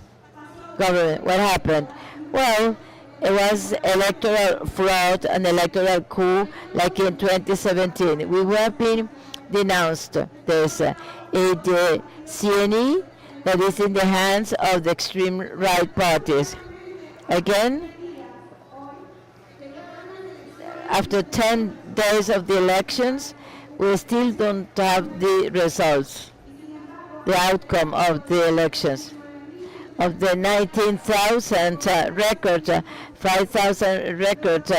government? What happened? Well, it was electoral fraud and electoral coup like in 2017. We have been denounced this. The CNE that is in the hands of the extreme right parties. Again, after 10 days of the elections, we still don't have the results, the outcome of the elections. Of the 19,000 record, 5,000 records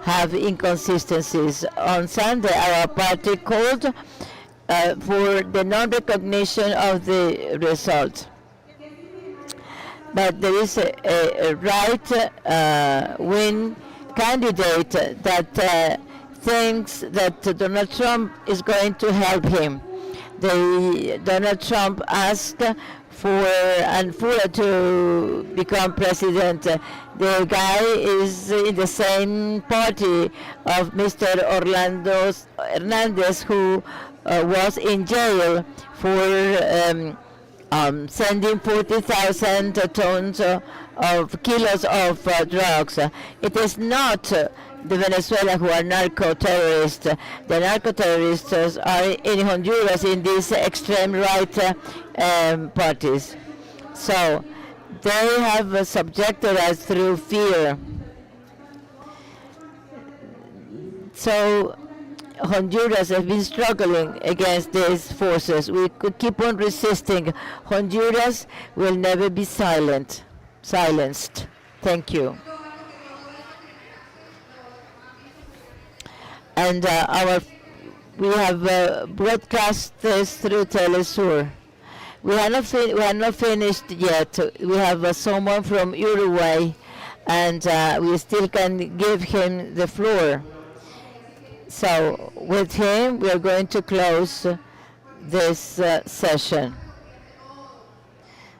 have inconsistencies. On Sunday, our party called for the non-recognition of the results. But there is a right-wing candidate that thinks that Donald Trump is going to help him. Donald Trump asked for Anfura to become president. The guy is in the same party of Mr. Orlando Hernandez, who was in jail for sending 40,000 tons of kilos of drugs. It is not the Venezuela who are narco-terrorists. The narco-terrorists are in Honduras in these extreme right parties. So they have subjected us through fear. So Honduras has been struggling against these forces. We could keep on resisting. Honduras will never be silenced. Thank you. And we have broadcast this through Telesur. We are not finished yet. We have someone from Uruguay, and we still can give him the floor. So with him, we are going to close this session.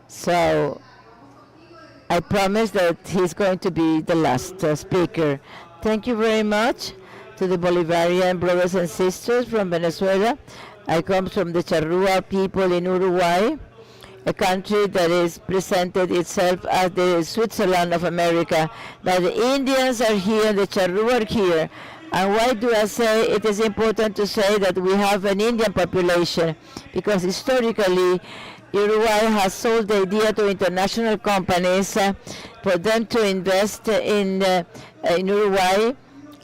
So I promise that he's going to be the last speaker. Thank you very much to the Bolivarian brothers and sisters from Venezuela. I come from the Charrúa people in Uruguay, a country that is presented itself as the Switzerland of America. But the Indians are here, the Charrúa are here. And why do I say it is important to say that we have an Indian population? Because historically, Uruguay has sold the idea to international companies for them to invest in Uruguay.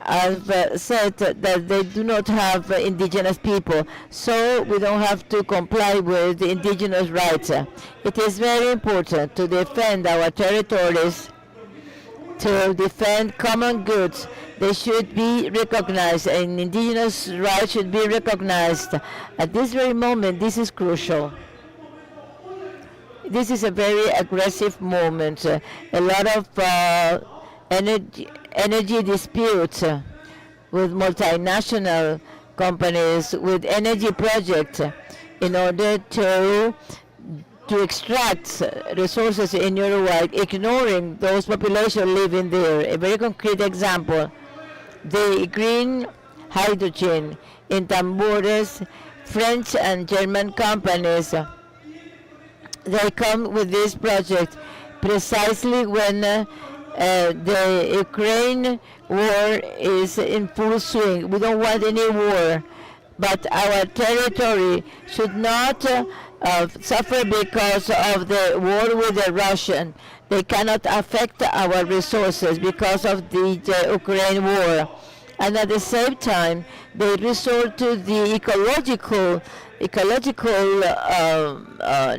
I've said that they do not have indigenous people, so we don't have to comply with the indigenous rights. It is very important to defend our territories, to defend common goods. They should be recognized, and indigenous rights should be recognized. At this very moment, this is crucial. This is a very aggressive moment. A lot of energy disputes with multinational companies, with energy projects in order to extract resources in Uruguay, ignoring those populations living there. A very concrete example, the green hydrogen in Tambores, French and German companies, they come with this project precisely when the Ukraine war is in full swing. We don't want any war, but our territory should not suffer because of the war with the Russian. They cannot affect our resources because of the Ukraine war. And at the same time, they resort to the ecological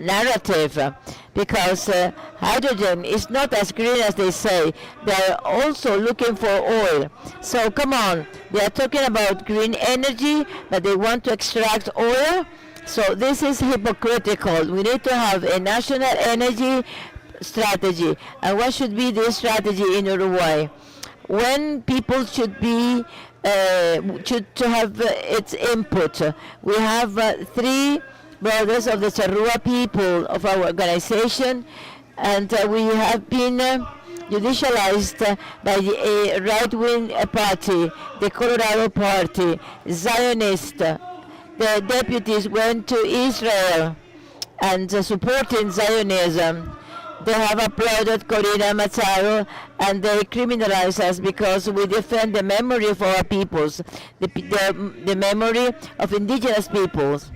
narrative, because hydrogen is not as green as they say. They are also looking for oil. So come on, they are talking about green energy, but they want to extract oil. So this is hypocritical. We need to have a national energy strategy. And what should be this strategy in Uruguay? When people should be to have its input. We have 3 brothers of the Charrúa people of our organization, and we have been judicialized by the right-wing party, the Colorado Party, Zionist. The deputies went to Israel and supporting Zionism. They have applauded Corina Machado, and they criminalize us because we defend the memory of our peoples, the memory of indigenous peoples.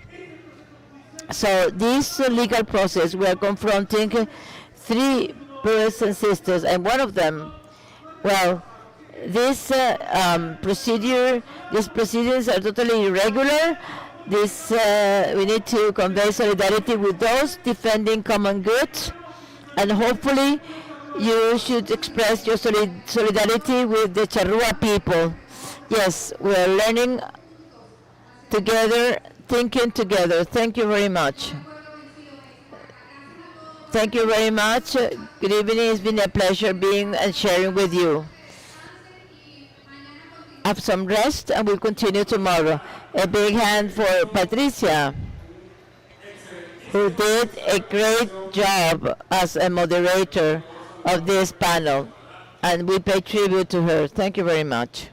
So this legal process, we are confronting 3 brothers and sisters, and one of them, well, these proceedings are totally irregular. We need to convey solidarity with those defending common goods. And hopefully you should express your solidarity with the Charrúa people. Yes, we are learning together, thinking together. Thank you very much. Thank you very much. Good evening. It's been a pleasure being and sharing with you. Have some rest, and we'll continue tomorrow. A big hand for Patricia. who did a great job as a moderator of this panel, and we pay tribute to her. Thank you very much.